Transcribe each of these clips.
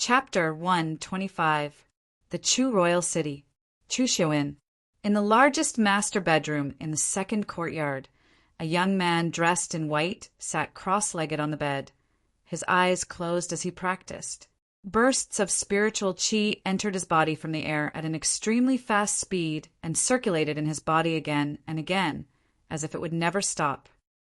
Chapter 125. The Chu Royal City. Chushuin. In the largest master bedroom in the second courtyard, a young man dressed in white sat cross-legged on the bed, his eyes closed as he practiced. Bursts of spiritual qi entered his body from the air at an extremely fast speed and circulated in his body again and again, as if it would never stop.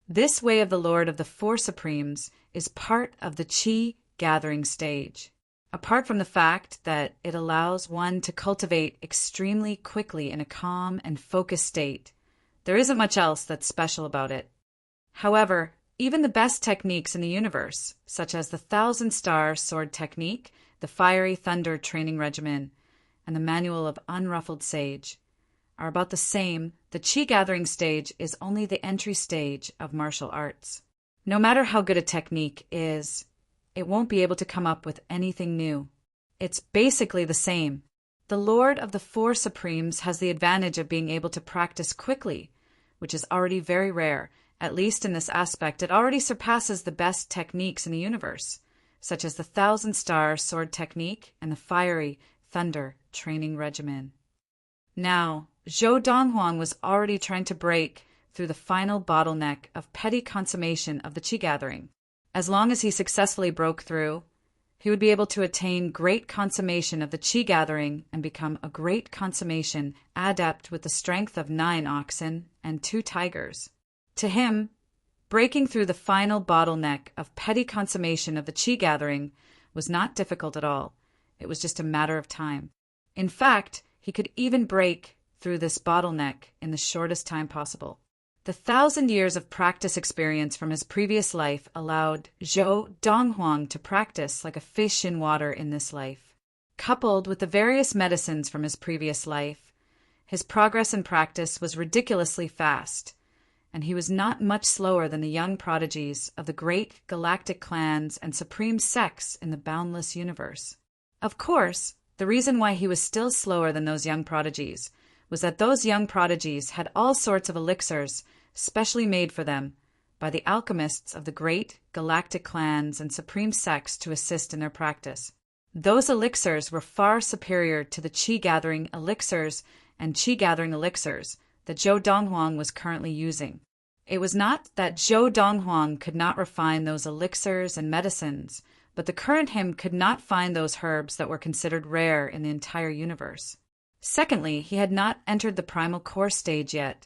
This way of the Lord of the Four Supremes is part of the qi gathering stage. Apart from the fact that it allows one to cultivate extremely quickly in a calm and focused state, there isn't much else that's special about it. However, even the best techniques in the universe, such as the 1,000-star sword technique, the fiery thunder training regimen, and the manual of unruffled sage, are about the same. The qi gathering stage is only the entry stage of martial arts. No matter how good a technique is, it won't be able to come up with anything new. It's basically the same. The Lord of the Four Supremes has the advantage of being able to practice quickly, which is already very rare. At least in this aspect, it already surpasses the best techniques in the universe, such as the 1,000-star sword technique and the fiery thunder training regimen. Now, Zhou Donghuang was already trying to break through the final bottleneck of petty consummation of the qi gathering. As long as he successfully broke through, he would be able to attain great consummation of the qi gathering and become a great consummation adept with the strength of 9 oxen and 2 tigers. To him, breaking through the final bottleneck of petty consummation of the qi gathering was not difficult at all. It was just a matter of time. In fact, he could even break through this bottleneck in the shortest time possible. The 1,000 years of practice experience from his previous life allowed Zhou Donghuang to practice like a fish in water in this life. Coupled with the various medicines from his previous life, his progress in practice was ridiculously fast, and he was not much slower than the young prodigies of the great galactic clans and supreme sects in the boundless universe. Of course, the reason why he was still slower than those young prodigies was that those young prodigies had all sorts of elixirs specially made for them by the alchemists of the great galactic clans and supreme sects to assist in their practice. Those elixirs were far superior to the qi-gathering elixirs and qi-gathering elixirs that Zhou Donghuang was currently using. It was not that Zhou Donghuang could not refine those elixirs and medicines, but the current him could not find those herbs that were considered rare in the entire universe. Secondly, he had not entered the primal core stage yet,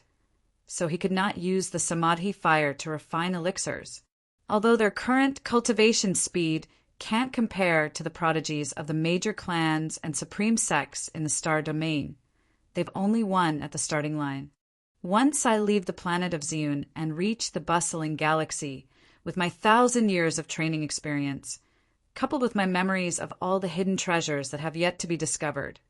so he could not use the samadhi fire to refine elixirs. Although their current cultivation speed can't compare to the prodigies of the major clans and supreme sects in the star domain, they've only one at the starting line. Once I leave the planet of Ziyun and reach the bustling galaxy with my 1,000 years of training experience, coupled with my memories of all the hidden treasures that have yet to be discovered,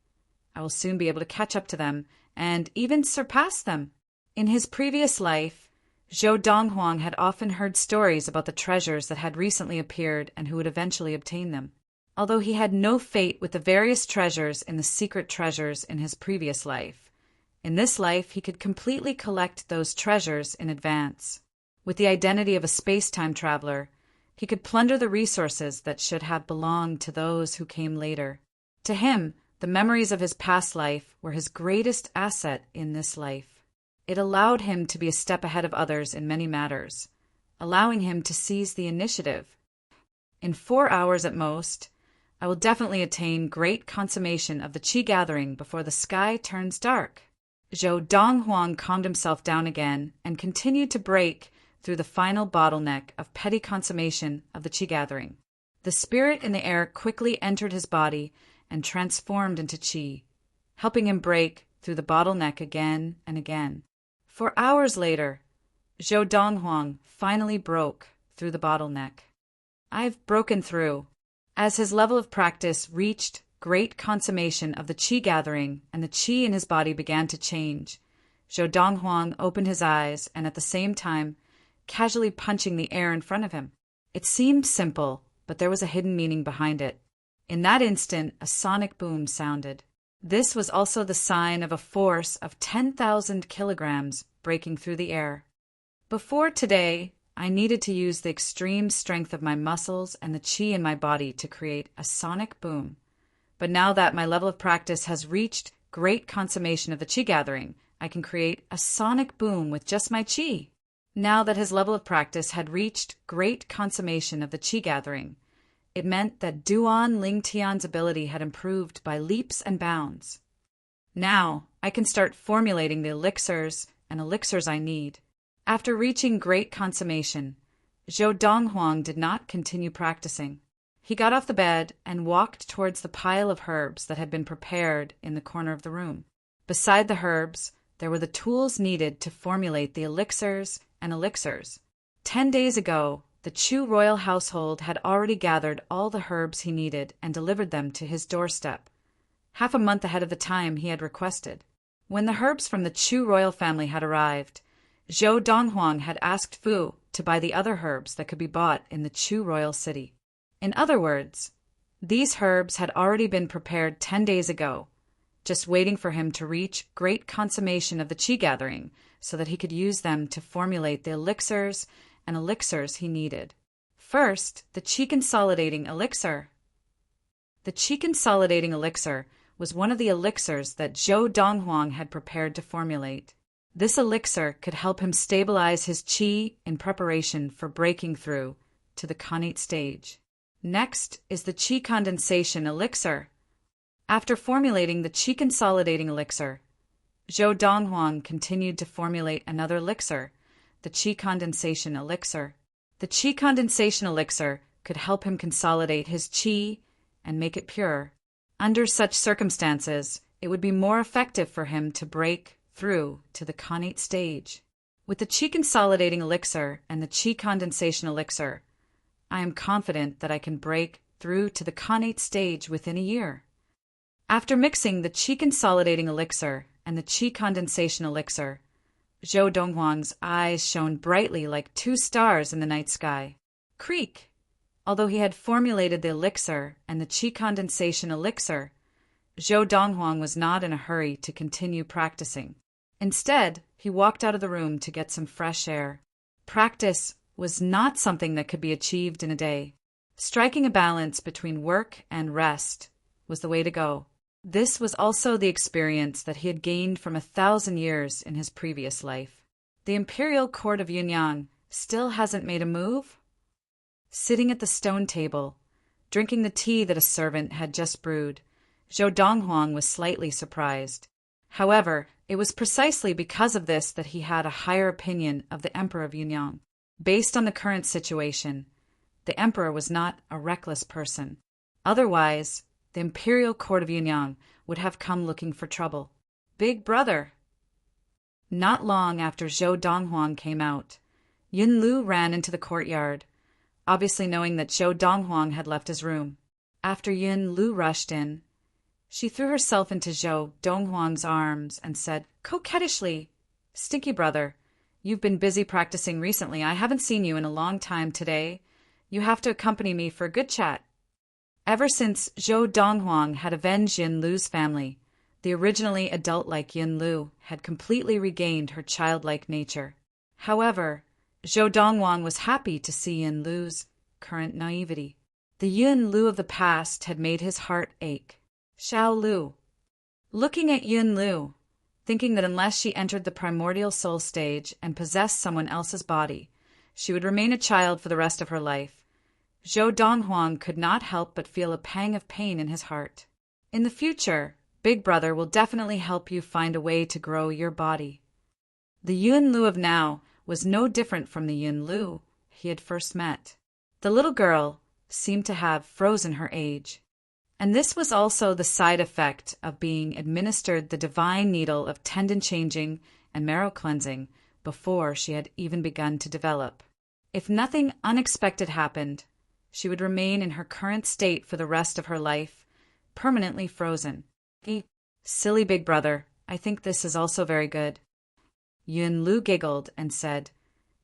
I will soon be able to catch up to them and even surpass them. In his previous life, Zhou Donghuang had often heard stories about the treasures that had recently appeared and who would eventually obtain them. Although he had no fate with the various treasures in the secret treasures in his previous life, in this life he could completely collect those treasures in advance. With the identity of a space-time traveler, he could plunder the resources that should have belonged to those who came later. To him, the memories of his past life were his greatest asset in this life. It allowed him to be a step ahead of others in many matters, allowing him to seize the initiative. In 4 hours at most, I will definitely attain great consummation of the qi gathering before the sky turns dark. Zhou Donghuang calmed himself down again and continued to break through the final bottleneck of petty consummation of the qi gathering. The spirit in the air quickly entered his body and transformed into qi, helping him break through the bottleneck again and again. 4 hours later, Zhou Donghuang finally broke through the bottleneck. I've broken through. As his level of practice reached great consummation of the qi gathering and the qi in his body began to change, Zhou Donghuang opened his eyes and at the same time casually punching the air in front of him. It seemed simple, but there was a hidden meaning behind it. In that instant, a sonic boom sounded. This was also the sign of a force of 10,000 kilograms breaking through the air. Before today, I needed to use the extreme strength of my muscles and the qi in my body to create a sonic boom. But now that my level of practice has reached great consummation of the qi gathering, I can create a sonic boom with just my qi. Now that his level of practice had reached great consummation of the qi gathering, it meant that Duan Ling Tian's ability had improved by leaps and bounds. Now, I can start formulating the elixirs I need. After reaching great consummation, Zhou Donghuang did not continue practicing. He got off the bed and walked towards the pile of herbs that had been prepared in the corner of the room. Beside the herbs, there were the tools needed to formulate the elixirs. 10 days ago, the Chu royal household had already gathered all the herbs he needed and delivered them to his doorstep, half a month ahead of the time he had requested. When the herbs from the Chu royal family had arrived, Zhou Donghuang had asked Fu to buy the other herbs that could be bought in the Chu royal city. In other words, these herbs had already been prepared 10 days ago, just waiting for him to reach great consummation of the qi gathering so that he could use them to formulate the elixirs he needed. First, the qi consolidating elixir. The qi consolidating elixir was one of the elixirs that Zhou Donghuang had prepared to formulate. This elixir could help him stabilize his qi in preparation for breaking through to the Khanate stage. Next is the qi condensation elixir. After formulating the qi consolidating elixir, Zhou Donghuang continued to formulate another elixir, the qi condensation elixir. The qi condensation elixir could help him consolidate his qi and make it pure. Under such circumstances, it would be more effective for him to break through to the Khanate stage. With the qi consolidating elixir and the qi condensation elixir, I am confident that I can break through to the Khanate stage within a year. After mixing the qi consolidating elixir and the qi condensation elixir, Zhou Donghuang's eyes shone brightly like 2 stars in the night sky. Creak! Although he had formulated the elixir and the qi condensation elixir, Zhou Donghuang was not in a hurry to continue practicing. Instead, he walked out of the room to get some fresh air. Practice was not something that could be achieved in a day. Striking a balance between work and rest was the way to go. This was also the experience that he had gained from 1,000 years in his previous life. The imperial court of Yunyang still hasn't made a move? Sitting at the stone table, drinking the tea that a servant had just brewed, Zhou Donghuang was slightly surprised. However, it was precisely because of this that he had a higher opinion of the Emperor of Yunyang. Based on the current situation, the Emperor was not a reckless person. Otherwise, the imperial court of Yunyang would have come looking for trouble. Big brother! Not long after Zhou Donghuang came out, Yun Lu ran into the courtyard, obviously knowing that Zhou Donghuang had left his room. After Yun Lu rushed in, she threw herself into Zhou Donghuang's arms and said coquettishly, "Stinky brother, you've been busy practicing recently. I haven't seen you in a long time today. You have to accompany me for a good chat." Ever since Zhou Donghuang had avenged Yun Lu's family, the originally adult-like Yun Lu had completely regained her childlike nature. However, Zhou Donghuang was happy to see Yun Lu's current naivety. The Yun Lu of the past had made his heart ache. Xiao Lu. Looking at Yun Lu, thinking that unless she entered the primordial soul stage and possessed someone else's body, she would remain a child for the rest of her life, Zhou Donghuang could not help but feel a pang of pain in his heart. In the future, Big Brother will definitely help you find a way to grow your body. The Yun Lu of now was no different from the Yun Lu he had first met. The little girl seemed to have frozen her age. And this was also the side effect of being administered the divine needle of tendon changing and marrow cleansing before she had even begun to develop. If nothing unexpected happened, she would remain in her current state for the rest of her life, permanently frozen. Silly Big Brother, I think this is also very good. Yun Lu giggled and said,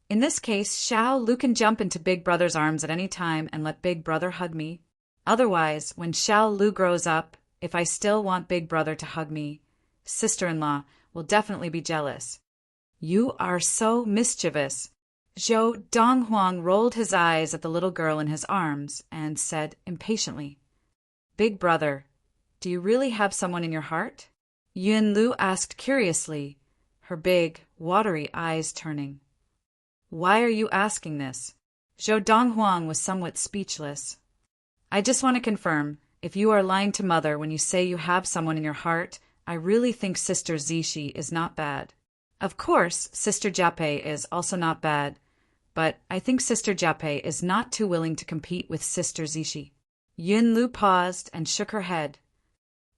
"In this case, Xiao Lu can jump into Big Brother's arms at any time and let Big Brother hug me. Otherwise, when Xiao Lu grows up, if I still want Big Brother to hug me, sister-in-law will definitely be jealous." "You are so mischievous," Zhou Donghuang rolled his eyes at the little girl in his arms and said impatiently, "Big brother, do you really have someone in your heart?" Yunlu asked curiously, her big, watery eyes turning. "Why are you asking this?" Zhou Donghuang was somewhat speechless. "I just want to confirm, if you are lying to Mother when you say you have someone in your heart, I really think Sister Zishi is not bad. Of course, Sister Jiapei is also not bad, but I think Sister Jiapei is not too willing to compete with Sister Zishi." Yunlu paused and shook her head.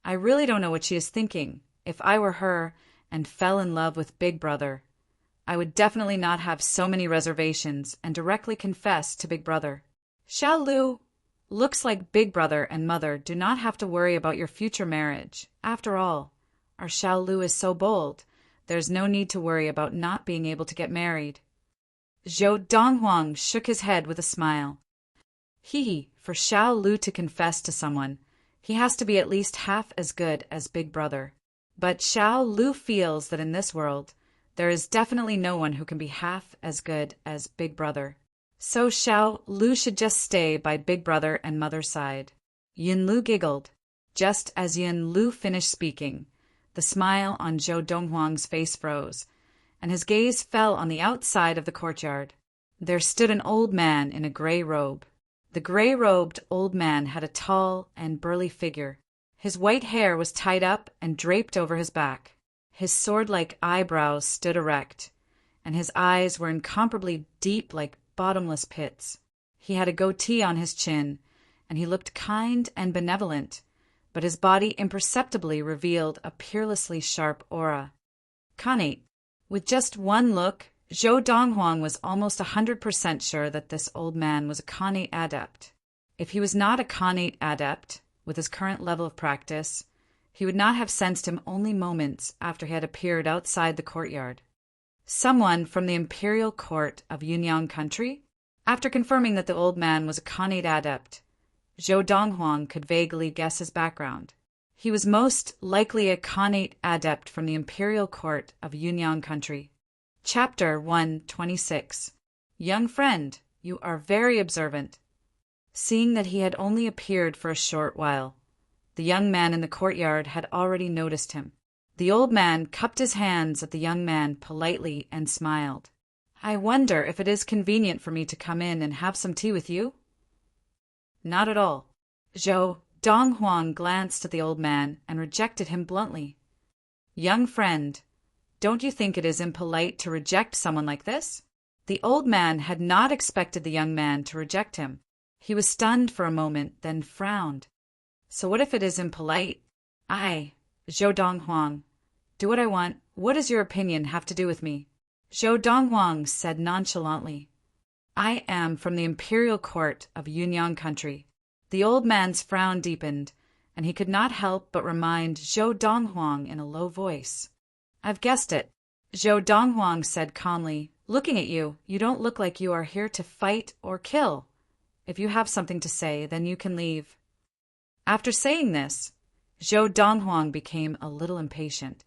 "I really don't know what she is thinking. If I were her and fell in love with Big Brother, I would definitely not have so many reservations and directly confess to Big Brother. Xiao Lu, looks like Big Brother and Mother do not have to worry about your future marriage. After all, our Xiao Lu is so bold, there's no need to worry about not being able to get married." Zhou Donghuang shook his head with a smile. For Xiao Lu to confess to someone, he has to be at least half as good as Big Brother. But Xiao Lu feels that in this world, there is definitely no one who can be half as good as Big Brother. So Xiao Lu should just stay by Big Brother and Mother's side. Yunlu giggled. Just as Yunlu finished speaking, the smile on Zhou Donghuang's face froze, and his gaze fell on the outside of the courtyard. There stood an old man in a gray robe. The gray-robed old man had a tall and burly figure. His white hair was tied up and draped over his back. His sword-like eyebrows stood erect, and his eyes were incomparably deep like bottomless pits. He had a goatee on his chin, and he looked kind and benevolent, but his body imperceptibly revealed a peerlessly sharp aura. Khanate. With just one look, Zhou Donghuang was almost 100% sure that this old man was a Khanate adept. If he was not a Khanate adept, with his current level of practice, he would not have sensed him only moments after he had appeared outside the courtyard. Someone from the imperial court of Yunyang country? After confirming that the old man was a Khanate adept, Zhou Donghuang could vaguely guess his background. He was most likely a Khanate adept from the imperial court of Yunyang country. Chapter 126. Young friend, you are very observant. Seeing that he had only appeared for a short while, the young man in the courtyard had already noticed him. The old man cupped his hands at the young man politely and smiled. "I wonder if it is convenient for me to come in and have some tea with you?" "Not at all." Zhou Donghuang glanced at the old man and rejected him bluntly. "Young friend, don't you think it is impolite to reject someone like this?" The old man had not expected the young man to reject him. He was stunned for a moment, then frowned. "So what if it is impolite? I, Zhou Donghuang, do what I want. What does your opinion have to do with me?" Zhou Donghuang said nonchalantly, "I am from the imperial court of Yunyang country." The old man's frown deepened, and he could not help but remind Zhou Donghuang in a low voice. "I've guessed it," Zhou Donghuang said calmly. "Looking at you, you don't look like you are here to fight or kill. If you have something to say, then you can leave." After saying this, Zhou Donghuang became a little impatient.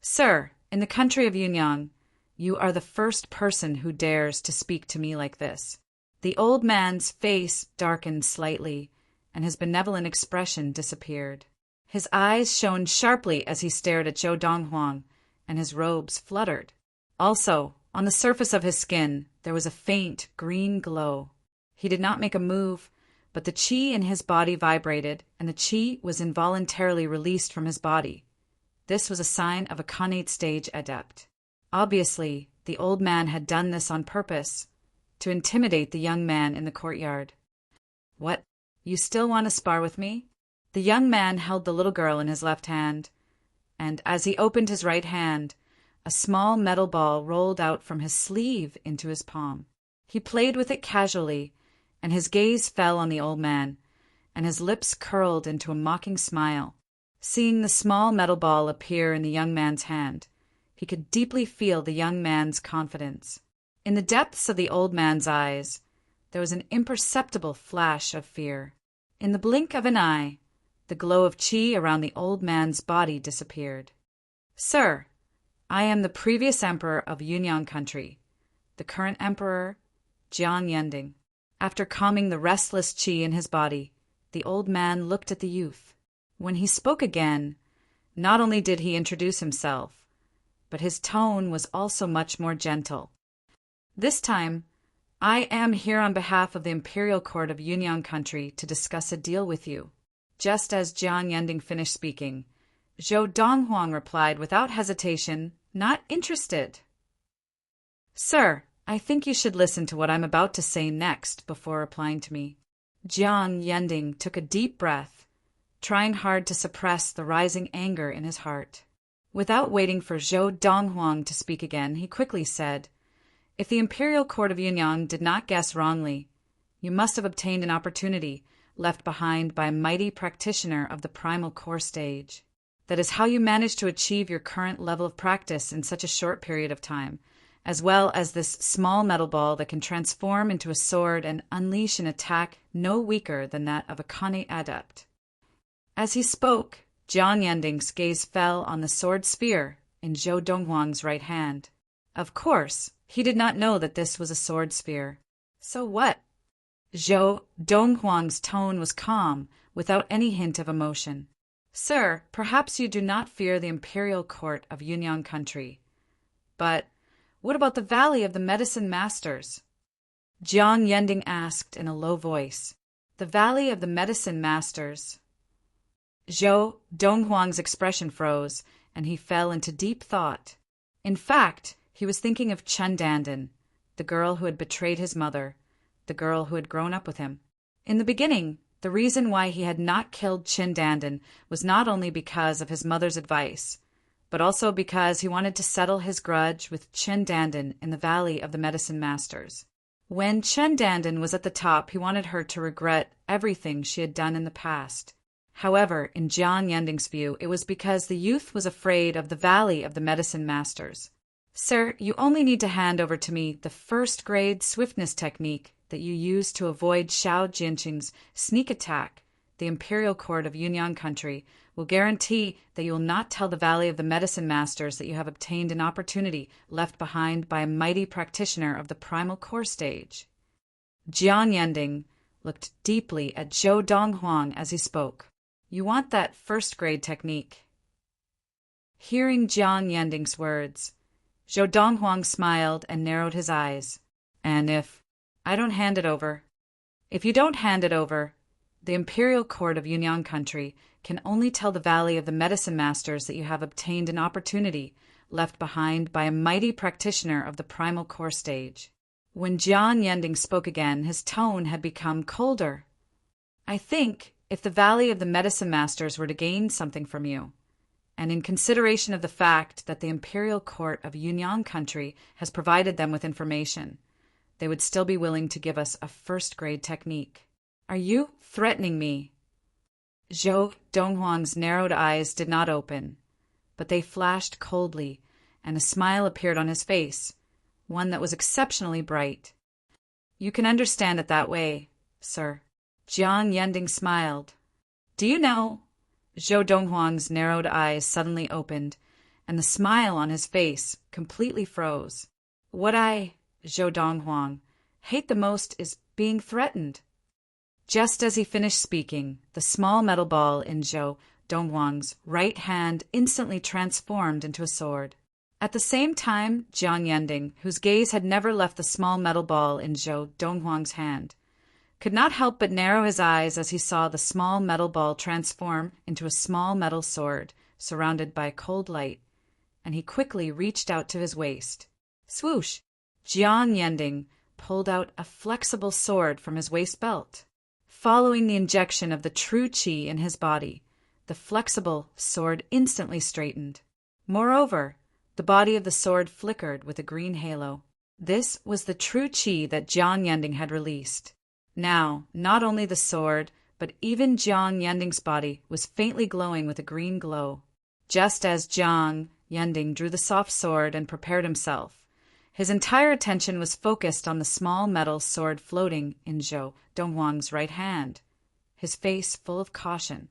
"Sir, in the country of Yunyang, you are the first person who dares to speak to me like this." The old man's face darkened slightly, and his benevolent expression disappeared. His eyes shone sharply as he stared at Zhou Donghuang, and his robes fluttered. Also, on the surface of his skin, there was a faint green glow. He did not make a move, but the qi in his body vibrated, and the qi was involuntarily released from his body. This was a sign of a Khanate stage adept. Obviously, the old man had done this on purpose, to intimidate the young man in the courtyard. "What? You still want to spar with me?" The young man held the little girl in his left hand, and as he opened his right hand, a small metal ball rolled out from his sleeve into his palm. He played with it casually, and his gaze fell on the old man, and his lips curled into a mocking smile. Seeing the small metal ball appear in the young man's hand, he could deeply feel the young man's confidence. In the depths of the old man's eyes, there was an imperceptible flash of fear. In the blink of an eye, the glow of qi around the old man's body disappeared. "Sir, I am the previous emperor of Yunyang country, the current emperor, Jiang Yending. After calming the restless qi in his body, the old man looked at the youth. When he spoke again, not only did he introduce himself, but his tone was also much more gentle. This time, I am here on behalf of the Imperial Court of Yunyang Country to discuss a deal with you. Just as Jiang Yending finished speaking, Zhou Donghuang replied without hesitation, not interested. Sir, I think you should listen to what I'm about to say next before replying to me. Jiang Yending took a deep breath, trying hard to suppress the rising anger in his heart. Without waiting for Zhou Donghuang to speak again, he quickly said, If the Imperial Court of Yunyang did not guess wrongly, you must have obtained an opportunity left behind by a mighty practitioner of the primal core stage. That is how you managed to achieve your current level of practice in such a short period of time, as well as this small metal ball that can transform into a sword and unleash an attack no weaker than that of a Kane adept. As he spoke, Jiang Yending's gaze fell on the sword spear in Zhou Donghuang's right hand. Of course, he did not know that this was a sword spear. So what? Zhou Donghuang's tone was calm, without any hint of emotion. Sir, perhaps you do not fear the Imperial Court of Yunyang Country. But what about the Valley of the Medicine Masters? Jiang Yending asked in a low voice. The Valley of the Medicine Masters. Zhou Donghuang's expression froze, and he fell into deep thought. In fact, he was thinking of Chen Dandan, the girl who had betrayed his mother, the girl who had grown up with him. In the beginning, the reason why he had not killed Chen Dandan was not only because of his mother's advice, but also because he wanted to settle his grudge with Chen Dandan in the Valley of the Medicine Masters. When Chen Dandan was at the top, he wanted her to regret everything she had done in the past. However, in Jiang Yending's view, it was because the youth was afraid of the Valley of the Medicine Masters. Sir, you only need to hand over to me the first-grade swiftness technique that you used to avoid Xiao Jianqing's sneak attack. The Imperial Court of Yunyang Country will guarantee that you will not tell the Valley of the Medicine Masters that you have obtained an opportunity left behind by a mighty practitioner of the primal core stage. Jiang Yending looked deeply at Zhou Donghuang as he spoke. You want that first-grade technique. Hearing Jiang Yending's words, Zhou Donghuang smiled and narrowed his eyes. And if I don't hand it over? If you don't hand it over, the Imperial Court of Yunyang Country can only tell the Valley of the Medicine Masters that you have obtained an opportunity left behind by a mighty practitioner of the primal core stage. When Jiang Yending spoke again, his tone had become colder. I think if the Valley of the Medicine Masters were to gain something from you, and in consideration of the fact that the Imperial Court of Yunyang Country has provided them with information, they would still be willing to give us a first-grade technique. Are you threatening me? Zhou Donghuang's narrowed eyes did not open, but they flashed coldly, and a smile appeared on his face, one that was exceptionally bright. You can understand it that way, sir. Jiang Yending smiled. Do you know? Zhou Donghuang's narrowed eyes suddenly opened, and the smile on his face completely froze. What I, Zhou Donghuang, hate the most is being threatened. Just as he finished speaking, the small metal ball in Zhou Donghuang's right hand instantly transformed into a sword. At the same time, Jiang Yending, whose gaze had never left the small metal ball in Zhou Donghuang's hand, could not help but narrow his eyes as he saw the small metal ball transform into a small metal sword surrounded by cold light, and he quickly reached out to his waist. Swoosh! Jiang Yending pulled out a flexible sword from his waist belt. Following the injection of the true qi in his body, the flexible sword instantly straightened. Moreover, the body of the sword flickered with a green halo. This was the true qi that Jiang Yending had released. Now, not only the sword, but even Jiang Yending's body was faintly glowing with a green glow. Just as Jiang Yending drew the soft sword and prepared himself, his entire attention was focused on the small metal sword floating in Zhou Donghuang's right hand, his face full of caution.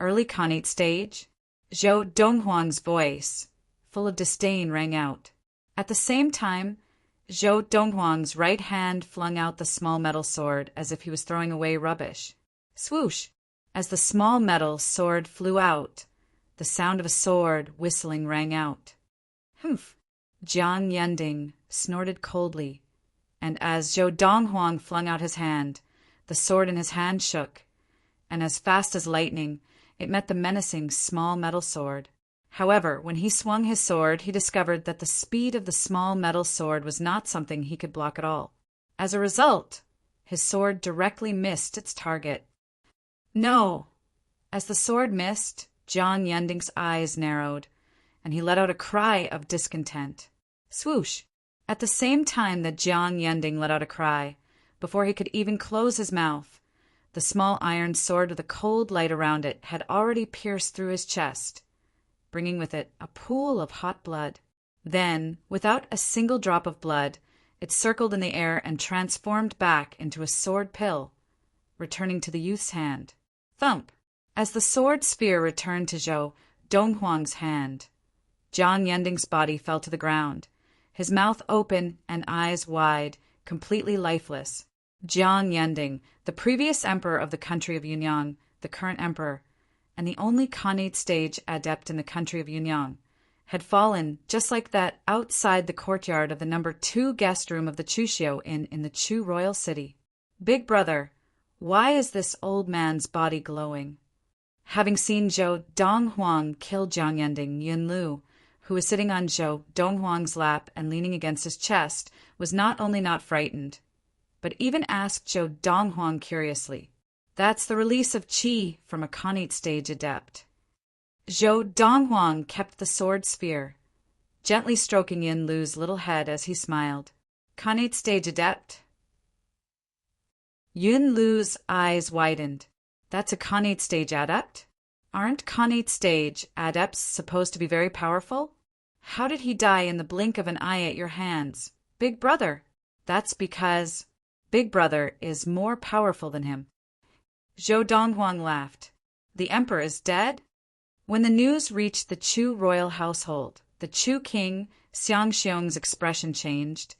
Early Khanate stage? Zhou Donghuang's voice, full of disdain, rang out. At the same time, Zhou Donghuang's right hand flung out the small metal sword as if he was throwing away rubbish. Swoosh! As the small metal sword flew out, the sound of a sword whistling rang out. Humph! Jiang Yending snorted coldly, and as Zhou Donghuang flung out his hand, the sword in his hand shook, and as fast as lightning, it met the menacing small metal sword. However, when he swung his sword, he discovered that the speed of the small metal sword was not something he could block at all. As a result, his sword directly missed its target. No! As the sword missed, Jiang Yending's eyes narrowed, and he let out a cry of discontent. Swoosh! At the same time that Jiang Yending let out a cry, before he could even close his mouth, the small iron sword with a cold light around it had already pierced through his chest, bringing with it a pool of hot blood. Then, without a single drop of blood, it circled in the air and transformed back into a sword pill, returning to the youth's hand. Thump! As the sword sphere returned to Zhou Donghuang's hand, Jiang Yending's body fell to the ground, his mouth open and eyes wide, completely lifeless. Jiang Yending, the previous emperor of the country of Yunyang, the current emperor, and the only Khanate stage adept in the country of Yunyang, had fallen just like that outside the courtyard of the number 2 guest room of the Chuxiu Inn in the Chu royal city. Big brother, why is this old man's body glowing? Having seen Zhou Donghuang kill Jiang Yending, Yunlu, who was sitting on Zhou Donghuang's lap and leaning against his chest, was not only not frightened, but even asked Zhou Donghuang curiously, "That's the release of qi from a Khanate stage adept." Zhou Donghuang kept the sword sphere, gently stroking Yunlu's little head as he smiled. "Khanate stage adept?" Yunlu's eyes widened. "That's a Khanate stage adept? Aren't Khanate stage adepts supposed to be very powerful? How did he die in the blink of an eye at your hands? Big brother." "That's because Big brother is more powerful than him." Zhou Donghuang laughed. "The emperor is dead?" When the news reached the Chu royal household, the Chu king Xiangxiong's expression changed,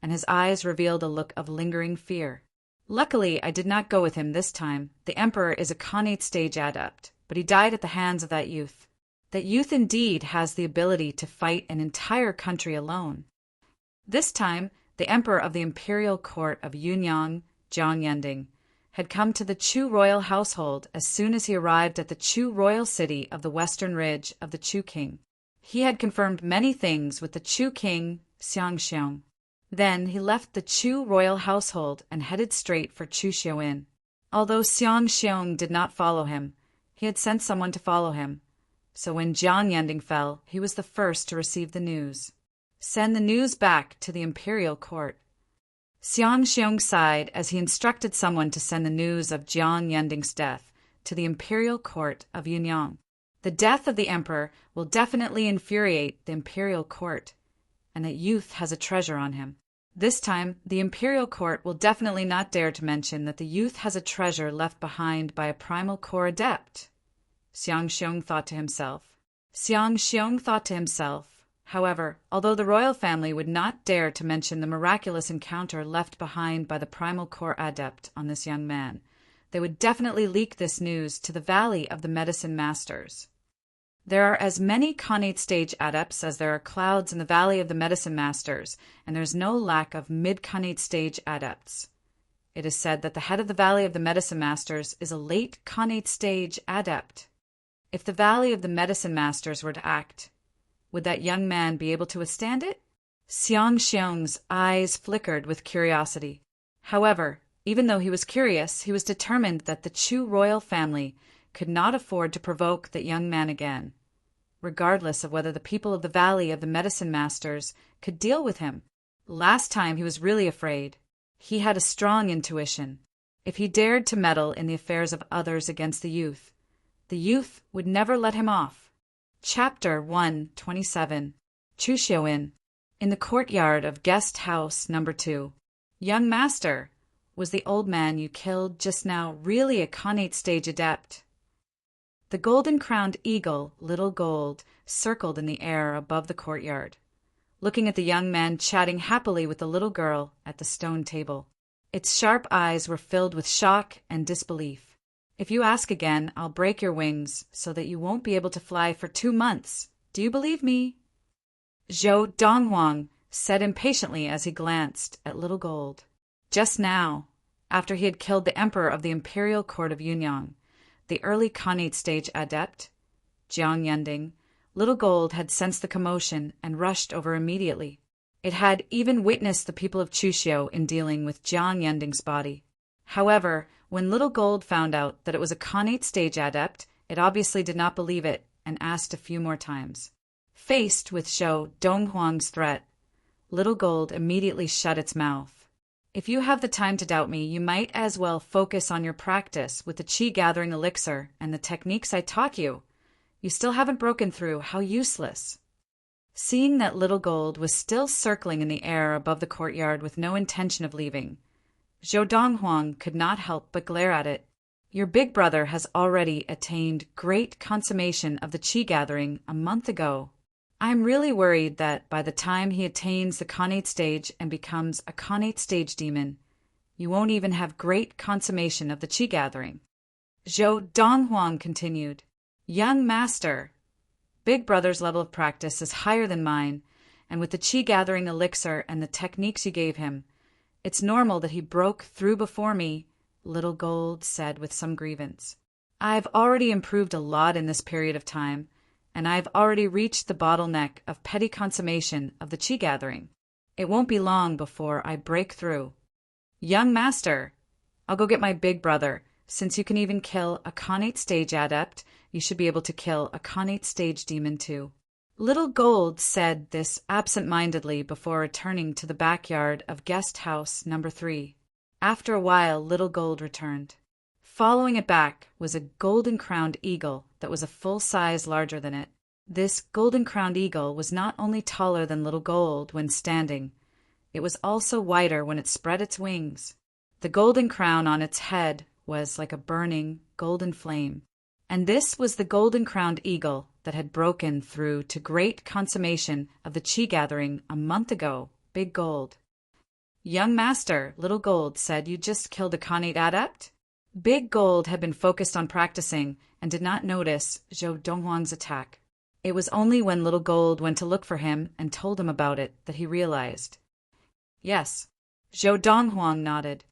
and his eyes revealed a look of lingering fear. "Luckily, I did not go with him this time. The emperor is a Khanate stage adept, but he died at the hands of that youth. That youth indeed has the ability to fight an entire country alone." This time, the emperor of the imperial court of Yunyang, Jiang Yending, had come to the Chu royal household as soon as he arrived at the Chu royal city of the western ridge of the Chu king. He had confirmed many things with the Chu king, Xiangxiong. Then he left the Chu royal household and headed straight for Chuxiu Inn. Although Xiangxiong did not follow him, he had sent someone to follow him. So when Jiang Yending fell, he was the first to receive the news. "Send the news back to the imperial court." Xiangxiong sighed as he instructed someone to send the news of Jiang Yending's death to the imperial court of Yunyang. The death of the emperor will definitely infuriate the imperial court, and that youth has a treasure on him. This time, the imperial court will definitely not dare to mention that the youth has a treasure left behind by a primal core adept. Xiangxiong thought to himself. However, although the royal family would not dare to mention the miraculous encounter left behind by the primal core adept on this young man, they would definitely leak this news to the Valley of the Medicine Masters. There are as many Khanate stage adepts as there are clouds in the Valley of the Medicine Masters, and there's no lack of mid-Khanate stage adepts. It is said that the head of the Valley of the Medicine Masters is a late Khanate stage adept. If the Valley of the Medicine Masters were to act, would that young man be able to withstand it? Xiangxiong's eyes flickered with curiosity. However, even though he was curious, he was determined that the Chu royal family could not afford to provoke that young man again, regardless of whether the people of the Valley of the Medicine Masters could deal with him. Last time he was really afraid. He had a strong intuition. If he dared to meddle in the affairs of others against the youth would never let him off. Chapter 127. Chuxiu Inn. In the courtyard of guest house number 2. "Young master, was the old man you killed just now really a Khanate stage adept?" The golden-crowned eagle, Little Gold, circled in the air above the courtyard. looking at the young man chatting happily with the little girl at the stone table. Its sharp eyes were filled with shock and disbelief. "If you ask again, I'll break your wings so that you won't be able to fly for 2 months. Do you believe me?" Zhou Donghuang said impatiently as he glanced at Little Gold. Just now, after he had killed the emperor of the imperial court of Yunyang, the early Khanate stage adept, Jiang Yending, Little Gold had sensed the commotion and rushed over immediately. It had even witnessed the people of Chuxiu in dealing with Jiang Yending's body. However, when Little Gold found out that it was a Khanate stage adept, it obviously did not believe it and asked a few more times. Faced with Zhou Donghuang's threat, Little Gold immediately shut its mouth. "If you have the time to doubt me, you might as well focus on your practice with the qi-gathering elixir and the techniques I taught you. You still haven't broken through. How useless." Seeing that Little Gold was still circling in the air above the courtyard with no intention of leaving, Zhou Donghuang could not help but glare at it. "Your big brother has already attained great consummation of the qi-gathering a month ago. I'm really worried that by the time he attains the Khanate stage and becomes a Khanate stage demon, you won't even have great consummation of the qi-gathering." Zhou Donghuang continued, "Young master, Big Brother's level of practice is higher than mine, and with the qi-gathering elixir and the techniques you gave him, it's normal that he broke through before me," Little Gold said with some grievance. "I've already improved a lot in this period of time, and I've already reached the bottleneck of petty consummation of the qi-gathering. It won't be long before I break through. Young master, I'll go get my big brother. Since you can even kill a Khanate stage adept, you should be able to kill a Khanate stage demon too." Little Gold said this absent-mindedly before returning to the backyard of guest house number 3. After a while, Little Gold returned. Following it back was a golden-crowned eagle that was a full size larger than it. This golden-crowned eagle was not only taller than Little Gold when standing, it was also wider when it spread its wings. The golden crown on its head was like a burning golden flame. And this was the golden-crowned eagle that had broken through to great consummation of the qi-gathering a month ago, Big Gold. "Young master," Little Gold said, "you just killed a Khanate adept?" Big Gold had been focused on practicing and did not notice Zhou Donghuang's attack. It was only when Little Gold went to look for him and told him about it that he realized. "Yes." Zhou Donghuang nodded.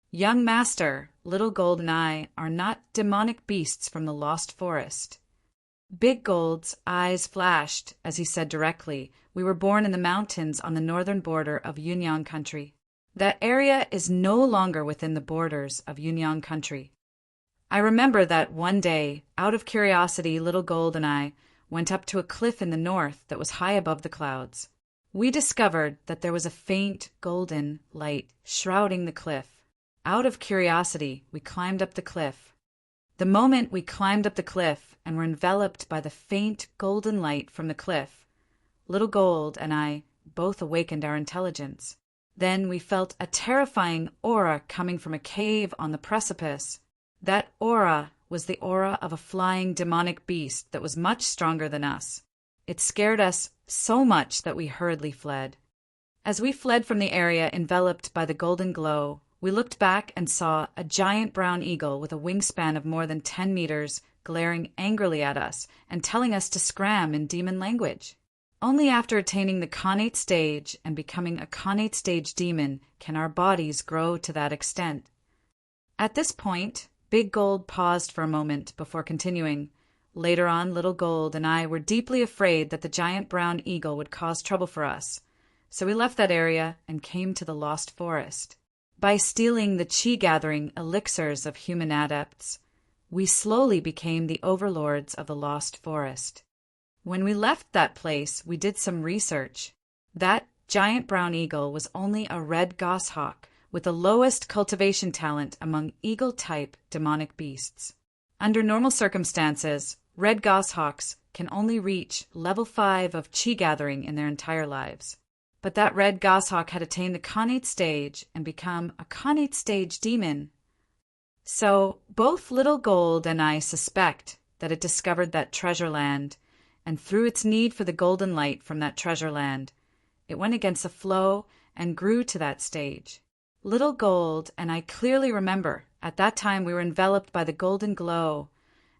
"Young master, Little Gold and I are not demonic beasts from the Lost Forest." Big Gold's eyes flashed as he said directly, "We were born in the mountains on the northern border of Yunyang country. That area is no longer within the borders of Yunyang country. I remember that one day, out of curiosity, Little Gold and I went up to a cliff in the north that was high above the clouds. We discovered that there was a faint golden light shrouding the cliff. Out of curiosity, we climbed up the cliff. The moment we climbed up the cliff and were enveloped by the faint golden light from the cliff, Little Gold and I both awakened our intelligence. Then we felt a terrifying aura coming from a cave on the precipice. That aura was the aura of a flying demonic beast that was much stronger than us. It scared us so much that we hurriedly fled. As we fled from the area enveloped by the golden glow, we looked back and saw a giant brown eagle with a wingspan of more than 10 meters glaring angrily at us and telling us to scram in demon language. Only after attaining the Khanate stage and becoming a Khanate stage demon can our bodies grow to that extent. At this point, Big Gold paused for a moment before continuing. Later on, Little Gold and I were deeply afraid that the giant brown eagle would cause trouble for us, so we left that area and came to the Lost Forest. By stealing the qi-gathering elixirs of human adepts, we slowly became the overlords of the Lost Forest. When we left that place, we did some research. That giant brown eagle was only a red goshawk with the lowest cultivation talent among eagle-type demonic beasts. Under normal circumstances, red goshawks can only reach level 5 of qi-gathering in their entire lives. But that red goshawk had attained the Khanate stage and become a Khanate stage demon. So both Little Gold and I suspect that it discovered that treasure land, and through its need for the golden light from that treasure land, It went against the flow and grew to that stage. Little Gold, and I clearly remember, at that time we were enveloped by the golden glow,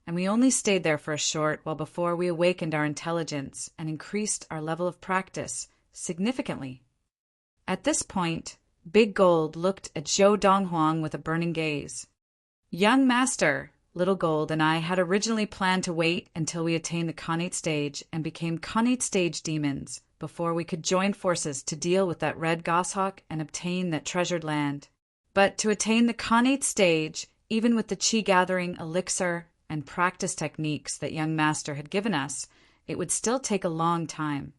and we only stayed there for a short while before we awakened our intelligence and increased our level of practice significantly. At this point, Big Gold looked at Zhou Donghuang with a burning gaze. Young Master, Little Gold and I had originally planned to wait until we attained the Khanate stage and became Khanate stage demons before we could join forces to deal with that red goshawk and obtain that treasured land. But to attain the Khanate stage, even with the chi-gathering elixir and practice techniques that young Master had given us, it would still take a long time.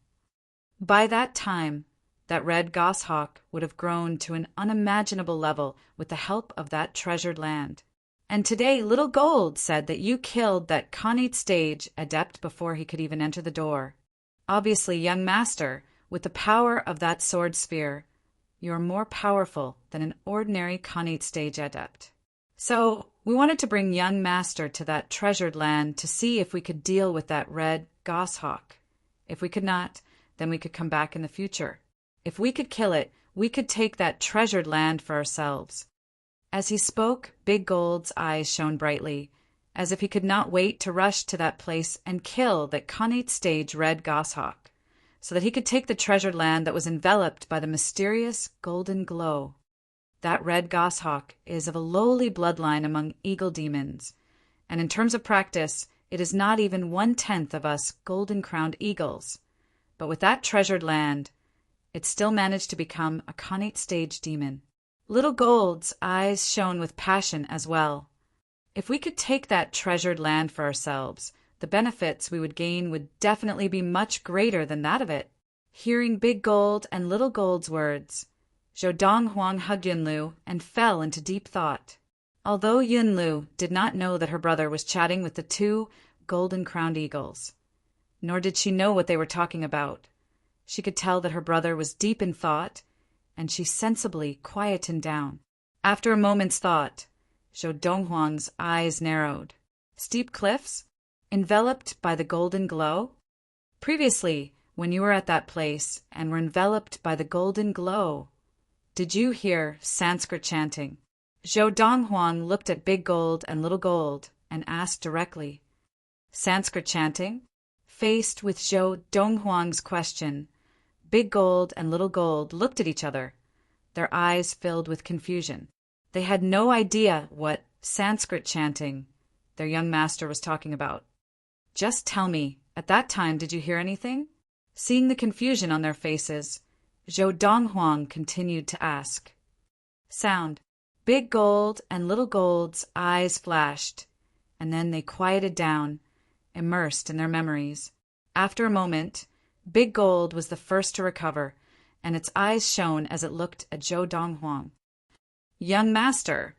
By that time, that red goshawk would have grown to an unimaginable level with the help of that treasured land. And today Little Gold said that you killed that Khanate stage adept before he could even enter the door. Obviously, young Master, with the power of that sword spear, you are more powerful than an ordinary Khanate stage adept. So, we wanted to bring young Master to that treasured land to see if we could deal with that red goshawk. If we could not, then we could come back in the future. If we could kill it, we could take that treasured land for ourselves. As he spoke, Big Gold's eyes shone brightly, as if he could not wait to rush to that place and kill that Khanate stage red goshawk, so that he could take the treasured land that was enveloped by the mysterious golden glow. That red goshawk is of a lowly bloodline among eagle demons, and in terms of practice, it is not even 1/10 of us golden-crowned eagles. But with that treasured land, it still managed to become a Khanate stage demon. Little Gold's eyes shone with passion as well. If we could take that treasured land for ourselves, the benefits we would gain would definitely be much greater than that of it. Hearing Big Gold and Little Gold's words, Zhou Donghuang hugged Yunlu and fell into deep thought. Although Yunlu did not know that her brother was chatting with the two golden-crowned eagles, nor did she know what they were talking about, she could tell that her brother was deep in thought, and she sensibly quietened down. After a moment's thought, Zhou Donghuang's eyes narrowed. Steep cliffs? Enveloped by the golden glow? Previously, when you were at that place and were enveloped by the golden glow, did you hear Sanskrit chanting? Zhou Donghuang looked at Big Gold and Little Gold and asked directly. Sanskrit chanting? Faced with Zhou Donghuang's question, Big Gold and Little Gold looked at each other, their eyes filled with confusion. They had no idea what Sanskrit chanting their young master was talking about. Just tell me, at that time did you hear anything? Seeing the confusion on their faces, Zhou Donghuang continued to ask. Sound. Big Gold and Little Gold's eyes flashed, and then they quieted down, immersed in their memories. After a moment, Big Gold was the first to recover, and its eyes shone as it looked at Zhou Donghuang. Young Master,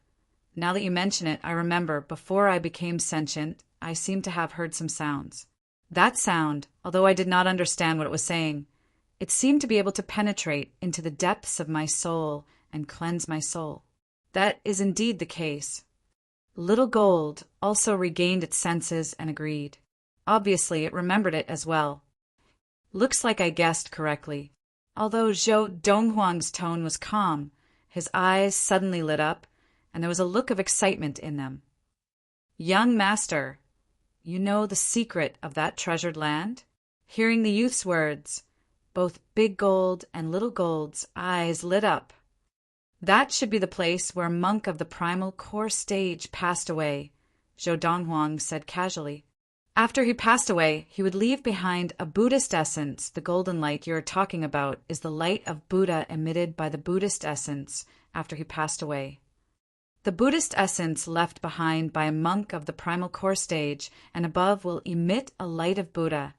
now that you mention it, I remember before I became sentient, I seemed to have heard some sounds. That sound, although I did not understand what it was saying, it seemed to be able to penetrate into the depths of my soul and cleanse my soul. That is indeed the case. Little Gold also regained its senses and agreed. Obviously, it remembered it as well. Looks like I guessed correctly. Although Zhou Donghuang's tone was calm, his eyes suddenly lit up, and there was a look of excitement in them. Young Master, you know the secret of that treasured land? Hearing the youth's words, both Big Gold and Little Gold's eyes lit up. That should be the place where a monk of the primal core stage passed away, Zhou Donghuang said casually. After he passed away, he would leave behind a Buddhist essence. The golden light you're talking about is the light of Buddha emitted by the Buddhist essence after he passed away. The Buddhist essence left behind by a monk of the primal core stage and above will emit a light of Buddha,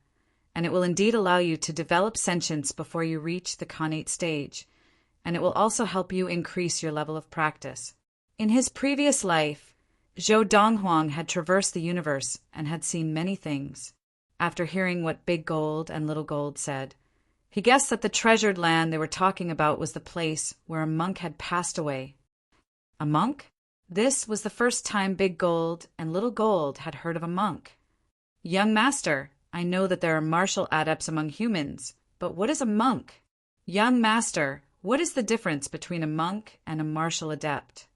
and it will indeed allow you to develop sentience before you reach the Khanate stage, and it will also help you increase your level of practice. In his previous life, Zhou Donghuang had traversed the universe and had seen many things. After hearing what Big Gold and Little Gold said, he guessed that the treasured land they were talking about was the place where a monk had passed away. A monk? This was the first time Big Gold and Little Gold had heard of a monk. Young Master, I know that there are martial adepts among humans, but what is a monk? Young master, what is the difference between a monk and a martial adept?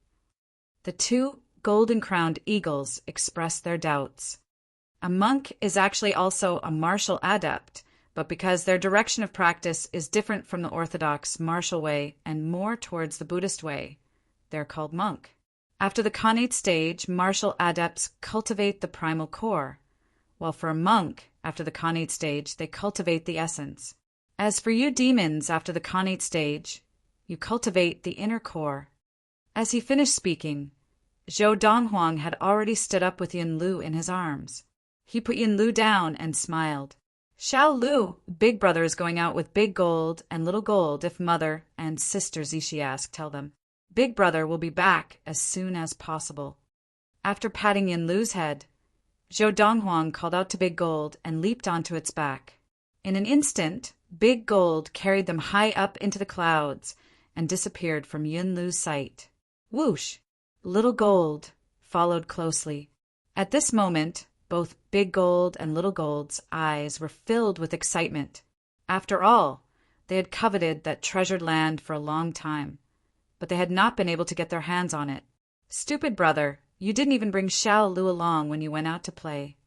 The two golden-crowned eagles expressed their doubts. A monk is actually also a martial adept, but because their direction of practice is different from the orthodox martial way and more towards the Buddhist way, they're called monk. After the Khanate stage, martial adepts cultivate the primal core, while for a monk, after the Khanate stage, they cultivate the essence. As for you demons after the Khanate stage, you cultivate the inner core. As he finished speaking, Zhou Donghuang had already stood up with Yin Lu in his arms. He put Yin Lu down and smiled. Xiao Lu, Big Brother is going out with Big Gold and Little Gold if Mother and Sister Zishiask tell them. Big Brother will be back as soon as possible. After patting Yin Lu's head, Zhou Donghuang called out to Big Gold and leaped onto its back. In an instant, Big Gold carried them high up into the clouds and disappeared from Yin Lu's sight. Whoosh! Little Gold followed closely. At this moment, both Big Gold and Little Gold's eyes were filled with excitement. After all, they had coveted that treasured land for a long time, but they had not been able to get their hands on it. Stupid brother, you didn't even bring Xiao Lu along when you went out to play.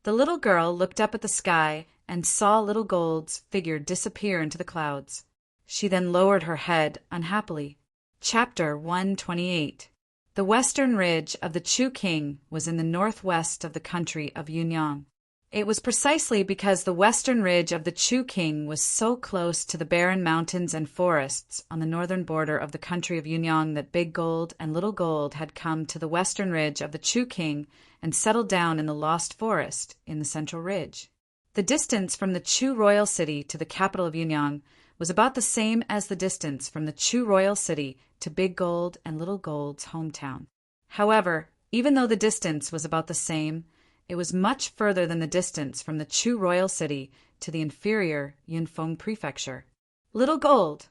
The little girl looked up at the sky and saw Little Gold's figure disappear into the clouds. She then lowered her head unhappily. Chapter 128. The western ridge of the Chu King was in the northwest of the country of Yunyang. It was precisely because the western ridge of the Chu King was so close to the barren mountains and forests on the northern border of the country of Yunyang that Big Gold and Little Gold had come to the western ridge of the Chu King and settled down in the Lost Forest in the central ridge. The distance from the Chu royal city to the capital of Yunyang was about the same as the distance from the Chu royal city to Big Gold and Little Gold's hometown. However, even though the distance was about the same, it was much further than the distance from the Chu royal city to the inferior Yunfeng prefecture. Little Gold,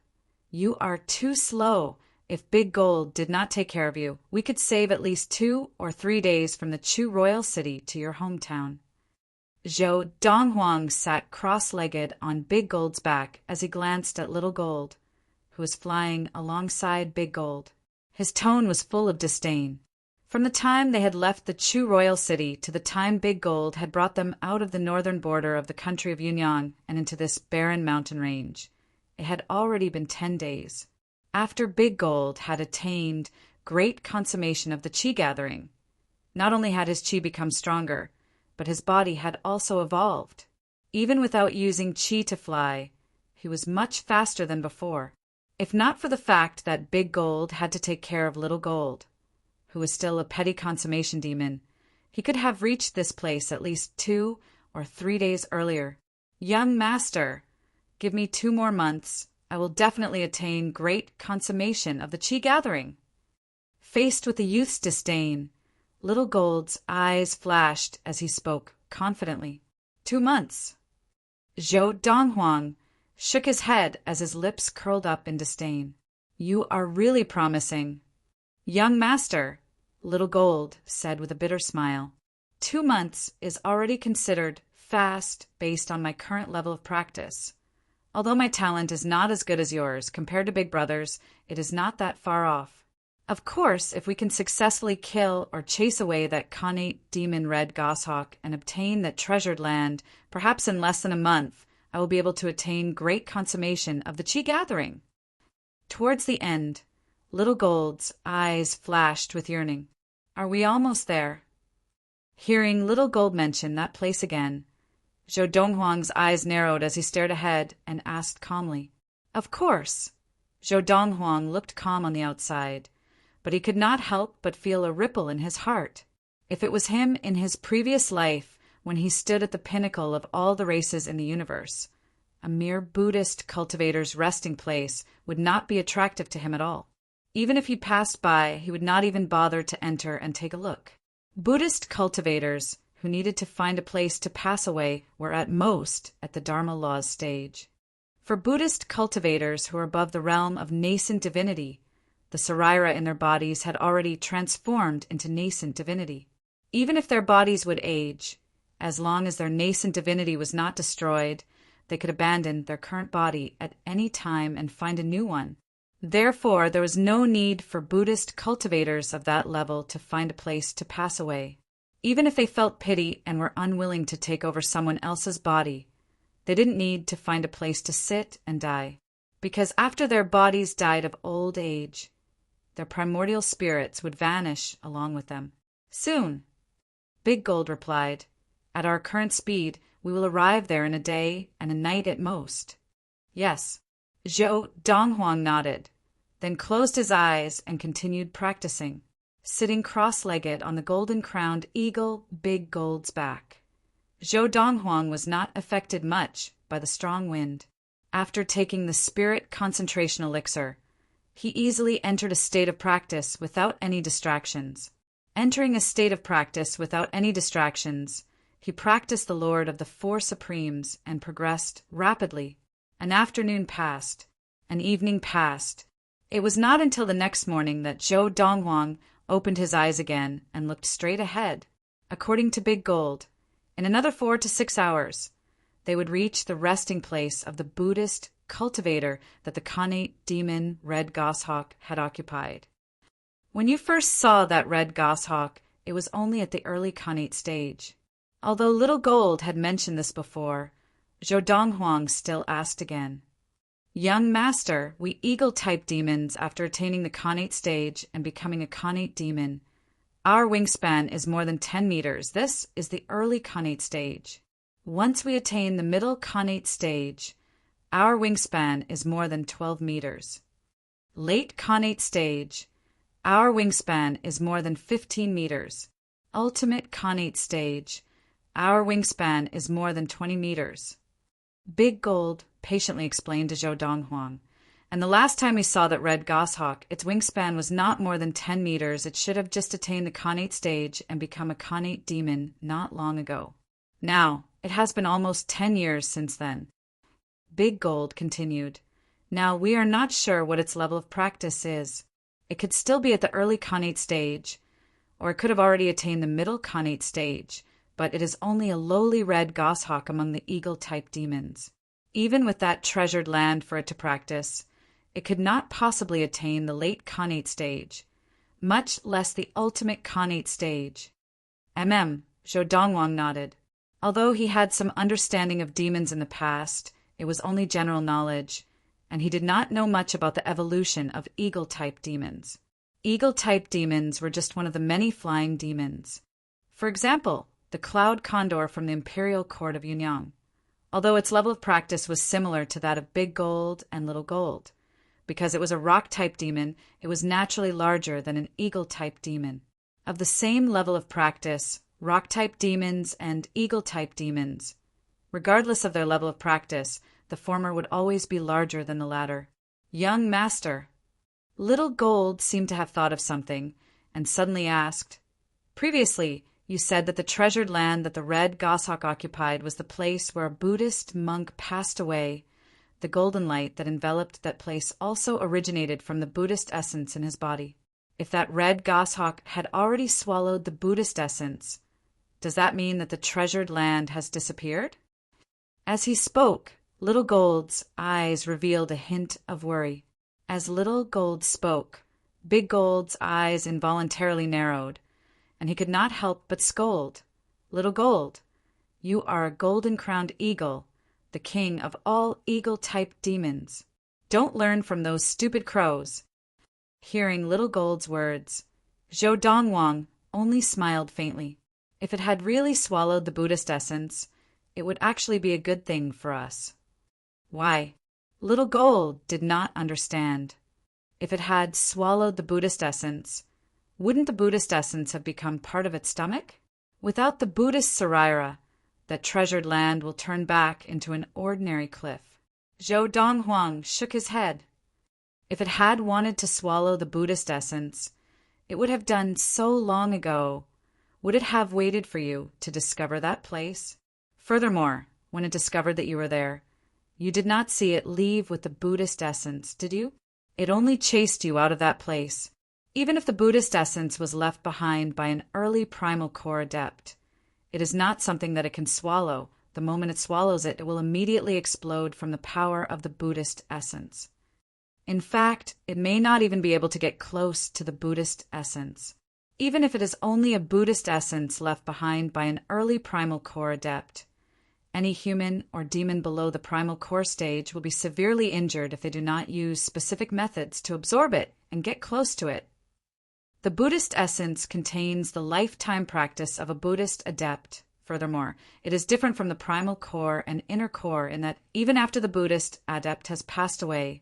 you are too slow. If Big Gold did not take care of you, we could save at least 2 or 3 days from the Chu royal city to your hometown. Zhou Donghuang sat cross-legged on Big Gold's back as he glanced at Little Gold, who was flying alongside Big Gold. His tone was full of disdain. From the time they had left the Chu royal city to the time Big Gold had brought them out of the northern border of the country of Yunyang and into this barren mountain range, it had already been 10 days. After Big Gold had attained great consummation of the Qi gathering, not only had his Qi become stronger, but his body had also evolved. Even without using Qi to fly, he was much faster than before. If not for the fact that Big Gold had to take care of Little Gold, who was still a petty consummation demon, he could have reached this place at least 2 or 3 days earlier. Young master, give me 2 more months. I will definitely attain great consummation of the Qi gathering. Faced with the youth's disdain, Little Gold's eyes flashed as he spoke confidently. 2 months. Zhou Donghuang shook his head as his lips curled up in disdain. You are really promising. Young master, Little Gold said with a bitter smile. 2 months is already considered fast based on my current level of practice. Although my talent is not as good as yours compared to Big Brother's, it is not that far off. Of course, if we can successfully kill or chase away that Khanate demon Red Goshawk and obtain that treasured land, perhaps in less than a month, I will be able to attain great consummation of the Qi gathering. Towards the end, Little Gold's eyes flashed with yearning. Are we almost there? Hearing Little Gold mention that place again, Zhou Donghuang's eyes narrowed as he stared ahead and asked calmly. Of course. Zhou Donghuang looked calm on the outside, but he could not help but feel a ripple in his heart. If it was him in his previous life, when he stood at the pinnacle of all the races in the universe, a mere Buddhist cultivator's resting place would not be attractive to him at all. Even if he passed by, he would not even bother to enter and take a look. Buddhist cultivators who needed to find a place to pass away were at most at the Dharma Law's stage. For Buddhist cultivators who are above the realm of nascent divinity, the Sarira in their bodies had already transformed into nascent divinity. Even if their bodies would age, as long as their nascent divinity was not destroyed, they could abandon their current body at any time and find a new one. Therefore, there was no need for Buddhist cultivators of that level to find a place to pass away. Even if they felt pity and were unwilling to take over someone else's body, they didn't need to find a place to sit and die, because after their bodies died of old age, their primordial spirits would vanish along with them. Soon, Big Gold replied, at our current speed, we will arrive there in a day and a night at most. Yes. Zhou Donghuang nodded, then closed his eyes and continued practicing, sitting cross-legged on the golden-crowned eagle Big Gold's back. Zhou Donghuang was not affected much by the strong wind. After taking the spirit concentration elixir, he easily entered a state of practice without any distractions. Entering a state of practice without any distractions, he practiced the Lord of the Four Supremes and progressed rapidly. An afternoon passed, an evening passed. It was not until the next morning that Zhou Donghuang opened his eyes again and looked straight ahead. According to Big Gold, in another 4 to 6 hours, they would reach the resting place of the Buddhist cultivator that the Khanate demon Red Goshawk had occupied. When you first saw that Red Goshawk, it was only at the early Khanate stage. Although Little Gold had mentioned this before, Zhou Donghuang still asked again. Young master, we eagle-type demons, after attaining the Khanate stage and becoming a Khanate demon, our wingspan is more than 10 meters. This is the early Khanate stage. Once we attain the middle Khanate stage, our wingspan is more than 12 meters. Late Khanate stage, our wingspan is more than 15 meters. Ultimate Khanate stage, our wingspan is more than 20 meters. Big Gold patiently explained to Zhou Donghuang, and the last time we saw that Red Goshawk, its wingspan was not more than 10 meters. It should have just attained the Khanate stage and become a Khanate demon not long ago. Now, it has been almost 10 years since then. Big Gold continued, now we are not sure what its level of practice is. It could still be at the early Khanate stage, or it could have already attained the middle Khanate stage, but it is only a lowly red goshawk among the eagle-type demons. Even with that treasured land for it to practice, it could not possibly attain the late Khanate stage, much less the ultimate Khanate stage. Zhou Donghuang nodded. Although he had some understanding of demons in the past, it was only general knowledge, and he did not know much about the evolution of eagle-type demons. Eagle-type demons were just one of the many flying demons. For example, the cloud condor from the imperial court of Yunyang. Although its level of practice was similar to that of Big Gold and Little Gold. Because it was a rock-type demon, it was naturally larger than an eagle-type demon. Of the same level of practice, rock-type demons and eagle-type demons, regardless of their level of practice, the former would always be larger than the latter. Young master. Little Gold seemed to have thought of something, and suddenly asked, previously, you said that the treasured land that the Red Goshawk occupied was the place where a Buddhist monk passed away. The golden light that enveloped that place also originated from the Buddhist essence in his body. If that Red Goshawk had already swallowed the Buddhist essence, does that mean that the treasured land has disappeared? As he spoke, Little Gold's eyes revealed a hint of worry. As Little Gold spoke, Big Gold's eyes involuntarily narrowed, and he could not help but scold. Little Gold, you are a golden-crowned eagle, the king of all eagle-type demons. Don't learn from those stupid crows. Hearing Little Gold's words, Zhou Donghuang only smiled faintly. If it had really swallowed the Buddhist essence, it would actually be a good thing for us. Why? Little Gold did not understand. If it had swallowed the Buddhist essence, wouldn't the Buddhist essence have become part of its stomach? Without the Buddhist Saraira, that treasured land will turn back into an ordinary cliff. Zhou Donghuang shook his head. If it had wanted to swallow the Buddhist essence, it would have done so long ago. Would it have waited for you to discover that place? Furthermore, when it discovered that you were there, you did not see it leave with the Buddhist essence, did you? It only chased you out of that place. Even if the Buddhist essence was left behind by an early primal core adept, it is not something that it can swallow, the moment it swallows it, it will immediately explode from the power of the Buddhist essence. In fact, it may not even be able to get close to the Buddhist essence, even if it is only a Buddhist essence left behind by an early primal core adept. Any human or demon below the primal core stage will be severely injured if they do not use specific methods to absorb it and get close to it. The Buddhist essence contains the lifetime practice of a Buddhist adept. Furthermore, it is different from the primal core and inner core in that even after the Buddhist adept has passed away,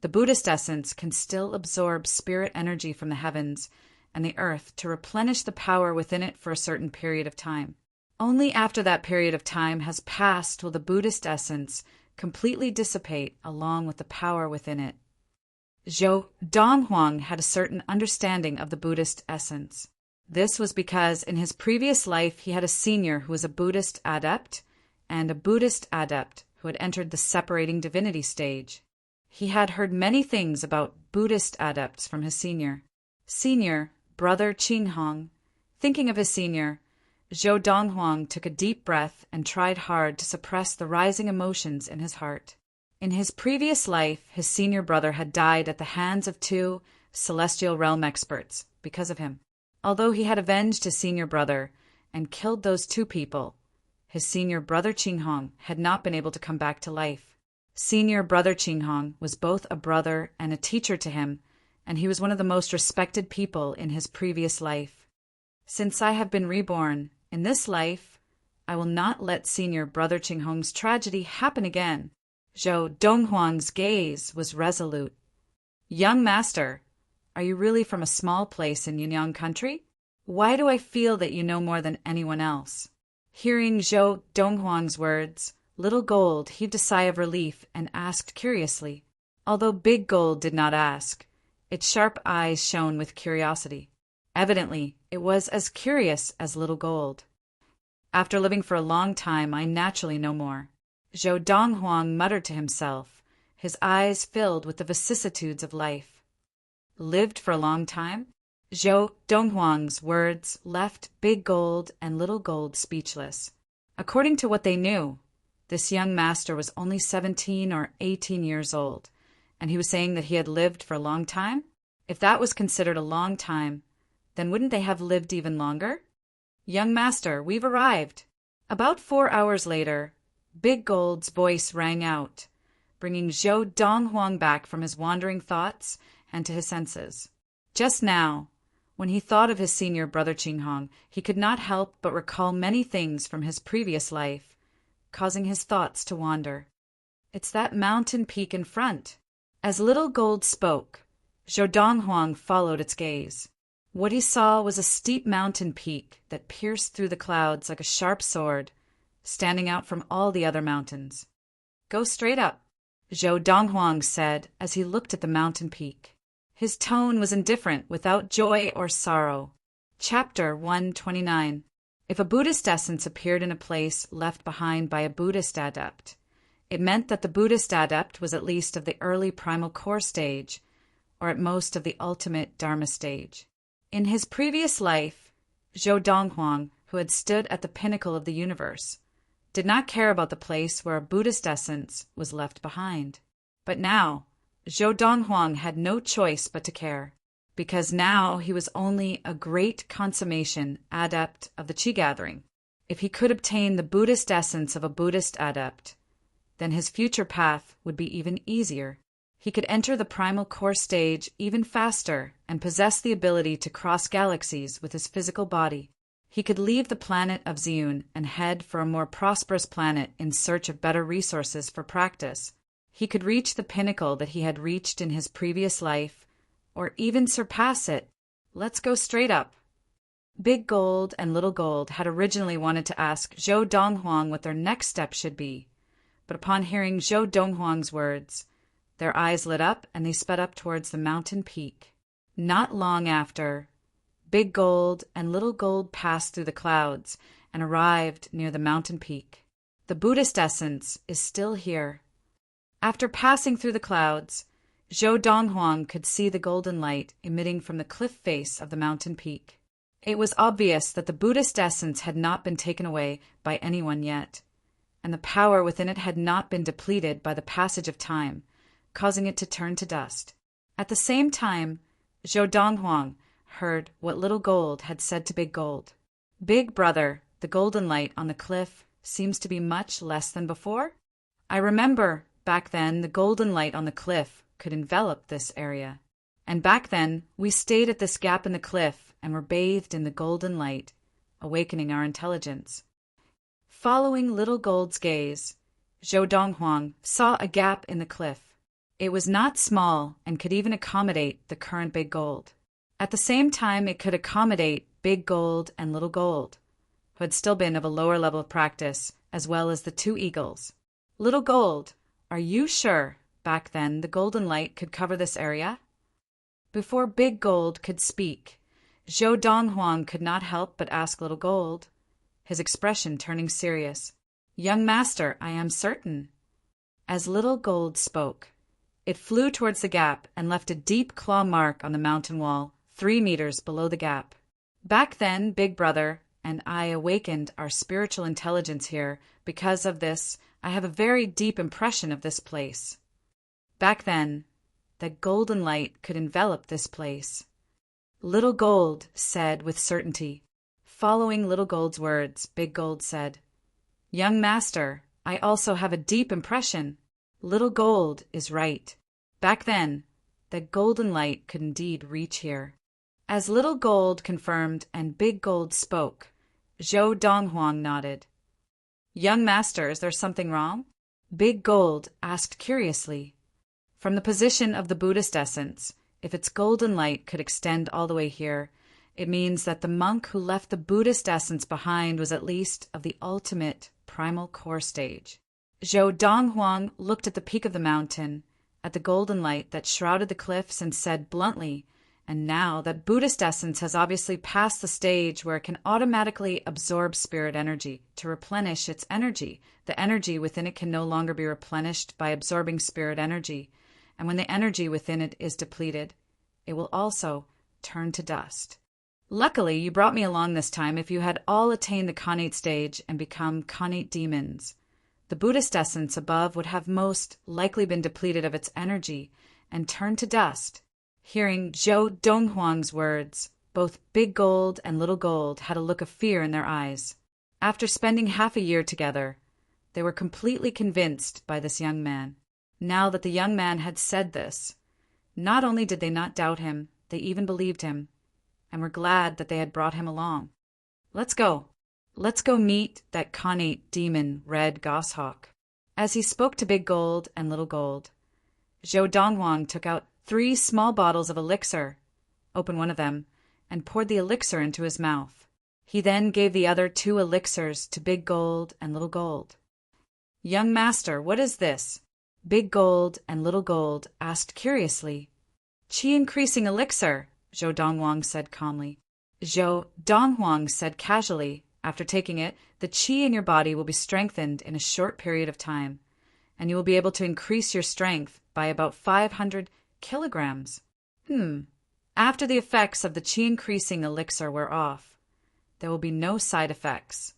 the Buddhist essence can still absorb spirit energy from the heavens and the earth to replenish the power within it for a certain period of time. Only after that period of time has passed will the Buddhist essence completely dissipate along with the power within it. Zhou Donghuang had a certain understanding of the Buddhist essence. This was because in his previous life he had a senior who was a Buddhist adept and a Buddhist adept who had entered the separating divinity stage. He had heard many things about Buddhist adepts from his senior. Brother Qinghong. Thinking of his senior, Zhou Donghuang took a deep breath and tried hard to suppress the rising emotions in his heart. In his previous life, his senior brother had died at the hands of 2 celestial realm experts because of him. Although he had avenged his senior brother and killed those 2 people, his senior brother Qinghong had not been able to come back to life. Senior brother Qinghong was both a brother and a teacher to him, and he was one of the most respected people in his previous life. Since I have been reborn, in this life, I will not let senior brother Qinghong's tragedy happen again. Zhou Donghuang's gaze was resolute. Young master, are you really from a small place in Yunyang country? Why do I feel that you know more than anyone else? Hearing Zhou Donghuang's words, Little Gold heaved a sigh of relief and asked curiously. Although Big Gold did not ask, its sharp eyes shone with curiosity. Evidently, it was as curious as Little Gold. After living for a long time, I naturally know more. Zhou Donghuang muttered to himself, his eyes filled with the vicissitudes of life. Lived for a long time? Zhou Donghuang's words left Big Gold and Little Gold speechless. According to what they knew, this young master was only 17 or 18 years old, and he was saying that he had lived for a long time? If that was considered a long time, then wouldn't they have lived even longer? Young master, we've arrived. About 4 hours later, Big Gold's voice rang out, bringing Zhou Donghuang back from his wandering thoughts and to his senses. Just now, when he thought of his senior brother Qinghong, he could not help but recall many things from his previous life, causing his thoughts to wander. It's that mountain peak in front. As Little Gold spoke, Zhou Donghuang followed its gaze. What he saw was a steep mountain peak that pierced through the clouds like a sharp sword, standing out from all the other mountains. Go straight up, Zhou Donghuang said as he looked at the mountain peak. His tone was indifferent, without joy or sorrow. Chapter 129. If a Buddhist essence appeared in a place left behind by a Buddhist adept, it meant that the Buddhist adept was at least of the early primal core stage, or at most of the ultimate Dharma stage. In his previous life, Zhou Donghuang, who had stood at the pinnacle of the universe, did not care about the place where a Buddhist essence was left behind. But now, Zhou Donghuang had no choice but to care, because now he was only a great consummation adept of the Qi gathering. If he could obtain the Buddhist essence of a Buddhist adept, then his future path would be even easier. He could enter the primal core stage even faster and possess the ability to cross galaxies with his physical body. He could leave the planet of Ziyun and head for a more prosperous planet in search of better resources for practice. He could reach the pinnacle that he had reached in his previous life, or even surpass it. Let's go straight up. Big Gold and Little Gold had originally wanted to ask Zhou Donghuang what their next step should be, but upon hearing Zhou Donghuang's words, their eyes lit up and they sped up towards the mountain peak. Not long after, Big Gold and Little Gold passed through the clouds and arrived near the mountain peak. The Buddhist essence is still here. After passing through the clouds, Zhou Donghuang could see the golden light emitting from the cliff face of the mountain peak. It was obvious that the Buddhist essence had not been taken away by anyone yet, and the power within it had not been depleted by the passage of time, causing it to turn to dust. At the same time, Zhou Donghuang heard what Little Gold had said to Big Gold. Big brother, the golden light on the cliff seems to be much less than before. I remember back then the golden light on the cliff could envelop this area. And back then we stayed at this gap in the cliff and were bathed in the golden light, awakening our intelligence. Following Little Gold's gaze, Zhou Donghuang saw a gap in the cliff. It was not small and could even accommodate the current Big Gold. At the same time, it could accommodate Big Gold and Little Gold, who had still been of a lower level of practice, as well as the two eagles. Little Gold, are you sure back then the golden light could cover this area? Before Big Gold could speak, Zhou Donghuang could not help but ask Little Gold, his expression turning serious. Young master, I am certain. As Little Gold spoke, it flew towards the gap and left a deep claw mark on the mountain wall, 3 meters below the gap. Back then, Big Brother and I awakened our spiritual intelligence here. Because of this, I have a very deep impression of this place. Back then, that golden light could envelop this place. Little Gold said with certainty. Following Little Gold's words, Big Gold said, Young master, I also have a deep impression. Little Gold is right. Back then, that golden light could indeed reach here. As Little Gold confirmed and Big Gold spoke, Zhou Donghuang nodded. Young master, is there something wrong? Big Gold asked curiously. From the position of the Buddhist essence, if its golden light could extend all the way here, it means that the monk who left the Buddhist essence behind was at least of the ultimate primal core stage. Zhou Donghuang looked at the peak of the mountain, at the golden light that shrouded the cliffs, and said bluntly, and now that Buddhist essence has obviously passed the stage where it can automatically absorb spirit energy to replenish its energy, the energy within it can no longer be replenished by absorbing spirit energy, and when the energy within it is depleted, it will also turn to dust. Luckily, you brought me along this time if you had all attained the Khanate stage and become Khanate demons. The Buddhist essence above would have most likely been depleted of its energy and turned to dust. Hearing Zhou Donghuang's words, both Big Gold and Little Gold had a look of fear in their eyes. After spending half a year together, they were completely convinced by this young man. Now that the young man had said this, not only did they not doubt him, they even believed him, and were glad that they had brought him along. Let's go. Let's go meet that Khanate demon, Red Goshawk. As he spoke to Big Gold and Little Gold, Zhou Donghuang took out 3 small bottles of elixir, opened one of them, and poured the elixir into his mouth. He then gave the other 2 elixirs to Big Gold and Little Gold. Young master, what is this? Big Gold and Little Gold asked curiously. Qi-increasing elixir, Zhou Donghuang said calmly. Zhou Donghuang said casually, after taking it, the qi in your body will be strengthened in a short period of time, and you will be able to increase your strength by about 500 kilograms. After the effects of the qi-increasing elixir wear off, there will be no side effects.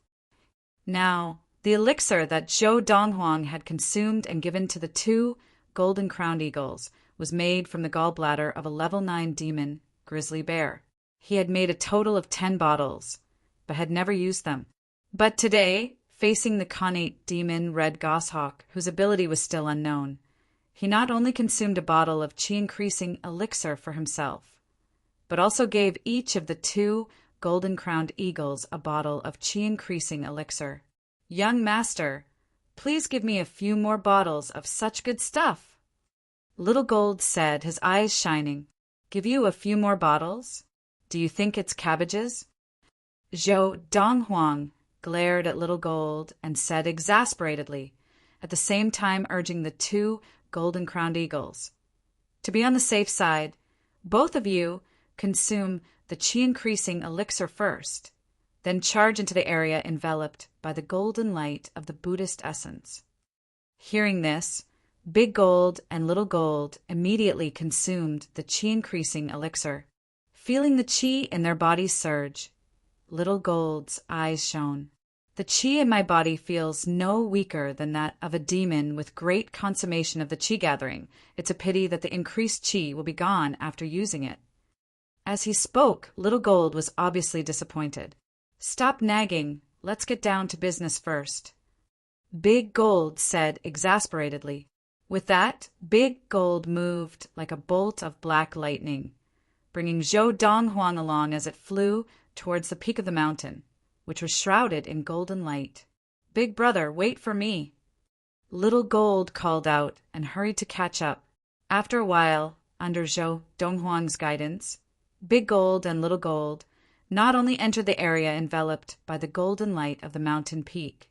Now, the elixir that Zhou Donghuang had consumed and given to the 2 golden-crowned eagles was made from the gallbladder of a level 9 demon, Grizzly Bear. He had made a total of 10 bottles, but had never used them. But today, facing the Khanate demon Red Goshawk, whose ability was still unknown, he not only consumed a bottle of qi-increasing elixir for himself, but also gave each of the 2 golden-crowned eagles a bottle of qi-increasing elixir. Young master, please give me a few more bottles of such good stuff. Little Gold said, his eyes shining. Give you a few more bottles? Do you think it's cabbages? Zhou Donghuang glared at Little Gold and said exasperatedly, at the same time urging the 2 golden-crowned eagles. To be on the safe side, both of you consume the qi-increasing elixir first, then charge into the area enveloped by the golden light of the Buddhist essence. Hearing this, Big Gold and Little Gold immediately consumed the qi-increasing elixir. Feeling the qi in their bodies surge, Little Gold's eyes shone. The chi in my body feels no weaker than that of a demon with great consummation of the chi gathering. It's a pity that the increased chi will be gone after using it." As he spoke, Little Gold was obviously disappointed. "Stop nagging. Let's get down to business first," Big Gold said exasperatedly. With that, Big Gold moved like a bolt of black lightning, bringing Zhou Donghuang along as it flew towards the peak of the mountain, which was shrouded in golden light. "Big brother, wait for me," Little Gold called out and hurried to catch up. After a while, under Zhou Donghuang's guidance, Big Gold and Little Gold not only entered the area enveloped by the golden light of the mountain peak,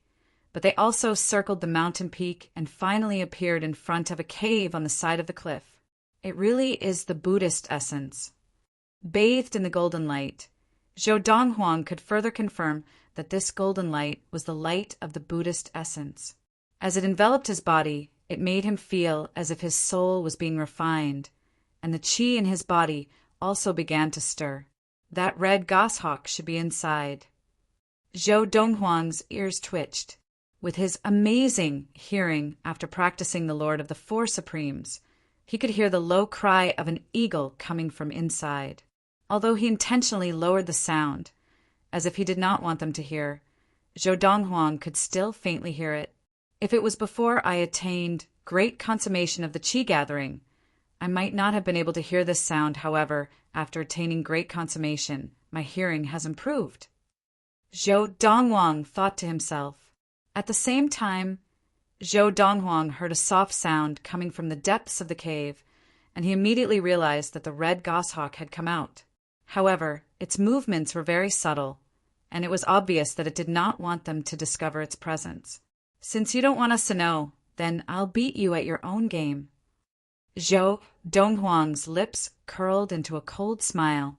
but they also circled the mountain peak and finally appeared in front of a cave on the side of the cliff. It really is the Buddhist essence. Bathed in the golden light, Zhou Donghuang could further confirm that this golden light was the light of the Buddhist essence. As it enveloped his body, it made him feel as if his soul was being refined, and the qi in his body also began to stir. That red goshawk should be inside. Zhou Donghuang's ears twitched. With his amazing hearing after practicing the Lord of the Four Supremes, he could hear the low cry of an eagle coming from inside. Although he intentionally lowered the sound, as if he did not want them to hear, Zhou Donghuang could still faintly hear it. "If it was before I attained great consummation of the qi gathering, I might not have been able to hear this sound. However, after attaining great consummation, my hearing has improved," Zhou Donghuang thought to himself. At the same time, Zhou Donghuang heard a soft sound coming from the depths of the cave, and he immediately realized that the red goshawk had come out. However, its movements were very subtle, and it was obvious that it did not want them to discover its presence. "Since you don't want us to know, then I'll beat you at your own game." Zhou Donghuang's lips curled into a cold smile,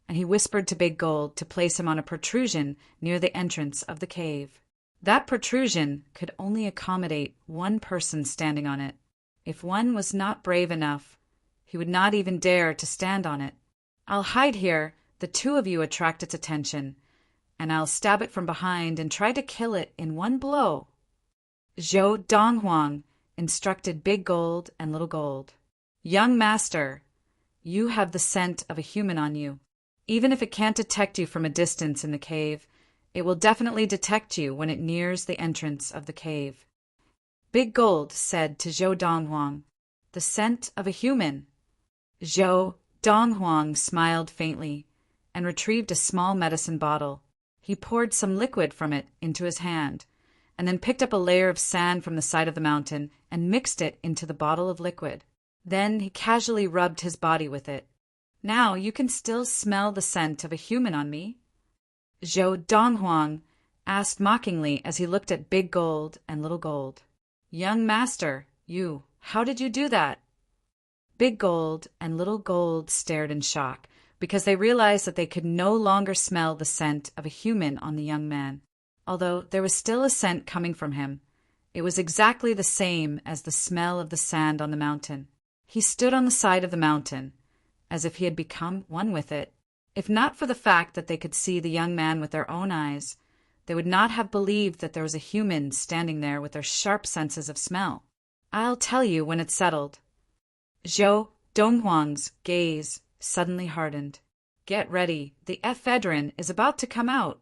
and he whispered to Big Gold to place him on a protrusion near the entrance of the cave. That protrusion could only accommodate one person standing on it. If one was not brave enough, he would not even dare to stand on it. "I'll hide here, the two of you attract its attention, and I'll stab it from behind and try to kill it in one blow," Zhou Donghuang instructed Big Gold and Little Gold. "Young master, you have the scent of a human on you. Even if it can't detect you from a distance in the cave, it will definitely detect you when it nears the entrance of the cave." Big Gold said to Zhou Donghuang, "The scent of a human." Zhou Donghuang smiled faintly and retrieved a small medicine bottle. He poured some liquid from it into his hand, and then picked up a layer of sand from the side of the mountain and mixed it into the bottle of liquid. Then he casually rubbed his body with it. "Now you can still smell the scent of a human on me?" Zhou Donghuang asked mockingly as he looked at Big Gold and Little Gold. "Young master, how did you do that?" Big Gold and Little Gold stared in shock because they realized that they could no longer smell the scent of a human on the young man. Although there was still a scent coming from him, it was exactly the same as the smell of the sand on the mountain. He stood on the side of the mountain, as if he had become one with it. If not for the fact that they could see the young man with their own eyes, they would not have believed that there was a human standing there with their sharp senses of smell. "I'll tell you when it's settled." Zhou Donghuang's gaze suddenly hardened. "Get ready, the ephedrine is about to come out.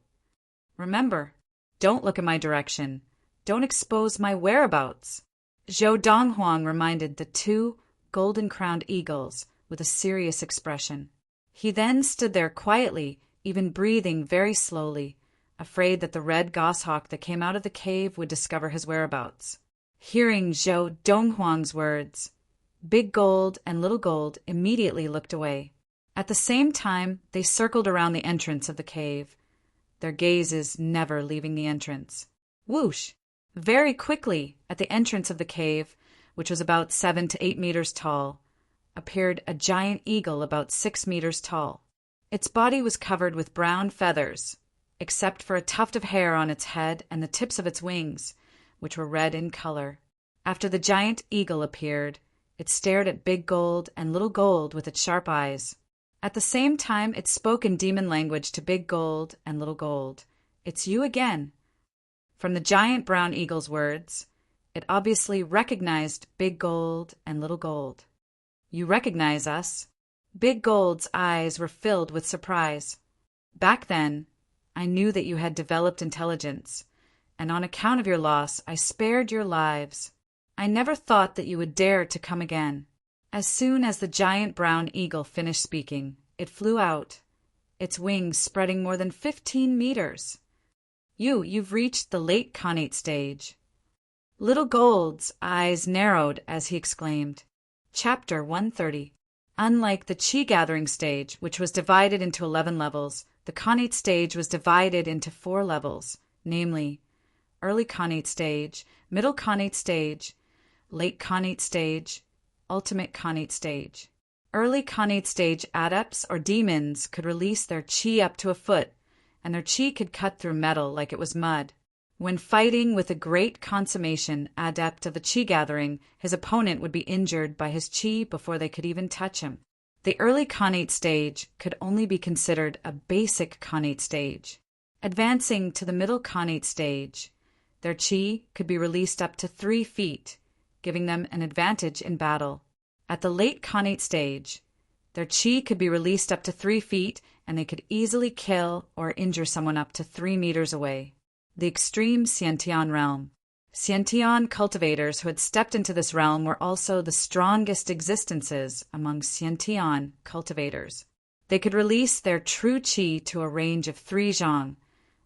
Remember, don't look in my direction. Don't expose my whereabouts," Zhou Donghuang reminded the two golden-crowned eagles with a serious expression. He then stood there quietly, even breathing very slowly, afraid that the red goshawk that came out of the cave would discover his whereabouts. Hearing Zhou Donghuang's words, Big Gold and Little Gold immediately looked away. At the same time, they circled around the entrance of the cave, their gazes never leaving the entrance. Whoosh! Very quickly, at the entrance of the cave, which was about 7 to 8 meters tall, appeared a giant eagle about 6 meters tall. Its body was covered with brown feathers, except for a tuft of hair on its head and the tips of its wings, which were red in color. After the giant eagle appeared, it stared at Big Gold and Little Gold with its sharp eyes. At the same time, it spoke in demon language to Big Gold and Little Gold. "It's you again. From the giant brown eagle's words, it obviously recognized Big Gold and Little Gold. "You recognize us?" Big Gold's eyes were filled with surprise. "Back then, I knew that you had developed intelligence, and on account of your loss, I spared your lives. I never thought that you would dare to come again." As soon as the giant brown eagle finished speaking, it flew out, its wings spreading more than 15 meters. You've reached the late connate stage." Little Gold's eyes narrowed as he exclaimed, Chapter 130. Unlike the chi-gathering stage, which was divided into 11 levels, the connate stage was divided into 4 levels, namely, early connate stage, middle connate stage, late connate stage, ultimate connate stage. Early connate stage adepts or demons could release their chi up to a foot, and their chi could cut through metal like it was mud. When fighting with a great consummation adept of the chi gathering, his opponent would be injured by his chi before they could even touch him. The early connate stage could only be considered a basic connate stage. Advancing to the middle connate stage, their chi could be released up to 3 feet, giving them an advantage in battle. At the late connate stage, their chi could be released up to 3 feet, and they could easily kill or injure someone up to 3 meters away. The extreme Xiantian realm. Xiantian cultivators who had stepped into this realm were also the strongest existences among Xiantian cultivators. They could release their true chi to a range of 3 zhang,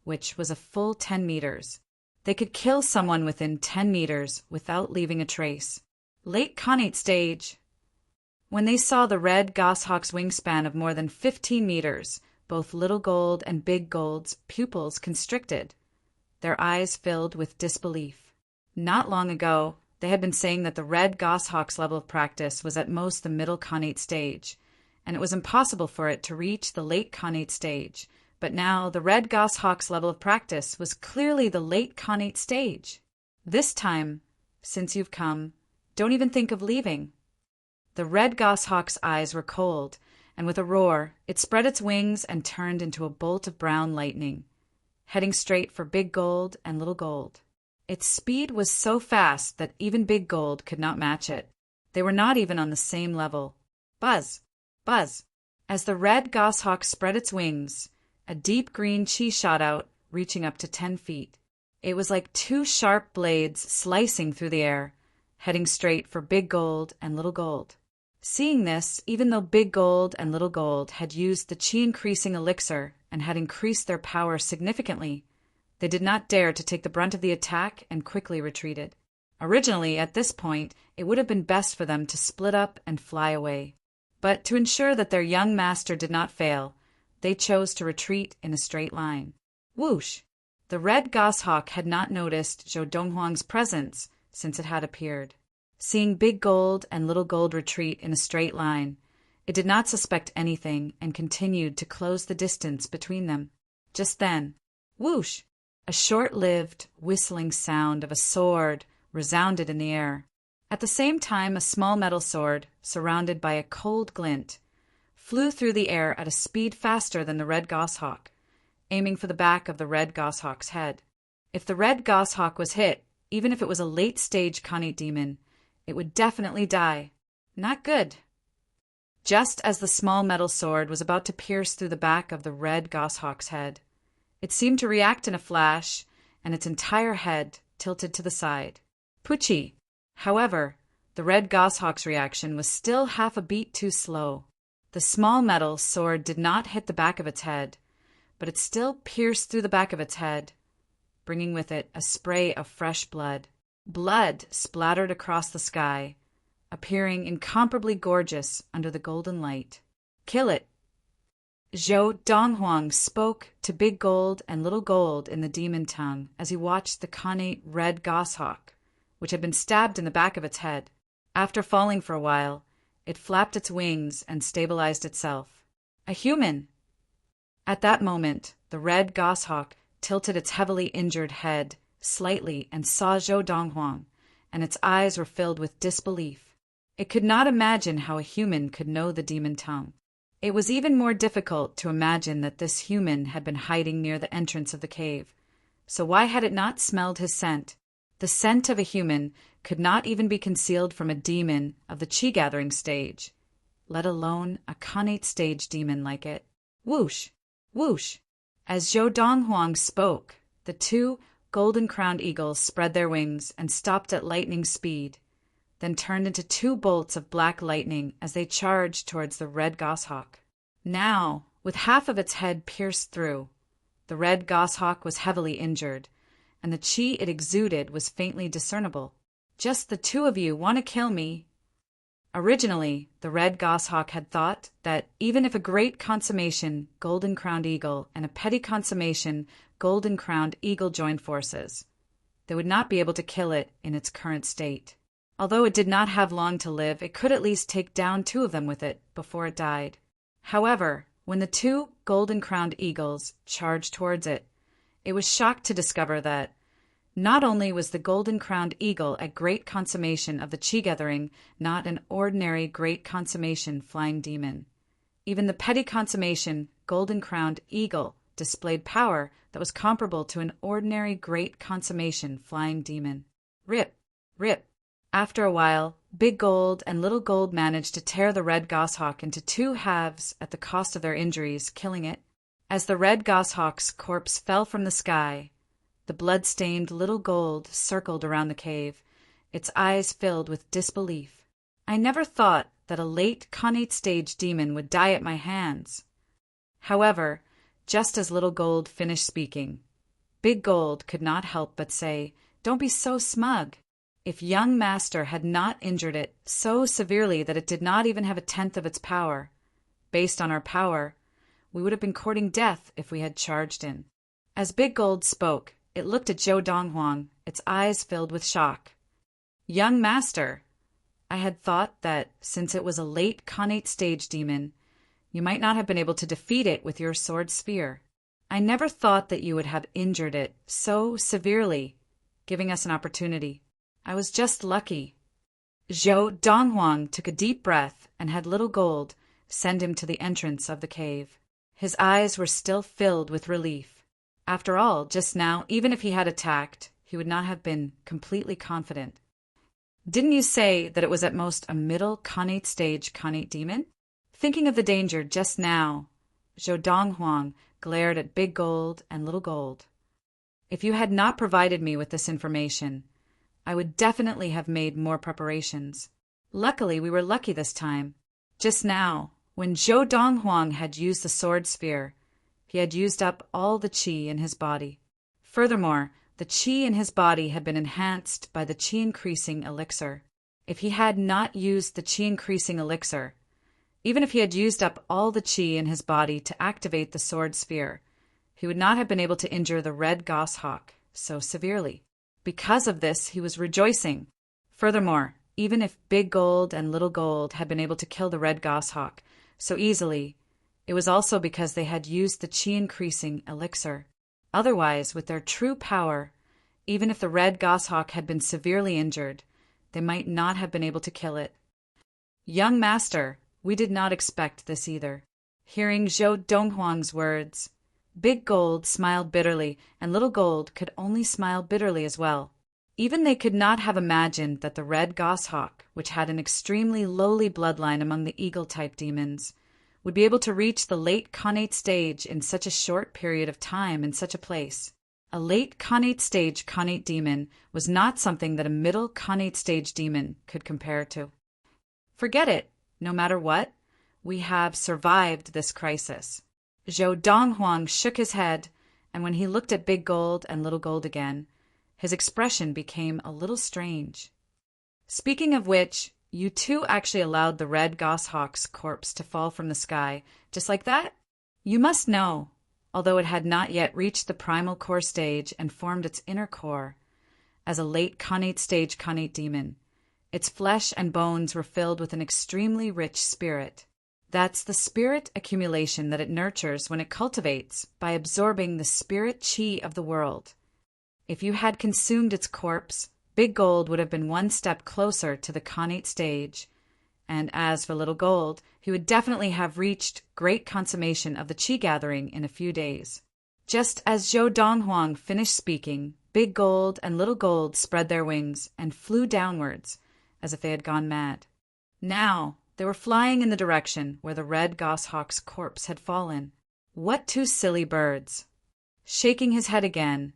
which was a full 10 meters. They could kill someone within 10 meters without leaving a trace. Late connate stage. When they saw the red goshawk's wingspan of more than 15 meters, both Little Gold and Big Gold's pupils constricted. Their eyes filled with disbelief. Not long ago, they had been saying that the red goshawk's level of practice was at most the middle connate stage, and it was impossible for it to reach the late connate stage. But now the red goshawk's level of practice was clearly the late connate stage. "This time, since you've come, don't even think of leaving." The red goshawk's eyes were cold, and with a roar, it spread its wings and turned into a bolt of brown lightning, heading straight for Big Gold and Little Gold. Its speed was so fast that even Big Gold could not match it. They were not even on the same level. Buzz! Buzz! As the red goshawk spread its wings, a deep green chi shot out, reaching up to 10 feet. It was like 2 sharp blades slicing through the air, heading straight for Big Gold and Little Gold. Seeing this, even though Big Gold and Little Gold had used the chi-increasing elixir and had increased their power significantly, they did not dare to take the brunt of the attack and quickly retreated. Originally, at this point, it would have been best for them to split up and fly away. But to ensure that their young master did not fail, they chose to retreat in a straight line. Whoosh! The red goshawk had not noticed Zhou Donghuang's presence since it had appeared. Seeing Big Gold and Little Gold retreat in a straight line, it did not suspect anything and continued to close the distance between them. Just then, whoosh! A short-lived, whistling sound of a sword resounded in the air. At the same time, a small metal sword, surrounded by a cold glint, flew through the air at a speed faster than the red goshawk, aiming for the back of the red goshawk's head. If the red goshawk was hit, even if it was a late-stage connate demon, it would definitely die. Not good. Just as the small metal sword was about to pierce through the back of the red goshawk's head, it seemed to react in a flash, and its entire head tilted to the side. Poochie! However, the red goshawk's reaction was still half a beat too slow. The small metal sword did not hit the back of its head, but it still pierced through the back of its head, bringing with it a spray of fresh blood. Blood splattered across the sky, appearing incomparably gorgeous under the golden light. "Kill it!" Zhou Donghuang spoke to Big Gold and Little Gold in the demon tongue as he watched the connate red goshawk, which had been stabbed in the back of its head. After falling for a while, it flapped its wings and stabilized itself. A human! At that moment, the red goshawk tilted its heavily injured head slightly and saw Zhou Donghuang, and its eyes were filled with disbelief. It could not imagine how a human could know the demon tongue. It was even more difficult to imagine that this human had been hiding near the entrance of the cave, so why had it not smelled his scent? The scent of a human could not even be concealed from a demon of the chi-gathering stage, let alone a connate stage demon like it. Whoosh! Whoosh! As Zhou Donghuang spoke, the two golden-crowned eagles spread their wings and stopped at lightning speed, then turned into two bolts of black lightning as they charged towards the red goshawk. Now, with half of its head pierced through, the red goshawk was heavily injured, and the chi it exuded was faintly discernible. "Just the two of you want to kill me." Originally, the red goshawk had thought that even if a great consummation golden-crowned eagle and a petty consummation golden-crowned eagle joined forces, they would not be able to kill it in its current state. Although it did not have long to live, it could at least take down two of them with it before it died. However, when the two golden-crowned eagles charged towards it, it was shocked to discover that not only was the golden-crowned eagle a great consummation of the chi-gathering, not an ordinary great consummation flying demon. Even the petty consummation golden-crowned eagle displayed power that was comparable to an ordinary great consummation flying demon. Rip! Rip! After a while, Big Gold and Little Gold managed to tear the red goshawk into two halves at the cost of their injuries, killing it. As the red goshawk's corpse fell from the sky, the blood-stained Little Gold circled around the cave, its eyes filled with disbelief. "I never thought that a late connate stage demon would die at my hands." However, just as Little Gold finished speaking, Big Gold could not help but say, "Don't be so smug. If young Master had not injured it so severely that it did not even have a tenth of its power, based on our power, we would have been courting death if we had charged in." As Big Gold spoke, it looked at Zhou Donghuang, its eyes filled with shock. "Young Master, I had thought that, since it was a late connate stage demon, you might not have been able to defeat it with your sword sphere. I never thought that you would have injured it so severely, giving us an opportunity. I was just lucky." Zhou Donghuang took a deep breath and had Little Gold send him to the entrance of the cave. His eyes were still filled with relief. After all, just now, even if he had attacked, he would not have been completely confident. "Didn't you say that it was at most a middle connate stage connate demon?" Thinking of the danger just now, Zhou Donghuang glared at Big Gold and Little Gold. "If you had not provided me with this information, I would definitely have made more preparations. Luckily, we were lucky this time. Just now, when Zhou Donghuang had used the sword sphere, he had used up all the chi in his body. Furthermore, the chi in his body had been enhanced by the chi-increasing elixir. If he had not used the chi-increasing elixir, even if he had used up all the chi in his body to activate the sword sphere, he would not have been able to injure the red goshawk so severely. Because of this, he was rejoicing. Furthermore, even if Big Gold and Little Gold had been able to kill the red goshawk so easily, it was also because they had used the chi-increasing elixir. Otherwise, with their true power, even if the red goshawk had been severely injured, they might not have been able to kill it. "Young Master, we did not expect this either." Hearing Zhou Donghuang's words, Big Gold smiled bitterly, and Little Gold could only smile bitterly as well. Even they could not have imagined that the red goshawk, which had an extremely lowly bloodline among the eagle-type demons, would be able to reach the late connate stage in such a short period of time in such a place. A late connate stage connate demon was not something that a middle connate stage demon could compare to. "Forget it. No matter what, we have survived this crisis." Zhou Donghuang shook his head, and when he looked at Big Gold and Little Gold again, his expression became a little strange. "Speaking of which, you two actually allowed the red goshawk's corpse to fall from the sky, just like that? You must know, although it had not yet reached the primal core stage and formed its inner core, as a late connate stage connate demon, its flesh and bones were filled with an extremely rich spirit. That's the spirit accumulation that it nurtures when it cultivates by absorbing the spirit chi of the world. If you had consumed its corpse, Big Gold would have been one step closer to the connate stage, and as for Little Gold, he would definitely have reached great consummation of the chi gathering in a few days. Just as Zhou Donghuang finished speaking, Big Gold and Little Gold spread their wings and flew downwards, as if they had gone mad. Now they were flying in the direction where the red goshawk's corpse had fallen. What two silly birds! Shaking his head again,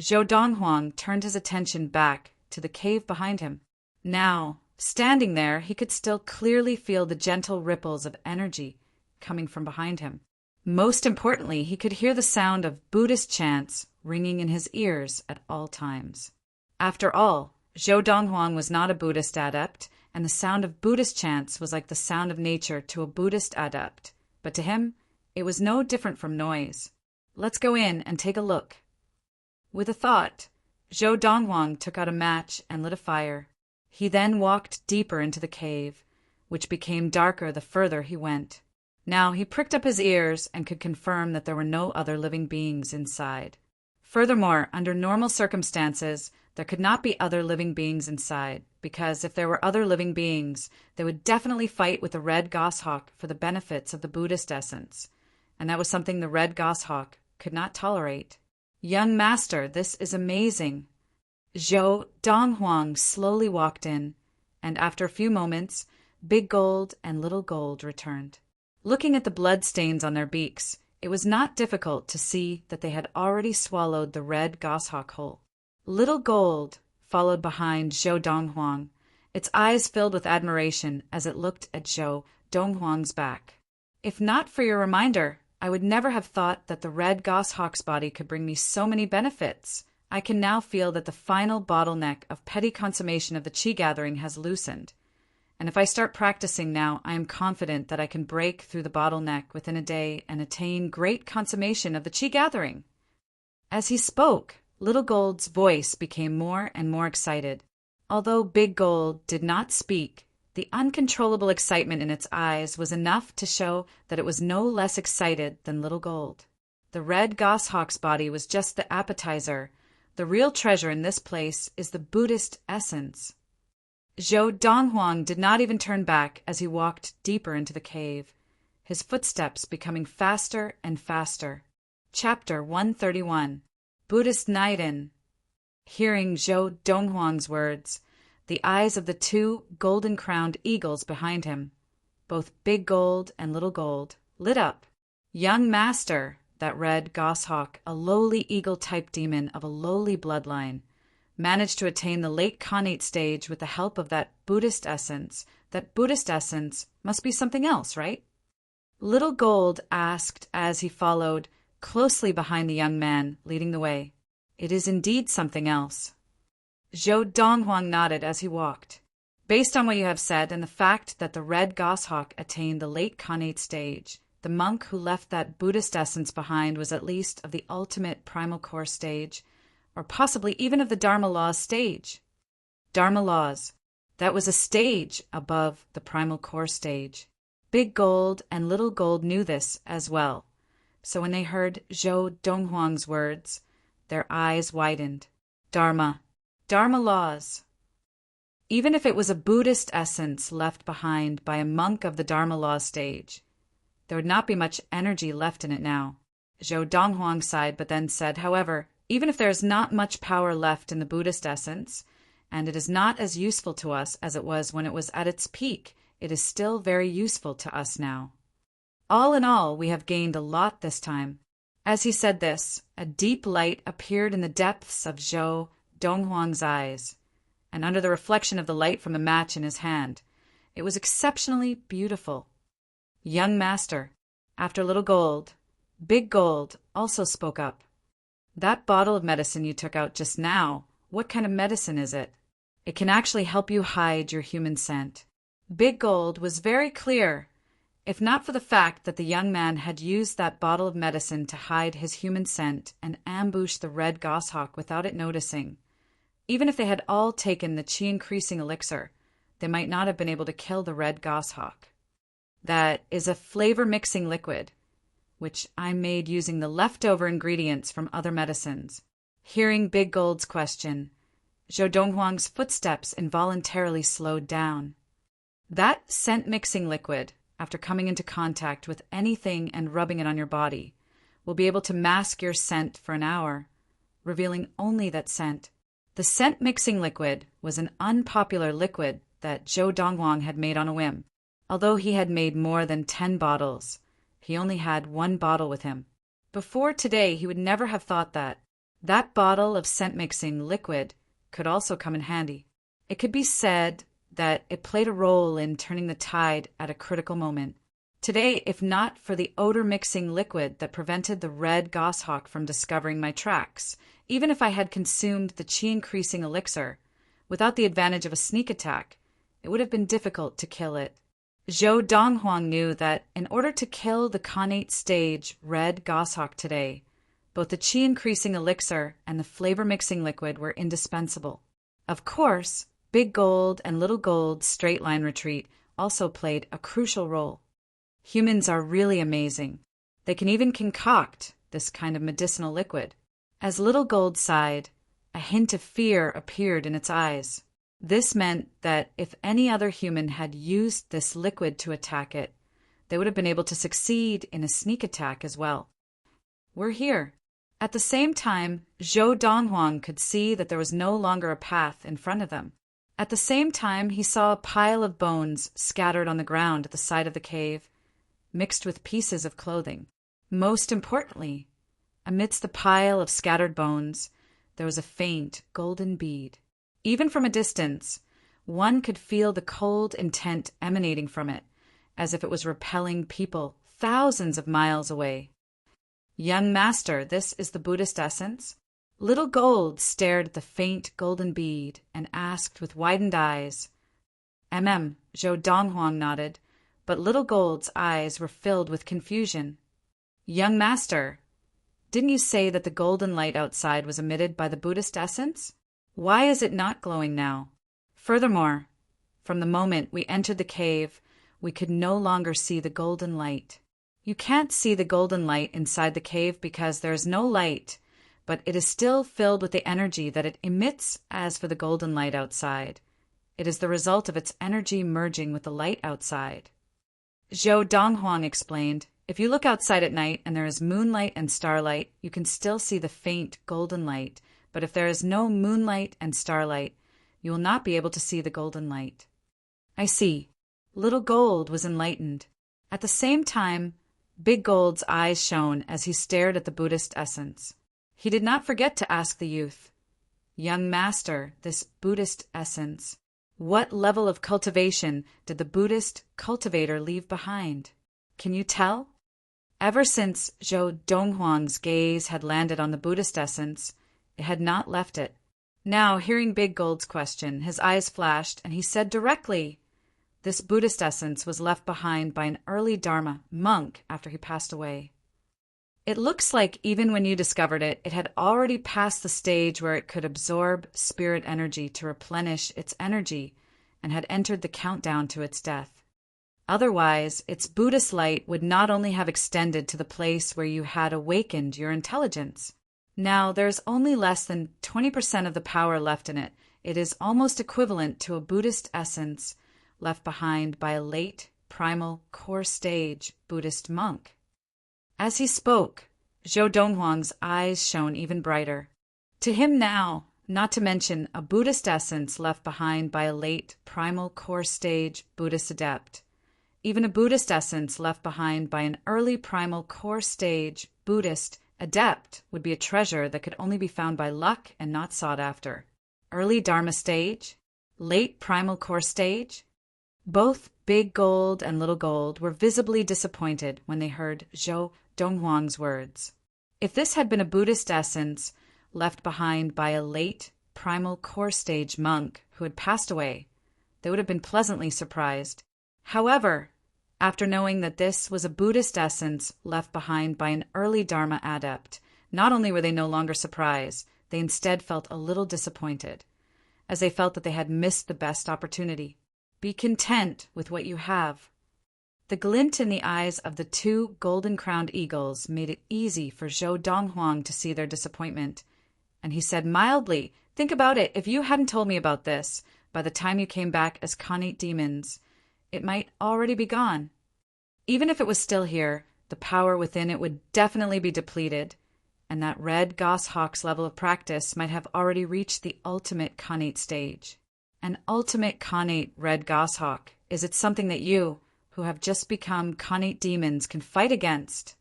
Zhou Donghuang turned his attention back to the cave behind him. Now, standing there, he could still clearly feel the gentle ripples of energy coming from behind him. Most importantly, he could hear the sound of Buddhist chants ringing in his ears at all times. After all, Zhou Donghuang was not a Buddhist adept, and the sound of Buddhist chants was like the sound of nature to a Buddhist adept. But to him, it was no different from noise. Let's go in and take a look. With a thought, Zhou Donghuang took out a match and lit a fire. He then walked deeper into the cave, which became darker the further he went. Now he pricked up his ears and could confirm that there were no other living beings inside. Furthermore, under normal circumstances, there could not be other living beings inside, because if there were other living beings, they would definitely fight with the red goshawk for the benefits of the Buddhist essence, and that was something the red goshawk could not tolerate. Young master, this is amazing. Zhou Donghuang slowly walked in, and after a few moments, Big Gold and Little Gold returned. Looking at the blood stains on their beaks, it was not difficult to see that they had already swallowed the red goshawk whole. Little Gold followed behind Zhou Donghuang, its eyes filled with admiration as it looked at Zhou Donghuang's back. If not for your reminder, I would never have thought that the red goshawk's body could bring me so many benefits. I can now feel that the final bottleneck of petty consummation of the qi gathering has loosened. And if I start practicing now, I am confident that I can break through the bottleneck within a day and attain great consummation of the qi gathering. As he spoke, Little Gold's voice became more and more excited. Although Big Gold did not speak, the uncontrollable excitement in its eyes was enough to show that it was no less excited than Little Gold. The red goshawk's body was just the appetizer. The real treasure in this place is the Buddhist essence. Zhou Donghuang did not even turn back as he walked deeper into the cave, his footsteps becoming faster and faster. Chapter 131. Buddhist Naiden. Hearing Zhou Donghuang's words, the eyes of the two golden-crowned eagles behind him, both Big Gold and Little Gold, lit up. Young master, that red goshawk, a lowly eagle-type demon of a lowly bloodline, managed to attain the late Khanate stage with the help of that Buddhist essence. That Buddhist essence must be something else, right? Little Gold asked as he followed closely behind the young man leading the way. It is indeed something else. Zhou Donghuang nodded as he walked. Based on what you have said and the fact that the red goshawk attained the late Khanate stage, the monk who left that Buddhist essence behind was at least of the ultimate primal core stage, or possibly even of the Dharma laws stage. Dharma laws. That was a stage above the primal core stage. Big Gold and Little Gold knew this as well. So when they heard Zhou Donghuang's words, their eyes widened. Dharma. Dharma laws. Even if it was a Buddhist essence left behind by a monk of the Dharma law stage, there would not be much energy left in it now. Zhou Donghuang sighed, but then said, however, even if there is not much power left in the Buddhist essence, and it is not as useful to us as it was when it was at its peak, it is still very useful to us now. All in all, we have gained a lot this time. As he said this, a deep light appeared in the depths of Zhou Donghuang's eyes, and under the reflection of the light from the match in his hand, it was exceptionally beautiful. Young master, after Little Gold, Big Gold also spoke up. That bottle of medicine you took out just now, what kind of medicine is it? It can actually help you hide your human scent. Big Gold was very clear. If not for the fact that the young man had used that bottle of medicine to hide his human scent and ambush the red goshawk without it noticing, even if they had all taken the chi-increasing elixir, they might not have been able to kill the red goshawk. That is a flavor-mixing liquid, which I made using the leftover ingredients from other medicines. Hearing Big Gold's question, Zhou Donghuang's footsteps involuntarily slowed down. That scent-mixing liquid, after coming into contact with anything and rubbing it on your body, will be able to mask your scent for an hour, revealing only that scent. The scent-mixing liquid was an unpopular liquid that Zhou Donghuang had made on a whim. Although he had made more than 10 bottles, he only had 1 bottle with him. Before today, he would never have thought that. That bottle of scent-mixing liquid could also come in handy. It could be said that it played a role in turning the tide at a critical moment. Today, if not for the odor-mixing liquid that prevented the red goshawk from discovering my tracks, even if I had consumed the qi-increasing elixir, without the advantage of a sneak attack, it would have been difficult to kill it. Zhou Donghuang knew that in order to kill the connate stage red goshawk today, both the qi-increasing elixir and the flavor-mixing liquid were indispensable. Of course, Big Gold and Little Gold's straight-line retreat also played a crucial role. Humans are really amazing. They can even concoct this kind of medicinal liquid. As Little Gold sighed, a hint of fear appeared in its eyes. This meant that if any other human had used this liquid to attack it, they would have been able to succeed in a sneak attack as well. We're here. At the same time, Zhou Donghuang could see that there was no longer a path in front of them. At the same time, he saw a pile of bones scattered on the ground at the side of the cave, mixed with pieces of clothing. Most importantly, amidst the pile of scattered bones, there was a faint golden bead. Even from a distance, one could feel the cold intent emanating from it, as if it was repelling people thousands of miles away. Young master, this is the Buddhist essence? Little Gold stared at the faint golden bead and asked with widened eyes. Zhou Donghuang nodded, but Little Gold's eyes were filled with confusion. Young master, didn't you say that the golden light outside was emitted by the Buddhist essence? Why is it not glowing now? Furthermore, from the moment we entered the cave, we could no longer see the golden light. You can't see the golden light inside the cave because there is no light, but it is still filled with the energy that it emits. As for the golden light outside, it is the result of its energy merging with the light outside. Zhou Donghuang explained, if you look outside at night and there is moonlight and starlight, you can still see the faint golden light. But if there is no moonlight and starlight, you will not be able to see the golden light. I see. Little Gold was enlightened. At the same time, Big Gold's eyes shone as he stared at the Buddhist essence. He did not forget to ask the youth, Young master, this Buddhist essence, what level of cultivation did the Buddhist cultivator leave behind? Can you tell? Ever since Zhou Donghuang's gaze had landed on the Buddhist essence, it had not left it. Now, hearing Big Gold's question, his eyes flashed, and he said directly, this Buddhist essence was left behind by an early Dharma monk after he passed away. It looks like even when you discovered it, it had already passed the stage where it could absorb spirit energy to replenish its energy and had entered the countdown to its death. Otherwise, its Buddhist light would not only have extended to the place where you had awakened your intelligence. Now, there's only less than 20% of the power left in it. It is almost equivalent to a Buddhist essence left behind by a late, primal, core stage Buddhist monk. As he spoke, Zhou Donghuang's eyes shone even brighter. To him now, not to mention a Buddhist essence left behind by a late, primal, core stage Buddhist adept, even a Buddhist essence left behind by an early, primal, core stage Buddhist adept would be a treasure that could only be found by luck and not sought after. Early Dharma stage? Late primal core stage? Both Big Gold and Little Gold were visibly disappointed when they heard Zhou Donghuang's words. If this had been a Buddhist essence left behind by a late primal core stage monk who had passed away, they would have been pleasantly surprised. However, after knowing that this was a Buddhist essence left behind by an early Dharma adept, not only were they no longer surprised, they instead felt a little disappointed, as they felt that they had missed the best opportunity. Be content with what you have. The glint in the eyes of the two golden-crowned eagles made it easy for Zhou Donghuang to see their disappointment, and he said mildly, think about it, if you hadn't told me about this, by the time you came back as connate demons, it might already be gone. Even if it was still here, the power within it would definitely be depleted, and that Red Goshawk's level of practice might have already reached the ultimate Khanate stage. An ultimate Khanate Red Goshawk, is it something that you, who have just become Khanate demons, can fight against?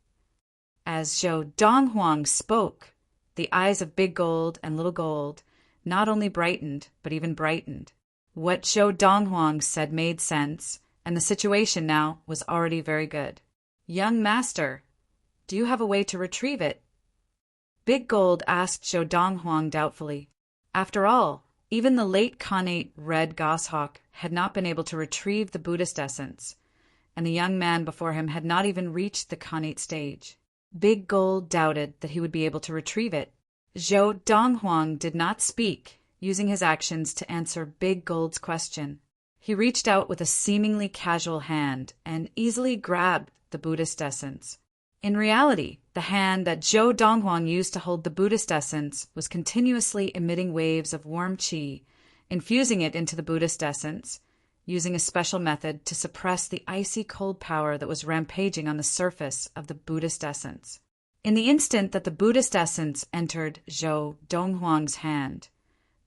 As Zhou Donghuang spoke, the eyes of Big Gold and Little Gold not only brightened, but even brightened. What Zhou Donghuang said made sense, and the situation now was already very good. Young master, do you have a way to retrieve it? Big Gold asked Zhou Donghuang doubtfully. After all, even the late Khanate Red Goshawk had not been able to retrieve the Buddhist essence, and the young man before him had not even reached the Khanate stage. Big Gold doubted that he would be able to retrieve it. Zhou Donghuang did not speak, using his actions to answer Big Gold's question. He reached out with a seemingly casual hand and easily grabbed the Buddhist essence. In reality, the hand that Zhou Donghuang used to hold the Buddhist essence was continuously emitting waves of warm qi, infusing it into the Buddhist essence, using a special method to suppress the icy cold power that was rampaging on the surface of the Buddhist essence. In the instant that the Buddhist essence entered Zhou Donghuang's hand,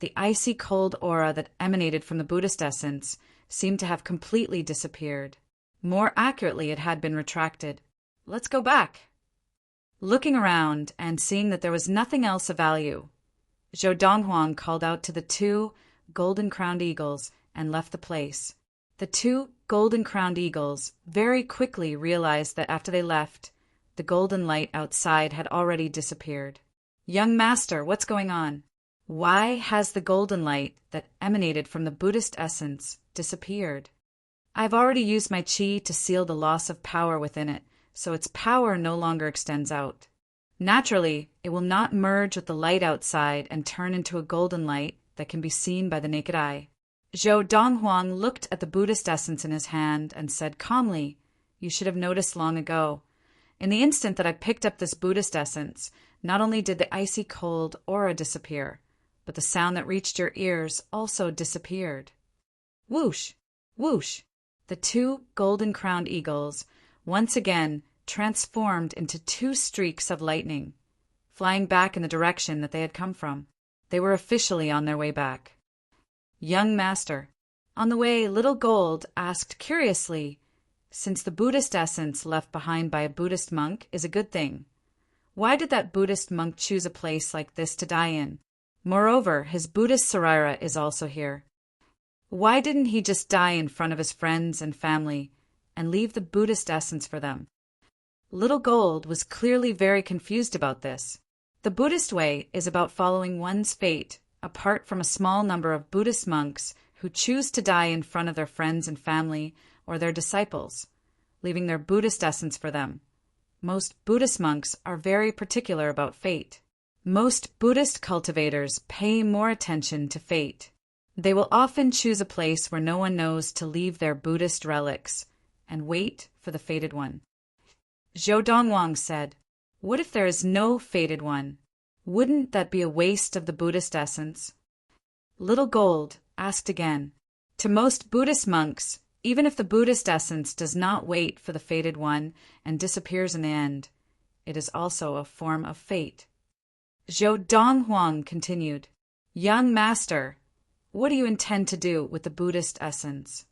the icy cold aura that emanated from the Buddhist essence seemed to have completely disappeared. More accurately, it had been retracted. Let's go back. Looking around and seeing that there was nothing else of value, Zhou Donghuang called out to the two golden-crowned eagles and left the place. The two golden-crowned eagles very quickly realized that after they left, the golden light outside had already disappeared. Young master, what's going on? Why has the golden light that emanated from the Buddhist essence disappeared? I've already used my qi to seal the loss of power within it, so its power no longer extends out. Naturally, it will not merge with the light outside and turn into a golden light that can be seen by the naked eye. Zhou Donghuang looked at the Buddhist essence in his hand and said calmly, "You should have noticed long ago. In the instant that I picked up this Buddhist essence, not only did the icy cold aura disappear, but the sound that reached your ears also disappeared." Whoosh! Whoosh! The two golden-crowned eagles once again transformed into two streaks of lightning, flying back in the direction that they had come from. They were officially on their way back. Young master, on the way, Little Gold asked curiously, since the Buddhist essence left behind by a Buddhist monk is a good thing, why did that Buddhist monk choose a place like this to die in? Moreover, his Buddhist Sarira is also here. Why didn't he just die in front of his friends and family and leave the Buddhist essence for them? Little Gold was clearly very confused about this. The Buddhist way is about following one's fate, apart from a small number of Buddhist monks who choose to die in front of their friends and family or their disciples, leaving their Buddhist essence for them. Most Buddhist monks are very particular about fate. Most Buddhist cultivators pay more attention to fate. They will often choose a place where no one knows to leave their Buddhist relics and wait for the fated one. Zhou Donghuang said, "What if there is no fated one? Wouldn't that be a waste of the Buddhist essence?" Little Gold asked again, "To most Buddhist monks, even if the Buddhist essence does not wait for the fated one and disappears in the end, it is also a form of fate." Zhou Donghuang continued, "Young master, what do you intend to do with the Buddhist essence?"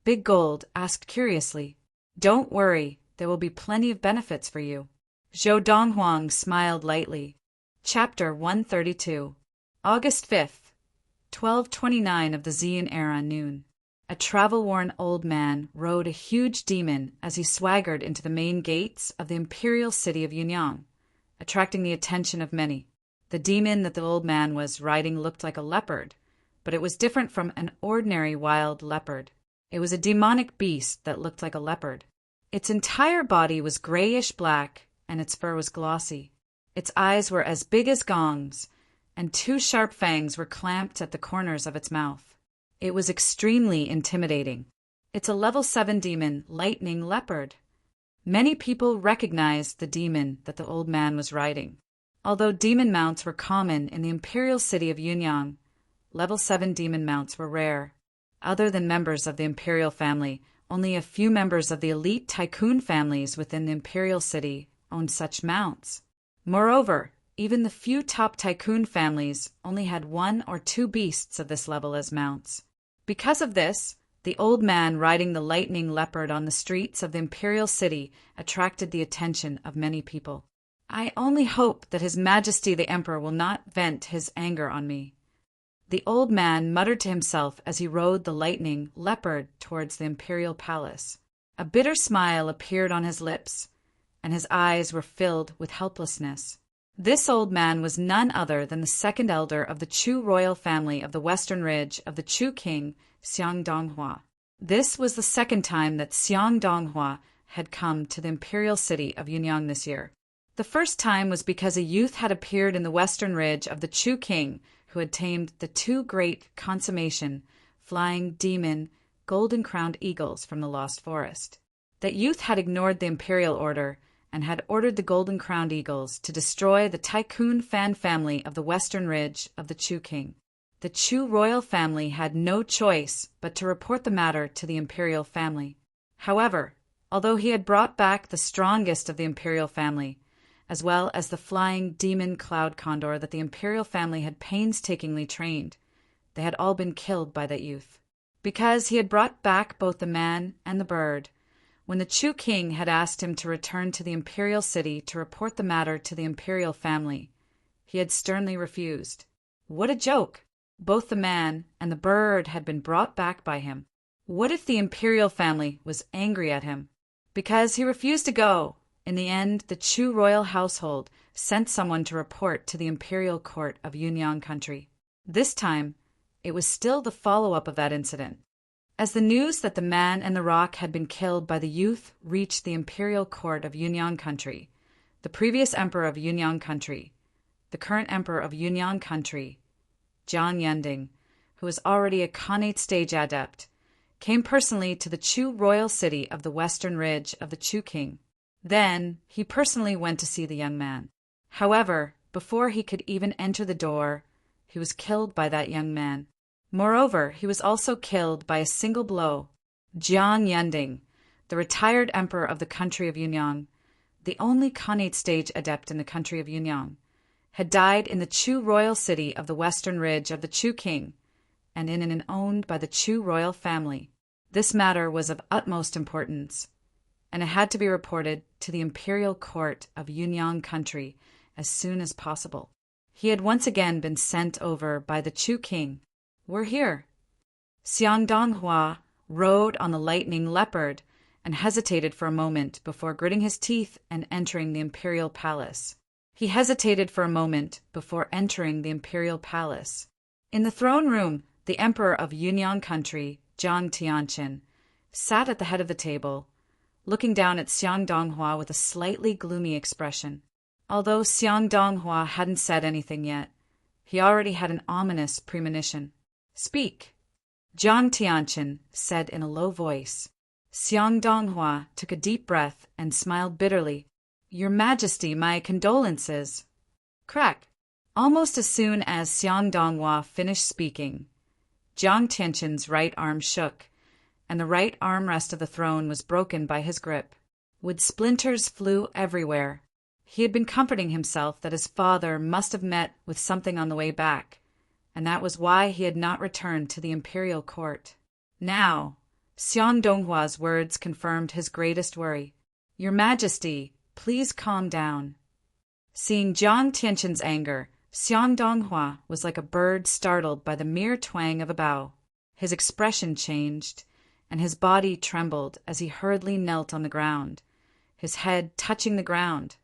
Big Gold asked curiously. "Don't worry, there will be plenty of benefits for you." Zhou Donghuang smiled lightly. Chapter 132. August 5th, 1229 of the Xian era, noon. A travel-worn old man rode a huge demon as he swaggered into the main gates of the imperial city of Yunyang, attracting the attention of many. The demon that the old man was riding looked like a leopard, but it was different from an ordinary wild leopard. It was a demonic beast that looked like a leopard. Its entire body was grayish-black, and its fur was glossy. Its eyes were as big as gongs, and two sharp fangs were clamped at the corners of its mouth. It was extremely intimidating. It's a level 7 demon, lightning leopard. Many people recognized the demon that the old man was riding. Although demon mounts were common in the imperial city of Yunyang, level 7 demon mounts were rare. Other than members of the imperial family, Only a few members of the elite tycoon families within the imperial city owned such mounts. Moreover, even the few top tycoon families only had 1 or 2 beasts of this level as mounts. Because of this, the old man riding the lightning leopard on the streets of the imperial city attracted the attention of many people. I only hope that His Majesty the Emperor will not vent his anger on me. The old man muttered to himself as he rode the lightning leopard towards the imperial palace. A bitter smile appeared on his lips, and his eyes were filled with helplessness. This old man was none other than the second elder of the Chu royal family of the western ridge of the Chu king, Xiang Donghua. This was the second time that Xiang Donghua had come to the imperial city of Yunyang this year. The first time was because a youth had appeared in the western ridge of the Chu king who had tamed the 2 great consummation, flying demon, golden-crowned eagles from the Lost Forest. That youth had ignored the imperial order and had ordered the golden-crowned eagles to destroy the tycoon fan family of the western ridge of the Chu king. The Chu royal family had no choice but to report the matter to the imperial family. However, although he had brought back the strongest of the imperial family, as well as the flying demon cloud condor that the imperial family had painstakingly trained, they had all been killed by that youth. Because he had brought back both the man and the bird, when the Chu king had asked him to return to the imperial city to report the matter to the imperial family, he had sternly refused. What a joke! Both the man and the bird had been brought back by him. What if the imperial family was angry at him? Because he refused to go, in the end the Chu royal household sent someone to report to the imperial court of Yunyang country. This time, it was still the follow-up of that incident. As the news that the man and the rock had been killed by the youth reached the imperial court of Yunyang country, the previous emperor of Yunyang country, the current emperor of Yunyang country, Jiang Yending, who was already a Khanate stage adept, came personally to the Chu royal city of the western ridge of the Chu king. Then he personally went to see the young man. However, before he could even enter the door, he was killed by that young man. Moreover, he was also killed by a single blow. Jiang Yending, the retired emperor of the country of Yunyang, the only Khanate stage adept in the country of Yunyang, had died in the Chu royal city of the western ridge of the Chu king, and in an owned by the Chu royal family. This matter was of utmost importance, and it had to be reported to the imperial court of Yunyang country as soon as possible. He had once again been sent over by the Chu king. We're here. Xiang Donghua rode on the lightning leopard and hesitated for a moment before gritting his teeth and entering the imperial palace. He hesitated for a moment before entering the imperial palace. In the throne room, the emperor of Yunyang country, Jiang Tianqin, sat at the head of the table, looking down at Xiang Donghua with a slightly gloomy expression. Although Xiang Donghua hadn't said anything yet, he already had an ominous premonition. Speak, Jiang Tianqin said in a low voice. Xiang Donghua took a deep breath and smiled bitterly. Your Majesty, my condolences. Crack. Almost as soon as Xiang Donghua finished speaking, Jiang Tianqin's right arm shook, and the right armrest of the throne was broken by his grip. Wood splinters flew everywhere. He had been comforting himself that his father must have met with something on the way back, and that was why he had not returned to the imperial court. Now, Xiang Donghua's words confirmed his greatest worry. Your Majesty, please calm down. Seeing Jiang Tianqin's anger, Xiang Donghua was like a bird startled by the mere twang of a bow. His expression changed, and his body trembled as he hurriedly knelt on the ground, his head touching the ground,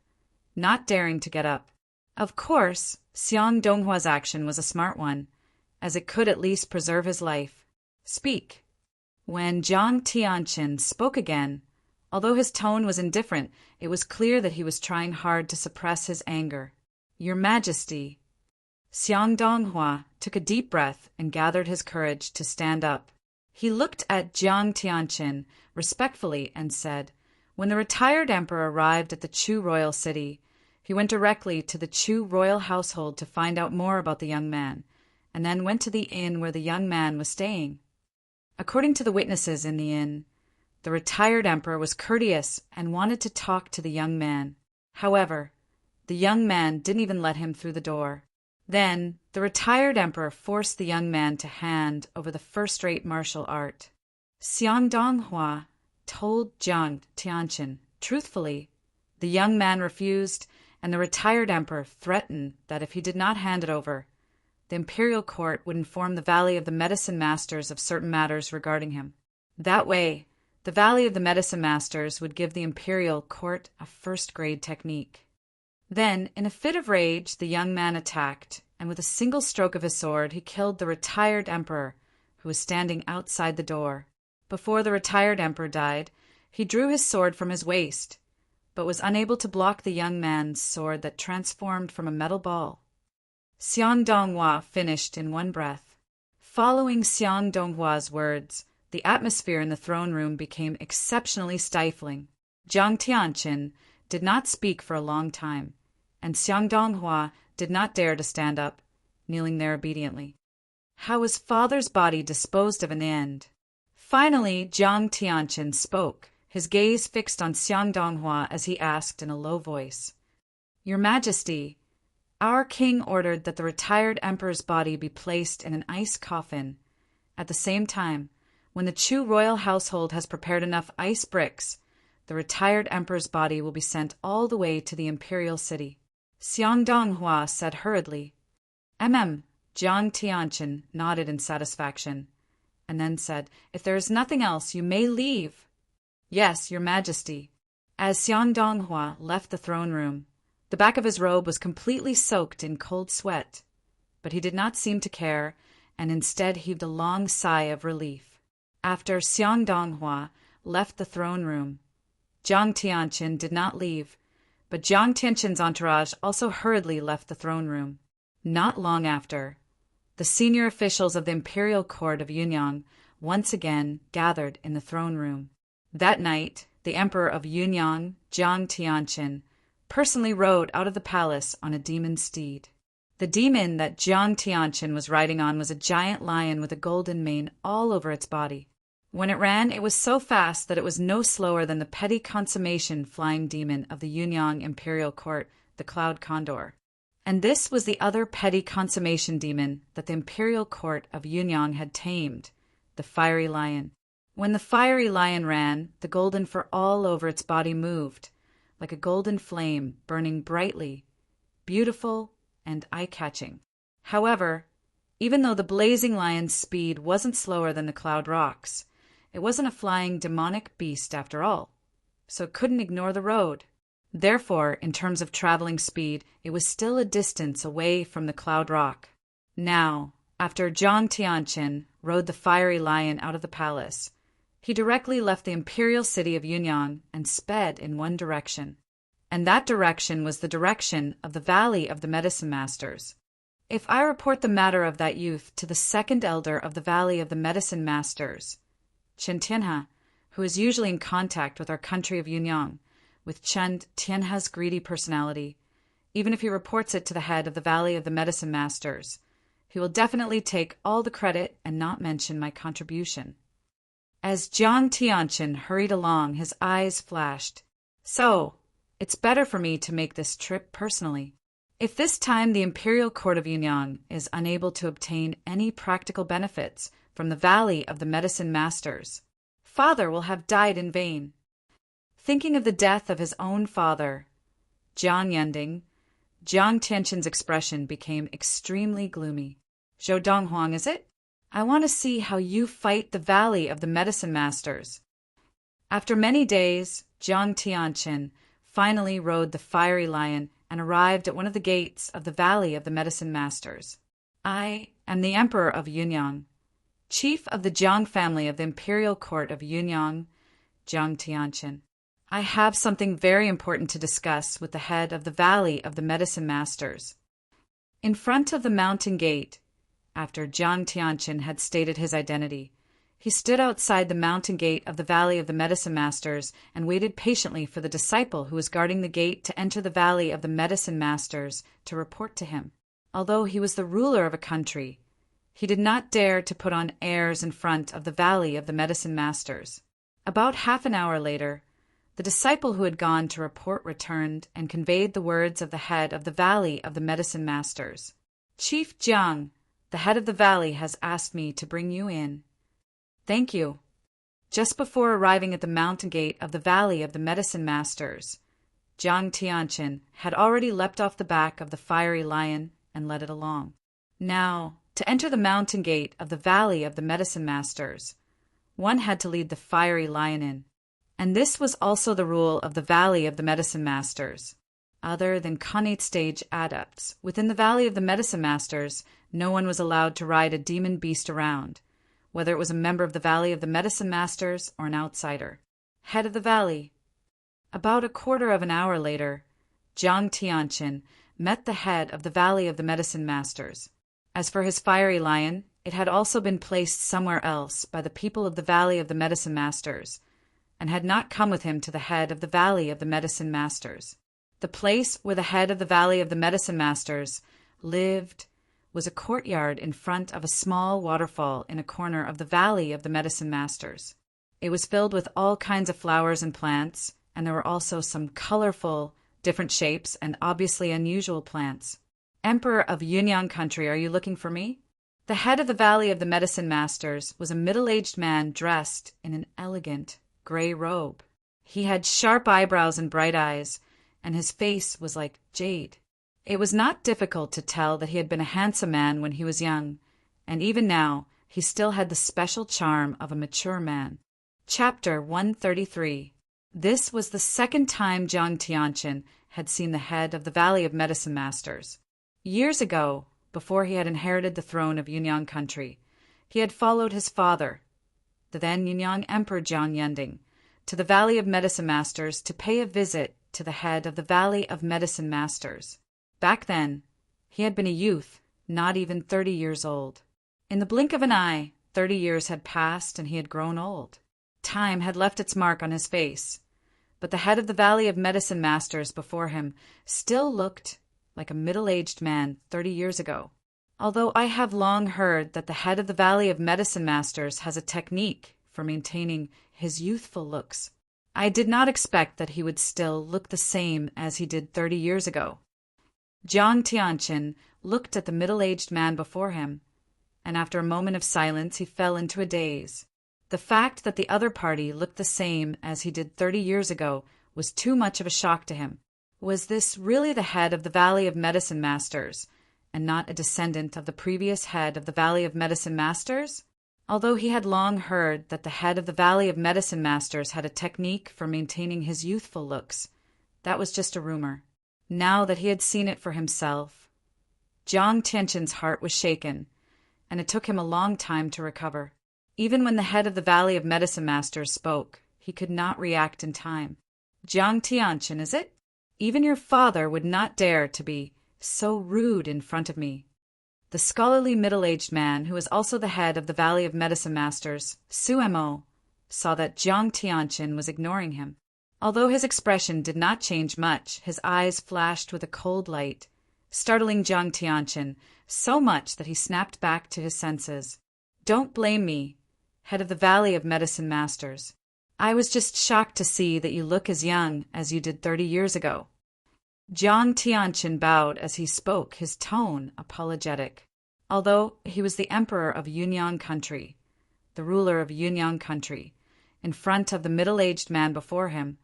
not daring to get up. Of course, Xiang Donghua's action was a smart one, as it could at least preserve his life. Speak. When Jiang Tianqin spoke again, although his tone was indifferent, it was clear that he was trying hard to suppress his anger. Your Majesty. Xiang Donghua took a deep breath and gathered his courage to stand up. He looked at Jiang Tianqin respectfully and said, when the retired emperor arrived at the Chu royal city, he went directly to the Chu royal household to find out more about the young man, and then went to the inn where the young man was staying. According to the witnesses in the inn, The retired emperor was courteous and wanted to talk to the young man. However, the young man didn't even let him through the door. Then, the retired emperor forced the young man to hand over the first-rate martial art. Xiang Donghua told Jiang Tianqin truthfully. The young man refused, and the retired emperor threatened that if he did not hand it over, the imperial court would inform the Valley of the Medicine Masters of certain matters regarding him. That way, the Valley of the Medicine Masters would give the imperial court a first-grade technique. Then, in a fit of rage, the young man attacked, and with a single stroke of his sword, he killed the retired emperor, who was standing outside the door. Before the retired emperor died, he drew his sword from his waist, but was unable to block the young man's sword that transformed from a metal ball. Xiang Donghua finished in one breath. Following Xiang Donghua's words, the atmosphere in the throne room became exceptionally stifling. Jiang Tianqin did not speak for a long time, and Xiang Donghua did not dare to stand up, kneeling there obediently. How his father's body disposed of in the end? Finally, Jiang Tianqin spoke, his gaze fixed on Xiang Donghua as he asked in a low voice, "Your Majesty, our king ordered that the retired emperor's body be placed in an ice coffin. At the same time, when the Chu royal household has prepared enough ice bricks, the retired emperor's body will be sent all the way to the imperial city." Xiang Donghua said hurriedly. Jiang Tianqin nodded in satisfaction, and then said, "If there is nothing else, you may leave." "Yes, Your Majesty." As Xiang Donghua left the throne room, the back of his robe was completely soaked in cold sweat, but he did not seem to care, and instead heaved a long sigh of relief. After Xiang Donghua left the throne room, Jiang Tianqin did not leave, but Jiang Tianqin's entourage also hurriedly left the throne room. Not long after, the senior officials of the imperial court of Yunyang once again gathered in the throne room. That night, the emperor of Yunyang, Jiang Tianqin, personally rode out of the palace on a demon steed. The demon that Jiang Tianqin was riding on was a giant lion with a golden mane all over its body. When it ran, it was so fast that it was no slower than the petty consummation flying demon of the Yunyang imperial court, the cloud condor. And this was the other petty consummation demon that the imperial court of Yunyang had tamed, the fiery lion. When the fiery lion ran, the golden fur all over its body moved, like a golden flame burning brightly, beautiful and eye-catching. However, even though the blazing lion's speed wasn't slower than the cloud rocks, it wasn't a flying demonic beast after all, so it couldn't ignore the road. Therefore, in terms of traveling speed, it was still a distance away from the cloud rock. Now, after Jiang Tianqin rode the fiery lion out of the palace, he directly left the imperial city of Yunyang and sped in one direction. And that direction was the direction of the Valley of the Medicine Masters. If I report the matter of that youth to the second elder of the Valley of the Medicine Masters, Chen Tianhe, who is usually in contact with our country of Yunyang, with Chen Tianhe's greedy personality, even if he reports it to the head of the Valley of the Medicine Masters, he will definitely take all the credit and not mention my contribution. As Jiang Tianqin hurried along, his eyes flashed. So, it's better for me to make this trip personally. If this time the imperial court of Yunyang is unable to obtain any practical benefits from the Valley of the Medicine Masters, father will have died in vain. Thinking of the death of his own father, Jiang Yending, Jiang Tianqin's expression became extremely gloomy. "Zhou Donghuang, is it? I want to see how you fight the Valley of the Medicine Masters." After many days, Jiang Tianqin finally rode the fiery lion and arrived at one of the gates of the Valley of the Medicine Masters. "I am the Emperor of Yunyang, chief of the Jiang family of the imperial court of Yunyang, Jiang Tianqin. I have something very important to discuss with the head of the Valley of the Medicine Masters." In front of the mountain gate, after Jiang Tianqin had stated his identity, he stood outside the mountain gate of the Valley of the Medicine Masters and waited patiently for the disciple who was guarding the gate to enter the Valley of the Medicine Masters to report to him. Although he was the ruler of a country, he did not dare to put on airs in front of the Valley of the Medicine Masters. About half an hour later, the disciple who had gone to report returned and conveyed the words of the head of the Valley of the Medicine Masters. "Chief Jiang, the head of the valley has asked me to bring you in." "Thank you." Just before arriving at the mountain gate of the Valley of the Medicine Masters, Jiang Tianqin had already leapt off the back of the fiery lion and led it along. Now, to enter the mountain gate of the Valley of the Medicine Masters, one had to lead the fiery lion in. And this was also the rule of the Valley of the Medicine Masters. Other than Khanate stage adepts, within the Valley of the Medicine Masters, no one was allowed to ride a demon beast around, whether it was a member of the Valley of the Medicine Masters or an outsider. Head of the Valley. About a quarter of an hour later, Jiang Tianqin met the head of the Valley of the Medicine Masters. As for his fiery lion, it had also been placed somewhere else by the people of the Valley of the Medicine Masters, and had not come with him to the head of the Valley of the Medicine Masters. The place where the head of the Valley of the Medicine Masters lived was a courtyard in front of a small waterfall in a corner of the Valley of the Medicine Masters. It was filled with all kinds of flowers and plants, and there were also some colorful, different shapes, and obviously unusual plants. "Emperor of Yunyang country, are you looking for me?" The head of the Valley of the Medicine Masters was a middle-aged man dressed in an elegant gray robe. He had sharp eyebrows and bright eyes, and his face was like jade. It was not difficult to tell that he had been a handsome man when he was young, and even now he still had the special charm of a mature man. Chapter 133. This was the second time Jiang Tianqin had seen the head of the Valley of Medicine Masters. Years ago, before he had inherited the throne of Yunyang country, he had followed his father, the then Yunyang Emperor Jiang Yending, to the Valley of Medicine Masters to pay a visit to the head of the Valley of Medicine Masters. Back then, he had been a youth, not even 30 years old. In the blink of an eye, 30 years had passed and he had grown old. Time had left its mark on his face, but the head of the Valley of Medicine Masters before him still looked like a middle-aged man 30 years ago. Although I have long heard that the head of the Valley of Medicine Masters has a technique for maintaining his youthful looks, I did not expect that he would still look the same as he did 30 years ago. Jiang Tianqin looked at the middle-aged man before him, and after a moment of silence he fell into a daze. The fact that the other party looked the same as he did 30 years ago was too much of a shock to him. Was this really the head of the Valley of Medicine Masters, and not a descendant of the previous head of the Valley of Medicine Masters? Although he had long heard that the head of the Valley of Medicine Masters had a technique for maintaining his youthful looks, that was just a rumor. Now that he had seen it for himself, Jiang Tianqin's heart was shaken, and it took him a long time to recover. Even when the head of the Valley of Medicine Masters spoke, he could not react in time. "Jiang Tianqin, is it? Even your father would not dare to be so rude in front of me." The scholarly middle-aged man, who was also the head of the Valley of Medicine Masters, Sumo, saw that Jiang Tianqin was ignoring him. Although his expression did not change much, his eyes flashed with a cold light, startling Jiang Tianqin so much that he snapped back to his senses. "Don't blame me, head of the Valley of Medicine Masters. I was just shocked to see that you look as young as you did 30 years ago." Jiang Tianqin bowed as he spoke, his tone apologetic. Although he was the emperor of Yunyang country, the ruler of Yunyang country, in front of the middle-aged man before him,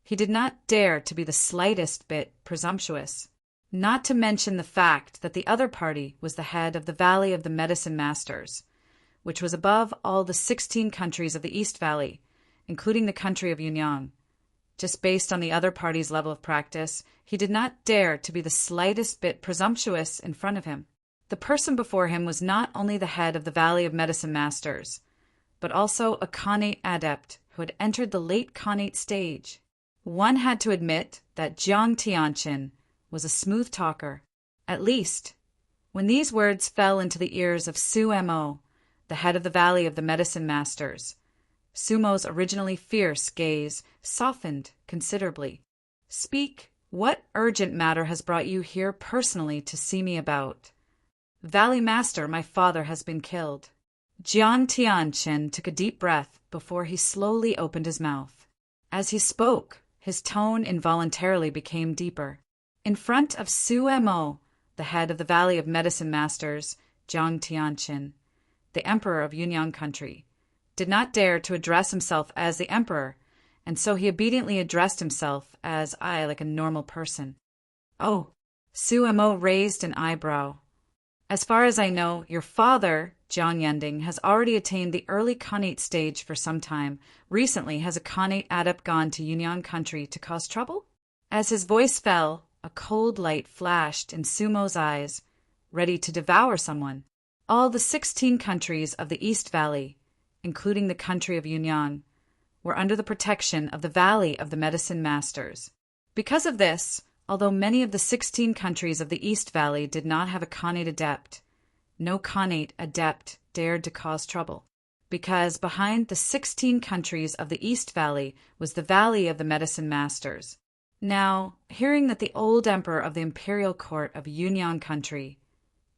he did not dare to be the slightest bit presumptuous. Not to mention the fact that the other party was the head of the Valley of the Medicine Masters, which was above all the 16 countries of the East Valley, including the country of Yunyang. Just based on the other party's level of practice, he did not dare to be the slightest bit presumptuous in front of him. The person before him was not only the head of the Valley of Medicine Masters, but also a Khanate adept who had entered the late Khanate stage. One had to admit that Jiang Tianqin was a smooth talker. At least, when these words fell into the ears of Sumo, the head of the Valley of the Medicine Masters, Sumo's originally fierce gaze softened considerably. "Speak. What urgent matter has brought you here personally to see me about?" "Valley Master, my father has been killed." Jiang Tianqin took a deep breath before he slowly opened his mouth. As he spoke, his tone involuntarily became deeper. In front of Su Mo, the head of the Valley of Medicine Masters, Jiang Tianqin, the emperor of Yunyang country, did not dare to address himself as the emperor, and so he obediently addressed himself as I, like a normal person. Oh, Su Mo raised an eyebrow. As far as I know, your father, Jiang Yending, has already attained the early Khanate stage for some time. Recently, has a Khanate adept gone to Yunyang country to cause trouble? As his voice fell, a cold light flashed in Sumo's eyes, ready to devour someone. All the 16 countries of the East Valley, including the country of Yunyang, were under the protection of the Valley of the Medicine Masters. Because of this, although many of the 16 countries of the East Valley did not have a Khanate adept, no Khanate adept dared to cause trouble, because behind the 16 countries of the East Valley was the Valley of the Medicine Masters. Now, hearing that the old emperor of the imperial court of Yunyang country,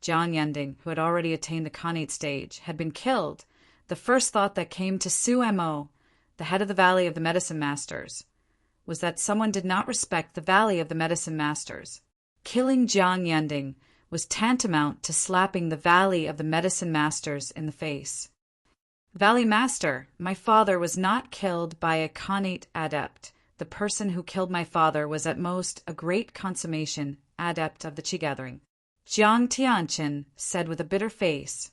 Jiang Yending, who had already attained the Khanate stage, had been killed, the first thought that came to Su Mo, the head of the Valley of the Medicine Masters, was that someone did not respect the Valley of the Medicine Masters. Killing Jiang Yending was tantamount to slapping the Valley of the Medicine Masters in the face. Valley Master, my father was not killed by a Khanate adept. The person who killed my father was at most a great consummation adept of the Qi Gathering. Jiang Tianqin said with a bitter face.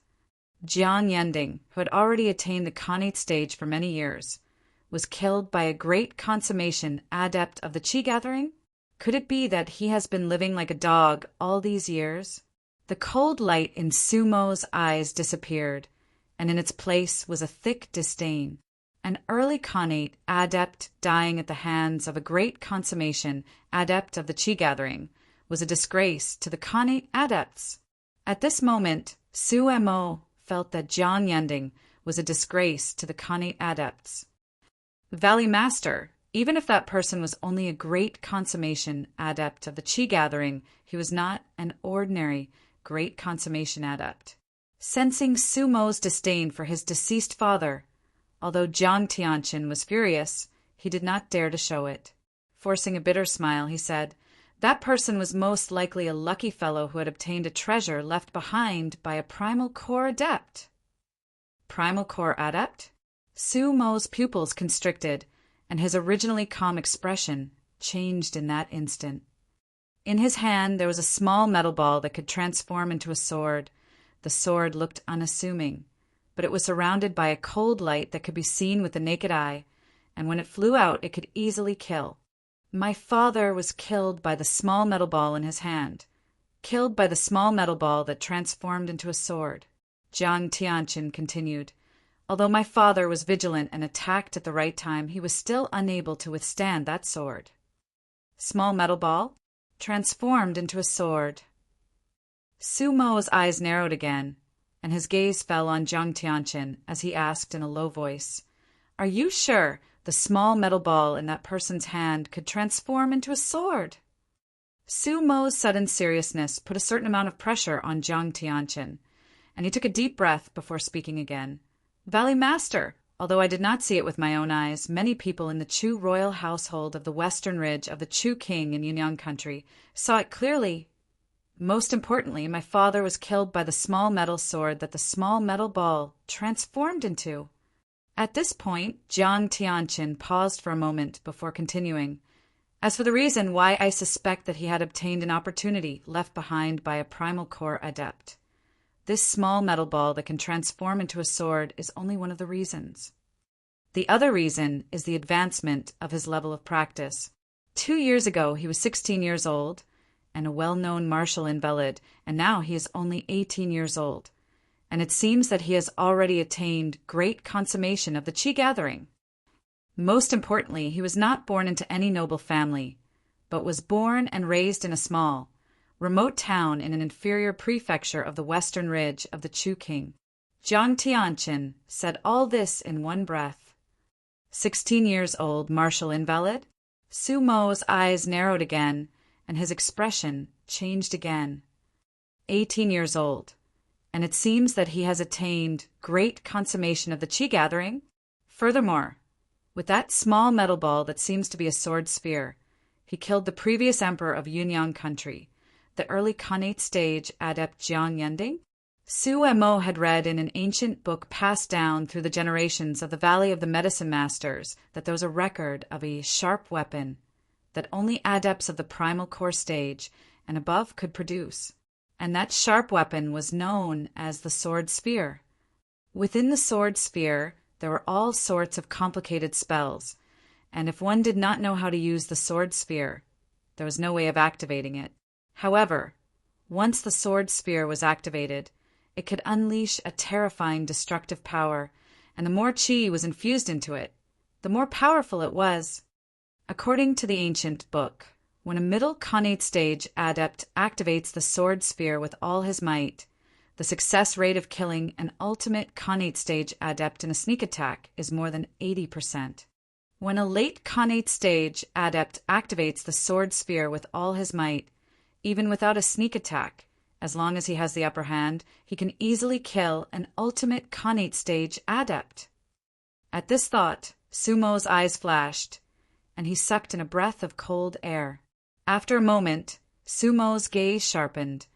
Jiang Yending, who had already attained the Khanate stage for many years, was killed by a great consummation adept of the Qi Gathering? Could it be that he has been living like a dog all these years? The cold light in Sumo's eyes disappeared, and in its place was a thick disdain. An early Khanate adept dying at the hands of a great consummation adept of the Qi Gathering was a disgrace to the Khanate adepts. At this moment, Su Mo felt that Jiang Yending was a disgrace to the Khanate adepts. Valley Master, even if that person was only a great consummation adept of the Qi Gathering, he was not an ordinary great consummation adept. Sensing Su Mo's disdain for his deceased father, although Jiang Tianqin was furious, he did not dare to show it. Forcing a bitter smile, he said, that person was most likely a lucky fellow who had obtained a treasure left behind by a primal core adept. Primal core adept? Su Mo's pupils constricted, and his originally calm expression changed in that instant. In his hand there was a small metal ball that could transform into a sword. The sword looked unassuming, but it was surrounded by a cold light that could be seen with the naked eye, and when it flew out it could easily kill. My father was killed by the small metal ball in his hand, killed by the small metal ball that transformed into a sword. Jiang Tianqin continued. Although my father was vigilant and attacked at the right time, he was still unable to withstand that sword. Small metal ball transformed into a sword. Su Mo's eyes narrowed again, and his gaze fell on Jiang Tianqin as he asked in a low voice, "Are you sure the small metal ball in that person's hand could transform into a sword?" Su Mo's sudden seriousness put a certain amount of pressure on Jiang Tianqin, and he took a deep breath before speaking again. Valley Master, although I did not see it with my own eyes, many people in the Chu royal household of the western ridge of the Chu king in Yunyang country saw it clearly. Most importantly, my father was killed by the small metal sword that the small metal ball transformed into. At this point, Jiang Tianqin paused for a moment before continuing. As for the reason why I suspect that he had obtained an opportunity left behind by a primal core adept, this small metal ball that can transform into a sword is only one of the reasons. The other reason is the advancement of his level of practice. 2 years ago, he was 16 years old and a well-known martial invalid, and now he is only 18 years old. And it seems that he has already attained great consummation of the Qi Gathering. Most importantly, he was not born into any noble family, but was born and raised in a small, remote town in an inferior prefecture of the western ridge of the Chu king. Jiang Tianqin said all this in one breath. 16 years old, martial invalid? Su Mo's eyes narrowed again, and his expression changed again. 18 years old. and it seems that he has attained great consummation of the qi gathering. Furthermore, with that small metal ball that seems to be a sword spear, he killed the previous emperor of Yunyang country, the early Khanate stage adept Jiang Yending. Su Mo had read in an ancient book passed down through the generations of the Valley of the Medicine Masters that there was a record of a sharp weapon that only adepts of the primal core stage and above could produce, and that sharp weapon was known as the sword spear. Within the sword spear there were all sorts of complicated spells, and if one did not know how to use the sword spear, there was no way of activating it. However, once the sword spear was activated, it could unleash a terrifying destructive power, and the more qi was infused into it, the more powerful it was. According to the ancient book, when a middle Khanate stage adept activates the sword spear with all his might, the success rate of killing an ultimate Khanate stage adept in a sneak attack is more than 80%. When a late Khanate stage adept activates the sword spear with all his might, even without a sneak attack, as long as he has the upper hand, he can easily kill an ultimate Khanate stage adept. At this thought, Sumo's eyes flashed, and he sucked in a breath of cold air. After a moment, Sumo's gaze sharpened,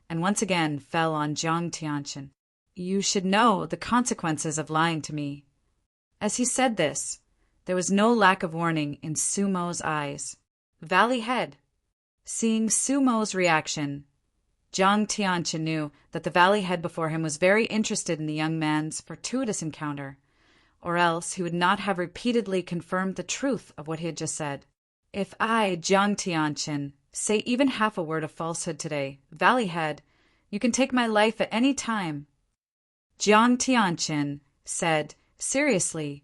and once again fell on Jiang Tianqian. "You should know the consequences of lying to me." As he said this, there was no lack of warning in Sumo's eyes. Valley Head. Seeing Sumo's reaction, Jiang Tianqian knew that the Valley Head before him was very interested in the young man's fortuitous encounter, or else he would not have repeatedly confirmed the truth of what he had just said. "If I, Jiang Tianqian, say even half a word of falsehood today, Valley Head, you can take my life at any time," Jiang Tianqian said seriously,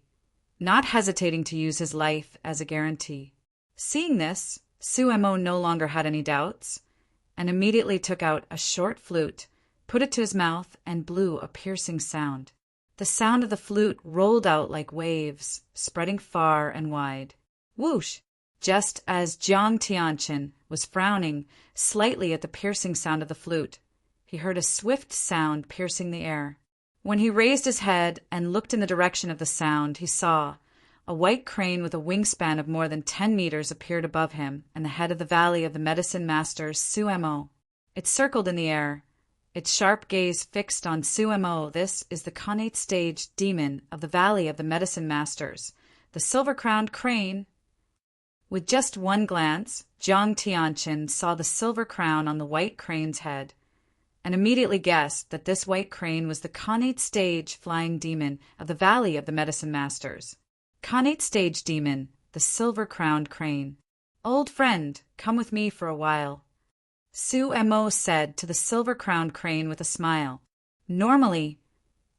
not hesitating to use his life as a guarantee. Seeing this, Su Mo no longer had any doubts, and immediately took out a short flute, put it to his mouth, and blew a piercing sound. The sound of the flute rolled out like waves, spreading far and wide. Whoosh! Just as Jiang Tianqian was frowning slightly at the piercing sound of the flute, he heard a swift sound piercing the air. When he raised his head and looked in the direction of the sound, he saw a white crane with a wingspan of more than 10 meters appeared above him and the head of the Valley of the Medicine Masters, Su Mo. It circled in the air, its sharp gaze fixed on Su Mo. "This is the Khanate stage demon of the Valley of the Medicine Masters, the silver-crowned crane." With just one glance, Jiang Tianqian saw the silver crown on the white crane's head, and immediately guessed that this white crane was the Khanate stage flying demon of the Valley of the Medicine Masters. Khanate stage demon, the silver-crowned crane. "Old friend, come with me for a while," Su Mo said to the silver-crowned crane with a smile. Normally,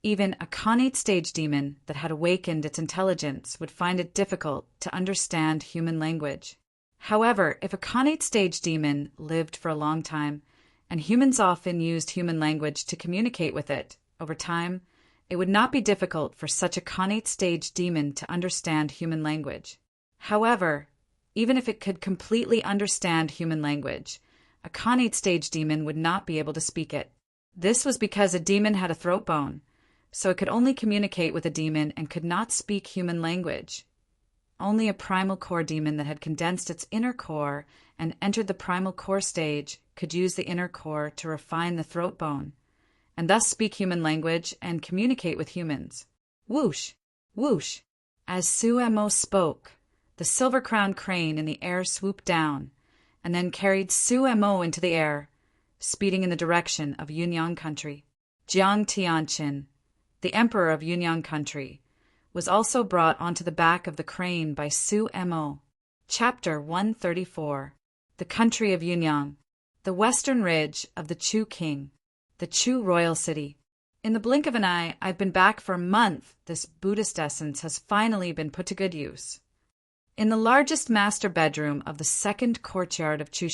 even a Khanate stage demon that had awakened its intelligence would find it difficult to understand human language. However, if a Khanate stage demon lived for a long time, and humans often used human language to communicate with it, over time, it would not be difficult for such a Khanate stage demon to understand human language. However, even if it could completely understand human language, a Khanate stage demon would not be able to speak it. This was because a demon had a throat bone, so it could only communicate with a demon and could not speak human language. Only a primal core demon that had condensed its inner core and entered the primal core stage could use the inner core to refine the throat bone, and thus speak human language and communicate with humans. Whoosh! Whoosh! As Su Mo spoke, the silver-crowned crane in the air swooped down, and then carried Su Mo into the air, speeding in the direction of Yunyang country. Jiang Tianqian, the emperor of Yunyang country, was also brought onto the back of the crane by Su Mo. Chapter 134. The country of Yunyang, the western ridge of the Chu King, the Chu royal city. In the blink of an eye, I've been back for a month. This Buddhist essence has finally been put to good use. In the largest master bedroom of the second courtyard of Chu,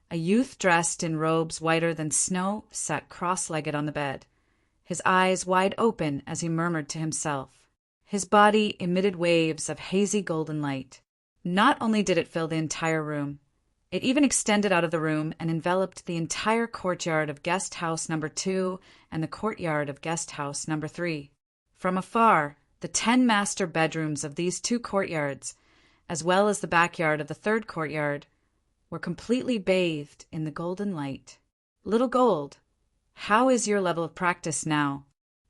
a youth dressed in robes whiter than snow sat cross-legged on the bed, his eyes wide open as he murmured to himself. His body emitted waves of hazy golden light. Not only did it fill the entire room, It even extended out of the room and enveloped the entire courtyard of guest house number 2 and the courtyard of guest house number 3. From afar, the 10 master bedrooms of these 2 courtyards, as well as the backyard of the 3rd courtyard, were completely bathed in the golden light. Little Gold, how is your level of practice now?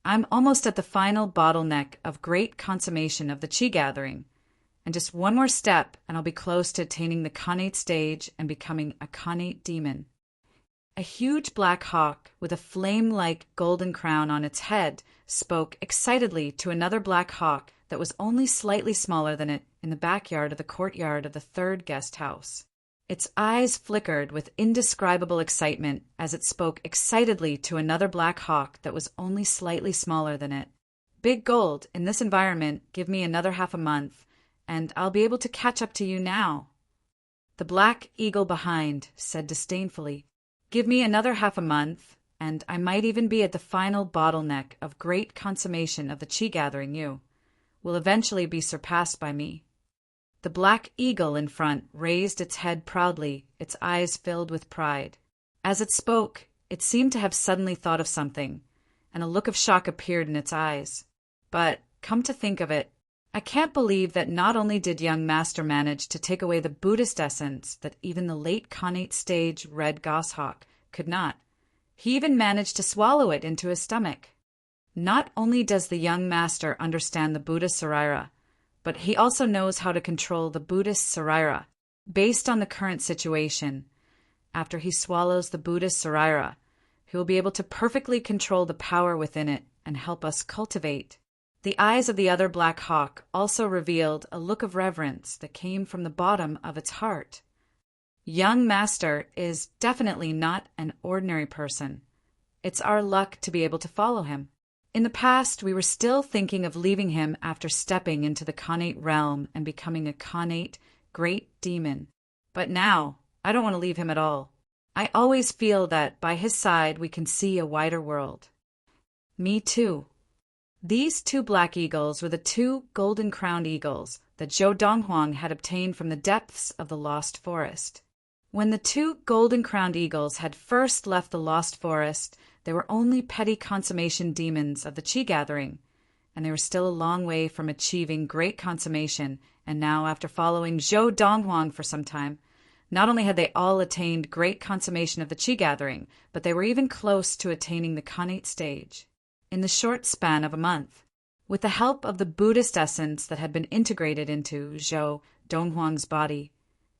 I'm almost at the final bottleneck of great consummation of the chi gathering, and just one more step and I'll be close to attaining the Khanate stage and becoming a Khanate demon. A huge black hawk with a flame-like golden crown on its head spoke excitedly to another black hawk that was only slightly smaller than it in the backyard of the courtyard of the 3rd guest house. Its eyes flickered with indescribable excitement as it spoke excitedly to another black hawk that was only slightly smaller than it. Big Gold, in this environment, give me another half a month, and I'll be able to catch up to you now. The black eagle behind said disdainfully, give me another half a month, and I might even be at the final bottleneck of great consummation of the chi gathering. You will eventually be surpassed by me. The black eagle in front raised its head proudly, its eyes filled with pride. As it spoke, it seemed to have suddenly thought of something, and a look of shock appeared in its eyes. But, come to think of it, I can't believe that not only did young master manage to take away the Buddhist essence that even the late Khanate stage red goshawk could not, he even managed to swallow it into his stomach. Not only does the young master understand the Buddhist Sarira, but he also knows how to control the Buddhist Sarira. Based on the current situation, after he swallows the Buddhist Sarira, he will be able to perfectly control the power within it and help us cultivate. The eyes of the other black hawk also revealed a look of reverence that came from the bottom of its heart. Young master is definitely not an ordinary person. It's our luck to be able to follow him. In the past, we were still thinking of leaving him after stepping into the Khanate realm and becoming a Khanate great demon. But now, I don't want to leave him at all. I always feel that by his side we can see a wider world. Me too. These 2 black eagles were the 2 golden-crowned eagles that Zhou Donghuang had obtained from the depths of the Lost Forest. When the 2 golden-crowned eagles had first left the Lost Forest, they were only petty consummation demons of the chi gathering, and they were still a long way from achieving great consummation, and now, after following Zhou Donghuang for some time, not only had they all attained great consummation of the chi gathering, but they were even close to attaining the Khanate stage. In the short span of a month, with the help of the Buddhist essence that had been integrated into Zhou Donghuang's body,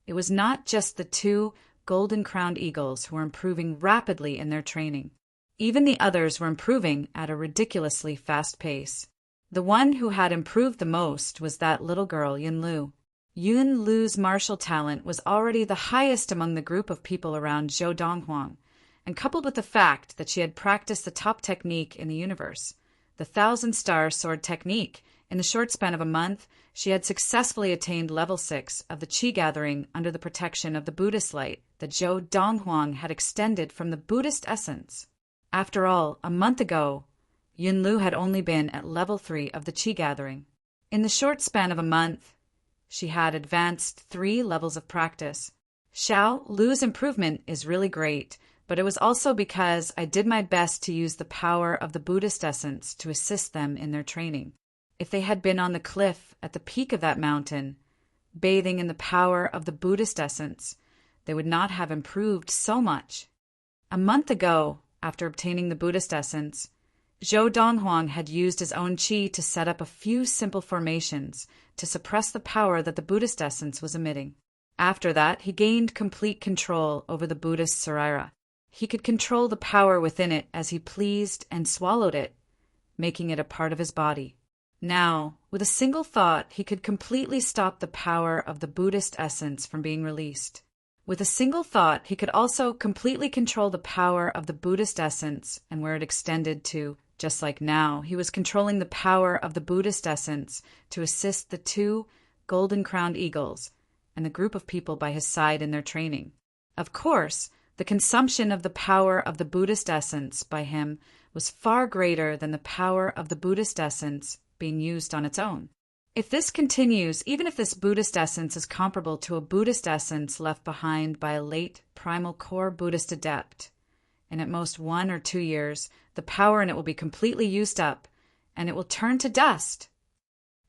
it was not just the 2 golden-crowned eagles who were improving rapidly in their training. Even the others were improving at a ridiculously fast pace. The one who had improved the most was that little girl, Yunlu. Yunlu's martial talent was already the highest among the group of people around Zhou Donghuang, and coupled with the fact that she had practiced the top technique in the universe, the 1,000-star sword technique, in the short span of a month, she had successfully attained level 6 of the chi gathering under the protection of the Buddhist light that Zhou Donghuang had extended from the Buddhist essence. After all, a month ago, Yunlu had only been at level 3 of the chi gathering. In the short span of a month, she had advanced 3 levels of practice. Xiao Lu's improvement is really great, but it was also because I did my best to use the power of the Buddhist essence to assist them in their training. If they had been on the cliff at the peak of that mountain, bathing in the power of the Buddhist essence, they would not have improved so much. A month ago, after obtaining the Buddhist essence, Zhou Donghuang had used his own qi to set up a few simple formations to suppress the power that the Buddhist essence was emitting. After that, he gained complete control over the Buddhist Sarira. He could control the power within it as he pleased and swallowed it, making it a part of his body. Now, with a single thought, he could completely stop the power of the Buddhist essence from being released. With a single thought, he could also completely control the power of the Buddhist essence and where it extended to. Just like now, he was controlling the power of the Buddhist essence to assist the 2 golden-crowned eagles and the group of people by his side in their training. Of course, the consumption of the power of the Buddhist essence by him was far greater than the power of the Buddhist essence being used on its own. If this continues, even if this Buddhist essence is comparable to a Buddhist essence left behind by a late primal core Buddhist adept, in at most 1 or 2 years, the power in it will be completely used up, and it will turn to dust.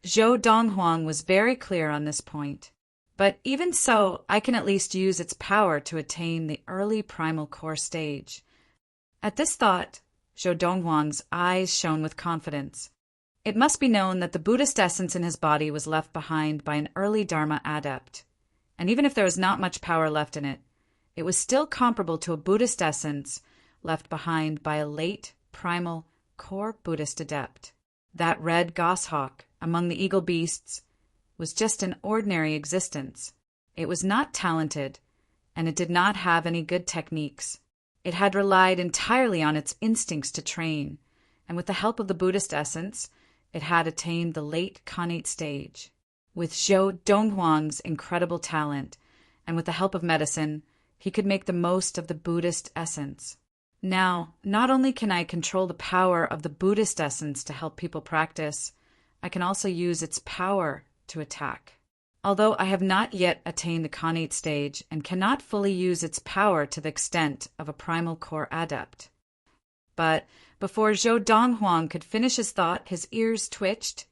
Zhou Donghuang was very clear on this point. But even so, I can at least use its power to attain the early primal core stage. At this thought, Zhou Donghuang's eyes shone with confidence. It must be known that the Buddhist essence in his body was left behind by an early Dharma adept. And even if there was not much power left in it, it was still comparable to a Buddhist essence left behind by a late primal core Buddhist adept. That red goshawk among the eagle beasts was just an ordinary existence. It was not talented, and it did not have any good techniques. It had relied entirely on its instincts to train, and with the help of the Buddhist essence, it had attained the late Khanate stage. With Zhou Donghuang's incredible talent, and with the help of medicine, he could make the most of the Buddhist essence. Now, not only can I control the power of the Buddhist essence to help people practice, I can also use its power to attack. Although I have not yet attained the Khanate stage and cannot fully use its power to the extent of a primal core adept. But before Zhou Donghuang could finish his thought, his ears twitched,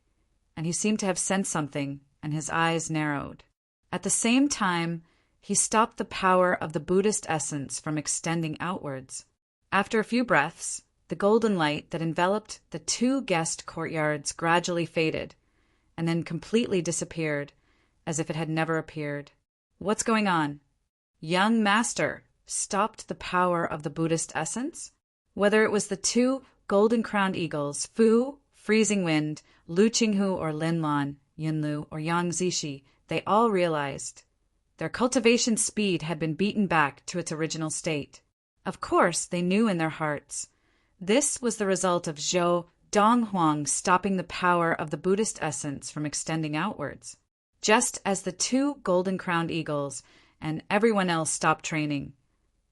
and he seemed to have sensed something, and his eyes narrowed. At the same time, he stopped the power of the Buddhist essence from extending outwards. After a few breaths, the golden light that enveloped the 2 guest courtyards gradually faded, and then completely disappeared, as if it had never appeared. What's going on? Young Master stopped the power of the Buddhist essence? Whether it was the 2 golden-crowned eagles, Fu, Freezing Wind, Lu Qinghu or Lin Lan, Yunlu or Yang Zishi, they all realized. Their cultivation speed had been beaten back to its original state. Of course, they knew in their hearts. This was the result of Zhou Donghuang stopping the power of the Buddhist essence from extending outwards. Just as the 2 golden-crowned eagles and everyone else stopped training,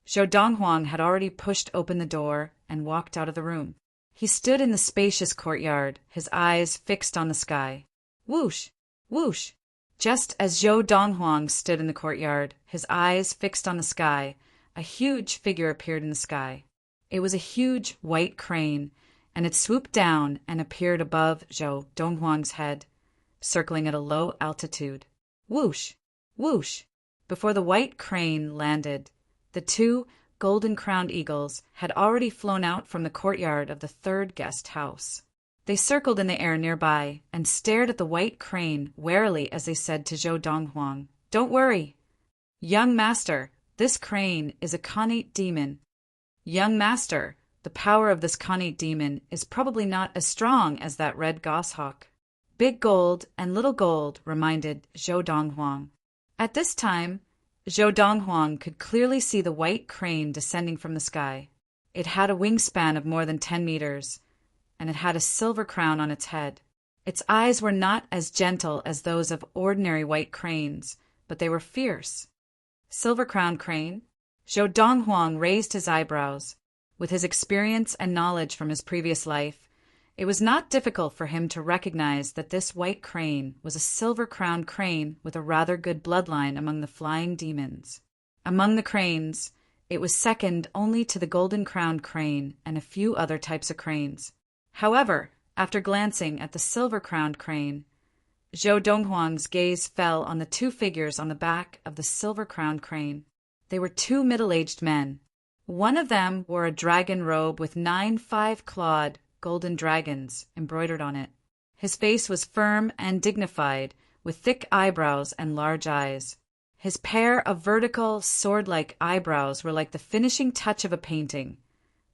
Zhou Donghuang had already pushed open the door and walked out of the room. He stood in the spacious courtyard, his eyes fixed on the sky. Whoosh! Whoosh! Just as Zhou Donghuang stood in the courtyard, his eyes fixed on the sky, a huge figure appeared in the sky. It was a huge white crane, and it swooped down and appeared above Zhou Donghuang's head, circling at a low altitude. Whoosh! Whoosh! Before the white crane landed, the 2 golden-crowned eagles had already flown out from the courtyard of the 3rd guest house. They circled in the air nearby and stared at the white crane warily as they said to Zhou Donghuang, "Don't worry. Young Master, this crane is a Khanate demon. Young Master, the power of this Khanate demon is probably not as strong as that red goshawk." Big Gold and Little Gold reminded Zhou Donghuang. At this time, Zhou Donghuang could clearly see the white crane descending from the sky. It had a wingspan of more than 10 meters, and it had a silver crown on its head. Its eyes were not as gentle as those of ordinary white cranes, but they were fierce. Silver-crowned crane? Zhou Donghuang raised his eyebrows. With his experience and knowledge from his previous life, it was not difficult for him to recognize that this white crane was a silver-crowned crane with a rather good bloodline among the flying demons. Among the cranes, it was second only to the golden-crowned crane and a few other types of cranes. However, after glancing at the silver-crowned crane, Zhou Donghuang's gaze fell on the 2 figures on the back of the silver-crowned crane. They were 2 middle-aged men. One of them wore a dragon robe with 9 5-clawed golden dragons embroidered on it. His face was firm and dignified, with thick eyebrows and large eyes. His pair of vertical, sword-like eyebrows were like the finishing touch of a painting,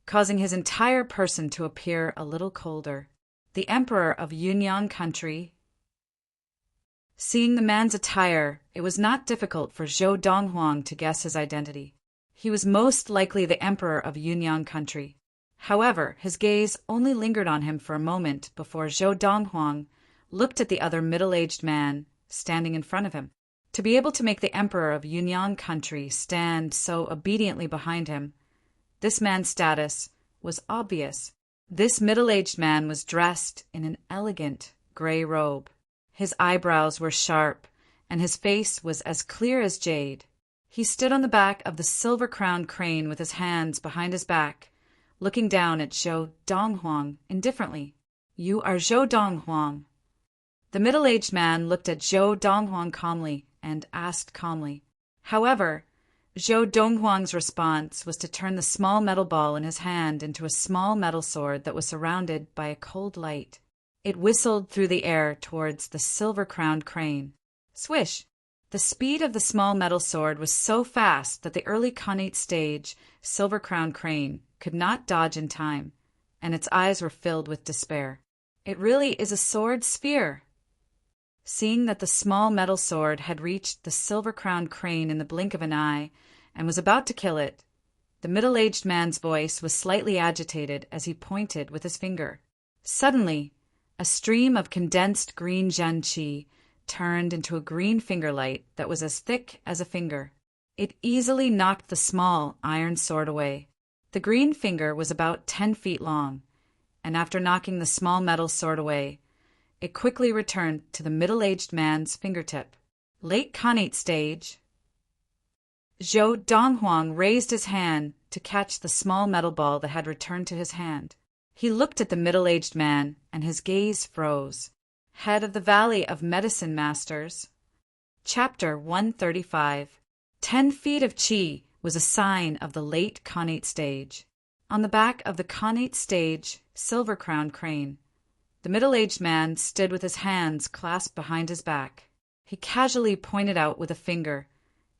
causing his entire person to appear a little colder. The Emperor of Yunyang Country. Seeing the man's attire, it was not difficult for Zhou Donghuang to guess his identity. He was most likely the Emperor of Yunyang Country. However, his gaze only lingered on him for a moment before Zhou Donghuang looked at the other middle-aged man standing in front of him. To be able to make the Emperor of Yunyang Country stand so obediently behind him, this man's status was obvious. This middle-aged man was dressed in an elegant gray robe. His eyebrows were sharp, and his face was as clear as jade. He stood on the back of the silver-crowned crane with his hands behind his back, looking down at Zhou Donghuang indifferently. "You are Zhou Donghuang." The middle-aged man looked at Zhou Donghuang calmly and asked calmly. However, Zhou Donghuang's response was to turn the small metal ball in his hand into a small metal sword that was surrounded by a cold light. It whistled through the air towards the silver-crowned crane. Swish! The speed of the small metal sword was so fast that the early Khanate stage silver-crowned crane could not dodge in time, and its eyes were filled with despair. "It really is a sword sphere." Seeing that the small metal sword had reached the silver-crowned crane in the blink of an eye and was about to kill it, the middle-aged man's voice was slightly agitated as he pointed with his finger. Suddenly, a stream of condensed green Zhen qi turned into a green finger light that was as thick as a finger. It easily knocked the small iron sword away. The green finger was about 10 feet long, and after knocking the small metal sword away, it quickly returned to the middle-aged man's fingertip. Late Khanate stage. Zhou Donghuang raised his hand to catch the small metal ball that had returned to his hand. He looked at the middle-aged man, and his gaze froze. Head of the Valley of Medicine Masters. Chapter 135. 10 feet of qi was a sign of the late Khanate stage. On the back of the Khanate stage silver-crowned crane, the middle-aged man stood with his hands clasped behind his back. He casually pointed out with a finger,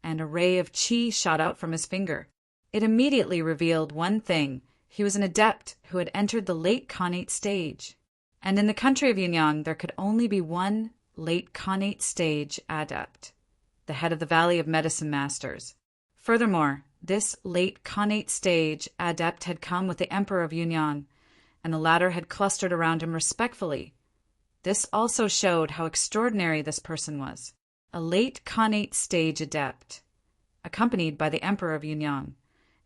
and a ray of qi shot out from his finger. It immediately revealed one thing: he was an adept who had entered the late Khanate stage. And in the country of Yunyang there could only be one late Khanate stage adept, the head of the Valley of Medicine Masters. Furthermore, this late Khanate stage adept had come with the Emperor of Yunyang, and the latter had clustered around him respectfully. This also showed how extraordinary this person was. A late Khanate stage adept, accompanied by the Emperor of Yunyang.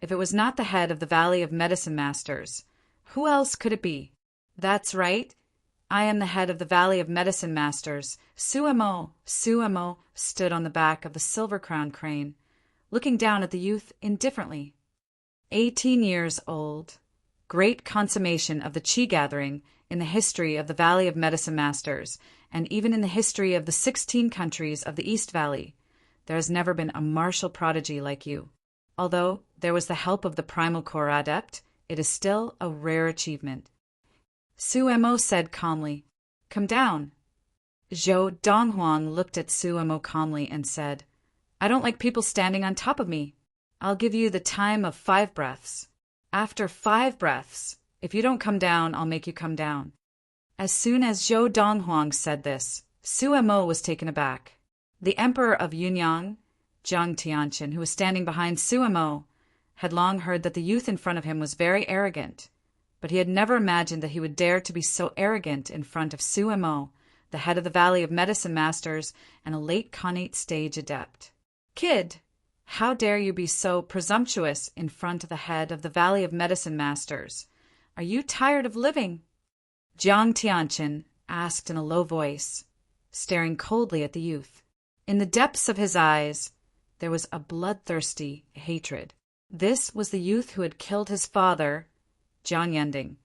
If it was not the head of the Valley of Medicine Masters, who else could it be? That's right. I am the head of the Valley of Medicine Masters. Suemo! Suemo stood on the back of the silver-crowned crane, looking down at the youth indifferently. 18 years old. Great consummation of the qi gathering in the history of the Valley of Medicine Masters, and even in the history of the 16 countries of the East Valley. There has never been a martial prodigy like you. Although there was the help of the Primal Core Adept, it is still a rare achievement. Suemo said calmly, "Come down." Zhou Donghuang looked at Suemo calmly and said, "I don't like people standing on top of me. I'll give you the time of 5 breaths. After 5 breaths, if you don't come down, I'll make you come down." As soon as Zhou Donghuang said this, Suemo was taken aback. The Emperor of Yunyang, Jiang Tianqin, who was standing behind Suemo, had long heard that the youth in front of him was very arrogant, but he had never imagined that he would dare to be so arrogant in front of Suemo, the head of the Valley of Medicine Masters and a late Khanate stage adept. "Kid, how dare you be so presumptuous in front of the head of the Valley of Medicine Masters? Are you tired of living?" Jiang Tianqin asked in a low voice, staring coldly at the youth. In the depths of his eyes, there was a bloodthirsty hatred. This was the youth who had killed his father, Jiang Yending,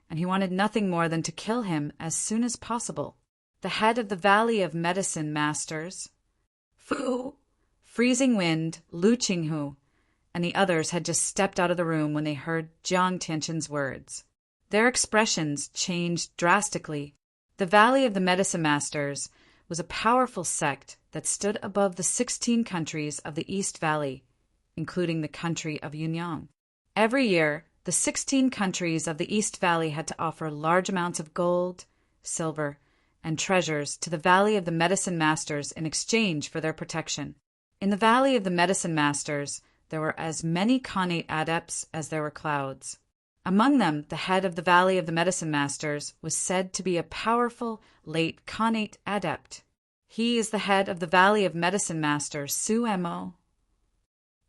and he wanted nothing more than to kill him as soon as possible. The head of the Valley of Medicine Masters, Fu, Freezing Wind, Lu Qinghu, and the others had just stepped out of the room when they heard Jiang Tianqin's words. Their expressions changed drastically. The Valley of the Medicine Masters was a powerful sect that stood above the 16 countries of the East Valley, including the country of Yunyang. Every year, the 16 countries of the East Valley had to offer large amounts of gold, silver, and treasures to the Valley of the Medicine Masters in exchange for their protection. In the Valley of the Medicine Masters, there were as many Khanate adepts as there were clouds. Among them, the head of the Valley of the Medicine Masters was said to be a powerful late Khanate adept. He is the head of the Valley of Medicine Masters, Suemo.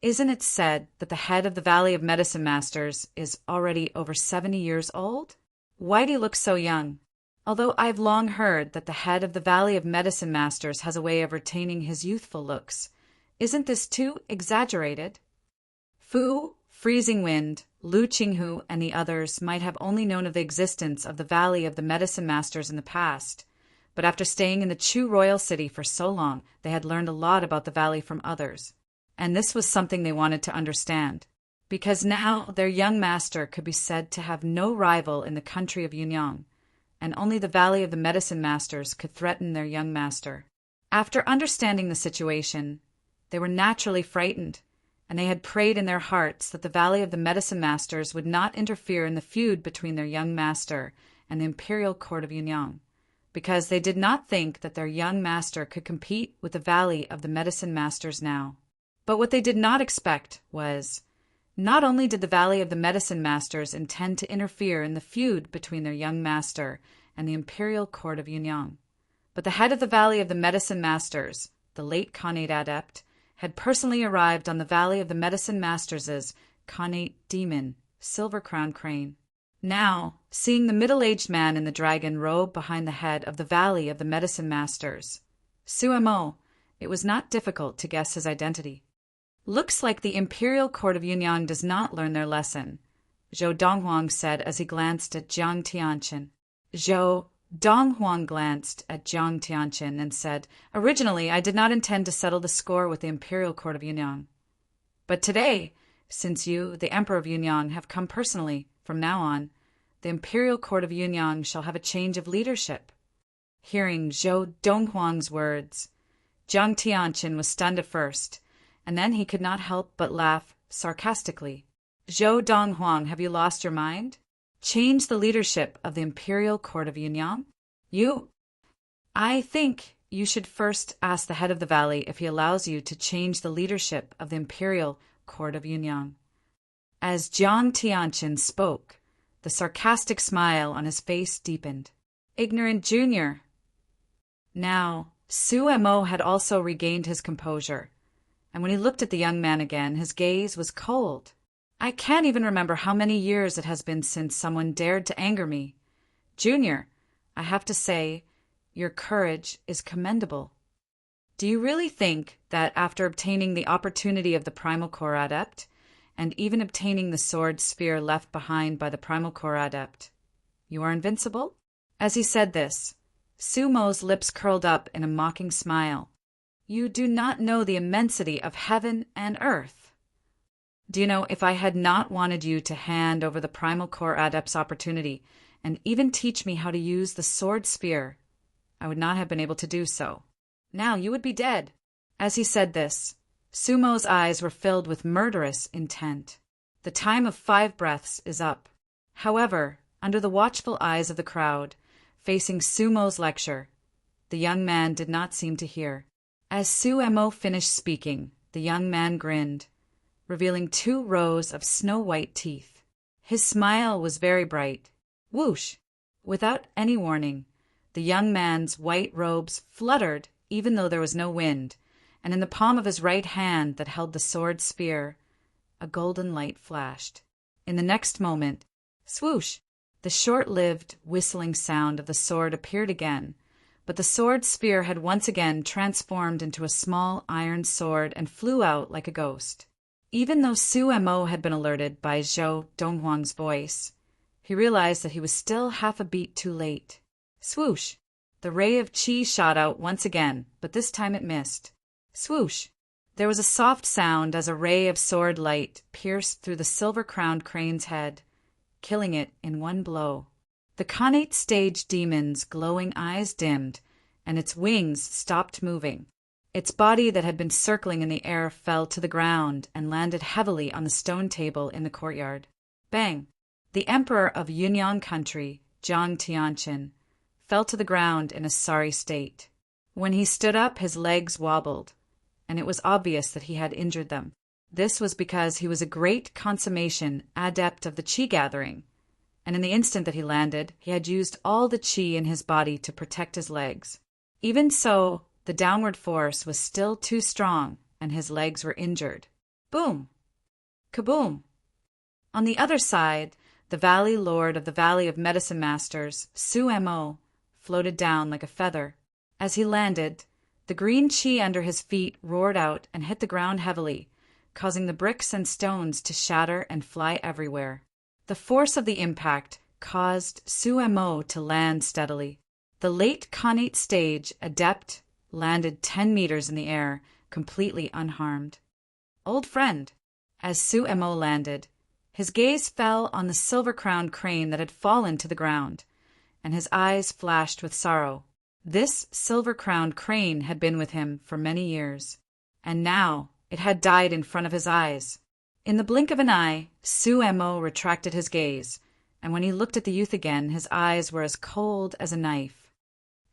Isn't it said that the head of the Valley of Medicine Masters is already over 70 years old? Why do you look so young? Although I've long heard that the head of the Valley of Medicine Masters has a way of retaining his youthful looks, isn't this too exaggerated? Fu, Freezing Wind, Lu Qinghu, and the others might have only known of the existence of the Valley of the Medicine Masters in the past, but after staying in the Chu royal city for so long, they had learned a lot about the valley from others. And this was something they wanted to understand, because now their young master could be said to have no rival in the country of Yunyang, and only the Valley of the Medicine Masters could threaten their young master. After understanding the situation, they were naturally frightened, and they had prayed in their hearts that the Valley of the Medicine Masters would not interfere in the feud between their young master and the imperial court of Yunyang, because they did not think that their young master could compete with the Valley of the Medicine Masters now. But what they did not expect was, not only did the Valley of the Medicine Masters intend to interfere in the feud between their young master and the imperial court of Yunyang, but the head of the Valley of the Medicine Masters, the late Khanate adept, had personally arrived on the Valley of the Medicine Masters' Khanate demon, Silver-Crowned Crane. Now, seeing the middle-aged man in the dragon robe behind the head of the Valley of the Medicine Masters, Suemo, it was not difficult to guess his identity. "Looks like the imperial court of Yunyang does not learn their lesson," Zhou Donghuang said as he glanced at Jiang Tianqin. Zhou Donghuang glanced at Jiang Tianqin and said, "Originally, I did not intend to settle the score with the imperial court of Yunyang. But today, since you, the emperor of Yunyang, have come personally, from now on, the imperial court of Yunyang shall have a change of leadership." Hearing Zhou Donghuang's words, Jiang Tianqin was stunned at first, and then he could not help but laugh sarcastically. "Zhou Donghuang, have you lost your mind? Change the leadership of the imperial court of Yunyang? I think you should first ask the head of the valley if he allows you to change the leadership of the imperial court of Yunyang." As Jiang Tianqin spoke, the sarcastic smile on his face deepened. "Ignorant junior." Now, Suemo had also regained his composure, and when he looked at the young man again, his gaze was cold. "I can't even remember how many years it has been since someone dared to anger me. Junior, I have to say, your courage is commendable. Do you really think that after obtaining the opportunity of the Primal Core Adept, and even obtaining the sword sphere left behind by the Primal Core Adept, you are invincible?" As he said this, Sumo's lips curled up in a mocking smile. "You do not know the immensity of heaven and earth. Do you know, if I had not wanted you to hand over the Primal Core Adept's opportunity and even teach me how to use the sword sphere, I would not have been able to do so. Now you would be dead." As he said this, Sumo's eyes were filled with murderous intent. The time of 5 breaths is up. However, under the watchful eyes of the crowd, facing Sumo's lecture, the young man did not seem to hear. As Suemo finished speaking, the young man grinned, revealing 2 rows of snow-white teeth. His smile was very bright. Whoosh! Without any warning, the young man's white robes fluttered even though there was no wind, and in the palm of his right hand that held the sword sphere, a golden light flashed. In the next moment, swoosh! The short-lived whistling sound of the sword appeared again, but the sword sphere had once again transformed into a small iron sword and flew out like a ghost. Even though Suemo had been alerted by Zhou Donghuang's voice, he realized that he was still half a beat too late. Swoosh! The ray of chi shot out once again, but this time it missed. Swoosh! There was a soft sound as a ray of sword light pierced through the silver-crowned crane's head, killing it in one blow. The Khanate stage demon's glowing eyes dimmed, and its wings stopped moving. Its body that had been circling in the air fell to the ground and landed heavily on the stone table in the courtyard. Bang! The emperor of Yunyang country, Jiang Tianqin, fell to the ground in a sorry state. When he stood up, his legs wobbled, and it was obvious that he had injured them. This was because he was a great consummation adept of the chi gathering, and in the instant that he landed, he had used all the chi in his body to protect his legs. Even so, the downward force was still too strong, and his legs were injured. Boom! Kaboom! On the other side, the Valley Lord of the Valley of Medicine Masters, Suemo, floated down like a feather. As he landed, the green chi under his feet roared out and hit the ground heavily, causing the bricks and stones to shatter and fly everywhere. The force of the impact caused Suemo to land steadily. The late Khanate stage adept landed 10 meters in the air, completely unharmed. Old friend. As Suemo landed, his gaze fell on the silver-crowned crane that had fallen to the ground, and his eyes flashed with sorrow. This silver-crowned crane had been with him for many years, and now it had died in front of his eyes. In the blink of an eye, Suemo retracted his gaze, and when he looked at the youth again, his eyes were as cold as a knife.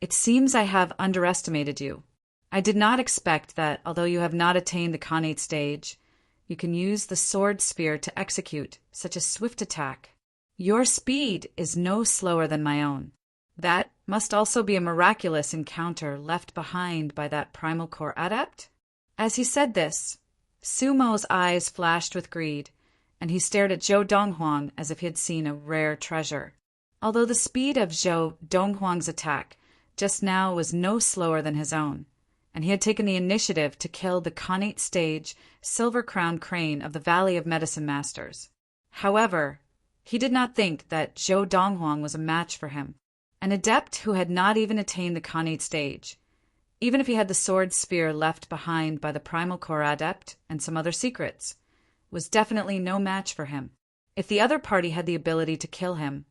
It seems I have underestimated you. I did not expect that, although you have not attained the Khanate stage, you can use the sword spear to execute such a swift attack. Your speed is no slower than my own. That must also be a miraculous encounter left behind by that primal core adept? As he said this, Sumo's eyes flashed with greed, and he stared at Zhou Donghuang as if he had seen a rare treasure. Although the speed of Zhou Donghuang's attack just now was no slower than his own, and he had taken the initiative to kill the Khanate stage silver-crowned crane of the Valley of Medicine Masters. However, he did not think that Zhou Donghuang was a match for him. An adept who had not even attained the Khanate stage, even if he had the sword spear left behind by the primal core adept and some other secrets, was definitely no match for him. If the other party had the ability to kill him,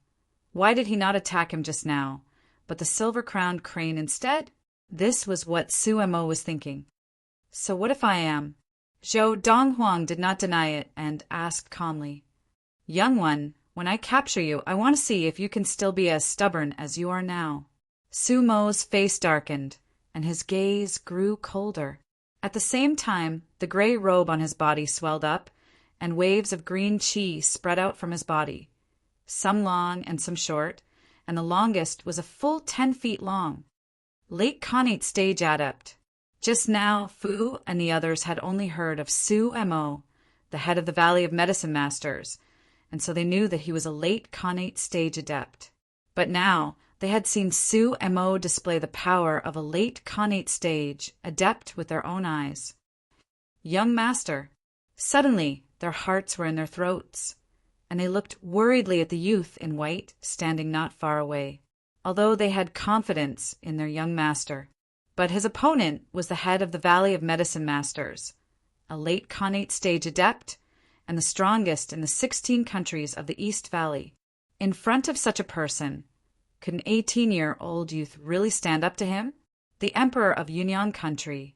why did he not attack him just now, but the silver-crowned crane instead? This was what Suemo was thinking. So what if I am? Zhou Donghuang did not deny it and asked calmly, Young one, when I capture you, I want to see if you can still be as stubborn as you are now. Sumo's face darkened, and his gaze grew colder. At the same time, the gray robe on his body swelled up, and waves of green chi spread out from his body, some long and some short, and the longest was a full 10 feet long. Late Khanate stage adept. Just now, Fu and the others had only heard of Suemo, the head of the Valley of Medicine Masters, and so they knew that he was a late Khanate stage adept. But now, they had seen Suemo display the power of a late Khanate stage adept with their own eyes. Young master. Suddenly, their hearts were in their throats, and they looked worriedly at the youth in white standing not far away, although they had confidence in their young master. But his opponent was the head of the Valley of Medicine Masters, a late Khanate stage adept, and the strongest in the 16 countries of the East Valley. In front of such a person, could an 18-year-old youth really stand up to him? The emperor of Yunyang country,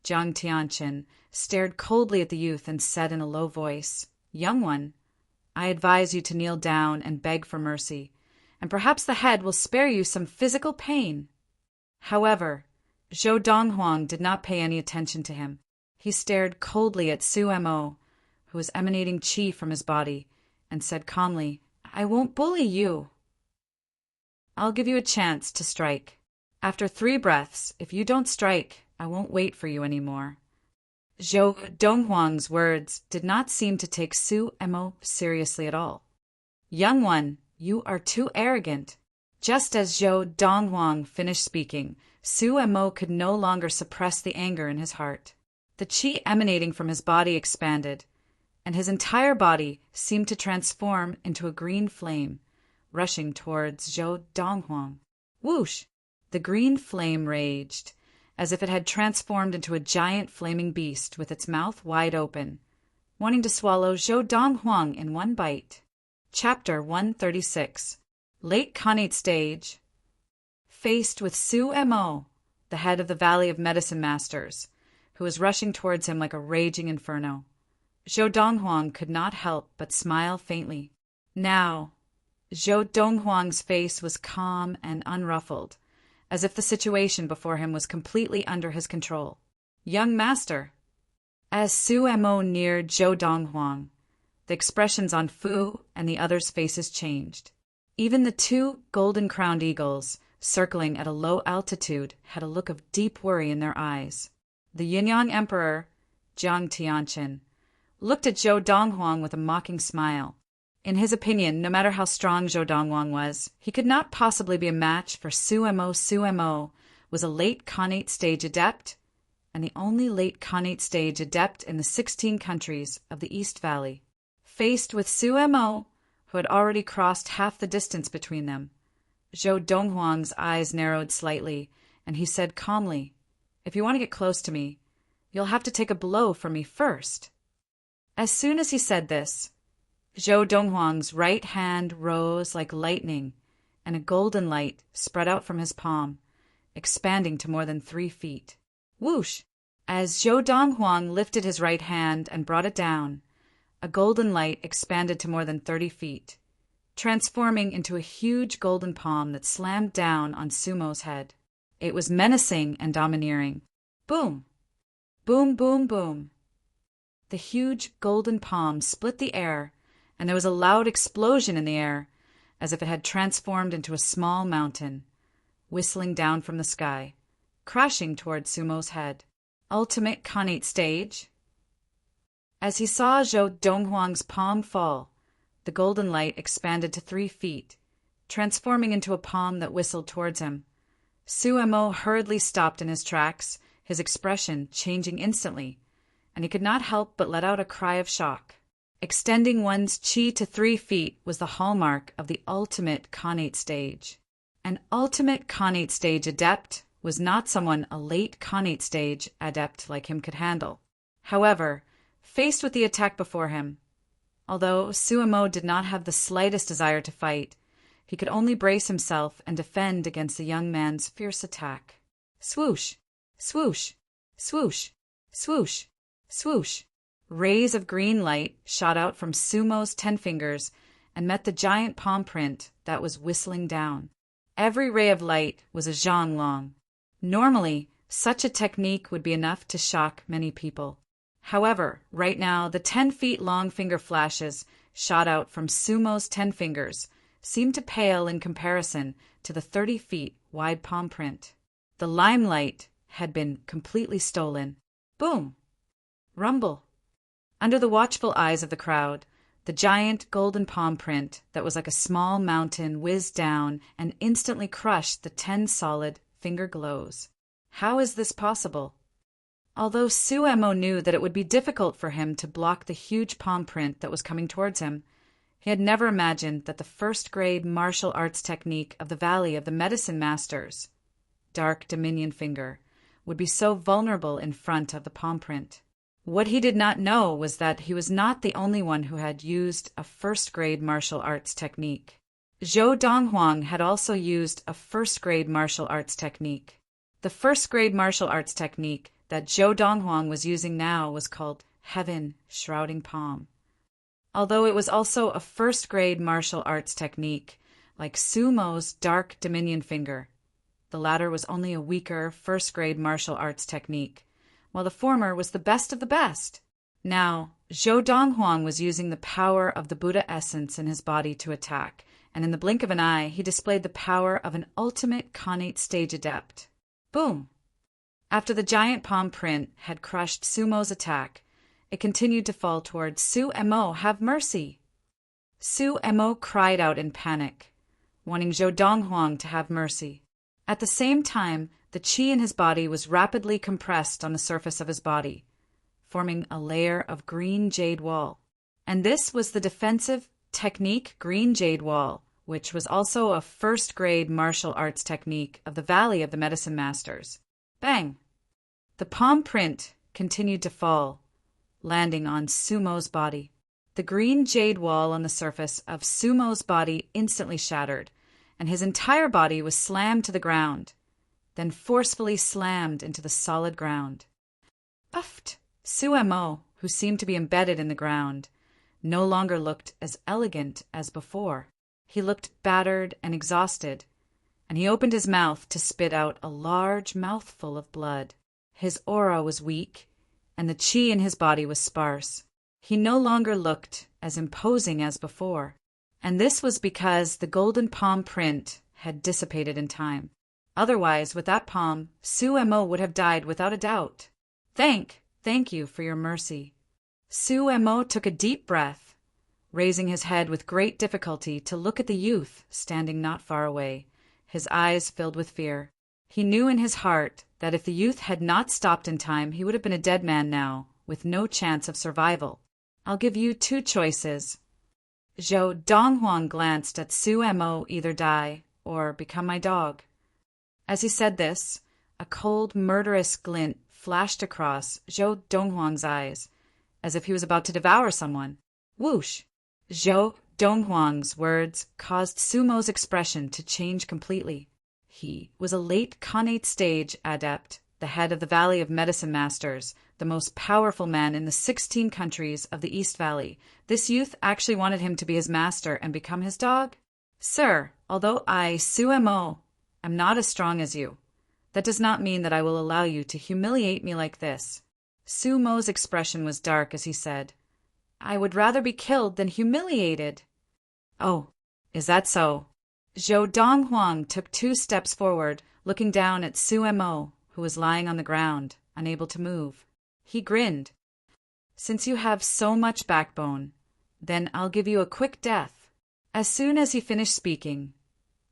Jiang Tianqin, stared coldly at the youth and said in a low voice, Young one, I advise you to kneel down and beg for mercy, and perhaps the head will spare you some physical pain. However, Zhou Donghuang did not pay any attention to him. He stared coldly at Suemo, who was emanating chi from his body, and said calmly, I won't bully you. I'll give you a chance to strike. After 3 breaths, if you don't strike, I won't wait for you anymore. Zhou Donghuang's words did not seem to take Suemo seriously at all. Young one, you are too arrogant. Just as Zhou Donghuang finished speaking, Suemo could no longer suppress the anger in his heart. The chi emanating from his body expanded, and his entire body seemed to transform into a green flame, rushing towards Zhou Donghuang. Whoosh! The green flame raged, as if it had transformed into a giant flaming beast with its mouth wide open, wanting to swallow Zhou Donghuang in one bite. Chapter 136. Late Khanate stage. Faced with Suemo, the head of the Valley of Medicine Masters, who was rushing towards him like a raging inferno, Zhou Donghuang could not help but smile faintly. Now, Zhou Donghuang's face was calm and unruffled, as if the situation before him was completely under his control. Young master. As Suemo neared Zhou Donghuang, the expressions on Fu and the others' faces changed. Even the 2 golden-crowned eagles, circling at a low altitude, had a look of deep worry in their eyes. The Yunyang Emperor, Jiang Tianqin, looked at Zhou Donghuang with a mocking smile. In his opinion, no matter how strong Zhou Donghuang was, he could not possibly be a match for Su Mo. Su Mo was a late Khanate stage adept, and the only late Khanate stage adept in the 16 countries of the East Valley. Faced with Su Mo, who had already crossed half the distance between them, Zhou Donghuang's eyes narrowed slightly, and he said calmly, "If you want to get close to me, you'll have to take a blow from me first." As soon as he said this, Zhou Donghuang's right hand rose like lightning, and a golden light spread out from his palm, expanding to more than 3 feet. Whoosh! As Zhou Donghuang lifted his right hand and brought it down, a golden light expanded to more than 30 feet, transforming into a huge golden palm that slammed down on Sumo's head. It was menacing and domineering. Boom! Boom, boom, boom. The huge golden palm split the air, and there was a loud explosion in the air, as if it had transformed into a small mountain, whistling down from the sky, crashing toward Sumo's head. Ultimate Khanate stage. As he saw Zhou Donghuang's palm fall, the golden light expanded to 3 feet, transforming into a palm that whistled towards him. Su Mo hurriedly stopped in his tracks, his expression changing instantly, and he could not help but let out a cry of shock. Extending one's chi to 3 feet was the hallmark of the ultimate Khanate stage. An ultimate Khanate stage adept was not someone a late Khanate stage adept like him could handle. However, faced with the attack before him, although Su Mo did not have the slightest desire to fight, he could only brace himself and defend against the young man's fierce attack. Swoosh! Swoosh! Swoosh! Swoosh! Swoosh! Rays of green light shot out from Sumo's 10 fingers and met the giant palm print that was whistling down. Every ray of light was a zhang long. Normally, such a technique would be enough to shock many people. However, right now, the 10-feet-long finger flashes shot out from Sumo's 10 fingers seemed to pale in comparison to the 30-feet-wide palm print. The limelight had been completely stolen. Boom! Rumble! Under the watchful eyes of the crowd, the giant golden palm print that was like a small mountain whizzed down and instantly crushed the 10 solid finger glows. How is this possible? Although Su Mo knew that it would be difficult for him to block the huge palm print that was coming towards him, he had never imagined that the first-grade martial arts technique of the Valley of the Medicine Masters, Dark Dominion Finger, would be so vulnerable in front of the palm print. What he did not know was that he was not the only one who had used a first-grade martial arts technique. Zhou Donghuang had also used a first-grade martial arts technique. The first-grade martial arts technique that Zhou Donghuang was using now was called Heaven Shrouding Palm. Although it was also a first-grade martial arts technique, like Sumo's Dark Dominion Finger, the latter was only a weaker first-grade martial arts technique, while the former was the best of the best. Now, Zhou Donghuang was using the power of the Buddha essence in his body to attack, and in the blink of an eye, he displayed the power of an ultimate Khanate stage adept. Boom! After the giant palm print had crushed Sumo's attack, it continued to fall towards Su Mo. Have mercy! Su Mo cried out in panic, wanting Zhou Donghuang to have mercy. At the same time, the qi in his body was rapidly compressed on the surface of his body, forming a layer of green jade wall. And this was the defensive technique green jade wall, which was also a first-grade martial arts technique of the Valley of the Medicine Masters. Bang! The palm print continued to fall, landing on Sumo's body. The green jade wall on the surface of Sumo's body instantly shattered, and his entire body was slammed to the ground, then forcefully slammed into the solid ground. Uffed! Su Mo, who seemed to be embedded in the ground, no longer looked as elegant as before. He looked battered and exhausted, and he opened his mouth to spit out a large mouthful of blood. His aura was weak, and the qi in his body was sparse. He no longer looked as imposing as before, and this was because the golden palm print had dissipated in time. Otherwise, with that palm, Su Mo would have died without a doubt. Thank you for your mercy. Su Mo took a deep breath, raising his head with great difficulty to look at the youth standing not far away, his eyes filled with fear. He knew in his heart that if the youth had not stopped in time, he would have been a dead man now, with no chance of survival. I'll give you two choices. Zhou Donghuang glanced at Su Mo, either die or become my dog. As he said this, a cold, murderous glint flashed across Zhou Donghuang's eyes, as if he was about to devour someone. Whoosh! Zhou Donghuang's words caused Su Mo's expression to change completely. He was a late Khanate stage adept, the head of the Valley of Medicine Masters, the most powerful man in the 16 countries of the East Valley. This youth actually wanted him to be his master and become his dog? Sir, although I, Su Mo, am not as strong as you, that does not mean that I will allow you to humiliate me like this. Su Mo's expression was dark as he said, I would rather be killed than humiliated. Oh, is that so? Zhou Donghuang took 2 steps forward, looking down at Su Mo, who was lying on the ground, unable to move. He grinned. Since you have so much backbone, then I'll give you a quick death. As soon as he finished speaking,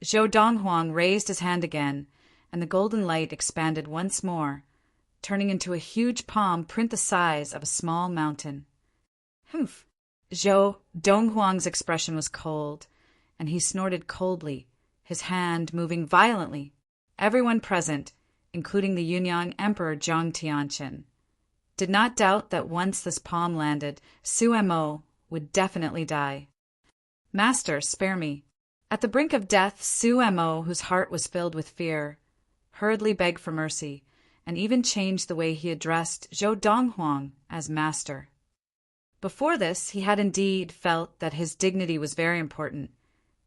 Zhou Donghuang raised his hand again, and the golden light expanded once more, turning into a huge palm print the size of a small mountain. Humph! Zhou Donghuang's expression was cold, and he snorted coldly, his hand moving violently. Everyone present, including the Yunyang Emperor Zhang Tianqin, did not doubt that once this palm landed, Su Mo would definitely die. Master, spare me. At the brink of death, Su Mo, whose heart was filled with fear, hurriedly begged for mercy, and even changed the way he addressed Zhou Donghuang as master. Before this, he had indeed felt that his dignity was very important,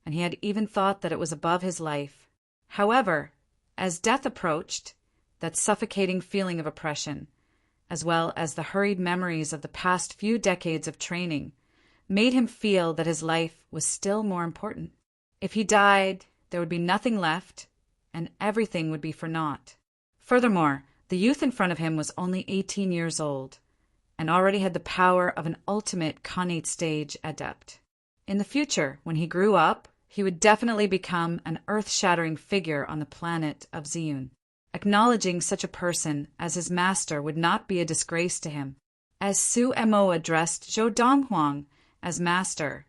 and he had even thought that it was above his life. However, as death approached, that suffocating feeling of oppression, as well as the hurried memories of the past few decades of training, made him feel that his life was still more important. If he died, there would be nothing left, and everything would be for naught. Furthermore, the youth in front of him was only 18 years old, and already had the power of an ultimate Khanate stage adept. In the future, when he grew up, he would definitely become an earth-shattering figure on the planet of Ziyun. Acknowledging such a person as his master would not be a disgrace to him. As Su Mo addressed Zhou Donghuang as master,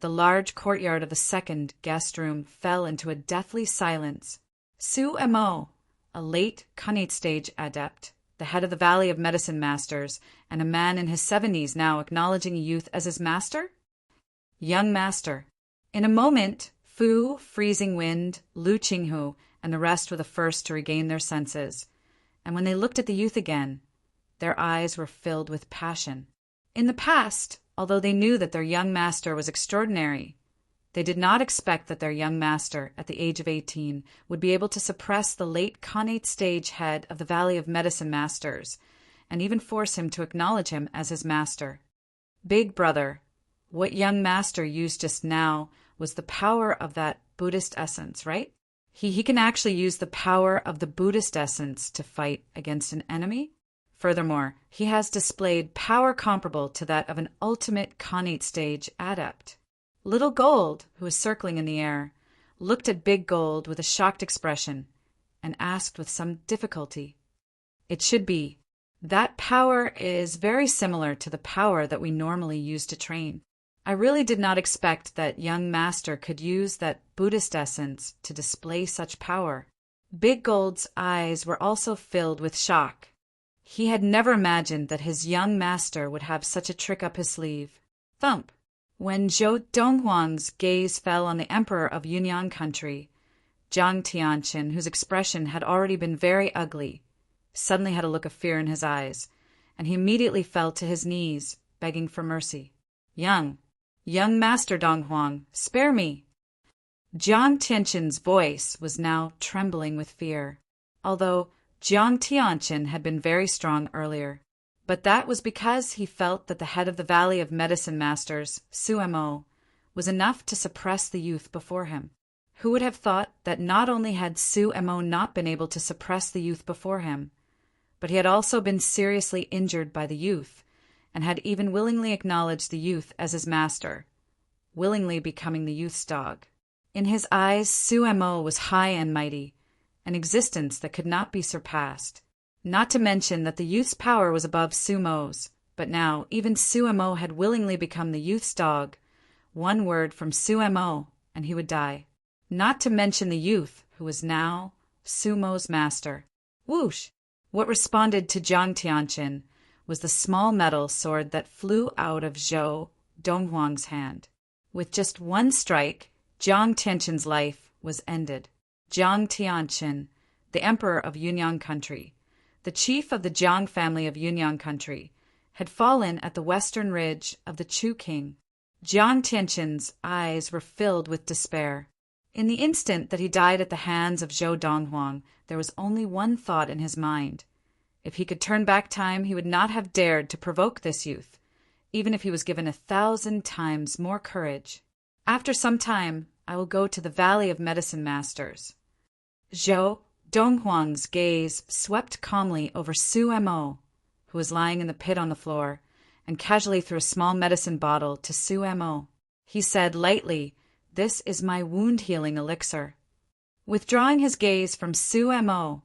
the large courtyard of the second guest room fell into a deathly silence. Su Mo, a late Khanate stage adept, the head of the Valley of Medicine Masters, and a man in his 70s now acknowledging a youth as his master? Young master. In a moment, Fu, Freezing Wind, Lu Qinghu, and the rest were the first to regain their senses, and when they looked at the youth again, their eyes were filled with passion. In the past, although they knew that their young master was extraordinary, they did not expect that their young master, at the age of 18, would be able to suppress the late Khanate stage head of the Valley of Medicine Masters, and even force him to acknowledge him as his master. Big brother, what young master used just now was the power of that Buddhist essence, right? He can actually use the power of the Buddhist essence to fight against an enemy. Furthermore, he has displayed power comparable to that of an ultimate Khanate stage adept. Little Gold, who was circling in the air, looked at Big Gold with a shocked expression and asked with some difficulty, "It should be. That power is very similar to the power that we normally use to train. I really did not expect that young master could use that Buddhist essence to display such power." Big Gold's eyes were also filled with shock. He had never imagined that his young master would have such a trick up his sleeve. Thump! When Zhou Donghuang's gaze fell on the emperor of Yunyang country, Zhang Tianqin, whose expression had already been very ugly, suddenly had a look of fear in his eyes, and he immediately fell to his knees, begging for mercy. Young Master Donghuang, spare me!" Zhang Tianqin's voice was now trembling with fear, although Zhang Tianqin had been very strong earlier. But that was because he felt that the head of the Valley of Medicine Masters, Su Mo, was enough to suppress the youth before him. Who would have thought that not only had Su Mo not been able to suppress the youth before him, but he had also been seriously injured by the youth, and had even willingly acknowledged the youth as his master, willingly becoming the youth's dog. In his eyes, Suemo was high and mighty, an existence that could not be surpassed. Not to mention that the youth's power was above Sumo's, but now even Suemo had willingly become the youth's dog. One word from Suemo, and he would die. Not to mention the youth, who was now Sumo's master. Whoosh! What responded to Jiang Tianqin was the small metal sword that flew out of Zhou Donghuang's hand. With just one strike, Jiang Tianqin's life was ended. Jiang Tianqin, the emperor of Yunyang country, the chief of the Jiang family of Yunyang country, had fallen at the western ridge of the Chu king. Jiang Tianqin's eyes were filled with despair. In the instant that he died at the hands of Zhou Donghuang, there was only one thought in his mind. If he could turn back time, he would not have dared to provoke this youth, even if he was given 1,000 times more courage. After some time, I will go to the Valley of Medicine Masters. Zhou Donghuang's gaze swept calmly over Suemo, who was lying in the pit on the floor, and casually threw a small medicine bottle to Suemo. He said lightly, "This is my wound-healing elixir." Withdrawing his gaze from Suemo,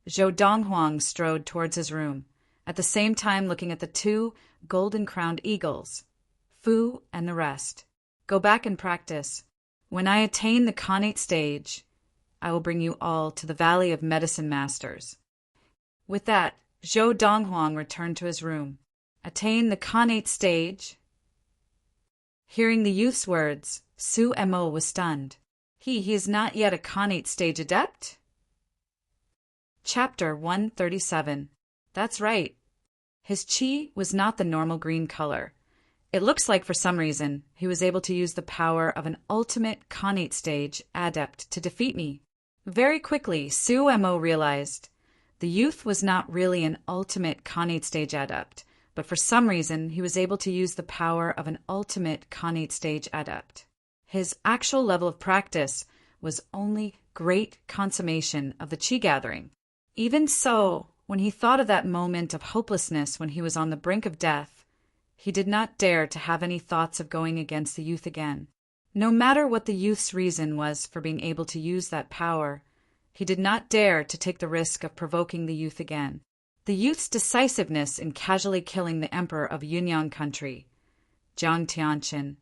Zhou Donghuang strode towards his room, at the same time looking at the two golden-crowned eagles, Fu and the rest. "Go back and practice. When I attain the Khanate stage, I will bring you all to the Valley of Medicine Masters." With that, Zhou Donghuang returned to his room. Attain the Khanate stage? Hearing the youth's words, Suemo was stunned. He is not yet a Khanate stage adept? Chapter 137. That's right. His chi was not the normal green color. It looks like for some reason he was able to use the power of an ultimate Khanate stage adept to defeat me. Very quickly, Suemo realized the youth was not really an ultimate Khanate stage adept, but for some reason he was able to use the power of an ultimate Khanate stage adept. His actual level of practice was only great consummation of the chi gathering. Even so, when he thought of that moment of hopelessness when he was on the brink of death, he did not dare to have any thoughts of going against the youth again. No matter what the youth's reason was for being able to use that power, he did not dare to take the risk of provoking the youth again. The youth's decisiveness in casually killing the emperor of Yunyang country, Jiang Tianqin,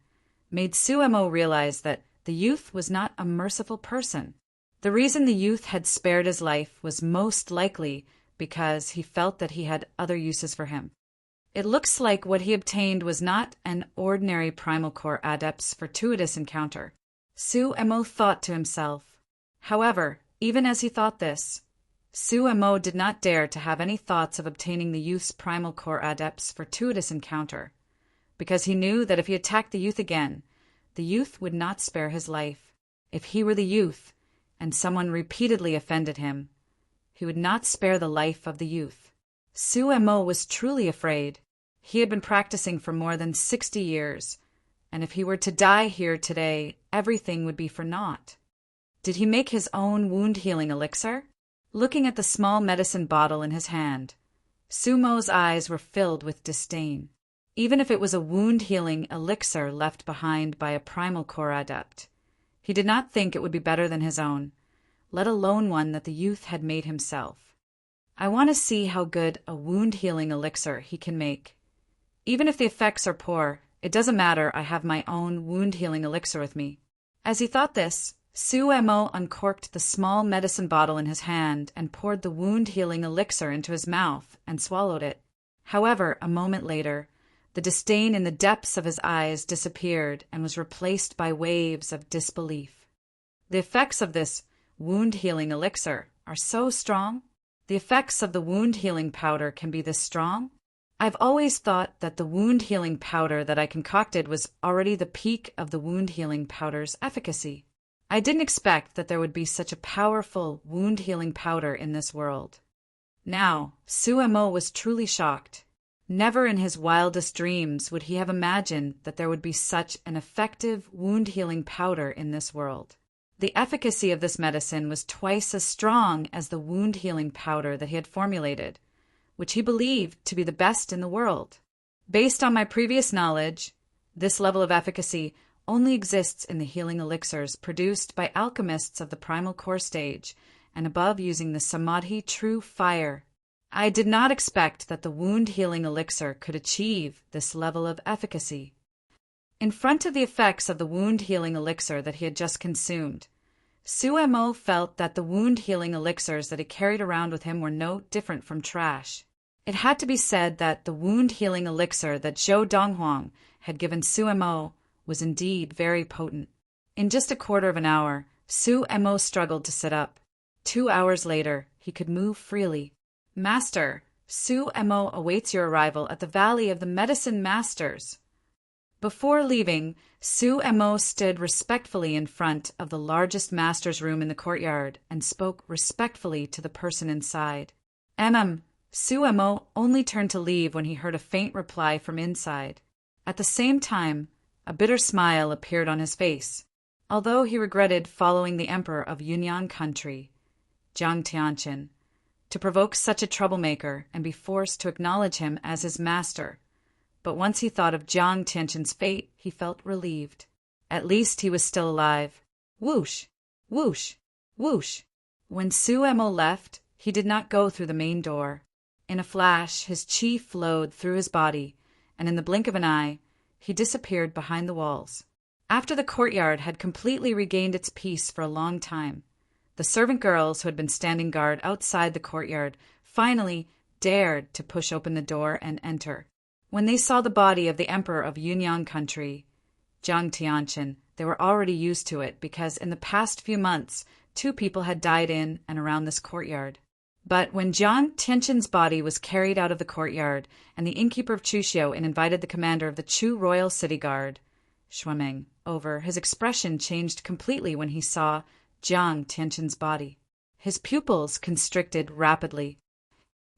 made Suemo realize that the youth was not a merciful person. The reason the youth had spared his life was most likely because he felt that he had other uses for him. It looks like what he obtained was not an ordinary Primal Core Adept's fortuitous encounter. Suemo thought to himself. However, even as he thought this, Suemo did not dare to have any thoughts of obtaining the youth's Primal Core Adept's fortuitous encounter, because he knew that if he attacked the youth again, the youth would not spare his life. If he were the youth, and someone repeatedly offended him, he would not spare the life of the youth. Suemo was truly afraid. He had been practicing for more than 60 years, and if he were to die here today, everything would be for naught. Did he make his own wound-healing elixir? Looking at the small medicine bottle in his hand, Sumo's eyes were filled with disdain. Even if it was a wound-healing elixir left behind by a Primal Core Adept, he did not think it would be better than his own, let alone one that the youth had made himself. I want to see how good a wound-healing elixir he can make. Even if the effects are poor, it doesn't matter, I have my own wound-healing elixir with me. As he thought this, Suemo uncorked the small medicine bottle in his hand and poured the wound-healing elixir into his mouth and swallowed it. However, a moment later, the disdain in the depths of his eyes disappeared and was replaced by waves of disbelief. The effects of this wound-healing elixir are so strong? The effects of the wound-healing powder can be this strong? I've always thought that the wound-healing powder that I concocted was already the peak of the wound-healing powder's efficacy. I didn't expect that there would be such a powerful wound-healing powder in this world. Now, Suemo was truly shocked. Never in his wildest dreams would he have imagined that there would be such an effective wound-healing powder in this world. The efficacy of this medicine was twice as strong as the wound-healing powder that he had formulated, which he believed to be the best in the world. Based on my previous knowledge, this level of efficacy only exists in the healing elixirs produced by alchemists of the primal core stage and above using the Samadhi true fire. I did not expect that the wound healing elixir could achieve this level of efficacy. In front of the effects of the wound healing elixir that he had just consumed, Suemo felt that the wound healing elixirs that he carried around with him were no different from trash. It had to be said that the wound healing elixir that Zhou Donghuang had given Suemo was indeed very potent. In just a quarter of an hour, Suemo struggled to sit up. 2 hours later, he could move freely. Master, Suemo awaits your arrival at the Valley of the Medicine Masters. Before leaving, Suemo stood respectfully in front of the largest master's room in the courtyard and spoke respectfully to the person inside. Suemo only turned to leave when he heard a faint reply from inside. At the same time, a bitter smile appeared on his face, although he regretted following the emperor of Yunyang country, Jiang Tianqin, to provoke such a troublemaker and be forced to acknowledge him as his master. But once he thought of Jiang Tianqin's fate, he felt relieved. At least he was still alive. Whoosh! Whoosh! Whoosh! When Suemo left, he did not go through the main door. In a flash, his chi flowed through his body, and in the blink of an eye, he disappeared behind the walls. After the courtyard had completely regained its peace for a long time, the servant girls who had been standing guard outside the courtyard finally dared to push open the door and enter. When they saw the body of the emperor of Yunyang country, Jiang Tianqin, they were already used to it because in the past few months, 2 people had died in and around this courtyard. But when Jiang Tianqin's body was carried out of the courtyard and the innkeeper of Chuxiu invited the commander of the Chu Royal City Guard, Shuemeng, over, his expression changed completely when he saw Jiang Tianqin's body. His pupils constricted rapidly.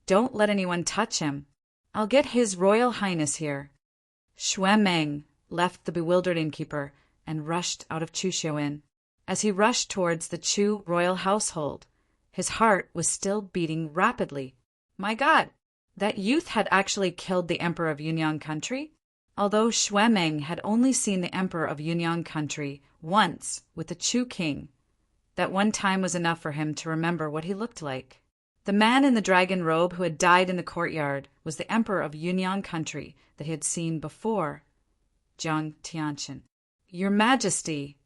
Don't let anyone touch him. I'll get His Royal Highness here. Shuemeng left the bewildered innkeeper and rushed out of Chuxiu. As he rushed towards the Chu royal household, his heart was still beating rapidly. My God, that youth had actually killed the emperor of Yunyang country? Although Shuemeng had only seen the emperor of Yunyang country once with the Chu king, that one time was enough for him to remember what he looked like. The man in the dragon robe who had died in the courtyard was the emperor of Yunyang country that he had seen before, Jiang Tianqin. Your Majesty,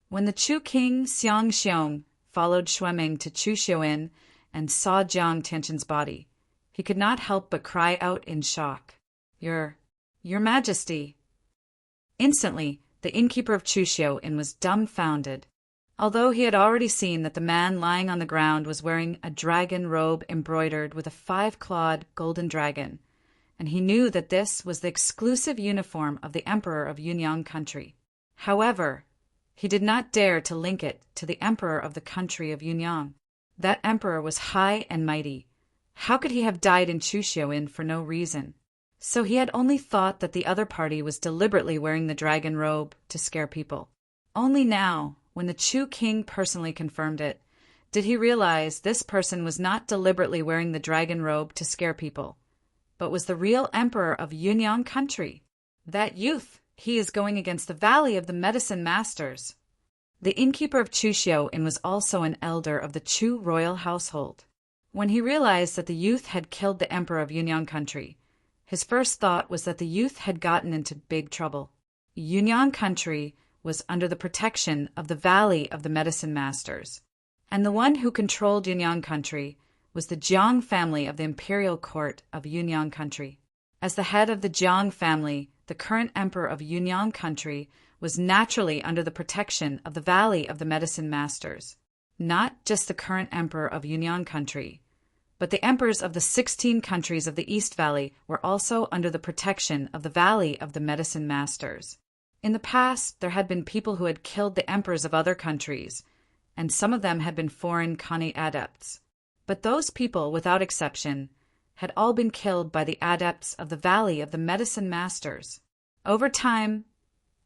when the Chu king Xiang Xiong followed Shuemeng to Chuxiu and saw Jiang Tianqin's body, he could not help but cry out in shock. Your Majesty. Instantly, the innkeeper of Chuxiu was dumbfounded. Although he had already seen that the man lying on the ground was wearing a dragon robe embroidered with a 5-clawed golden dragon, and he knew that this was the exclusive uniform of the emperor of Yunyang country. However, he did not dare to link it to the emperor of the country of Yunyang. That emperor was high and mighty. How could he have died in Chuxiu for no reason? So he had only thought that the other party was deliberately wearing the dragon robe to scare people. Only now, when the Chu king personally confirmed it, did he realize this person was not deliberately wearing the dragon robe to scare people, but was the real emperor of Yunyang country. That youth, he is going against the Valley of the Medicine Masters. The innkeeper of Chuxiu was also an elder of the Chu royal household. When he realized that the youth had killed the emperor of Yunyang country, his first thought was that the youth had gotten into big trouble. Yunyang country was under the protection of the Valley of the Medicine Masters, and the one who controlled Yunyang country was the Jiang family of the imperial court of Yunyang country. As the head of the Jiang family, the current emperor of Yunyang country was naturally under the protection of the Valley of the Medicine Masters. Not just the current emperor of Yunyang country, but the emperors of the 16 countries of the East Valley were also under the protection of the Valley of the Medicine Masters. In the past, there had been people who had killed the emperors of other countries, and some of them had been foreign Kani adepts. But those people, without exception, had all been killed by the adepts of the Valley of the Medicine Masters. Over time,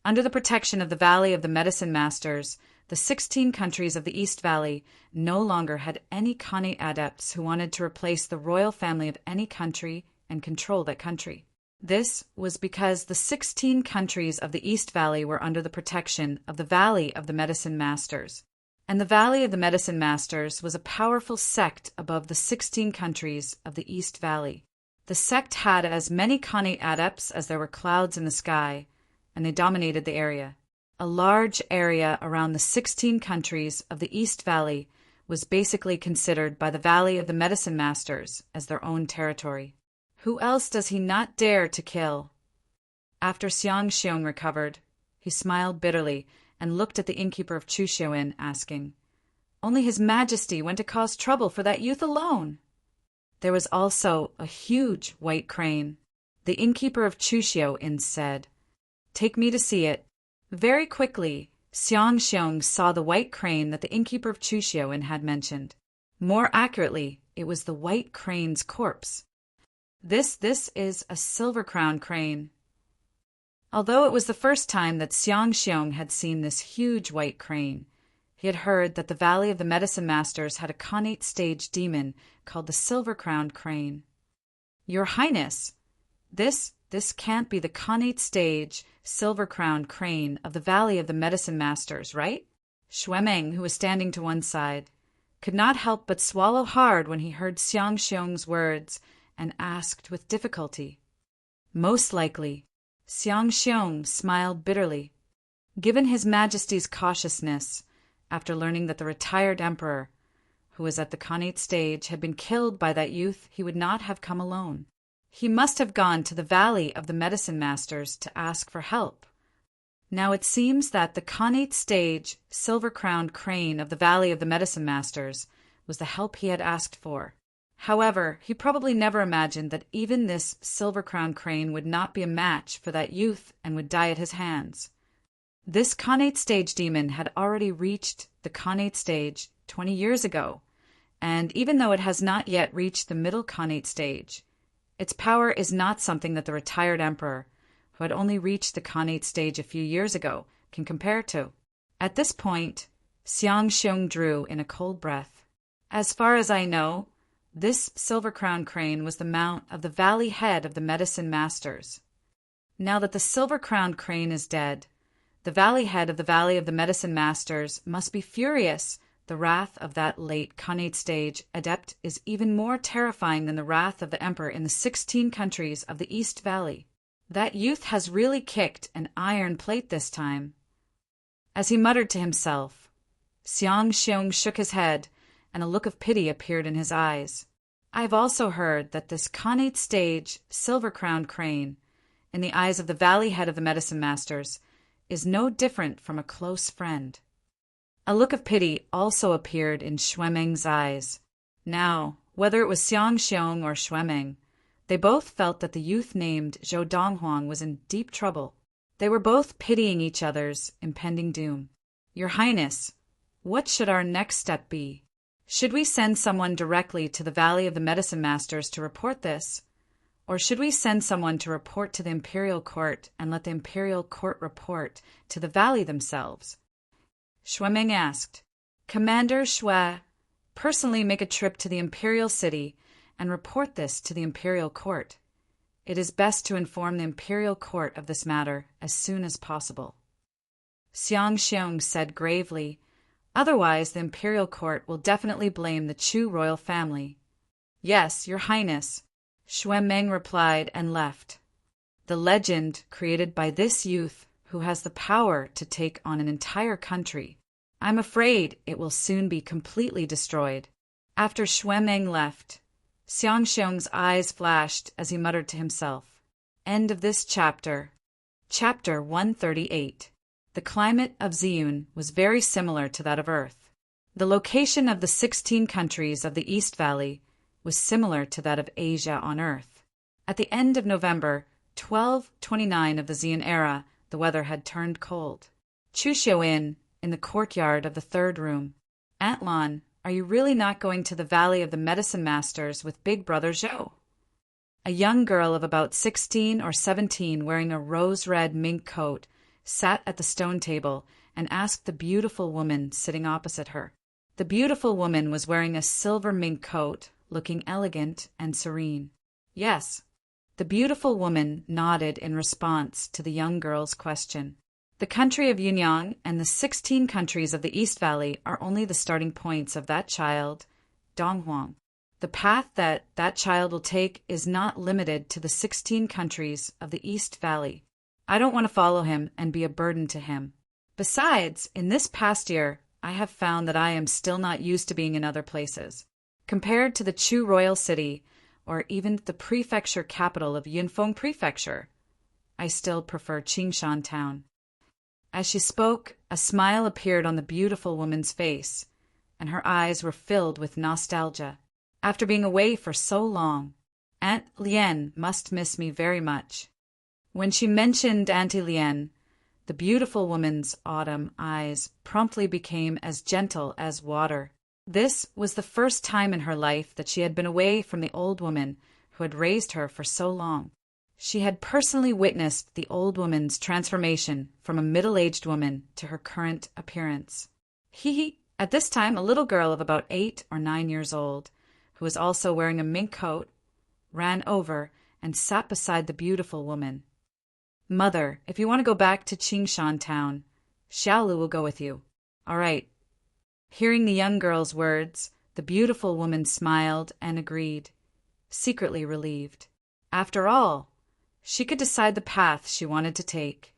under the protection of the Valley of the Medicine Masters, the 16 countries of the East Valley no longer had any Kani adepts who wanted to replace the royal family of any country and control that country. This was because the 16 countries of the East Valley were under the protection of the Valley of the Medicine Masters, and the Valley of the Medicine Masters was a powerful sect above the 16 countries of the East Valley. The sect had as many Khanate adepts as there were clouds in the sky, and they dominated the area. A large area around the 16 countries of the East Valley was basically considered by the Valley of the Medicine Masters as their own territory. Who else does he not dare to kill? After Xiang Xiong recovered, he smiled bitterly and looked at the innkeeper of Chuxiuan, asking, "Only His Majesty went to cause trouble for that youth alone." There was also a huge white crane. The innkeeper of Chuxiuan said, "Take me to see it." Very quickly, Xiang Xiong saw the white crane that the innkeeper of Chuxiuan had mentioned. More accurately, it was the white crane's corpse. This is a silver-crowned crane. Although it was the first time that Xiang Xiong had seen this huge white crane, he had heard that the Valley of the Medicine Masters had a Khanate stage demon called the Silver-Crowned Crane. "Your Highness, this can't be the Khanate stage Silver-Crowned Crane of the Valley of the Medicine Masters, right?" Xuemeng, who was standing to one side, could not help but swallow hard when he heard Xiang Xiong's words and asked with difficulty, "Most likely." Xiang Xiong smiled bitterly. Given His Majesty's cautiousness, after learning that the retired emperor, who was at the Khanate stage, had been killed by that youth, he would not have come alone. He must have gone to the Valley of the Medicine Masters to ask for help. Now it seems that the Khanate stage Silver-Crowned Crane of the Valley of the Medicine Masters was the help he had asked for. However, he probably never imagined that even this silver-crowned crane would not be a match for that youth and would die at his hands. This Khanate stage demon had already reached the Khanate stage 20 years ago, and even though it has not yet reached the middle Khanate stage, its power is not something that the retired emperor, who had only reached the Khanate stage a few years ago, can compare to. At this point, Xiang Xiong drew in a cold breath. As far as I know, this silver-crowned crane was the mount of the Valley Head of the Medicine Masters. Now that the silver-crowned crane is dead, the Valley Head of the Valley of the Medicine Masters must be furious. The wrath of that late Khanate stage adept is even more terrifying than the wrath of the emperor in the 16 countries of the East Valley. That youth has really kicked an iron plate this time. As he muttered to himself, Xiang Xiong shook his head, and a look of pity appeared in his eyes. "I've also heard that this Khanate stage silver-crowned crane, in the eyes of the Valley Head of the Medicine Masters, is no different from a close friend." A look of pity also appeared in Xuemeng's eyes. Now, whether it was Xiang Xiong or Xuemeng, they both felt that the youth named Zhou Donghuang was in deep trouble. They were both pitying each other's impending doom. "Your Highness, what should our next step be? Should we send someone directly to the Valley of the Medicine Masters to report this? Or should we send someone to report to the Imperial Court and let the Imperial Court report to the Valley themselves?" Xuemeng asked. "Commander Xue, personally make a trip to the Imperial City and report this to the Imperial Court. It is best to inform the Imperial Court of this matter as soon as possible." Xiang Xiong said gravely, "Otherwise the Imperial Court will definitely blame the Chu royal family." "Yes, Your Highness," Xuemeng replied and left. The legend created by this youth, who has the power to take on an entire country, I'm afraid it will soon be completely destroyed. After Xuemeng left, Xiang Xiong's eyes flashed as he muttered to himself. End of this chapter. Chapter 138. The climate of Ziyun was very similar to that of Earth. The location of the 16 countries of the East Valley was similar to that of Asia on Earth. At the end of November 1229 of the Ziyun era, the weather had turned cold. Chuxiuan, in the courtyard of the third room. "Aunt Lan, are you really not going to the Valley of the Medicine Masters with Big Brother Zhou?" A young girl of about 16 or 17 wearing a rose-red mink coat sat at the stone table and asked the beautiful woman sitting opposite her. The beautiful woman was wearing a silver mink coat, looking elegant and serene. "Yes." The beautiful woman nodded in response to the young girl's question. The country of Yunyang and the 16 countries of the East Valley are only the starting points of that child, Donghuang. The path that child will take is not limited to the 16 countries of the East Valley. I don't want to follow him and be a burden to him. Besides, in this past year, I have found that I am still not used to being in other places. Compared to the Chu royal city, or even the prefecture capital of Yunfeng Prefecture, I still prefer Qingshan town. As she spoke, a smile appeared on the beautiful woman's face, and her eyes were filled with nostalgia. After being away for so long, Aunt Lien must miss me very much. When she mentioned Auntie Lien, the beautiful woman's autumn eyes promptly became as gentle as water. This was the first time in her life that she had been away from the old woman who had raised her for so long. She had personally witnessed the old woman's transformation from a middle-aged woman to her current appearance. At this time a little girl of about 8 or 9 years old, who was also wearing a mink coat, ran over and sat beside the beautiful woman. "Mother, if you want to go back to Qingshan town, Xiaolu will go with you." "All right." Hearing the young girl's words, the beautiful woman smiled and agreed, secretly relieved. After all, she could decide the path she wanted to take,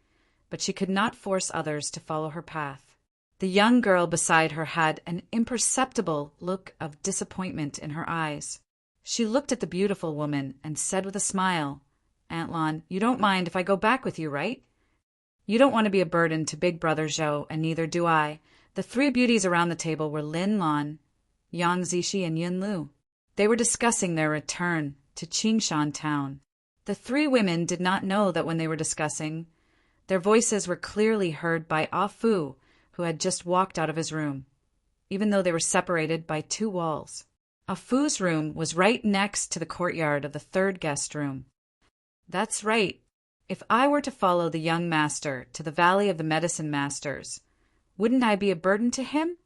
but she could not force others to follow her path. The young girl beside her had an imperceptible look of disappointment in her eyes. She looked at the beautiful woman and said with a smile, "Aunt Lan, you don't mind if I go back with you, right? You don't want to be a burden to Big Brother Zhou, and neither do I." The three beauties around the table were Lin Lan, Yang Zishi, and Yun Lu. They were discussing their return to Qingshan town. The three women did not know that when they were discussing, their voices were clearly heard by Ah Fu, who had just walked out of his room, even though they were separated by 2 walls. Ah Fu's room was right next to the courtyard of the 3rd guest room. "That's right. If I were to follow the young master to the Valley of the Medicine Masters, wouldn't I be a burden to him?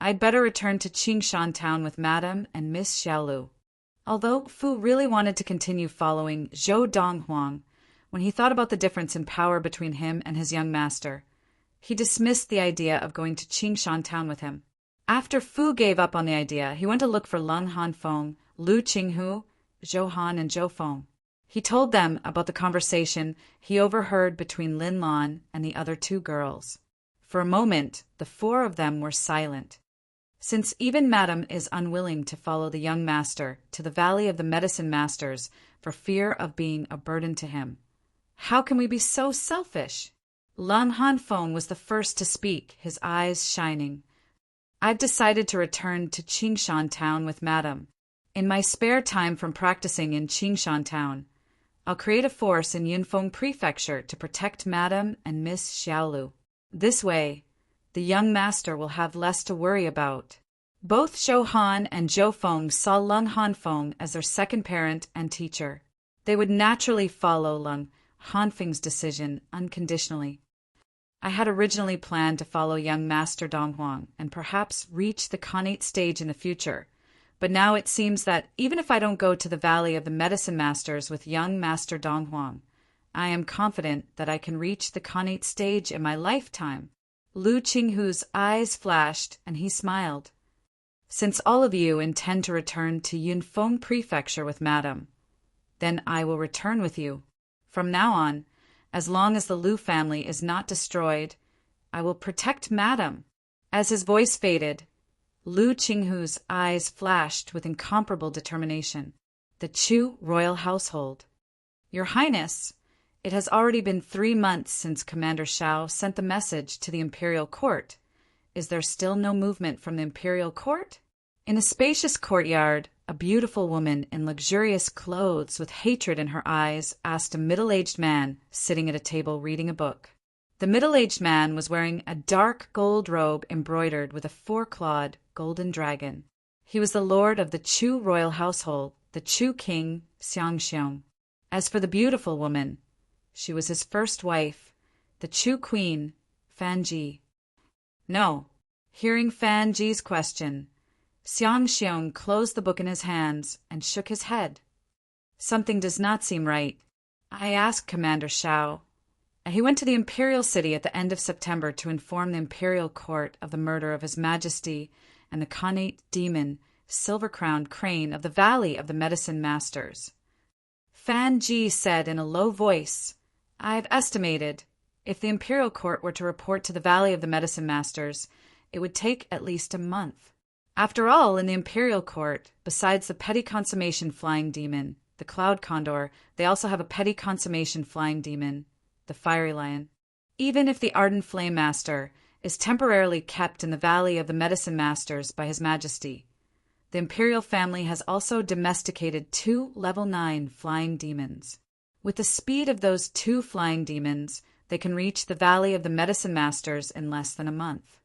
I'd better return to Qingshan town with Madame and Miss Xiaolu." Although Fu really wanted to continue following Zhou Donghuang, when he thought about the difference in power between him and his young master, he dismissed the idea of going to Qingshan town with him. After Fu gave up on the idea, he went to look for Lung Hanfeng, Lu Qinghu, Zhou Han, and Zhou Feng. He told them about the conversation he overheard between Lin Lan and the other 2 girls. For a moment, the 4 of them were silent. Since even Madame is unwilling to follow the young master to the Valley of the Medicine Masters for fear of being a burden to him, how can we be so selfish? Lung Hanfeng was the first to speak, his eyes shining. "I've decided to return to Qingshan town with Madame. In my spare time from practicing in Qingshan town, I'll create a force in Yunfeng Prefecture to protect Madame and Miss Xiaolu. This way, the young master will have less to worry about." Both Zhou Han and Zhou Feng saw Lung Hanfeng as their second parent and teacher. They would naturally follow Lung Hanfeng's decision unconditionally. "I had originally planned to follow young Master Donghuang and perhaps reach the Khanate stage in the future, but now it seems that even if I don't go to the Valley of the Medicine Masters with young Master Donghuang, I am confident that I can reach the Khanate stage in my lifetime." Lu Qinghu's eyes flashed, and he smiled. "Since all of you intend to return to Yunfeng Prefecture with Madame, then I will return with you. From now on, as long as the Lu family is not destroyed, I will protect Madame." As his voice faded, Lu Qinghu's eyes flashed with incomparable determination. "The Chu royal household. Your Highness, it has already been 3 months since Commander Shao sent the message to the Imperial Court. Is there still no movement from the Imperial Court?" In a spacious courtyard, a beautiful woman in luxurious clothes with hatred in her eyes asked a middle-aged man sitting at a table reading a book. The middle-aged man was wearing a dark gold robe embroidered with a 4-clawed golden dragon. He was the lord of the Chu royal household, the Chu king, Xiangxiong. As for the beautiful woman, she was his first wife, the Chu queen, Fanji. "No." Hearing Fanji's question, Xiangxiong closed the book in his hands and shook his head. Something does not seem right. I asked Commander Shao. He went to the Imperial City at the end of September to inform the Imperial Court of the murder of His Majesty and the Khanate demon, silver-crowned crane of the Valley of the Medicine Masters. Fan Ji said in a low voice, I've estimated, if the Imperial Court were to report to the Valley of the Medicine Masters, it would take at least a month. After all, in the Imperial Court, besides the petty consummation flying demon, the Cloud Condor, they also have a petty consummation flying demon, the Fiery Lion. Even if the Ardent Flame Master is temporarily kept in the Valley of the Medicine Masters by His Majesty, the Imperial family has also domesticated 2 level 9 flying demons. With the speed of those 2 flying demons, they can reach the Valley of the Medicine Masters in less than a month.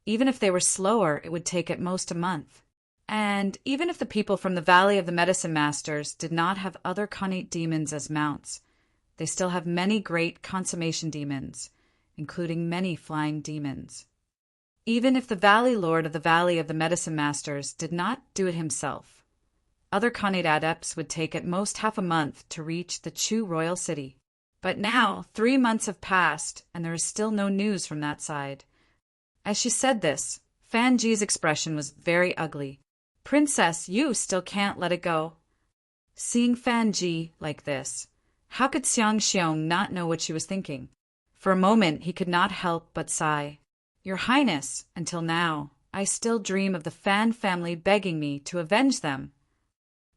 Even if they were slower, it would take at most a month. And even if the people from the Valley of the Medicine Masters did not have other Khanate demons as mounts, they still have many great consummation demons, including many flying demons. Even if the Valley Lord of the Valley of the Medicine Masters did not do it himself, other Khanate adepts would take at most half a month to reach the Chu Royal City. But now 3 months have passed, and there is still no news from that side. As she said this, Fan Ji's expression was very ugly. Princess, you still can't let it go. Seeing Fan Ji like this, how could Xiang Xiong not know what she was thinking? For a moment he could not help but sigh. Your Highness, until now, I still dream of the Fan family begging me to avenge them.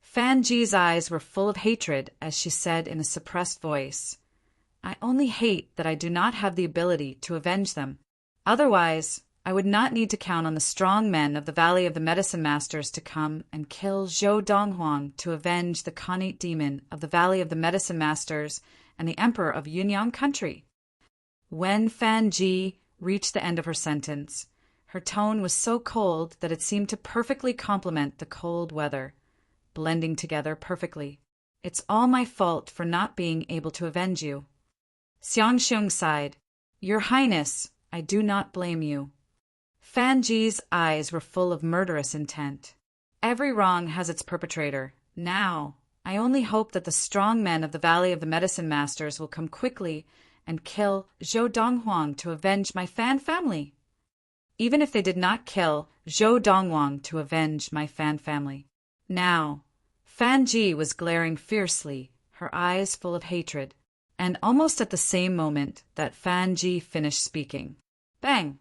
Fan Ji's eyes were full of hatred as she said in a suppressed voice, I only hate that I do not have the ability to avenge them. Otherwise, I would not need to count on the strong men of the Valley of the Medicine Masters to come and kill Zhou Donghuang to avenge the Khanate demon of the Valley of the Medicine Masters and the Emperor of Yunyang Country. When Fan Ji reached the end of her sentence, her tone was so cold that it seemed to perfectly complement the cold weather, blending together perfectly. It's all my fault for not being able to avenge you. Xiang Xiong sighed. Your Highness, I do not blame you. Fan Ji's eyes were full of murderous intent. Every wrong has its perpetrator. Now, I only hope that the strong men of the Valley of the Medicine Masters will come quickly and kill Zhou Donghuang to avenge my Fan family. Even if they did not kill Zhou Donghuang to avenge my Fan family. Now, Fan Ji was glaring fiercely, her eyes full of hatred, and almost at the same moment that Fan Ji finished speaking. Bang!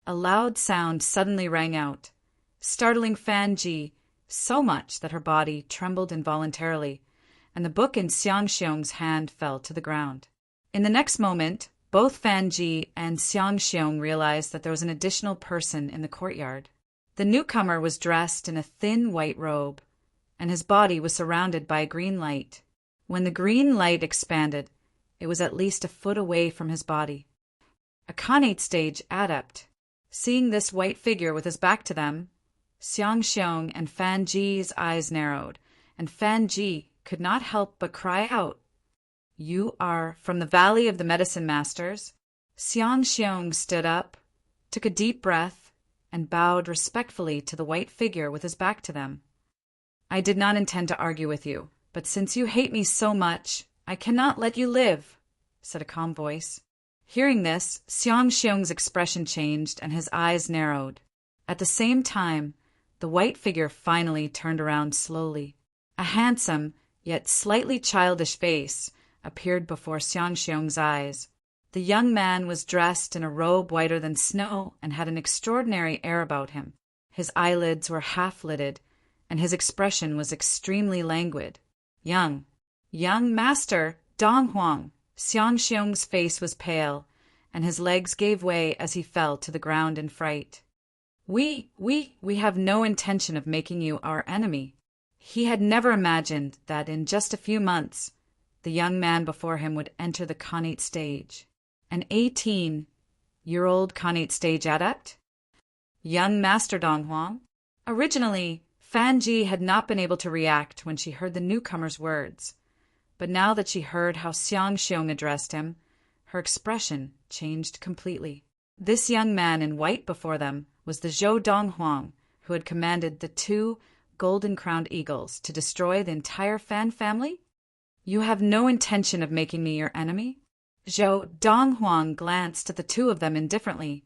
A loud sound suddenly rang out, startling Fan Ji so much that her body trembled involuntarily, and the book in Xiang Xiong's hand fell to the ground. In the next moment, both Fan Ji and Xiang Xiong realized that there was an additional person in the courtyard. The newcomer was dressed in a thin white robe, and his body was surrounded by a green light. When the green light expanded, it was at least a foot away from his body. A Khanate stage adept. Seeing this white figure with his back to them, Xiang Xiong and Fan Ji's eyes narrowed, and Fan Ji could not help but cry out, You are from the Valley of the Medicine Masters? Xiang Xiong stood up, took a deep breath, and bowed respectfully to the white figure with his back to them. I did not intend to argue with you, but since you hate me so much, I cannot let you live, said a calm voice. Hearing this, Xiang Xiong's expression changed and his eyes narrowed. At the same time, the white figure finally turned around slowly. A handsome, yet slightly childish face appeared before Xiang Xiong's eyes. The young man was dressed in a robe whiter than snow and had an extraordinary air about him. His eyelids were half-lidded, and his expression was extremely languid. Young Master Donghuang. Xiang Xiong's face was pale, and his legs gave way as he fell to the ground in fright. We have no intention of making you our enemy. He had never imagined that in just a few months, the young man before him would enter the Khanate stage. An 18-year-old Khanate stage adept? Young Master Donghuang? Originally, Fan Ji had not been able to react when she heard the newcomer's words. But now that she heard how Xiang Xiong addressed him, her expression changed completely. This young man in white before them was the Zhou Donghuang who had commanded the 2 golden-crowned eagles to destroy the entire Fan family? You have no intention of making me your enemy? Zhou Donghuang glanced at the two of them indifferently,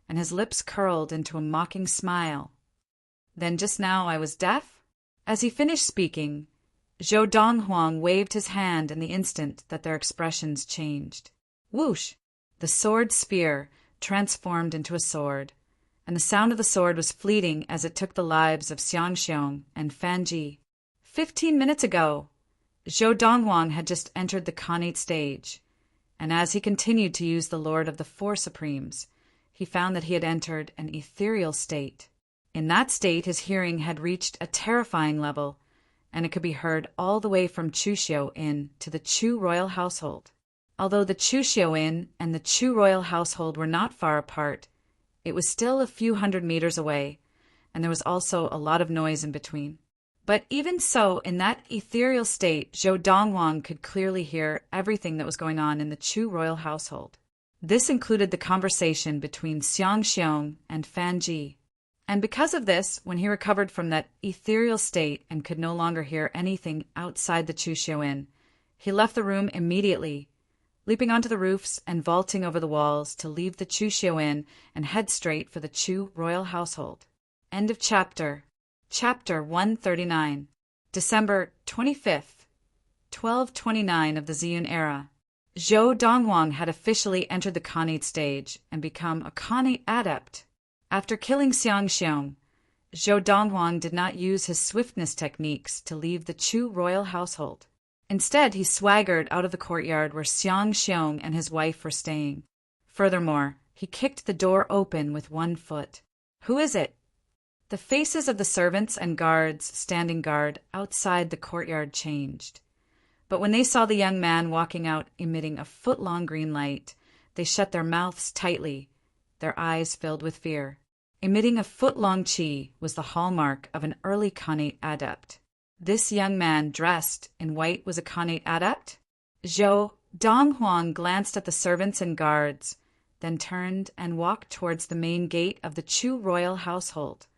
and his lips curled into a mocking smile. Then just now I was deaf? As he finished speaking, Zhou Donghuang waved his hand in the instant that their expressions changed. Whoosh! The sword spear transformed into a sword, and the sound of the sword was fleeting as it took the lives of Xiang Xiong and Fan Ji. 15 minutes ago, Zhou Donghuang had just entered the Khanate stage, and as he continued to use the Lord of the Four Supremes, he found that he had entered an ethereal state. In that state, his hearing had reached a terrifying level, and it could be heard all the way from Chuxiu Inn to the Chu royal household. Although the Chuxiu Inn and the Chu royal household were not far apart, it was still a few hundred meters away, and there was also a lot of noise in between. But even so, in that ethereal state, Zhou Donghuang could clearly hear everything that was going on in the Chu royal household. This included the conversation between Xiang Xiong and Fan Ji. And because of this, when he recovered from that ethereal state and could no longer hear anything outside the Chuxiu Inn, he left the room immediately, leaping onto the roofs and vaulting over the walls to leave the Chuxiu Inn and head straight for the Chu royal household. End of chapter. Chapter 139. December 25th, 1229 of the Ziyun era. Zhou Donghuang had officially entered the Khanate stage and become a Khanate adept. After killing Xiang Xiong, Zhou Donghuang did not use his swiftness techniques to leave the Chu royal household. Instead, he swaggered out of the courtyard where Xiang Xiong and his wife were staying. Furthermore, he kicked the door open with one foot. Who is it? The faces of the servants and guards standing guard outside the courtyard changed. But when they saw the young man walking out emitting a foot-long green light, they shut their mouths tightly, their eyes filled with fear. Emitting a foot-long qi was the hallmark of an early Khanate adept. This young man dressed in white was a Khanate adept? Zhou Donghuang glanced at the servants and guards, then turned and walked towards the main gate of the Chu royal household,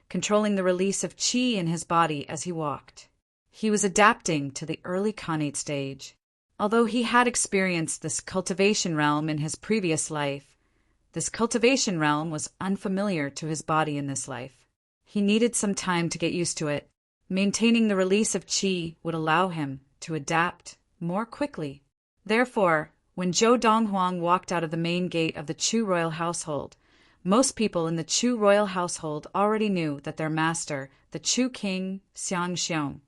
controlling the release of qi in his body as he walked. He was adapting to the early Khanate stage. Although he had experienced this cultivation realm in his previous life, this cultivation realm was unfamiliar to his body in this life. He needed some time to get used to it. Maintaining the release of qi would allow him to adapt more quickly. Therefore, when Zhou Donghuang walked out of the main gate of the Chu royal household, most people in the Chu royal household already knew that their master, the Chu king Xiang Xiong,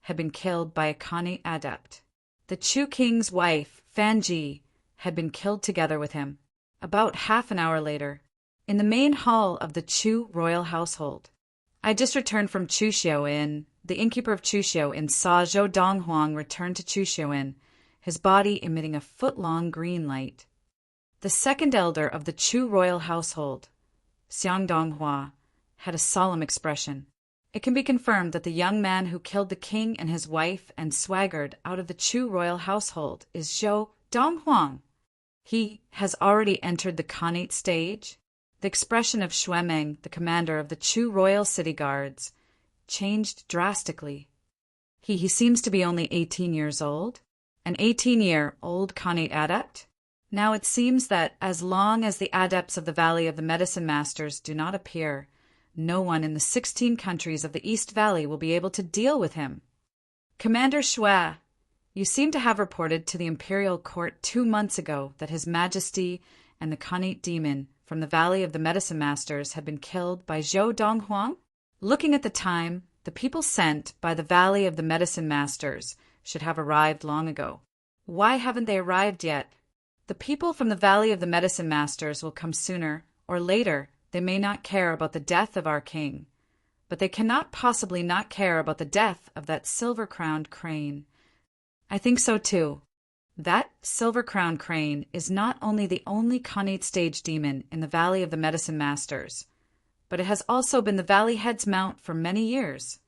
had been killed by a Khanate adept. The Chu king's wife, Fan Ji, had been killed together with him. About half an hour later, in the main hall of the Chu royal household. I just returned from Chuxiu Inn. The innkeeper of Chuxiu Inn saw Zhou Donghuang return to Chuxiu Inn, his body emitting a foot-long green light. The second elder of the Chu royal household, Xiang Donghua, had a solemn expression. It can be confirmed that the young man who killed the king and his wife and swaggered out of the Chu royal household is Zhou Donghuang. He has already entered the Khanate stage. The expression of Xuemeng, the commander of the Chu royal city guards, changed drastically. He seems to be only 18 years old, an 18-year-old Khanate adept. Now it seems that as long as the adepts of the Valley of the Medicine Masters do not appear, no one in the 16 countries of the East Valley will be able to deal with him. Commander Xue, you seem to have reported to the Imperial Court 2 months ago that His Majesty and the Khanate demon from the Valley of the Medicine Masters had been killed by Zhou Donghuang? Looking at the time, the people sent by the Valley of the Medicine Masters should have arrived long ago. Why haven't they arrived yet? The people from the Valley of the Medicine Masters will come sooner or later. They may not care about the death of our king, but they cannot possibly not care about the death of that silver-crowned crane. I think so too. That silver-crowned crane is not only the only Khanate stage demon in the Valley of the Medicine Masters, but it has also been the Valley Head's mount for many years.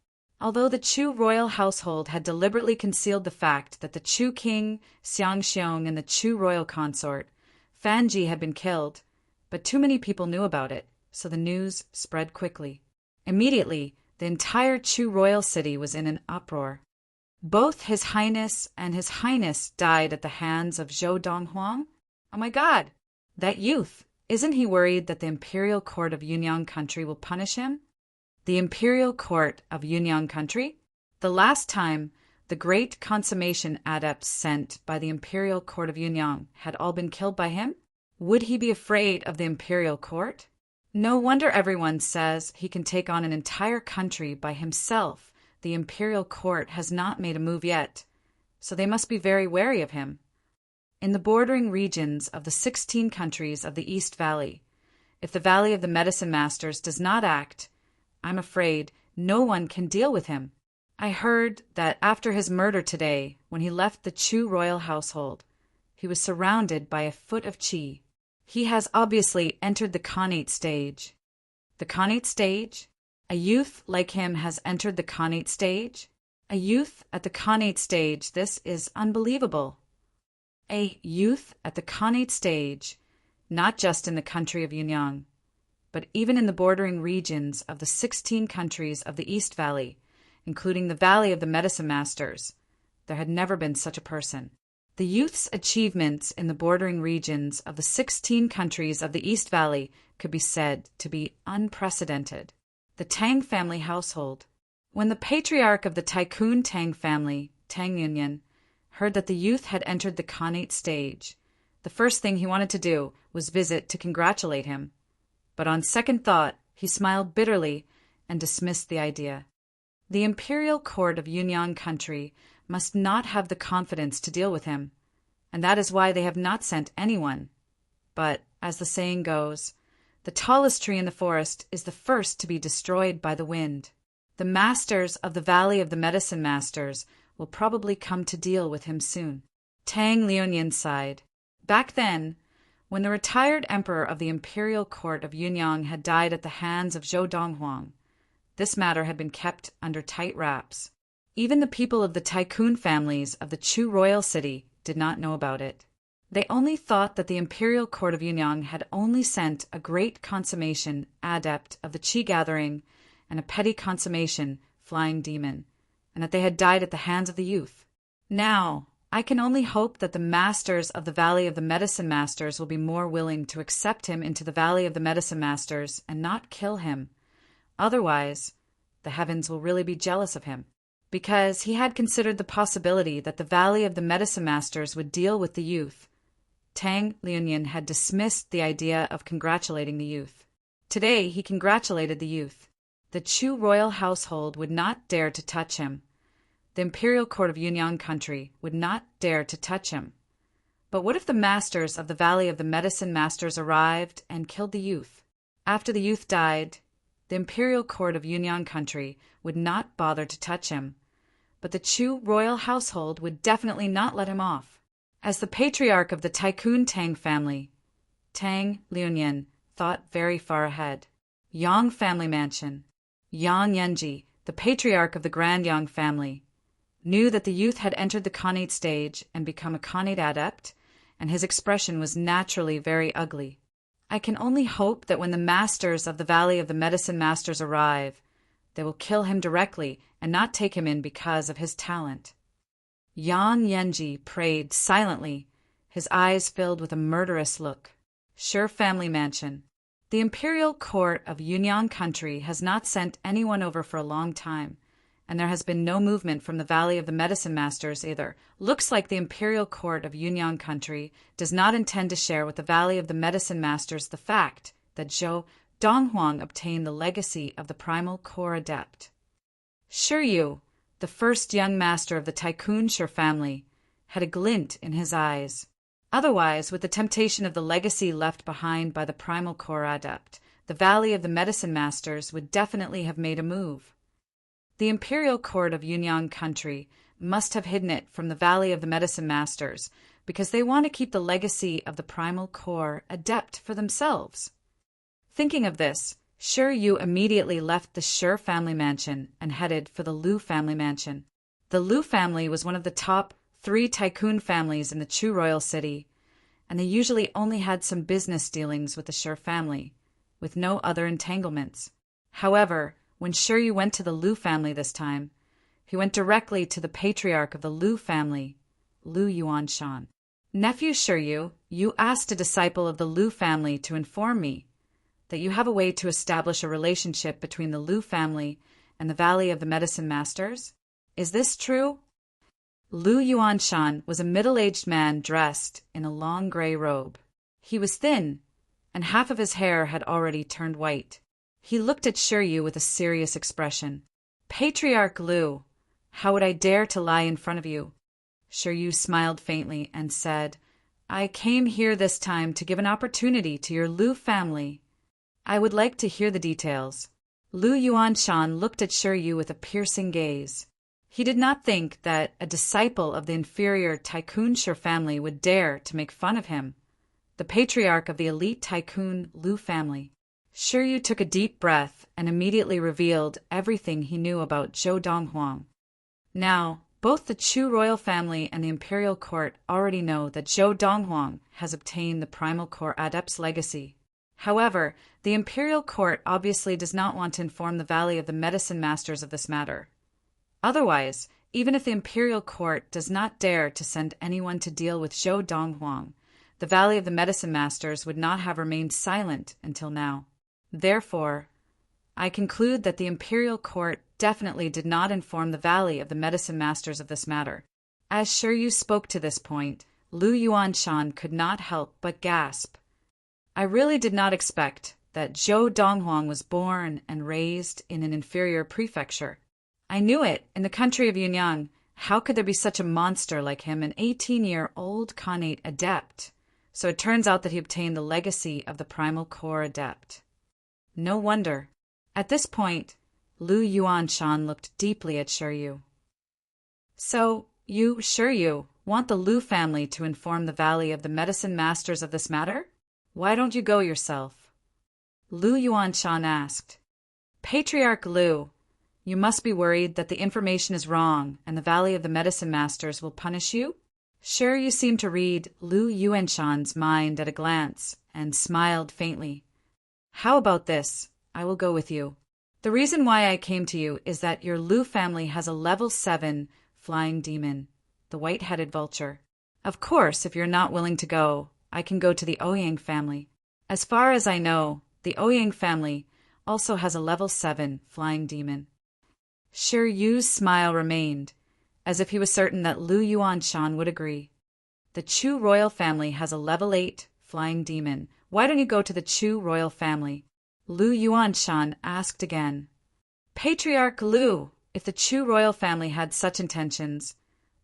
Although the Chu royal household had deliberately concealed the fact that the Chu king, Xiang Xiong, and the Chu royal consort, Fan Ji, had been killed, but too many people knew about it, so the news spread quickly. Immediately, the entire Chu royal city was in an uproar. Both His Highness and His Highness died at the hands of Zhou Donghuang. Oh my God! That youth! Isn't he worried that the imperial court of Yunyang country will punish him? The imperial court of Yunyang country? The last time the great consummation adepts sent by the imperial court of Yunyang had all been killed by him? Would he be afraid of the imperial court? No wonder everyone says he can take on an entire country by himself. The imperial court has not made a move yet, so they must be very wary of him. In the bordering regions of the 16 countries of the East Valley, if the Valley of the Medicine Masters does not act, I'm afraid no one can deal with him. I heard that after his murder today, when he left the Chu royal household, he was surrounded by a foot of qi. He has obviously entered the Khanate stage. The Khanate stage? A youth like him has entered the Khanate stage? A youth at the Khanate stage, this is unbelievable. A youth at the Khanate stage, not just in the country of Yunyang, but even in the bordering regions of the 16 countries of the East Valley, including the Valley of the Medicine Masters, there had never been such a person. The youth's achievements in the bordering regions of the 16 countries of the East Valley could be said to be unprecedented. The Tang family household. When the patriarch of the tycoon Tang family, Tang Yunyan, heard that the youth had entered the Khanate stage, the first thing he wanted to do was visit to congratulate him. But on second thought, he smiled bitterly and dismissed the idea. The imperial court of Yunyang country must not have the confidence to deal with him, and that is why they have not sent anyone. But, as the saying goes, the tallest tree in the forest is the first to be destroyed by the wind. The masters of the Valley of the Medicine Masters will probably come to deal with him soon. Tang Liunyan sighed. Back then, when the retired emperor of the imperial court of Yunyang had died at the hands of Zhou Donghuang, this matter had been kept under tight wraps. Even the people of the tycoon families of the Chu royal city did not know about it. They only thought that the imperial court of Yunyang had only sent a great consummation adept of the qi gathering and a petty consummation flying demon, and that they had died at the hands of the youth. Now, I can only hope that the masters of the Valley of the Medicine Masters will be more willing to accept him into the Valley of the Medicine Masters and not kill him. Otherwise, the heavens will really be jealous of him, because he had considered the possibility that the Valley of the Medicine Masters would deal with the youth. Tang Liunyan had dismissed the idea of congratulating the youth. Today he congratulated the youth. The Chu royal household would not dare to touch him. The imperial court of Yunyang country would not dare to touch him. But what if the masters of the Valley of the Medicine Masters arrived and killed the youth? After the youth died, the imperial court of Yunyang country would not bother to touch him, but the Chu royal household would definitely not let him off. As the patriarch of the tycoon Tang family, Tang Liunyan thought very far ahead. Yang family mansion. Yang Yanji, the patriarch of the Grand Yang family, knew that the youth had entered the Khanate stage and become a Khanate adept, and his expression was naturally very ugly. I can only hope that when the masters of the Valley of the Medicine Masters arrive, they will kill him directly and not take him in because of his talent. Yang Yanji prayed silently, his eyes filled with a murderous look. Sure family mansion. The imperial court of Yunyang country has not sent anyone over for a long time, and there has been no movement from the Valley of the Medicine Masters either. Looks like the imperial court of Yunyang country does not intend to share with the Valley of the Medicine Masters the fact that Zhou Donghuang obtained the legacy of the primal core adept. Shiryu, the first young master of the tycoon Shir family, had a glint in his eyes. Otherwise, with the temptation of the legacy left behind by the primal core adept, the Valley of the Medicine Masters would definitely have made a move. The imperial court of Yunyang country must have hidden it from the Valley of the Medicine Masters because they want to keep the legacy of the primal core adept for themselves. Thinking of this, Shiryu immediately left the Shir family mansion and headed for the Lu family mansion. The Lu family was one of the top 3 tycoon families in the Chu royal city, and they usually only had some business dealings with the Shir family, with no other entanglements. However, When Shiryu went to the Lu family this time, he went directly to the patriarch of the Lu family, Lu Yuanshan. Nephew Shiryu, you asked a disciple of the Lu family to inform me that you have a way to establish a relationship between the Lu family and the Valley of the Medicine Masters. Is this true? Lu Yuanshan was a middle-aged man dressed in a long gray robe. He was thin, and half of his hair had already turned white. He looked at Shiryu with a serious expression. Patriarch Lu, how would I dare to lie in front of you? Shiryu smiled faintly and said, I came here this time to give an opportunity to your Lu family. I would like to hear the details. Lu Yuanshan looked at Shiryu with a piercing gaze. He did not think that a disciple of the inferior Tycoon Shir family would dare to make fun of him, the patriarch of the elite Tycoon Lu family. Shiryu took a deep breath and immediately revealed everything he knew about Zhou Donghuang. Now, both the Chu royal family and the imperial court already know that Zhou Donghuang has obtained the primal core adept's legacy. However, the imperial court obviously does not want to inform the Valley of the Medicine Masters of this matter. Otherwise, even if the imperial court does not dare to send anyone to deal with Zhou Donghuang, the Valley of the Medicine Masters would not have remained silent until now. Therefore, I conclude that the imperial court definitely did not inform the Valley of the Medicine Masters of this matter. As Shiryu spoke to this point, Lu Yuanshan could not help but gasp. I really did not expect that Zhou Donghuang was born and raised in an inferior prefecture. I knew it, in the country of Yunyang. How could there be such a monster like him, an 18-year-old Khanate adept? So it turns out that he obtained the legacy of the primal core adept. No wonder. At this point, Lu Yuanshan looked deeply at Shiryu. So, you, Shiryu, want the Lu family to inform the Valley of the Medicine Masters of this matter? Why don't you go yourself? Lu Yuanshan asked. Patriarch Lu, you must be worried that the information is wrong and the Valley of the Medicine Masters will punish you? Shiryu seemed to read Lu Yuanshan's mind at a glance and smiled faintly. How about this? I will go with you. The reason why I came to you is that your Lu family has a level 7 flying demon, the white-headed vulture. Of course, if you're not willing to go, I can go to the Ouyang family. As far as I know, the Ouyang family also has a level 7 flying demon. Shiryu's smile remained, as if he was certain that Lu Yuanshan would agree. The Chu royal family has a level 8 flying demon. Why don't you go to the Chu royal family? Lu Yuanshan asked again. Patriarch Lu, if the Chu royal family had such intentions,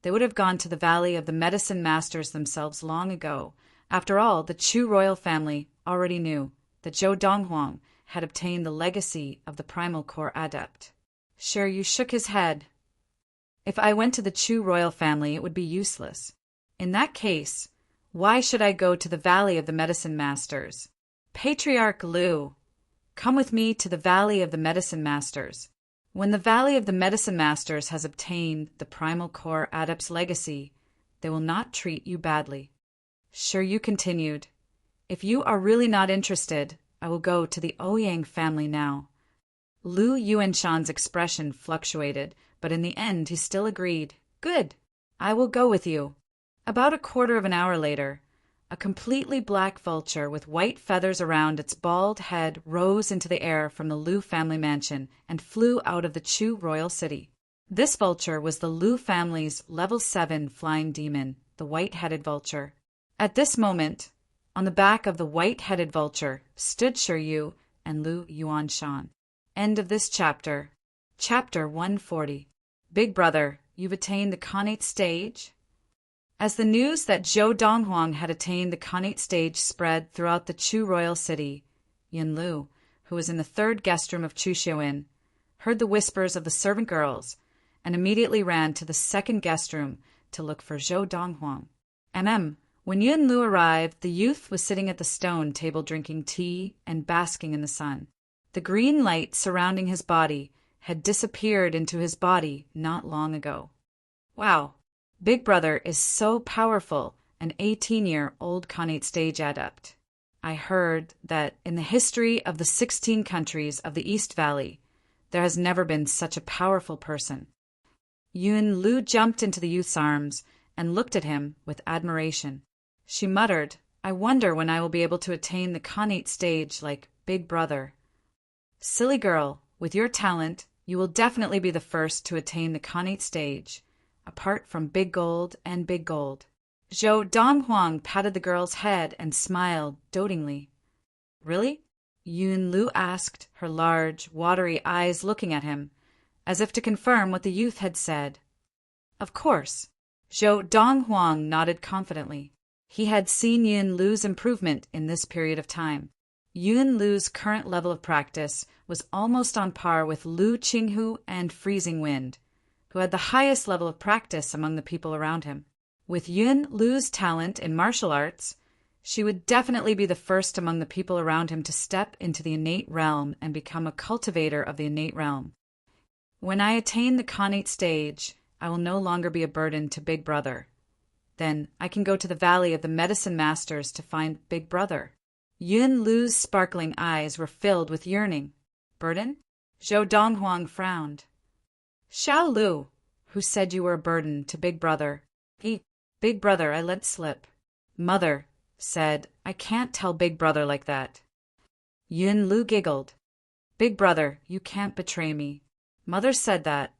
they would have gone to the Valley of the Medicine Masters themselves long ago. After all, the Chu royal family already knew that Zhou Donghuang had obtained the legacy of the primal core adept. Shiryu shook his head. If I went to the Chu royal family, it would be useless. In that case, why should I go to the Valley of the Medicine Masters? Patriarch Lu, come with me to the Valley of the Medicine Masters. When the Valley of the Medicine Masters has obtained the primal core adept's legacy, they will not treat you badly. Shiryu continued, if you are really not interested, I will go to the Ouyang family now. Lu Yuanshan's expression fluctuated, but in the end he still agreed. Good, I will go with you. About a quarter of an hour later, a completely black vulture with white feathers around its bald head rose into the air from the Lu family mansion and flew out of the Chu royal city. This vulture was the Lu family's level 7 flying demon, the white-headed vulture. At this moment, on the back of the white-headed vulture stood Shiryu and Lu Yuanshan. End of this chapter. Chapter 140. Big brother, you've attained the Khanate stage? As the news that Zhou Donghuang had attained the Khanate stage spread throughout the Chu royal city, Yin Lu, who was in the 3rd guest room of Chu Xiuin, heard the whispers of the servant girls and immediately ran to the 2nd guest room to look for Zhou Donghuang. When Yin Lu arrived, the youth was sitting at the stone table drinking tea and basking in the sun. The green light surrounding his body had disappeared into his body not long ago. Wow, Big Brother is so powerful, an 18-year-old Khanate stage adept. I heard that in the history of the 16 countries of the East Valley, There has never been such a powerful person. Yun Lu jumped into the youth's arms and looked at him with admiration. She muttered, "I wonder when I will be able to attain the Khanate stage like Big Brother." "Silly girl, with your talent, you will definitely be the first to attain the Khanate stage, apart from Big Gold and Big Gold." Zhou Donghuang patted the girl's head and smiled dotingly. "Really?" Yun Lu asked, her large, watery eyes looking at him, as if to confirm what the youth had said. "Of course." Zhou Donghuang nodded confidently. He had seen Yun Lu's improvement in this period of time. Yun Lu's current level of practice was almost on par with Lu Qinghu and Freezing Wind, who had the highest level of practice among the people around him. With Yun Lu's talent in martial arts, she would definitely be the first among the people around him to step into the innate realm and become a cultivator of the innate realm. "When I attain the Khanate stage, I will no longer be a burden to Big Brother. Then I can go to the Valley of the Medicine Masters to find Big Brother." Yun Lu's sparkling eyes were filled with yearning. "Burden?" Zhou Donghuang frowned. "Xiao Lu, who said you were a burden to Big Brother?" Big Brother, I let slip." Mother said, "I can't tell Big Brother like that." Yun Lu giggled. "Big Brother, you can't betray me. Mother said that."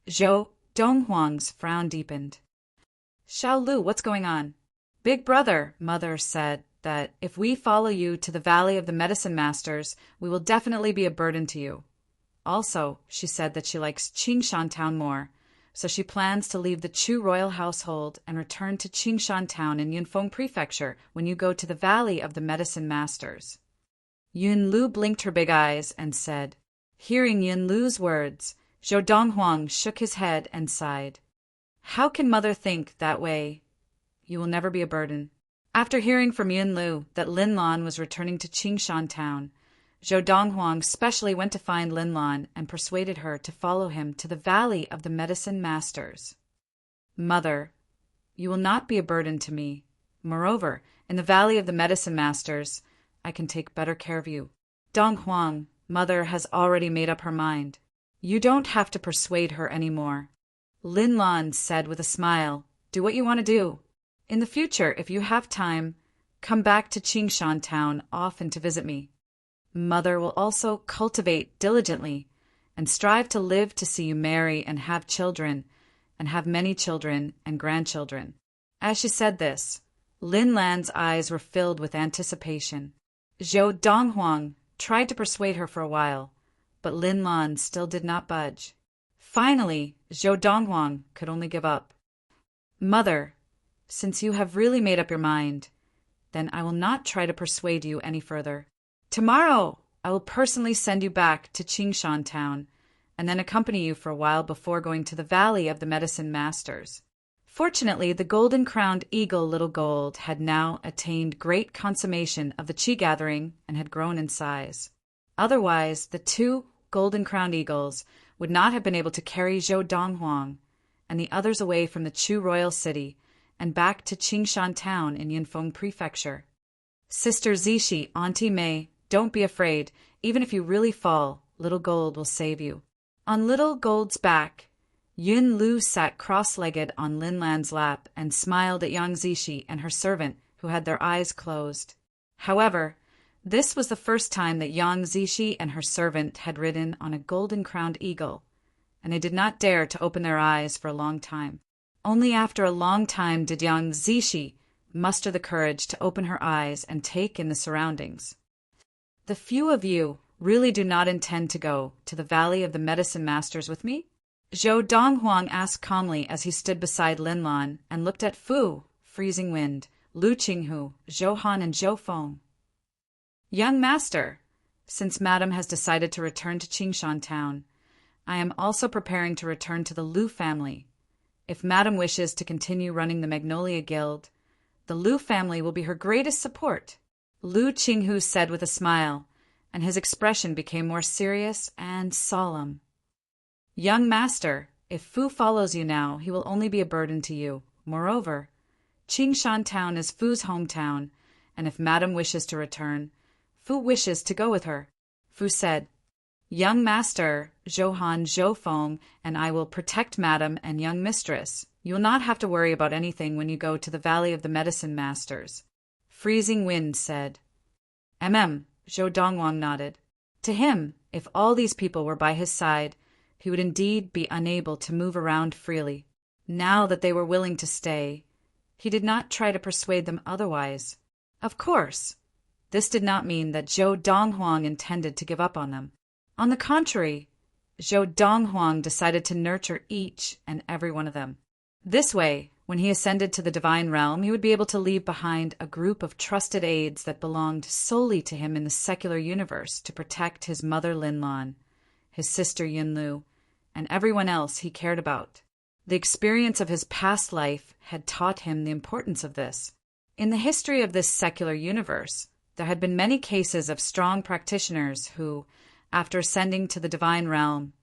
Zhou Donghuang's frown deepened. "Xiao Lu, what's going on?" "Big Brother, Mother said that if we follow you to the Valley of the Medicine Masters, we will definitely be a burden to you. Also, she said that she likes Qingshan Town more, so she plans to leave the Chu royal household and return to Qingshan Town in Yunfeng Prefecture when you go to the Valley of the Medicine Masters." Yun Lu blinked her big eyes and said. Hearing Yun Lu's words, Zhou Donghuang shook his head and sighed. "How can Mother think that way? You will never be a burden." After hearing from Yun Lu that Lin Lan was returning to Qingshan Town, Zhou Donghuang specially went to find Lin Lan and persuaded her to follow him to the Valley of the Medicine Masters. "Mother, you will not be a burden to me. Moreover, in the Valley of the Medicine Masters, I can take better care of you." "Donghuang, Mother has already made up her mind. You don't have to persuade her anymore." Lin Lan said with a smile, "Do what you want to do. In the future, if you have time, come back to Qingshan Town often to visit me. Mother will also cultivate diligently and strive to live to see you marry and have children, and have many children and grandchildren." As she said this, Lin Lan's eyes were filled with anticipation. Zhou Donghuang tried to persuade her for a while, but Lin Lan still did not budge. Finally, Zhou Donghuang could only give up. "Mother, since you have really made up your mind, then I will not try to persuade you any further. Tomorrow I will personally send you back to Qingshan Town, and then accompany you for a while before going to the Valley of the Medicine Masters." Fortunately, the golden-crowned eagle Little Gold had now attained great consummation of the Qi gathering and had grown in size. Otherwise, the two golden-crowned eagles would not have been able to carry Zhou Donghuang and the others away from the Chu royal city and back to Qingshan Town in Yunfeng Prefecture. "Sister Zishi, Auntie Mei, don't be afraid. Even if you really fall, Little Gold will save you." On Little Gold's back, Yun Lu sat cross-legged on Lin Lan's lap and smiled at Yang Zishi and her servant, who had their eyes closed. However, this was the first time that Yang Zishi and her servant had ridden on a golden-crowned eagle, and they did not dare to open their eyes for a long time. Only after a long time did Yang Zishi muster the courage to open her eyes and take in the surroundings. "The few of you really do not intend to go to the Valley of the Medicine Masters with me?" Zhou Donghuang asked calmly as he stood beside Lin Lan and looked at Fu, Freezing Wind, Lu Qinghu, Zhou Han, and Zhou Feng. "Young master, since Madame has decided to return to Qingshan Town, I am also preparing to return to the Lu family. If Madame wishes to continue running the Magnolia Guild, the Lu family will be her greatest support," Lu Qinghu said with a smile, and his expression became more serious and solemn. "Young master, if Fu follows you now, he will only be a burden to you. Moreover, Qingshan Town is Fu's hometown, and if Madame wishes to return, Fu wishes to go with her." Fu said, "Young master, Zhou Zhou and I will protect madam and young mistress. You will not have to worry about anything when you go to the Valley of the Medicine Masters." Freezing Wind said. Zhou Donghuang nodded. To him, if all these people were by his side, he would indeed be unable to move around freely. Now that they were willing to stay, he did not try to persuade them otherwise. Of course, this did not mean that Zhou Donghuang intended to give up on them. On the contrary, Zhou Donghuang decided to nurture each and every one of them. This way, when he ascended to the divine realm, he would be able to leave behind a group of trusted aides that belonged solely to him in the secular universe to protect his mother Linlan, his sister Yunlu, and everyone else he cared about. The experience of his past life had taught him the importance of this. In the history of this secular universe, there had been many cases of strong practitioners who, after ascending to the divine realm,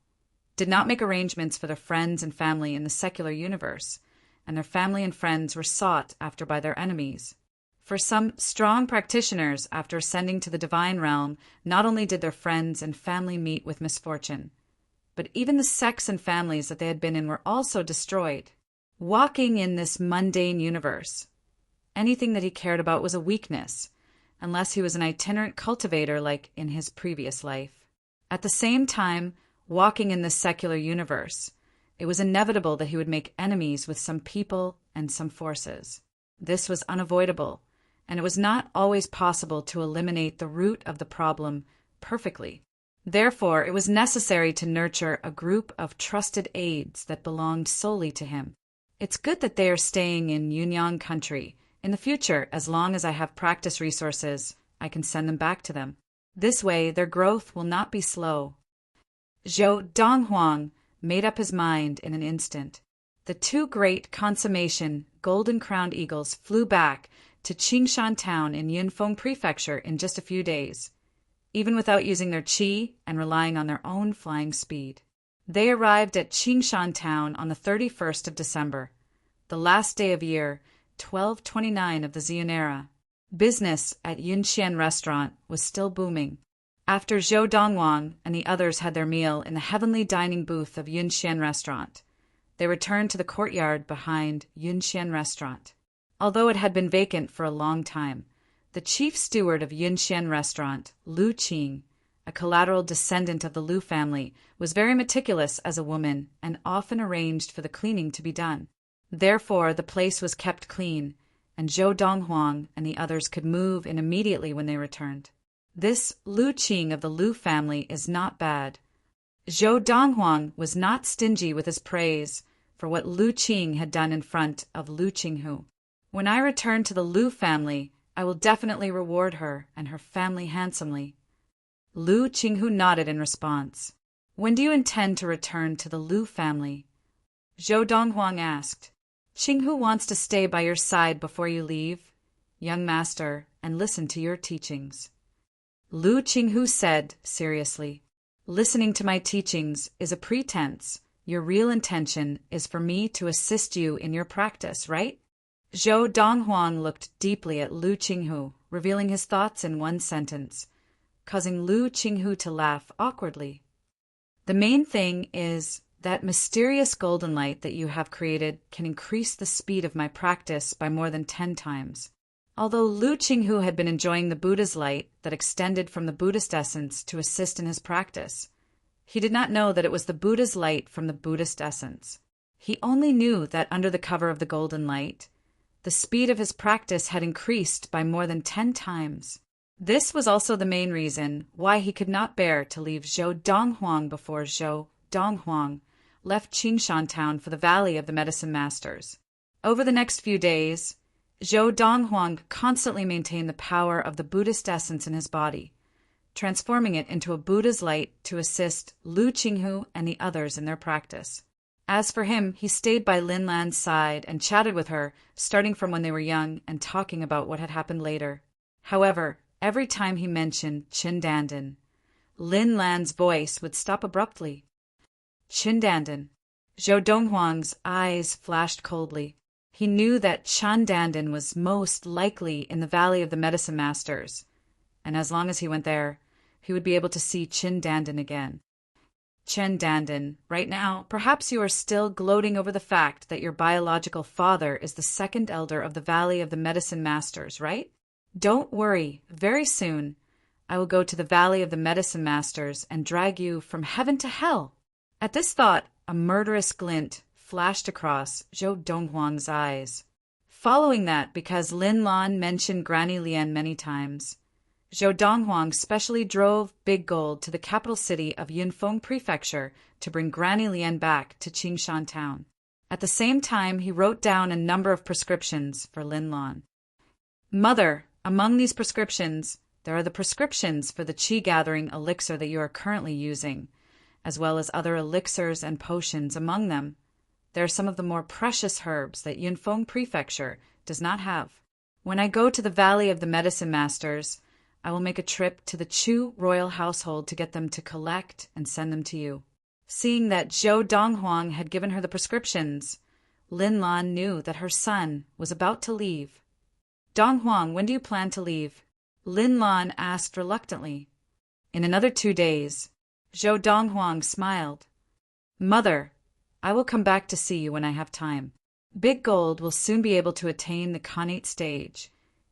did not make arrangements for their friends and family in the secular universe, and their family and friends were sought after by their enemies. For some strong practitioners, after ascending to the divine realm, not only did their friends and family meet with misfortune, but even the sects and families that they had been in were also destroyed. Walking in this mundane universe, anything that he cared about was a weakness, unless he was an itinerant cultivator like in his previous life. At the same time, walking in this secular universe, it was inevitable that he would make enemies with some people and some forces. This was unavoidable, and it was not always possible to eliminate the root of the problem perfectly. Therefore, it was necessary to nurture a group of trusted aides that belonged solely to him. It's good that they are staying in Yunyang country. In the future, as long as I have practice resources, I can send them back to them. This way, their growth will not be slow. Zhou Donghuang made up his mind in an instant. The two great consummation golden-crowned eagles flew back to Qingshan town in Yunfeng Prefecture in just a few days, even without using their qi and relying on their own flying speed. They arrived at Qingshan town on the 31st of December, the last day of year 1229 of the Xian era. Business at Yunxian restaurant was still booming. After Zhou Donghuang and the others had their meal in the heavenly dining booth of Yunxian restaurant, they returned to the courtyard behind Yunxian restaurant. Although it had been vacant for a long time, the chief steward of Yunxian restaurant, Lu Qing, a collateral descendant of the Lu family, was very meticulous as a woman and often arranged for the cleaning to be done. Therefore, the place was kept clean, and Zhou Donghuang and the others could move in immediately when they returned. This Lu Qing of the Lu family is not bad. Zhou Donghuang was not stingy with his praise for what Lu Qing had done in front of Lu Qinghu. When I return to the Lu family, I will definitely reward her and her family handsomely. Lu Qinghu nodded in response. When do you intend to return to the Lu family? Zhou Donghuang asked. Qinghu wants to stay by your side before you leave, young master, and listen to your teachings. Lu Qinghu said seriously, listening to my teachings is a pretense. Your real intention is for me to assist you in your practice, right? Zhou Donghuang looked deeply at Lu Qinghu, revealing his thoughts in one sentence, causing Lu Qinghu to laugh awkwardly. The main thing is that mysterious golden light that you have created can increase the speed of my practice by more than 10 times. Although Lu Qinghu had been enjoying the Buddha's light that extended from the Buddhist essence to assist in his practice, he did not know that it was the Buddha's light from the Buddhist essence. He only knew that under the cover of the golden light, the speed of his practice had increased by more than 10 times. This was also the main reason why he could not bear to leave Zhou Donghuang before Zhou Donghuang left Qingshan town for the Valley of the Medicine Masters. Over the next few days, Zhou Donghuang constantly maintained the power of the Buddhist essence in his body, transforming it into a Buddha's light to assist Lu Qinghu and the others in their practice. As for him, he stayed by Lin Lan's side and chatted with her, starting from when they were young and talking about what had happened later. However, every time he mentioned Qin Dandan, Lin Lan's voice would stop abruptly. Qin Dandan. Zhou Donghuang's eyes flashed coldly. He knew that Qin Dandan was most likely in the Valley of the Medicine Masters, and as long as he went there, he would be able to see Qin Dandan again. Chen Dandan, right now, perhaps you are still gloating over the fact that your biological father is the second elder of the Valley of the Medicine Masters, right? Don't worry, very soon, I will go to the Valley of the Medicine Masters and drag you from heaven to hell. At this thought, a murderous glint flashed across Zhou Donghuang's eyes. Following that, because Lin Lan mentioned Granny Lian many times, Zhou Donghuang specially drove Big Gold to the capital city of Yunfeng Prefecture to bring Granny Lian back to Qingshan town. At the same time, he wrote down a number of prescriptions for Lin Lan. Mother, among these prescriptions, there are the prescriptions for the qi-gathering elixir that you are currently using, as well as other elixirs and potions among them. There are some of the more precious herbs that Yunfeng Prefecture does not have. When I go to the Valley of the Medicine Masters, I will make a trip to the Chu royal household to get them to collect and send them to you. Seeing that Zhou Donghuang had given her the prescriptions, Lin Lan knew that her son was about to leave. Donghuang, when do you plan to leave? Lin Lan asked reluctantly. In another 2 days. Zhou Donghuang smiled. Mother, I will come back to see you when I have time. Big Gold will soon be able to attain the Khanate stage,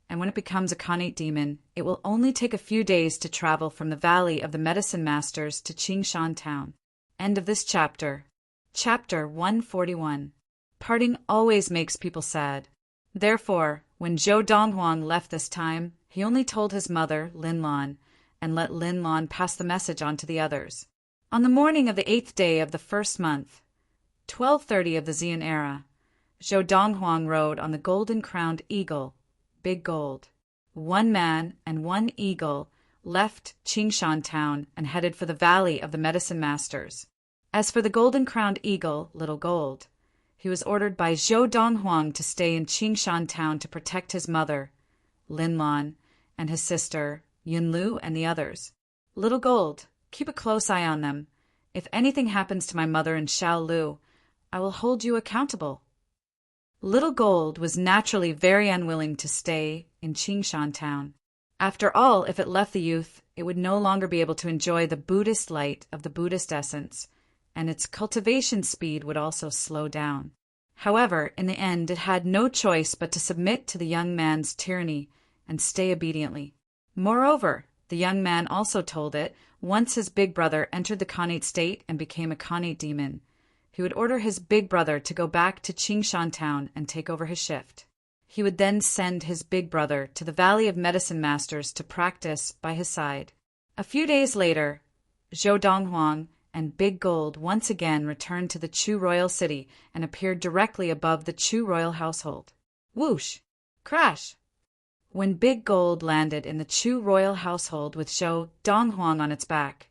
and when it becomes a Khanate demon, it will only take a few days to travel from the Valley of the Medicine Masters to Qingshan town. End of this chapter. Chapter 141. Parting always makes people sad. Therefore, when Zhou Donghuang left this time, he only told his mother, Lin Lan, and let Lin Lan pass the message on to the others. On the morning of the 8th day of the first month, 1230 of the Xian era, Zhou Donghuang rode on the golden-crowned eagle, Big Gold. 1 man and 1 eagle left Qingshan town and headed for the Valley of the Medicine Masters. As for the golden-crowned eagle, Little Gold, he was ordered by Zhou Donghuang to stay in Qingshan town to protect his mother, Lin Lan, and his sister, Yunlu, and the others. Little Gold, keep a close eye on them. If anything happens to my mother and Xiaolu, I will hold you accountable. Little Gold was naturally very unwilling to stay in Qingshan town. After all, if it left the youth, it would no longer be able to enjoy the Buddhist light of the Buddhist essence, and its cultivation speed would also slow down. However, in the end, it had no choice but to submit to the young man's tyranny and stay obediently. Moreover, the young man also told it, once his big brother entered the Khanate state and became a Khanate demon, he would order his big brother to go back to Qingshan town and take over his shift. He would then send his big brother to the Valley of Medicine Masters to practice by his side. A few days later, Zhou Donghuang and Big Gold once again returned to the Chu royal city and appeared directly above the Chu royal household. Whoosh! Crash! When Big Gold landed in the Chu royal household with Zhou Donghuang on its back,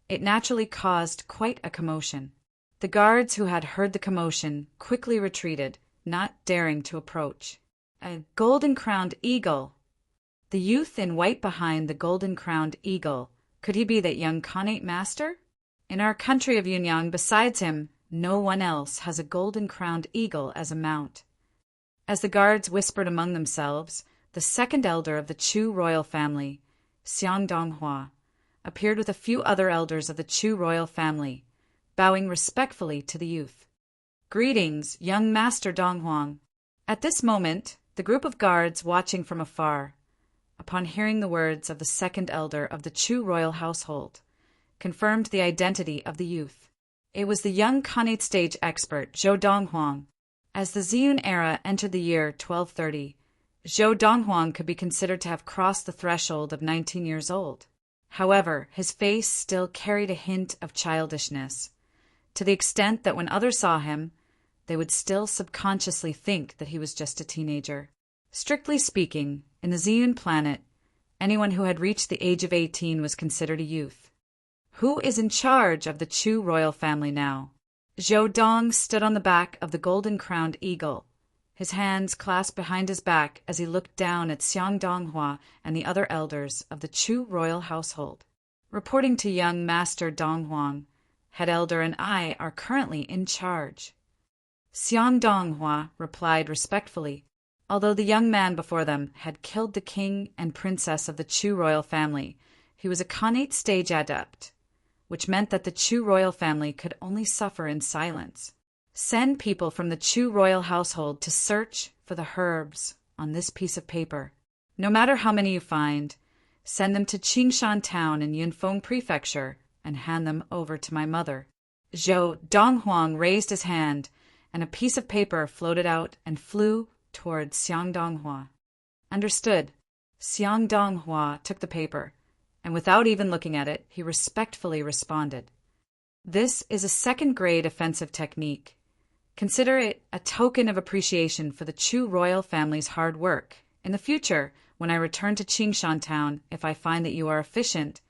it naturally caused quite a commotion. The guards who had heard the commotion quickly retreated, not daring to approach. A golden-crowned eagle! The youth in white behind the golden-crowned eagle, could he be that young Khanate master? In our country of Yunyang, besides him, no one else has a golden-crowned eagle as a mount. As the guards whispered among themselves, the second elder of the Chu royal family, Xiang Donghua, appeared with a few other elders of the Chu royal family, bowing respectfully to the youth. Greetings, young Master Donghuang. At this moment, the group of guards watching from afar, upon hearing the words of the second elder of the Chu royal household, confirmed the identity of the youth. It was the young Khanate stage expert, Zhou Donghuang. As the Ziyun era entered the year 1230, Zhou Donghuang could be considered to have crossed the threshold of 19 years old. However, his face still carried a hint of childishness, to the extent that when others saw him, they would still subconsciously think that he was just a teenager. Strictly speaking, in the Ziyun planet, anyone who had reached the age of 18 was considered a youth. Who is in charge of the Chu royal family now? Zhou Dong stood on the back of the golden-crowned eagle, his hands clasped behind his back as he looked down at Xiang Donghua and the other elders of the Chu royal household. Reporting to young Master Donghuang, head elder and I are currently in charge. Xiang Donghua replied respectfully, although the young man before them had killed the king and princess of the Chu royal family. He was a Khanate stage adept. which meant that the Chu royal family could only suffer in silence. Send people from the Chu royal household to search for the herbs on this piece of paper. No matter how many you find, send them to Qingshan town in Yunfeng Prefecture and hand them over to my mother. Zhou Donghuang raised his hand, and a piece of paper floated out and flew towards Xiang Donghua. Understood. Xiang Donghua took the paper, and without even looking at it, he respectfully responded. This is a second-grade offensive technique. Consider it a token of appreciation for the Chu royal family's hard work. In the future, when I return to Qingshan town, if I find that you are efficient,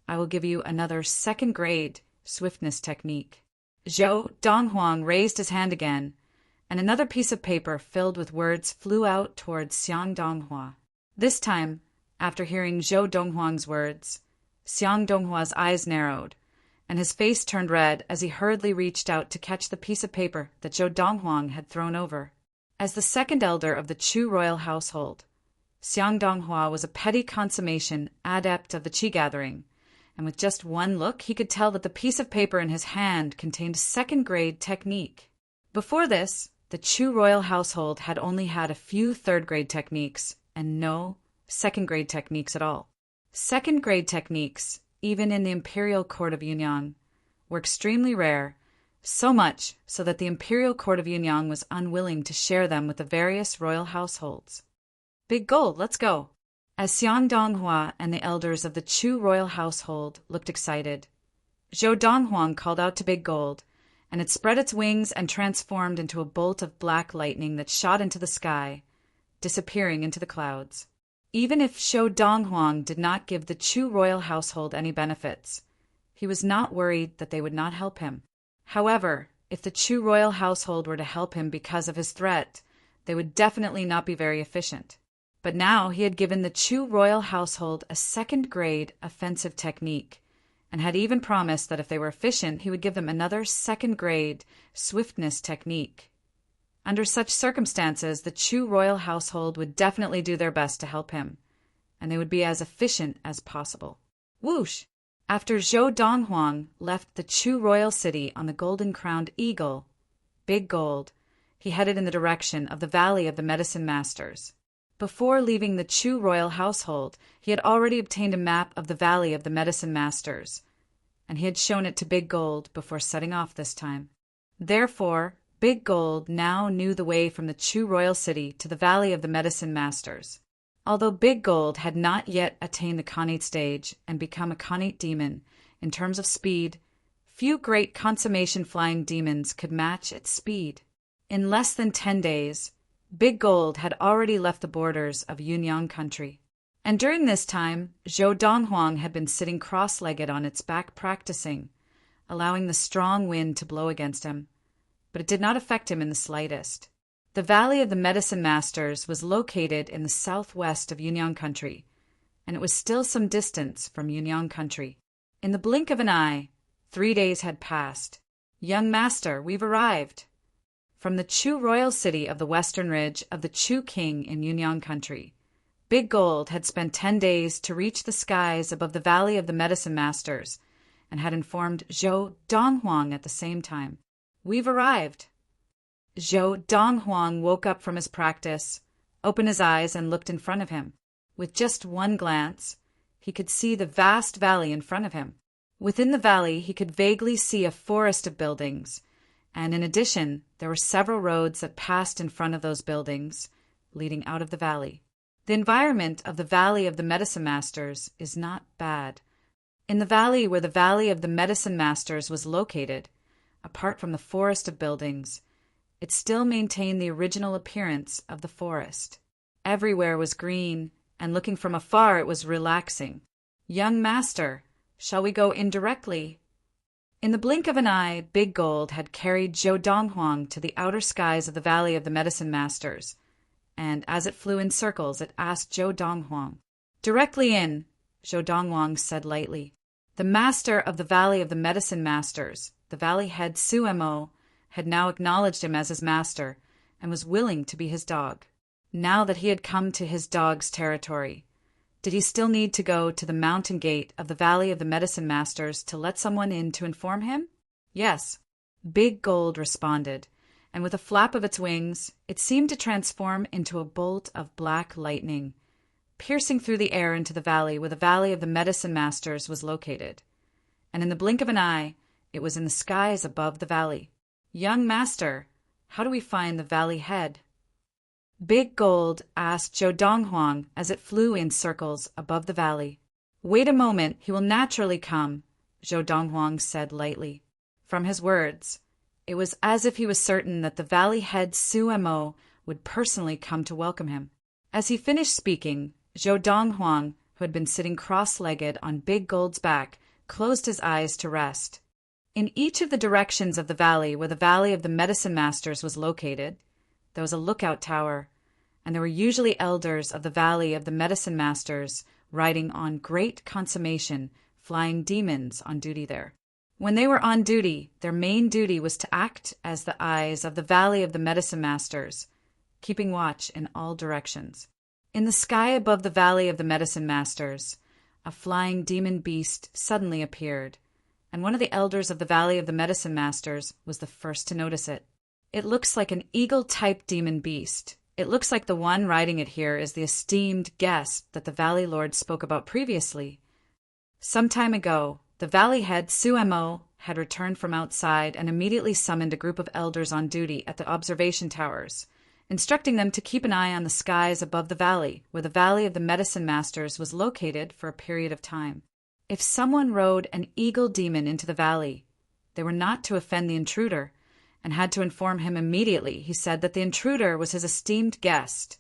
I will give you another second-grade swiftness technique. Zhou Donghuang raised his hand again, and another piece of paper filled with words flew out towards Xiang Donghua. This time, after hearing Zhou Donghuang's words, Xiang Donghua's eyes narrowed, and his face turned red as he hurriedly reached out to catch the piece of paper that Zhou Donghuang had thrown over. As the second elder of the Chu royal household, Xiang Donghua was a petty consummation adept of the Qi gathering, and with just one look he could tell that the piece of paper in his hand contained second-grade technique. Before this, the Chu royal household had only had a few third-grade techniques and no second-grade techniques at all. Second-grade techniques, even in the imperial court of Yunyang, were extremely rare, so much so that the imperial court of Yunyang was unwilling to share them with the various royal households. Big Gold, let's go! As Xiang Donghua and the elders of the Chu royal household looked excited, Zhou Donghuang called out to Big Gold, and it spread its wings and transformed into a bolt of black lightning that shot into the sky, disappearing into the clouds. Even if Zhou Donghuang did not give the Chu royal household any benefits, he was not worried that they would not help him. However, if the Chu royal household were to help him because of his threat, they would definitely not be very efficient. But now he had given the Chu royal household a second-grade offensive technique, and had even promised that if they were efficient, he would give them another second-grade swiftness technique. Under such circumstances, the Chu royal household would definitely do their best to help him, and they would be as efficient as possible. Whoosh! After Zhou Donghuang left the Chu royal city on the golden-crowned eagle, Big Gold, he headed in the direction of the Valley of the Medicine Masters. Before leaving the Chu royal household, he had already obtained a map of the Valley of the Medicine Masters, and he had shown it to Big Gold before setting off this time. Therefore, Big Gold now knew the way from the Chu royal city to the Valley of the Medicine Masters. Although Big Gold had not yet attained the Khanate stage and become a Khanate demon, in terms of speed, few great consummation flying demons could match its speed. In less than 10 days, Big Gold had already left the borders of Yunyang country. And during this time, Zhou Donghuang had been sitting cross-legged on its back practicing, allowing the strong wind to blow against him. But it did not affect him in the slightest. The Valley of the Medicine Masters was located in the southwest of Yunyang country, and it was still some distance from Yunyang country. In the blink of an eye, 3 days had passed. "Young master, we've arrived." From the Chu royal city of the western ridge of the Chu king in Yunyang country, Big Gold had spent 10 days to reach the skies above the Valley of the Medicine Masters, and had informed Zhou Donghuang at the same time. "We've arrived." Zhou Donghuang woke up from his practice, opened his eyes, and looked in front of him. With just one glance, he could see the vast valley in front of him. Within the valley, he could vaguely see a forest of buildings, and in addition, there were several roads that passed in front of those buildings, leading out of the valley. The environment of the Valley of the Medicine Masters is not bad. In the valley where the Valley of the Medicine Masters was located, apart from the forest of buildings, it still maintained the original appearance of the forest. Everywhere was green, and looking from afar it was relaxing. "Young master, shall we go in directly?" In the blink of an eye, Big Gold had carried Zhou Donghuang to the outer skies of the Valley of the Medicine Masters, and as it flew in circles, it asked Zhou Donghuang. "Directly in," Zhou Donghuang said lightly. The master of the Valley of the Medicine Masters, the valley head Sumo, had now acknowledged him as his master, and was willing to be his dog. Now that he had come to his dog's territory, Did he still need to go to the mountain gate of the Valley of the Medicine Masters to let someone in to inform him? Yes, Big Gold responded, and with a flap of its wings, it seemed to transform into a bolt of black lightning, piercing through the air into the valley where the Valley of the Medicine Masters was located. And in the blink of an eye, it was in the skies above the valley. "Young master, how do we find the valley head?" Big Gold asked Zhou Donghuang as it flew in circles above the valley. "Wait a moment, he will naturally come," Zhou Donghuang said lightly. From his words, it was as if he was certain that the valley head Suemo would personally come to welcome him. As he finished speaking, Zhou Donghuang, who had been sitting cross-legged on Big Gold's back, closed his eyes to rest. In each of the directions of the valley where the Valley of the Medicine Masters was located, there was a lookout tower, and there were usually elders of the Valley of the Medicine Masters riding on great consummation, flying demons on duty there. When they were on duty, their main duty was to act as the eyes of the Valley of the Medicine Masters, keeping watch in all directions. In the sky above the Valley of the Medicine Masters, a flying demon beast suddenly appeared, and one of the elders of the Valley of the Medicine Masters was the first to notice it. "It looks like an eagle-type demon beast. It looks like the one riding it here is the esteemed guest that the Valley Lord spoke about previously. Some time ago, the Valley head Suemo had returned from outside and immediately summoned a group of elders on duty at the observation towers, instructing them to keep an eye on the skies above the valley, where the Valley of the Medicine Masters was located for a period of time. If someone rode an eagle demon into the valley, they were not to offend the intruder, and had to inform him immediately. He said that the intruder was his esteemed guest,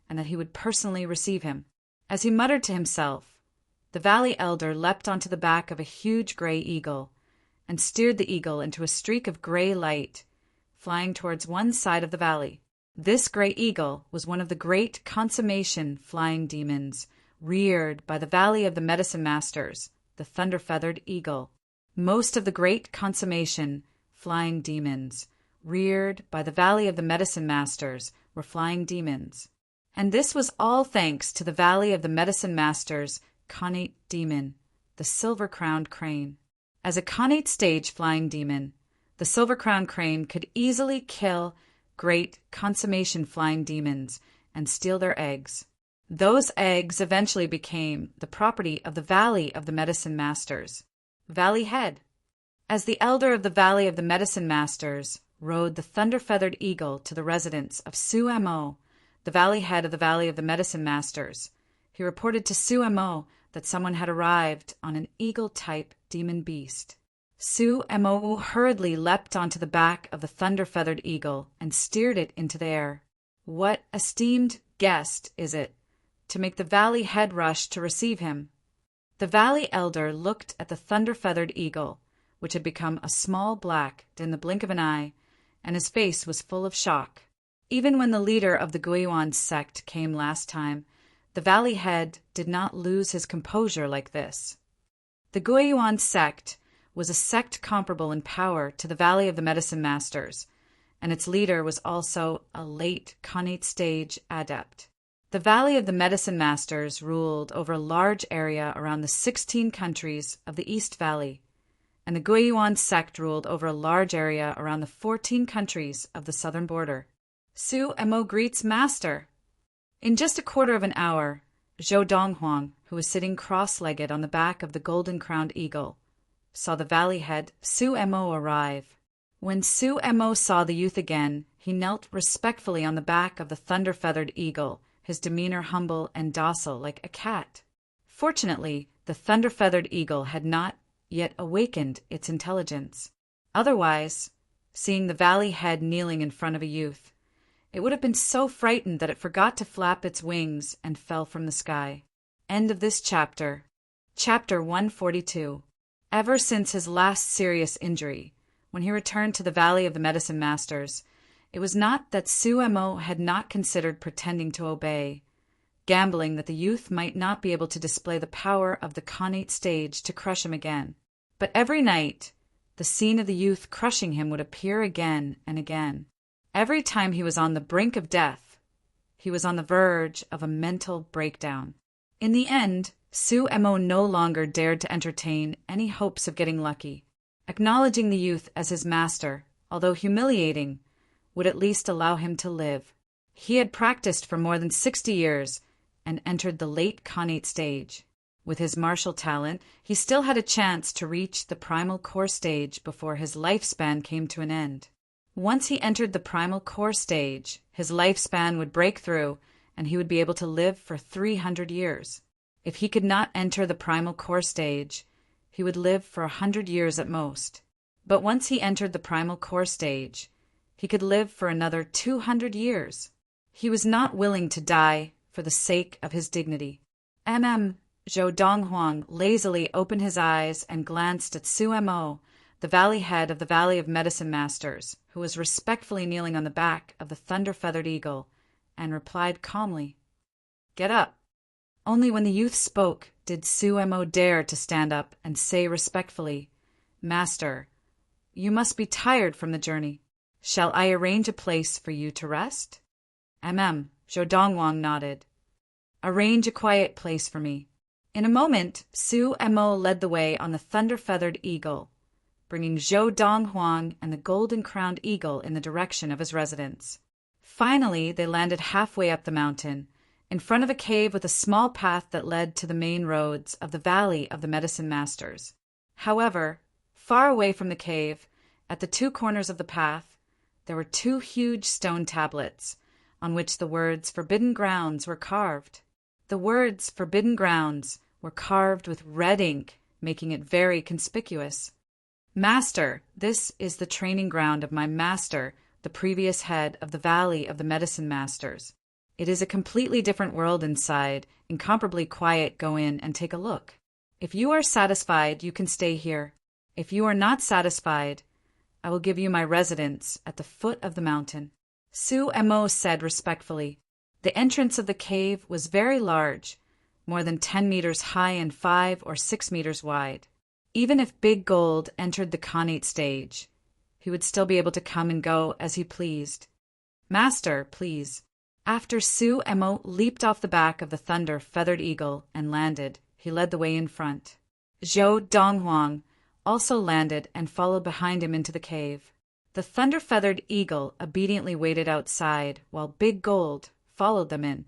and that he would personally receive him." As he muttered to himself, the valley elder leapt onto the back of a huge gray eagle, and steered the eagle into a streak of gray light, flying towards one side of the valley. This gray eagle was one of the great consummation flying demons, reared by the Valley of the Medicine Masters, the thunder-feathered eagle. Most of the great consummation flying demons, reared by the Valley of the Medicine Masters, were flying demons. And this was all thanks to the Valley of the Medicine Masters' connate demon, the silver-crowned crane. As a connate stage flying demon, the silver-crowned crane could easily kill great consummation flying demons and steal their eggs. Those eggs eventually became the property of the Valley of the Medicine Masters. Valley head. As the elder of the Valley of the Medicine Masters rode the thunder-feathered eagle to the residence of Suemo, the valley head of the Valley of the Medicine Masters, he reported to Suemo that someone had arrived on an eagle-type demon beast. Suemo hurriedly leapt onto the back of the thunder-feathered eagle and steered it into the air. What esteemed guest is it, to make the valley head rush to receive him? The valley elder looked at the thunder-feathered eagle, which had become a small black in the blink of an eye, and his face was full of shock. Even when the leader of the Guiyuan sect came last time, the valley head did not lose his composure like this. The Guiyuan sect was a sect comparable in power to the Valley of the Medicine Masters, and its leader was also a late connate stage adept. The Valley of the Medicine Masters ruled over a large area around the 16 countries of the East Valley, and the Guiyuan sect ruled over a large area around the 14 countries of the southern border. Suemo greets master. In just a quarter of an hour, Zhou Donghuang, who was sitting cross-legged on the back of the golden-crowned eagle, saw the valley head Suemo arrive. When Suemo saw the youth again, he knelt respectfully on the back of the thunder-feathered eagle, his demeanor humble and docile like a cat. Fortunately, the thunder-feathered eagle had not yet awakened its intelligence. Otherwise, seeing the valley head kneeling in front of a youth, it would have been so frightened that it forgot to flap its wings and fell from the sky. End of this chapter. Chapter 142. Ever since his last serious injury, when he returned to the Valley of the Medicine Masters, it was not that Suemo had not considered pretending to obey, gambling that the youth might not be able to display the power of the connate stage to crush him again. But every night, the scene of the youth crushing him would appear again and again. Every time he was on the brink of death, he was on the verge of a mental breakdown. In the end, Su Emo no longer dared to entertain any hopes of getting lucky. Acknowledging the youth as his master, although humiliating, would at least allow him to live. He had practiced for more than 60 years and entered the late Khanate stage. With his martial talent, he still had a chance to reach the primal core stage before his lifespan came to an end. Once he entered the primal core stage, his lifespan would break through and he would be able to live for 300 years. If he could not enter the primal core stage, he would live for 100 years at most. But once he entered the primal core stage, he could live for another 200 years. He was not willing to die for the sake of his dignity. Zhou Donghuang lazily opened his eyes and glanced at Su Mo, the valley head of the Valley of Medicine Masters, who was respectfully kneeling on the back of the thunder-feathered eagle, and replied calmly, "Get up." Only when the youth spoke did Su Mo dare to stand up and say respectfully, "Master, you must be tired from the journey. Shall I arrange a place for you to rest?" Zhou Donghuang nodded. "Arrange a quiet place for me." In a moment, Su Mo led the way on the thunder-feathered eagle, bringing Zhou Donghuang and the golden-crowned eagle in the direction of his residence. Finally, they landed halfway up the mountain, in front of a cave with a small path that led to the main roads of the Valley of the Medicine Masters. However, far away from the cave, at the two corners of the path, there were two huge stone tablets, on which the words Forbidden Grounds were carved. The words Forbidden Grounds were carved with red ink, making it very conspicuous. "Master, this is the training ground of my master, the previous head of the Valley of the Medicine Masters. It is a completely different world inside, incomparably quiet. Go in and take a look. If you are satisfied, you can stay here. If you are not satisfied, I will give you my residence at the foot of the mountain." Su Mo said respectfully. The entrance of the cave was very large, more than 10 meters high and 5 or 6 meters wide. Even if Big Gold entered the Khanate stage, he would still be able to come and go as he pleased. "Master, please." After Su Mo leaped off the back of the thunder-feathered eagle and landed, he led the way in front. Zhou Donghuang also landed and followed behind him into the cave. The thunder-feathered eagle obediently waited outside while Big Gold followed them in.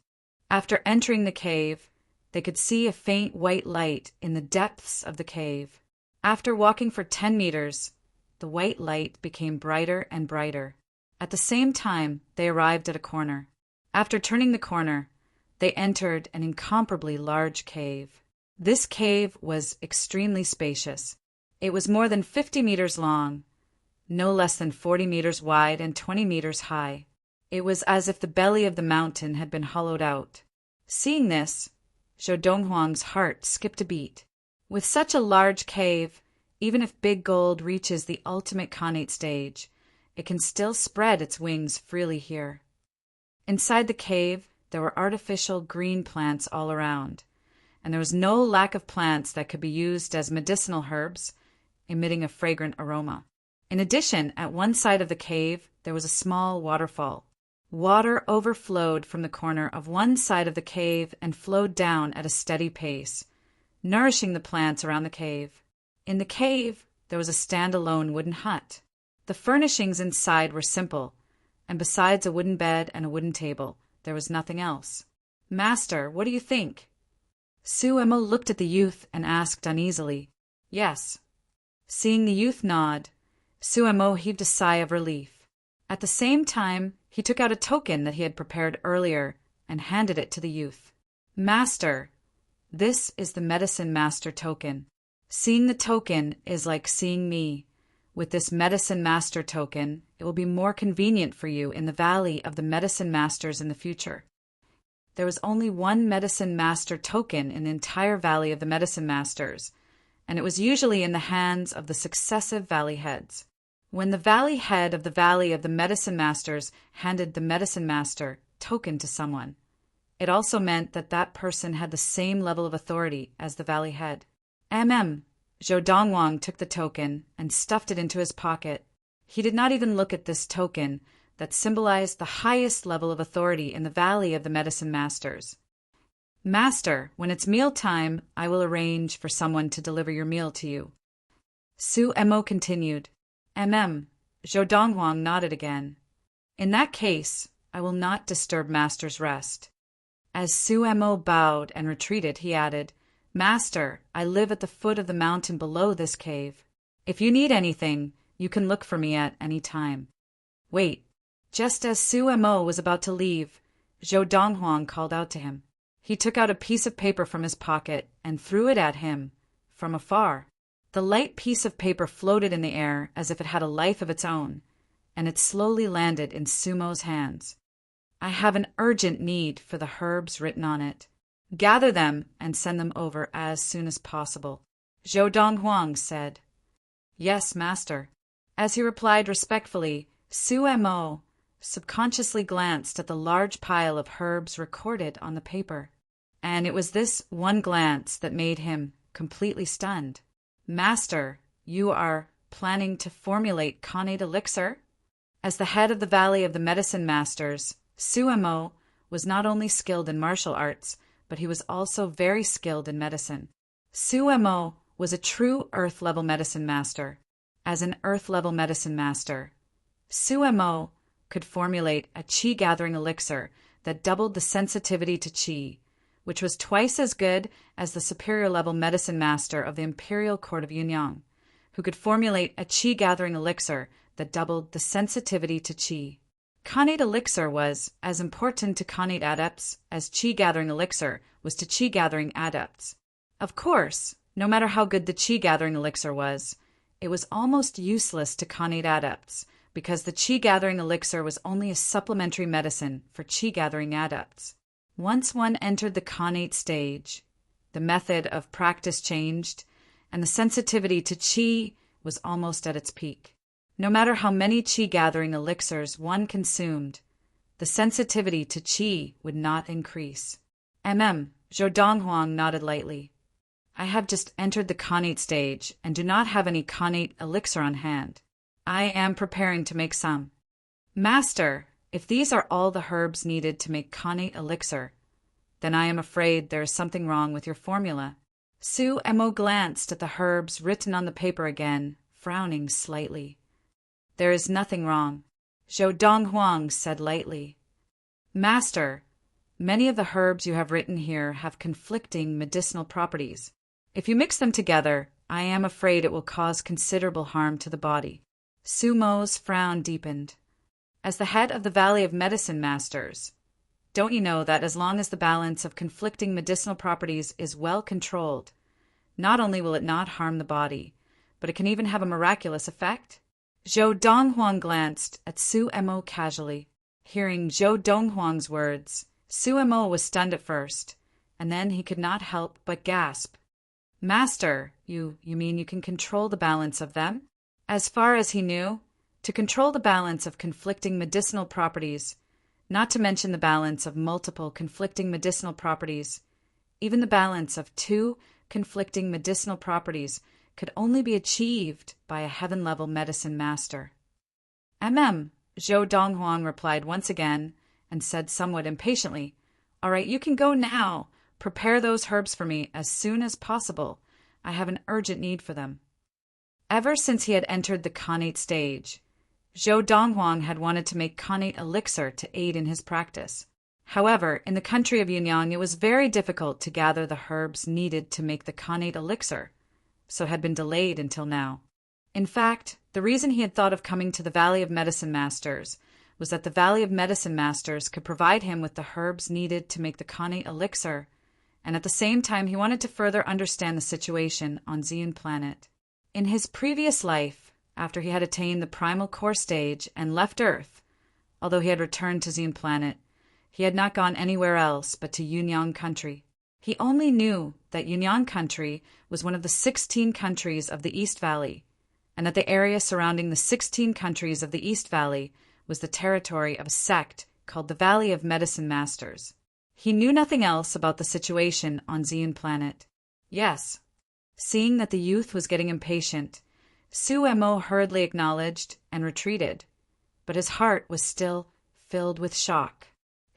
After entering the cave, they could see a faint white light in the depths of the cave. After walking for 10 meters, the white light became brighter and brighter. At the same time, they arrived at a corner. After turning the corner, they entered an incomparably large cave. This cave was extremely spacious. It was more than 50 meters long, no less than 40 meters wide and 20 meters high. It was as if the belly of the mountain had been hollowed out. Seeing this, Zhou Donghuang's heart skipped a beat. With such a large cave, even if Big Gold reaches the ultimate Khanate stage, it can still spread its wings freely here. Inside the cave, there were artificial green plants all around, and there was no lack of plants that could be used as medicinal herbs, emitting a fragrant aroma. In addition, at one side of the cave, there was a small waterfall. Water overflowed from the corner of one side of the cave and flowed down at a steady pace, nourishing the plants around the cave. In the cave, there was a standalone wooden hut. The furnishings inside were simple, and besides a wooden bed and a wooden table, there was nothing else. "Master, what do you think?" Su Mo looked at the youth and asked uneasily. "Yes." Seeing the youth nod, Su Mo heaved a sigh of relief. At the same time, he took out a token that he had prepared earlier and handed it to the youth. "Master, this is the Medicine Master token. Seeing the token is like seeing me. With this Medicine Master token, it will be more convenient for you in the Valley of the Medicine Masters in the future." There was only one Medicine Master token in the entire Valley of the Medicine Masters, and it was usually in the hands of the successive valley heads. When the valley head of the Valley of the Medicine Masters handed the Medicine Master token to someone, it also meant that that person had the same level of authority as the valley head. Zhou Donghuang took the token and stuffed it into his pocket. He did not even look at this token that symbolized the highest level of authority in the Valley of the Medicine Masters. Master, when it's meal time, I will arrange for someone to deliver your meal to you. Su Emo continued. Zhou Donghuang nodded again. In that case, I will not disturb Master's rest. As Su Emo bowed and retreated, he added, Master, I live at the foot of the mountain below this cave. If you need anything, you can look for me at any time. Wait. Just as Su Emo was about to leave, Zhou Donghuang called out to him. He took out a piece of paper from his pocket and threw it at him from afar. The light piece of paper floated in the air as if it had a life of its own, and it slowly landed in Sumo's hands. I have an urgent need for the herbs written on it. Gather them and send them over as soon as possible. Zhou Donghuang said. Yes, master. As he replied respectfully, Su Emo subconsciously glanced at the large pile of herbs recorded on the paper. And it was this one glance that made him completely stunned. Master, you are planning to formulate Khanate elixir? As the head of the Valley of the Medicine Masters, Su Emo was not only skilled in martial arts, but he was also very skilled in medicine. Su Emo was a true Earth-level medicine master. As an Earth-level medicine master, Su Emo could formulate a qi-gathering elixir that doubled the sensitivity to qi, which was twice as good as the superior-level medicine master of the Imperial Court of Yunyang, who could formulate a qi-gathering elixir that doubled the sensitivity to qi. Khanate elixir was as important to Khanate adepts as qi-gathering elixir was to qi-gathering adepts. Of course, no matter how good the qi-gathering elixir was, it was almost useless to Khanate adepts, because the qi-gathering elixir was only a supplementary medicine for qi-gathering adepts. Once one entered the Khanate stage, the method of practice changed, and the sensitivity to qi was almost at its peak. No matter how many qi-gathering elixirs one consumed, the sensitivity to qi would not increase. Zhou Donghuang nodded lightly. I have just entered the Khanate stage and do not have any Khanate elixir on hand. I am preparing to make some. Master, if these are all the herbs needed to make Khanate elixir, then I am afraid there is something wrong with your formula. Su Emo glanced at the herbs written on the paper again, frowning slightly. There is nothing wrong, Zhou Donghuang said lightly. Master, many of the herbs you have written here have conflicting medicinal properties. If you mix them together, I am afraid it will cause considerable harm to the body. Sumo's frown deepened. As the head of the Valley of Medicine Masters, don't you know that as long as the balance of conflicting medicinal properties is well controlled, not only will it not harm the body, but it can even have a miraculous effect? Zhou Donghuang glanced at Su Emo casually. Hearing Zhou Donghuang's words, Su Emo was stunned at first, and then he could not help but gasp. Master, you mean you can control the balance of them? As far as he knew, to control the balance of conflicting medicinal properties, not to mention the balance of multiple conflicting medicinal properties, even the balance of two conflicting medicinal properties could only be achieved by a heaven-level medicine master. Zhou Donghuang replied once again and said somewhat impatiently, All right, you can go now. Prepare those herbs for me as soon as possible. I have an urgent need for them. Ever since he had entered the Khanate stage, Zhou Donghuang had wanted to make Khanate elixir to aid in his practice. However, in the country of Yunyang, it was very difficult to gather the herbs needed to make the Khanate elixir, so it had been delayed until now. In fact, the reason he had thought of coming to the Valley of Medicine Masters was that the Valley of Medicine Masters could provide him with the herbs needed to make the Khanate elixir, and at the same time he wanted to further understand the situation on Xian Planet. In his previous life, after he had attained the primal core stage and left Earth, although he had returned to Xian Planet, he had not gone anywhere else but to Yunyang Country. He only knew that Yunyang Country was one of the 16 countries of the East Valley, and that the area surrounding the 16 countries of the East Valley was the territory of a sect called the Valley of Medicine Masters. He knew nothing else about the situation on Xian Planet. Yes. Seeing that the youth was getting impatient, Su Emo hurriedly acknowledged and retreated, but his heart was still filled with shock.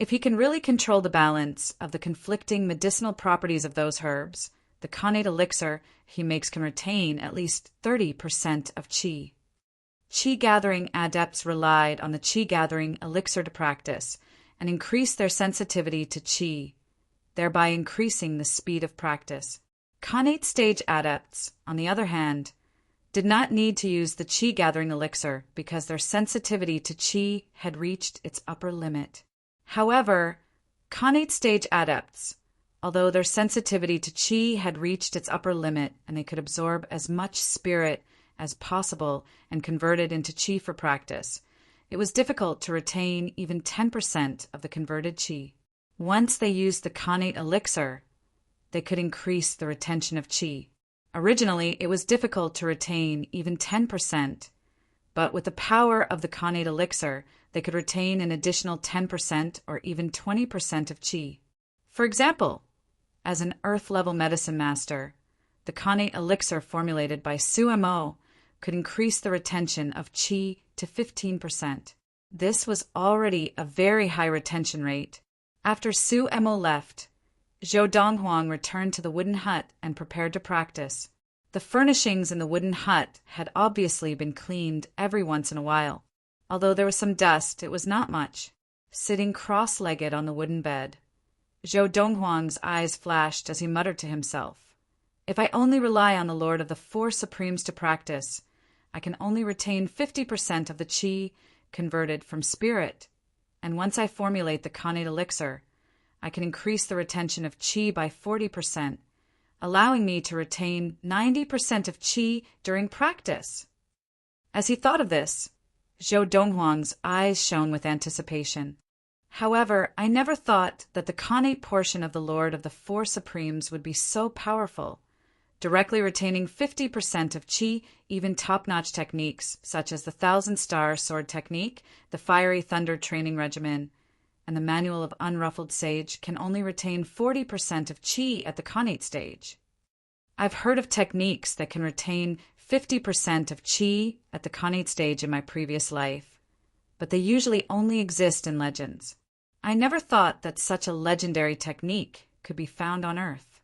If he can really control the balance of the conflicting medicinal properties of those herbs, the connate elixir he makes can retain at least 30% of qi. Qi-gathering adepts relied on the qi-gathering elixir to practice and increase their sensitivity to qi, thereby increasing the speed of practice. Connate stage adepts, on the other hand, did not need to use the qi-gathering elixir because their sensitivity to qi had reached its upper limit. However, connate stage adepts, although their sensitivity to qi had reached its upper limit and they could absorb as much spirit as possible and convert it into qi for practice, it was difficult to retain even 10% of the converted qi. Once they used the connate elixir, they could increase the retention of qi. Originally, it was difficult to retain even 10%, but with the power of the connate elixir, they could retain an additional 10% or even 20% of qi. For example, as an earth-level medicine master, the connate elixir formulated by Su Mo could increase the retention of qi to 15%. This was already a very high retention rate. After Su Mo left, Zhou Donghuang returned to the wooden hut and prepared to practice. The furnishings in the wooden hut had obviously been cleaned every once in a while. Although there was some dust, it was not much. Sitting cross-legged on the wooden bed, Zhou Donghuang's eyes flashed as he muttered to himself, "If I only rely on the Lord of the Four Supremes to practice, I can only retain 50% of the qi converted from spirit, and once I formulate the connate elixir, I can increase the retention of qi by 40%, allowing me to retain 90% of qi during practice." As he thought of this, Zhou Donghuang's eyes shone with anticipation. "However, I never thought that the connate portion of the Lord of the Four Supremes would be so powerful, directly retaining 50% of qi. Even top-notch techniques, such as the 1,000-star sword technique, the fiery thunder training regimen, and the manual of unruffled sage can only retain 40% of qi at the connate stage. I've heard of techniques that can retain 50% of qi at the connate stage in my previous life, but they usually only exist in legends. I never thought that such a legendary technique could be found on Earth."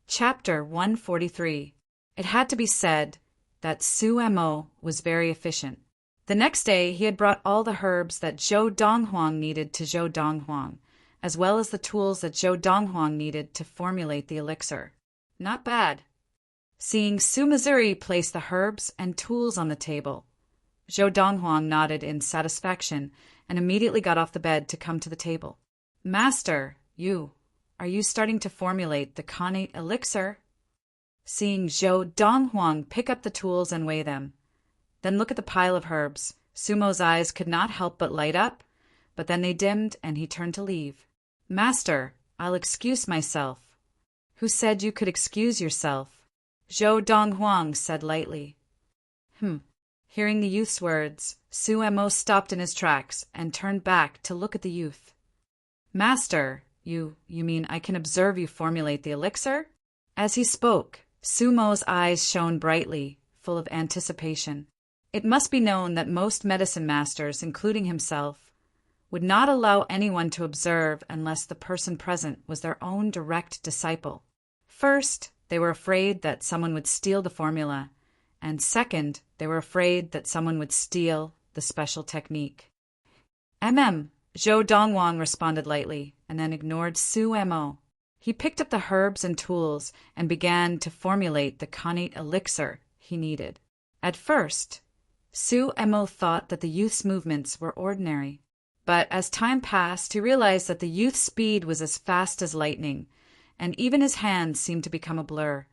Chapter 143. It had to be said that Su Mo was very efficient. The next day, he had brought all the herbs that Zhou Donghuang needed to Zhou Donghuang, as well as the tools that Zhou Donghuang needed to formulate the elixir. Not bad. Seeing Su Missouri place the herbs and tools on the table, Zhou Donghuang nodded in satisfaction and immediately got off the bed to come to the table. "Master, are you starting to formulate the connate elixir?" Seeing Zhou Donghuang pick up the tools and weigh them, then look at the pile of herbs, Sumo's eyes could not help but light up, but then they dimmed and he turned to leave. "Master, I'll excuse myself." "Who said you could excuse yourself?" Zhou Donghuang said lightly. Hearing the youth's words, Su Mo stopped in his tracks and turned back to look at the youth. "Master, you mean I can observe you formulate the elixir?" As he spoke, Su Mo's eyes shone brightly, full of anticipation. It must be known that most medicine masters, including himself, would not allow anyone to observe unless the person present was their own direct disciple. First, they were afraid that someone would steal the formula, and second, they were afraid that someone would steal the special technique. Zhou Donghuang responded lightly, and then ignored Su Mo. He picked up the herbs and tools and began to formulate the connate elixir he needed. At first, Su Mo thought that the youth's movements were ordinary, but as time passed, he realized that the youth's speed was as fast as lightning, and even his hands seemed to become a blur,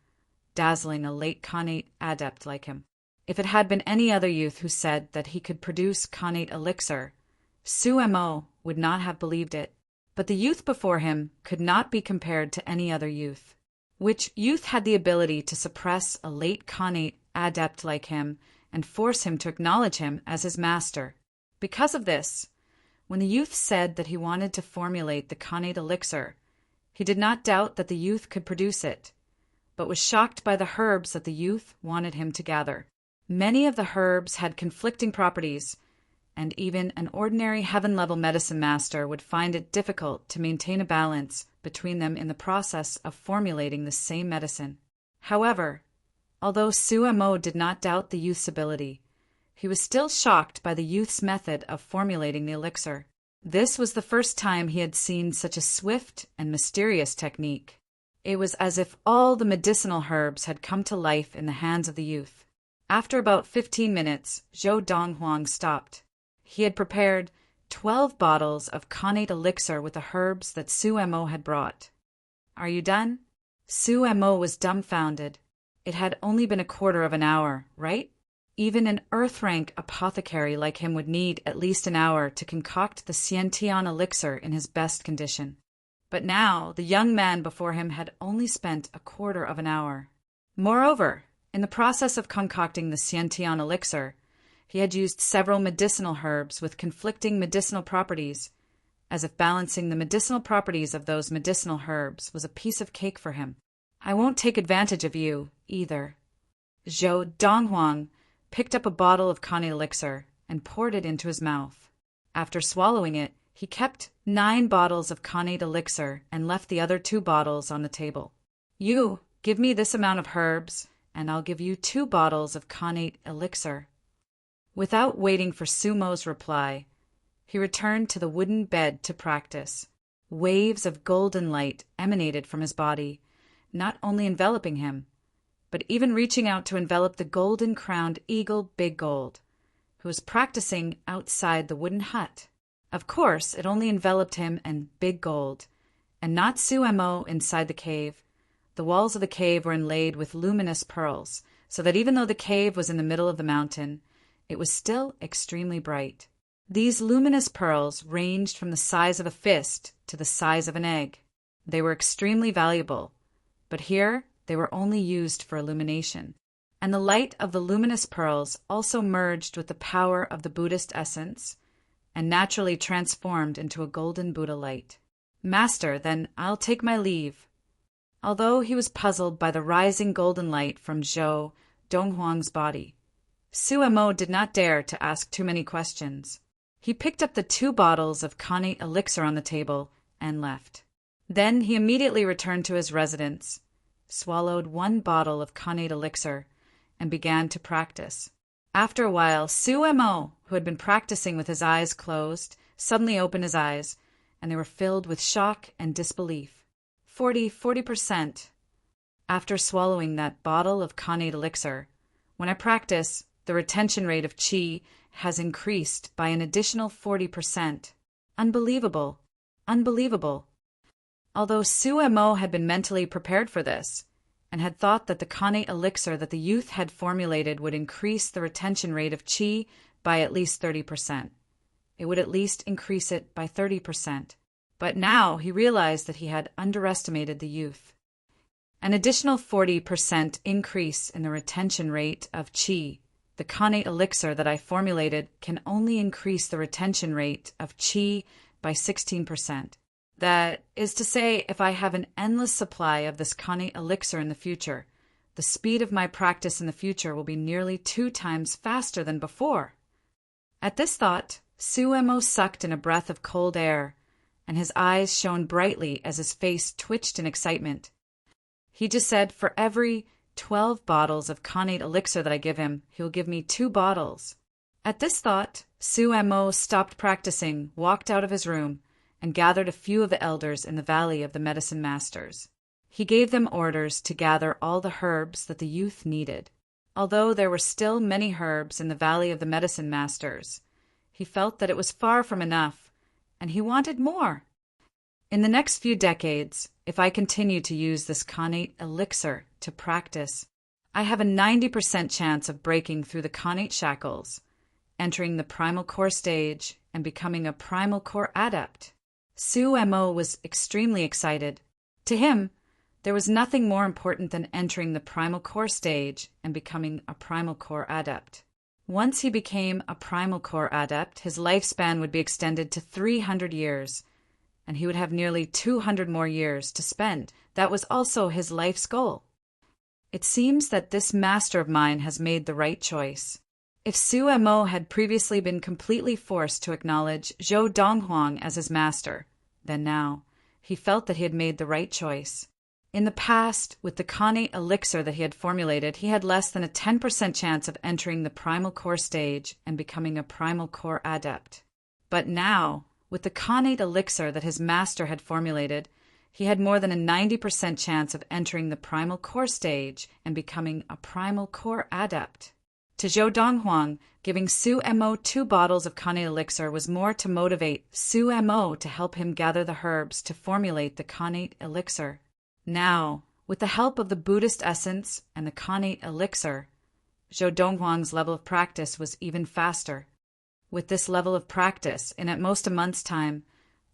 dazzling a late connate adept like him. If it had been any other youth who said that he could produce connate elixir, Su Mo would not have believed it. But the youth before him could not be compared to any other youth. Which youth had the ability to suppress a late connate adept like him and force him to acknowledge him as his master? Because of this, when the youth said that he wanted to formulate the connate elixir, he did not doubt that the youth could produce it, but was shocked by the herbs that the youth wanted him to gather. Many of the herbs had conflicting properties, and even an ordinary heaven-level medicine master would find it difficult to maintain a balance between them in the process of formulating the same medicine. However, although Suemo did not doubt the youth's ability, he was still shocked by the youth's method of formulating the elixir. This was the first time he had seen such a swift and mysterious technique. It was as if all the medicinal herbs had come to life in the hands of the youth. After about 15 minutes, Zhou Donghuang stopped. He had prepared 12 bottles of connate elixir with the herbs that Suemo had brought. "Are you done?" Suemo was dumbfounded. It had only been a quarter of an hour, right? Even an earth-rank apothecary like him would need at least an hour to concoct the Xiantian elixir in his best condition. But now the young man before him had only spent a quarter of an hour. Moreover, in the process of concocting the Xiantian elixir, he had used several medicinal herbs with conflicting medicinal properties, as if balancing the medicinal properties of those medicinal herbs was a piece of cake for him. "I won't take advantage of you, either." Zhou Donghuang picked up a bottle of connate elixir and poured it into his mouth. After swallowing it, he kept 9 bottles of connate elixir and left the other 2 bottles on the table. "You give me this amount of herbs, and I'll give you 2 bottles of connate elixir." Without waiting for Sumo's reply, he returned to the wooden bed to practice. Waves of golden light emanated from his body, not only enveloping him, but even reaching out to envelop the golden-crowned eagle Big Gold, who was practicing outside the wooden hut. Of course, it only enveloped him and Big Gold, and not Suemo inside the cave. The walls of the cave were inlaid with luminous pearls, so that even though the cave was in the middle of the mountain, it was still extremely bright. These luminous pearls ranged from the size of a fist to the size of an egg. They were extremely valuable, but here they were only used for illumination, and the light of the luminous pearls also merged with the power of the Buddhist essence and naturally transformed into a golden Buddha light. "Master, then I'll take my leave." Although he was puzzled by the rising golden light from Zhou Donghuang's body, Suemo did not dare to ask too many questions. He picked up the 2 bottles of connate elixir on the table and left. Then he immediately returned to his residence, swallowed 1 bottle of connate elixir, and began to practice. After a while, Suemo, who had been practicing with his eyes closed, suddenly opened his eyes, and they were filled with shock and disbelief. 40%. After swallowing that bottle of connate elixir, when I practice, the retention rate of qi has increased by an additional 40%. Unbelievable. Unbelievable. Although Suemo had been mentally prepared for this, and had thought that the connate elixir that the youth had formulated would increase the retention rate of qi by at least 30%. It would at least increase it by 30%. But now he realized that he had underestimated the youth. An additional 40% increase in the retention rate of qi. The connate elixir that I formulated can only increase the retention rate of qi by 16%. That is to say, if I have an endless supply of this connate elixir in the future, the speed of my practice in the future will be nearly 2 times faster than before. At this thought, Suemo sucked in a breath of cold air, and his eyes shone brightly as his face twitched in excitement. He just said, "For every 12 bottles of connate elixir that I give him, he will give me 2 bottles. At this thought, Suemo stopped practicing, walked out of his room, and gathered a few of the elders in the Valley of the Medicine Masters. He gave them orders to gather all the herbs that the youth needed. Although there were still many herbs in the Valley of the Medicine Masters, he felt that it was far from enough, and he wanted more. In the next few decades, if I continue to use this connate elixir to practice, I have a 90% chance of breaking through the connate shackles, entering the primal core stage, and becoming a primal core adept." Suemo was extremely excited. To him, there was nothing more important than entering the primal core stage and becoming a primal core adept. Once he became a primal core adept, his lifespan would be extended to 300 years, and he would have nearly 200 more years to spend. That was also his life's goal. It seems that this master of mine has made the right choice. If Su Mo had previously been completely forced to acknowledge Zhou Donghuang as his master, then now he felt that he had made the right choice. In the past, with the Khanate elixir that he had formulated, he had less than a 10% chance of entering the primal core stage and becoming a primal core adept. But now, with the Khanate elixir that his master had formulated, he had more than a 90% chance of entering the primal core stage and becoming a primal core adept. To Zhou Donghuang, giving Su Mo 2 bottles of Khanate elixir was more to motivate Su Mo to help him gather the herbs to formulate the Khanate elixir. Now, with the help of the Buddhist essence and the Khanate elixir, Zhou Donghuang's level of practice was even faster. With this level of practice, in at most a month's time,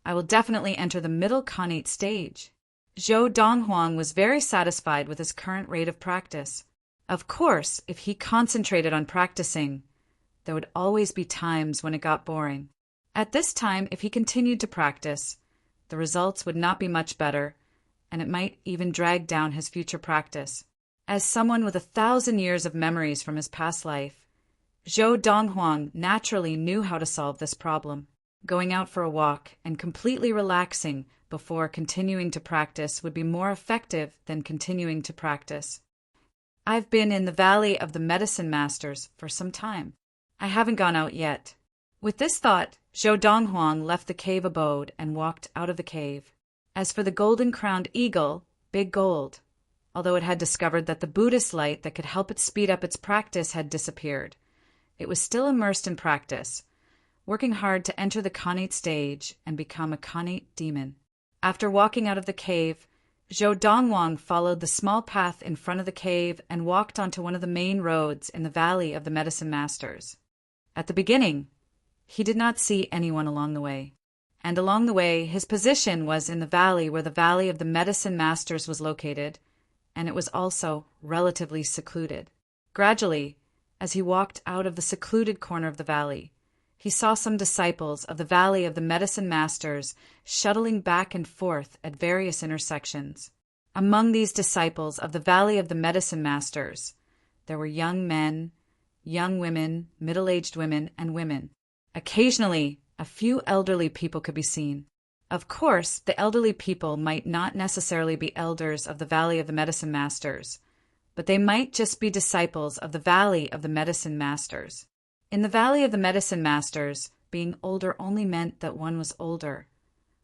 I will definitely enter the middle Khanate stage. Zhou Donghuang was very satisfied with his current rate of practice. Of course, if he concentrated on practicing, there would always be times when it got boring. At this time, if he continued to practice, the results would not be much better, and it might even drag down his future practice. As someone with 1,000 years of memories from his past life, Zhou Donghuang naturally knew how to solve this problem. Going out for a walk and completely relaxing before continuing to practice would be more effective than continuing to practice. I've been in the Valley of the Medicine Masters for some time. I haven't gone out yet. With this thought, Zhou Donghuang left the cave abode and walked out of the cave. As for the golden-crowned eagle, Big Gold, although it had discovered that the Buddhist light that could help it speed up its practice had disappeared, it was still immersed in practice, working hard to enter the Khanate stage and become a Khanate demon. After walking out of the cave, Zhou Donghuang followed the small path in front of the cave and walked onto one of the main roads in the Valley of the Medicine Masters. At the beginning, he did not see anyone along the way. And along the way, his position was in the valley where the Valley of the Medicine Masters was located, and it was also relatively secluded. Gradually, as he walked out of the secluded corner of the valley, he saw some disciples of the Valley of the Medicine Masters shuttling back and forth at various intersections. Among these disciples of the Valley of the Medicine Masters, there were young men, young women, middle-aged women, and women. Occasionally, a few elderly people could be seen. Of course, the elderly people might not necessarily be elders of the Valley of the Medicine Masters, but they might just be disciples of the Valley of the Medicine Masters. In the Valley of the Medicine Masters, being older only meant that one was older,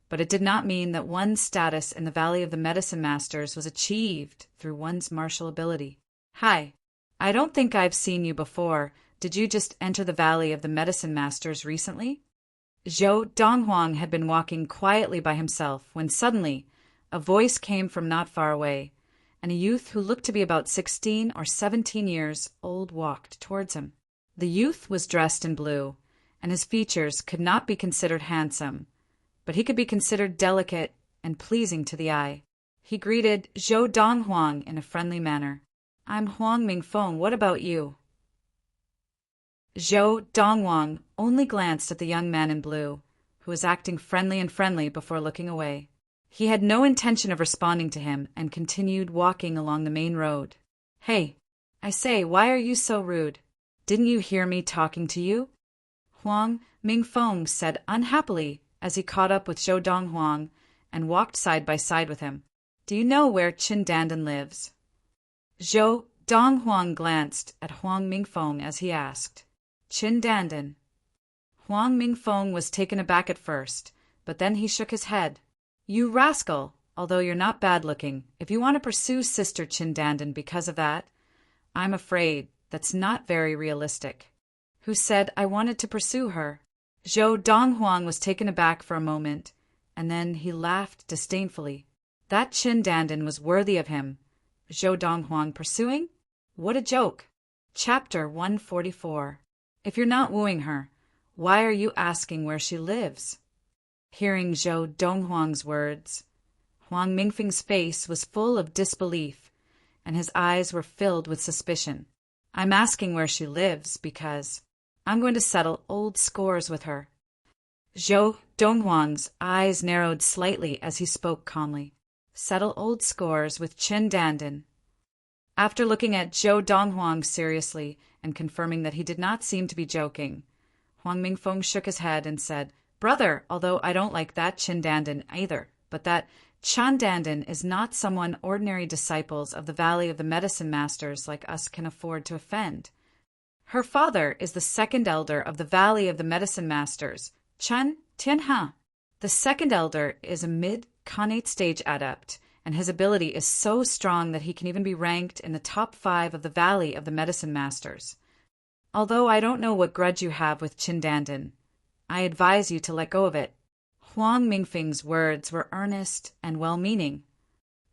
but it did not mean that one's status in the Valley of the Medicine Masters was achieved through one's martial ability. Hi, I don't think I've seen you before. Did you just enter the Valley of the Medicine Masters recently? Zhou Donghuang had been walking quietly by himself when suddenly a voice came from not far away, and a youth who looked to be about 16 or 17 years old walked towards him. The youth was dressed in blue, and his features could not be considered handsome, but he could be considered delicate and pleasing to the eye. He greeted Zhou Donghuang in a friendly manner. "I'm Huang Mingfeng, what about you?" Zhou Donghuang only glanced at the young man in blue, who was acting friendly before looking away. He had no intention of responding to him and continued walking along the main road. "Hey, I say, why are you so rude? Didn't you hear me talking to you?" Huang Mingfeng said unhappily as he caught up with Zhou Donghuang and walked side by side with him. "Do you know where Qin Dandan lives?" Zhou Donghuang glanced at Huang Mingfeng as he asked. "Qin Dandan." Huang Mingfeng was taken aback at first, but then he shook his head. "You rascal, although you're not bad-looking, if you want to pursue Sister Qin Dandan because of that, I'm afraid that's not very realistic." "Who said I wanted to pursue her?" Zhou Donghuang was taken aback for a moment, and then he laughed disdainfully. That Qin Dandan was worthy of him. Zhou Donghuang pursuing? What a joke! Chapter 144. If you're not wooing her, why are you asking where she lives? Hearing Zhou Donghuang's words, Huang Mingfeng's face was full of disbelief, and his eyes were filled with suspicion. "I'm asking where she lives because I'm going to settle old scores with her." Zhou Donghuang's eyes narrowed slightly as he spoke calmly. "Settle old scores with Qin Dandan." After looking at Zhou Donghuang seriously and confirming that he did not seem to be joking, Huang Mingfeng shook his head and said, "Brother, although I don't like that Qindandan either, but that Qindandan is not someone ordinary disciples of the Valley of the Medicine Masters like us can afford to offend. Her father is the second elder of the Valley of the Medicine Masters, Chen Tianhe. The second elder is a mid-Khanate stage adept, and his ability is so strong that he can even be ranked in the top 5 of the Valley of the Medicine Masters. Although I don't know what grudge you have with Qindandan, I advise you to let go of it." Huang Mingfeng's words were earnest and well-meaning.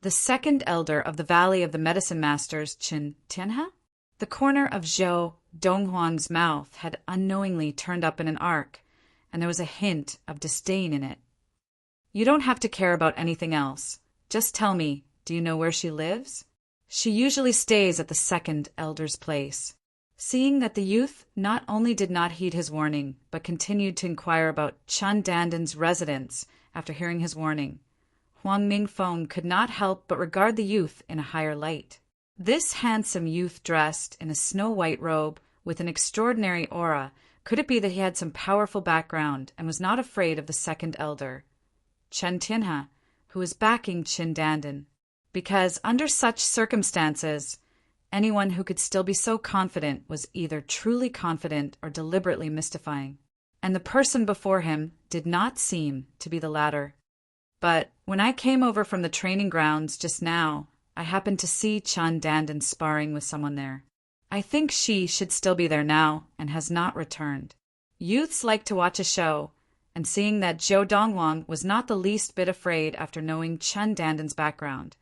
The second elder of the Valley of the Medicine Masters, Chen Tianhe? The corner of Zhou Donghuang's mouth had unknowingly turned up in an arc, and there was a hint of disdain in it. "You don't have to care about anything else. Just tell me, do you know where she lives?" "She usually stays at the second elder's place." Seeing that the youth not only did not heed his warning, but continued to inquire about Qindandan's residence after hearing his warning, Huang Mingfeng could not help but regard the youth in a higher light. This handsome youth dressed in a snow-white robe with an extraordinary aura. Could it be that he had some powerful background and was not afraid of the second elder, Chen Tianhe, who was backing Qindandan? Because under such circumstances, anyone who could still be so confident was either truly confident or deliberately mystifying. And the person before him did not seem to be the latter. But when I came over from the training grounds just now, I happened to see Qindandan sparring with someone there. I think she should still be there now and has not returned. Youths like to watch a show, and seeing that Zhou Donghuang was not the least bit afraid after knowing Qindandan's background,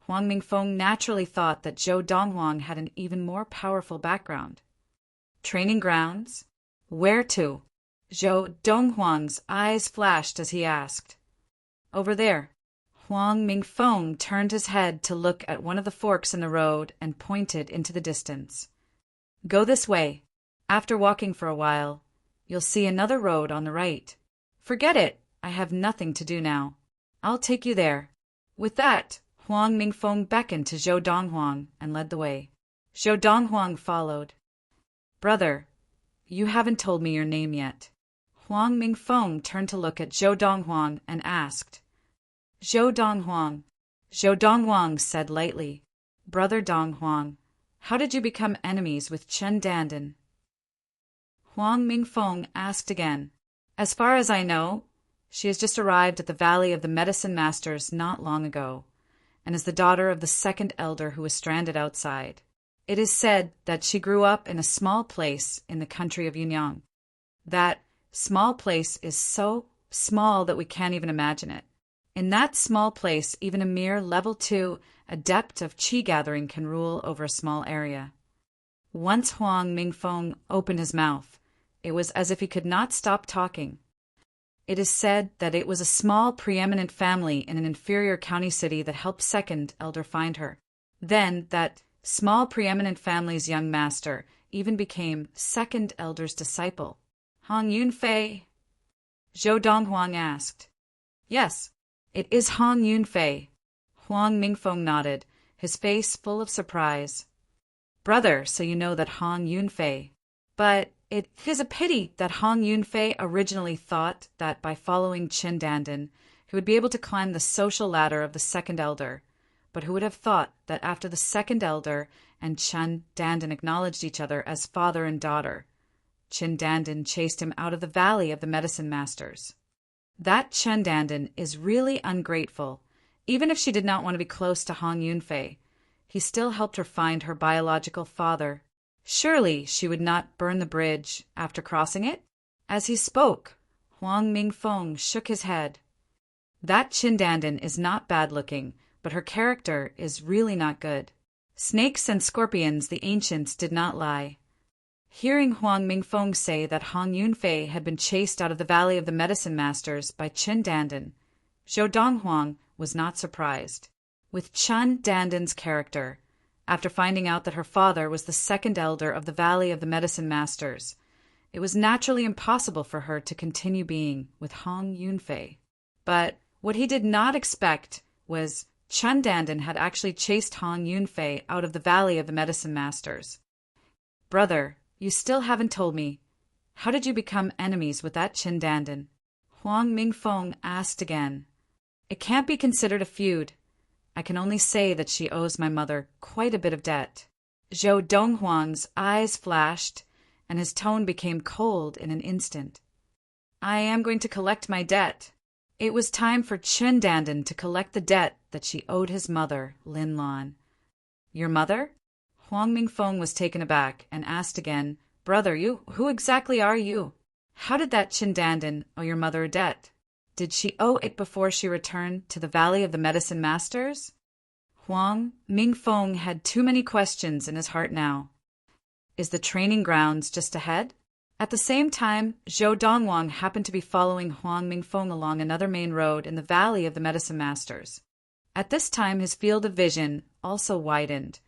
Huang Mingfeng naturally thought that Zhou Donghuang had an even more powerful background. Training grounds? Where to? Zhou Donghuang's eyes flashed as he asked. Over there. Huang Mingfeng turned his head to look at one of the forks in the road and pointed into the distance. Go this way. After walking for a while, you'll see another road on the right. Forget it. I have nothing to do now. I'll take you there. With that, Huang Mingfeng beckoned to Zhou Donghuang and led the way. Zhou Donghuang followed. Brother, you haven't told me your name yet. Huang Mingfeng turned to look at Zhou Donghuang and asked. Zhou Donghuang. Zhou Donghuang said lightly, Brother Donghuang, how did you become enemies with Qindandan? Huang Mingfeng asked again. As far as I know, she has just arrived at the Valley of the Medicine Masters not long ago, and is the daughter of the second elder who was stranded outside. It is said that she grew up in a small place in the country of Yunyang. That small place is so small that we can't even imagine it. In that small place, even a mere level 2 adept of qi gathering can rule over a small area. Once Huang Mingfeng opened his mouth, it was as if he could not stop talking. It is said that it was a small preeminent family in an inferior county city that helped second elder find her. Then that small preeminent family's young master even became second elder's disciple. Hong Yunfei? Zhou Donghuang asked. Yes, it is Hong Yunfei. Huang Mingfeng nodded, his face full of surprise. Brother, so you know that Hong Yunfei. But it is a pity that Hong Yunfei originally thought that by following Qindandan, he would be able to climb the social ladder of the second elder. But who would have thought that after the second elder and Qindandan acknowledged each other as father and daughter, Qindandan chased him out of the Valley of the Medicine Masters. That Qindandan is really ungrateful. Even if she did not want to be close to Hong Yunfei, he still helped her find her biological father. Surely she would not burn the bridge after crossing it? As he spoke, Huang Mingfeng shook his head. That Qindandan is not bad-looking, but her character is really not good. Snakes and scorpions the ancients did not lie. Hearing Huang Mingfeng say that Hong Yunfei had been chased out of the Valley of the Medicine Masters by Qindandan, Zhou Donghuang was not surprised. With Qindandan's character, after finding out that her father was the second elder of the Valley of the Medicine Masters, it was naturally impossible for her to continue being with Hong Yunfei. But what he did not expect was Chun Dandan had actually chased Hong Yunfei out of the Valley of the Medicine Masters. "Brother, you still haven't told me. How did you become enemies with that Chun Dandan?" Huang Mingfeng asked again. "It can't be considered a feud. I can only say that she owes my mother quite a bit of debt." Zhou Donghuang's eyes flashed, and his tone became cold in an instant. "I am going to collect my debt." It was time for Chun Dandan to collect the debt that she owed his mother, Lin Lan. "Your mother?" Huang Mingfeng was taken aback and asked again, "Brother, who exactly are you? How did that Chun Dandan owe your mother a debt? Did she owe it before she returned to the Valley of the Medicine Masters?" Huang Mingfeng had too many questions in his heart now. Is the training grounds just ahead? At the same time, Zhou Dongwang happened to be following Huang Mingfeng along another main road in the Valley of the Medicine Masters. At this time, his field of vision also widened,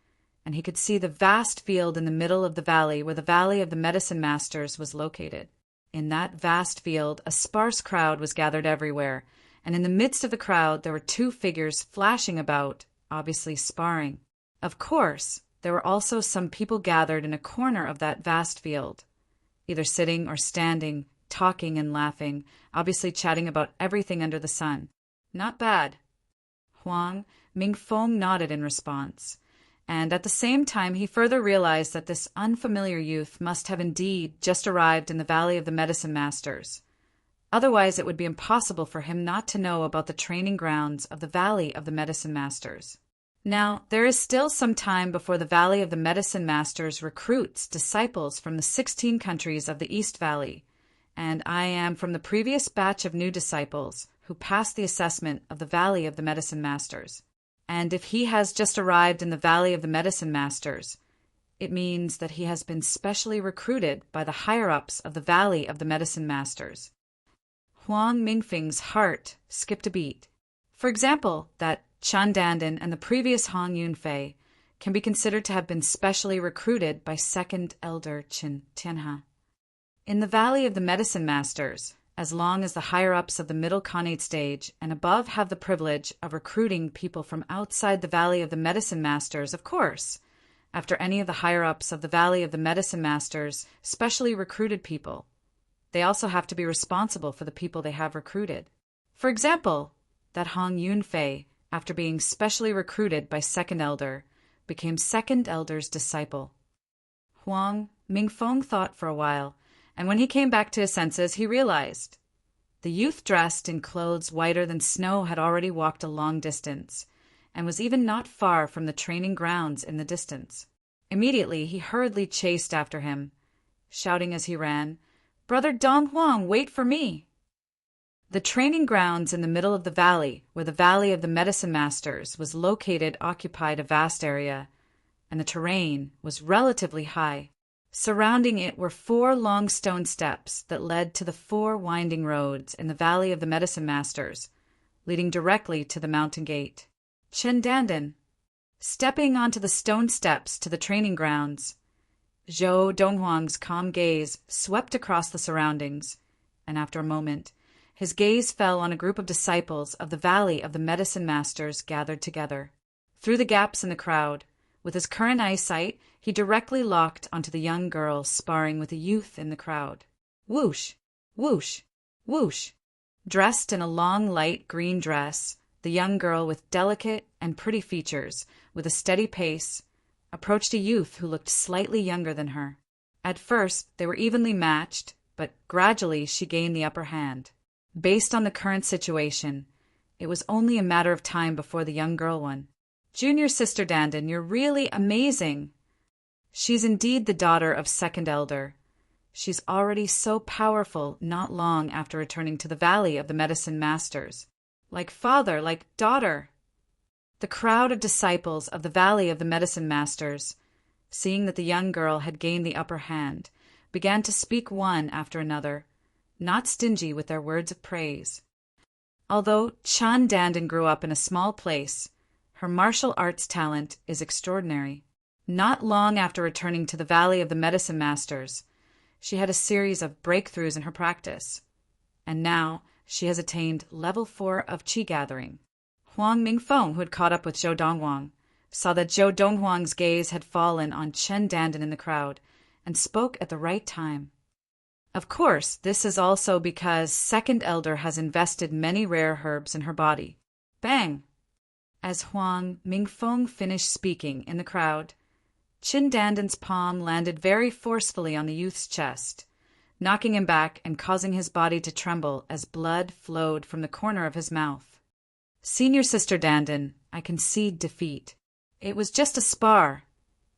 and he could see the vast field in the middle of the valley where the Valley of the Medicine Masters was located. In that vast field, a sparse crowd was gathered everywhere, and in the midst of the crowd there were two figures flashing about, obviously sparring. Of course, there were also some people gathered in a corner of that vast field, either sitting or standing, talking and laughing, obviously chatting about everything under the sun. Not bad. Huang Mingfeng nodded in response, and at the same time he further realized that this unfamiliar youth must have indeed just arrived in the Valley of the Medicine Masters. Otherwise it would be impossible for him not to know about the training grounds of the Valley of the Medicine Masters. Now, there is still some time before the Valley of the Medicine Masters recruits disciples from the 16 countries of the East Valley, and I am from the previous batch of new disciples who passed the assessment of the Valley of the Medicine Masters. And if he has just arrived in the Valley of the Medicine Masters, it means that he has been specially recruited by the higher-ups of the Valley of the Medicine Masters. Huang Mingfeng's heart skipped a beat. For example, that Chun Dandan and the previous Hong Yunfei can be considered to have been specially recruited by Second Elder Qin Tianhe. In the Valley of the Medicine Masters, as long as the higher-ups of the Middle Khanate stage and above have the privilege of recruiting people from outside the Valley of the Medicine Masters, of course, after any of the higher-ups of the Valley of the Medicine Masters specially recruited people, they also have to be responsible for the people they have recruited. For example, that Hong Yunfei, after being specially recruited by Second Elder, became Second Elder's disciple. Huang Mingfeng thought for a while, and when he came back to his senses, he realized. The youth dressed in clothes whiter than snow had already walked a long distance, and was even not far from the training grounds in the distance. Immediately he hurriedly chased after him, shouting as he ran, "Brother Dong Huang, wait for me!" The training grounds in the middle of the valley, where the Valley of the Medicine Masters was located, occupied a vast area, and the terrain was relatively high. Surrounding it were 4 long stone steps that led to the 4 winding roads in the Valley of the Medicine Masters, leading directly to the mountain gate. Chun Dandan, stepping onto the stone steps to the training grounds, Zhou Donghuang's calm gaze swept across the surroundings, and after a moment, his gaze fell on a group of disciples of the Valley of the Medicine Masters gathered together. Through the gaps in the crowd, with his current eyesight, he directly locked onto the young girl sparring with a youth in the crowd. Whoosh! Whoosh! Whoosh! Dressed in a long light green dress, the young girl with delicate and pretty features, with a steady pace, approached a youth who looked slightly younger than her. At first, they were evenly matched, but gradually she gained the upper hand. Based on the current situation, it was only a matter of time before the young girl won. "Junior Sister Dandan, you're really amazing." She's indeed the daughter of Second Elder. She's already so powerful not long after returning to the Valley of the Medicine Masters. Like father, like daughter. The crowd of disciples of the Valley of the Medicine Masters, seeing that the young girl had gained the upper hand, began to speak one after another, not stingy with their words of praise. Although Chun Dandan grew up in a small place, her martial arts talent is extraordinary. Not long after returning to the Valley of the Medicine Masters, she had a series of breakthroughs in her practice, and now she has attained level 4 of Qi gathering. Huang Mingfeng, who had caught up with Zhou Donghuang, saw that Zhou Donghuang's gaze had fallen on Chen Dandan in the crowd, and spoke at the right time. Of course, this is also because Second Elder has invested many rare herbs in her body. Bang! As Huang Mingfeng finished speaking in the crowd, Chen Dandan's palm landed very forcefully on the youth's chest, knocking him back and causing his body to tremble as blood flowed from the corner of his mouth. Senior Sister Dandan, I concede defeat. It was just a spar,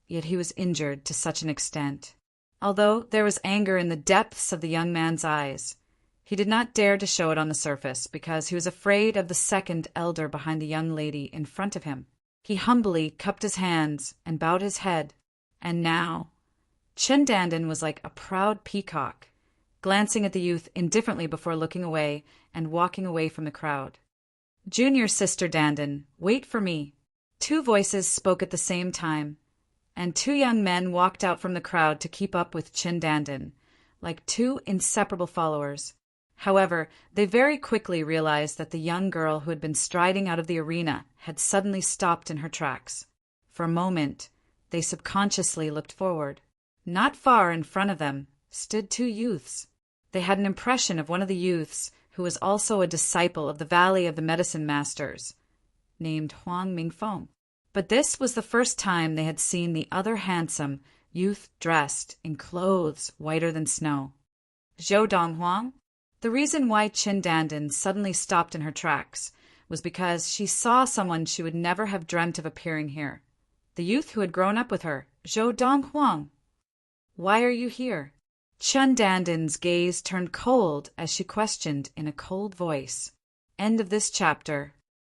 yet he was injured to such an extent. Although there was anger in the depths of the young man's eyes, he did not dare to show it on the surface because he was afraid of the Second Elder behind the young lady in front of him. He humbly cupped his hands and bowed his head, and now Chen Dandan was like a proud peacock, glancing at the youth indifferently before looking away and walking away from the crowd. Junior Sister Dandan, wait for me. Two voices spoke at the same time, and two young men walked out from the crowd to keep up with Chen Dandan, like two inseparable followers. However, they very quickly realized that the young girl who had been striding out of the arena had suddenly stopped in her tracks. For a moment, they subconsciously looked forward. Not far in front of them stood two youths. They had an impression of one of the youths who was also a disciple of the Valley of the Medicine Masters, named Huang Mingfeng. But this was the first time they had seen the other handsome youth dressed in clothes whiter than snow. Zhou Donghuang? The reason why Chen Dandan suddenly stopped in her tracks was because she saw someone she would never have dreamt of appearing here. The youth who had grown up with her, Zhou Donghuang. Why are you here? Chen Dandan's gaze turned cold as she questioned in a cold voice. End of this chapter.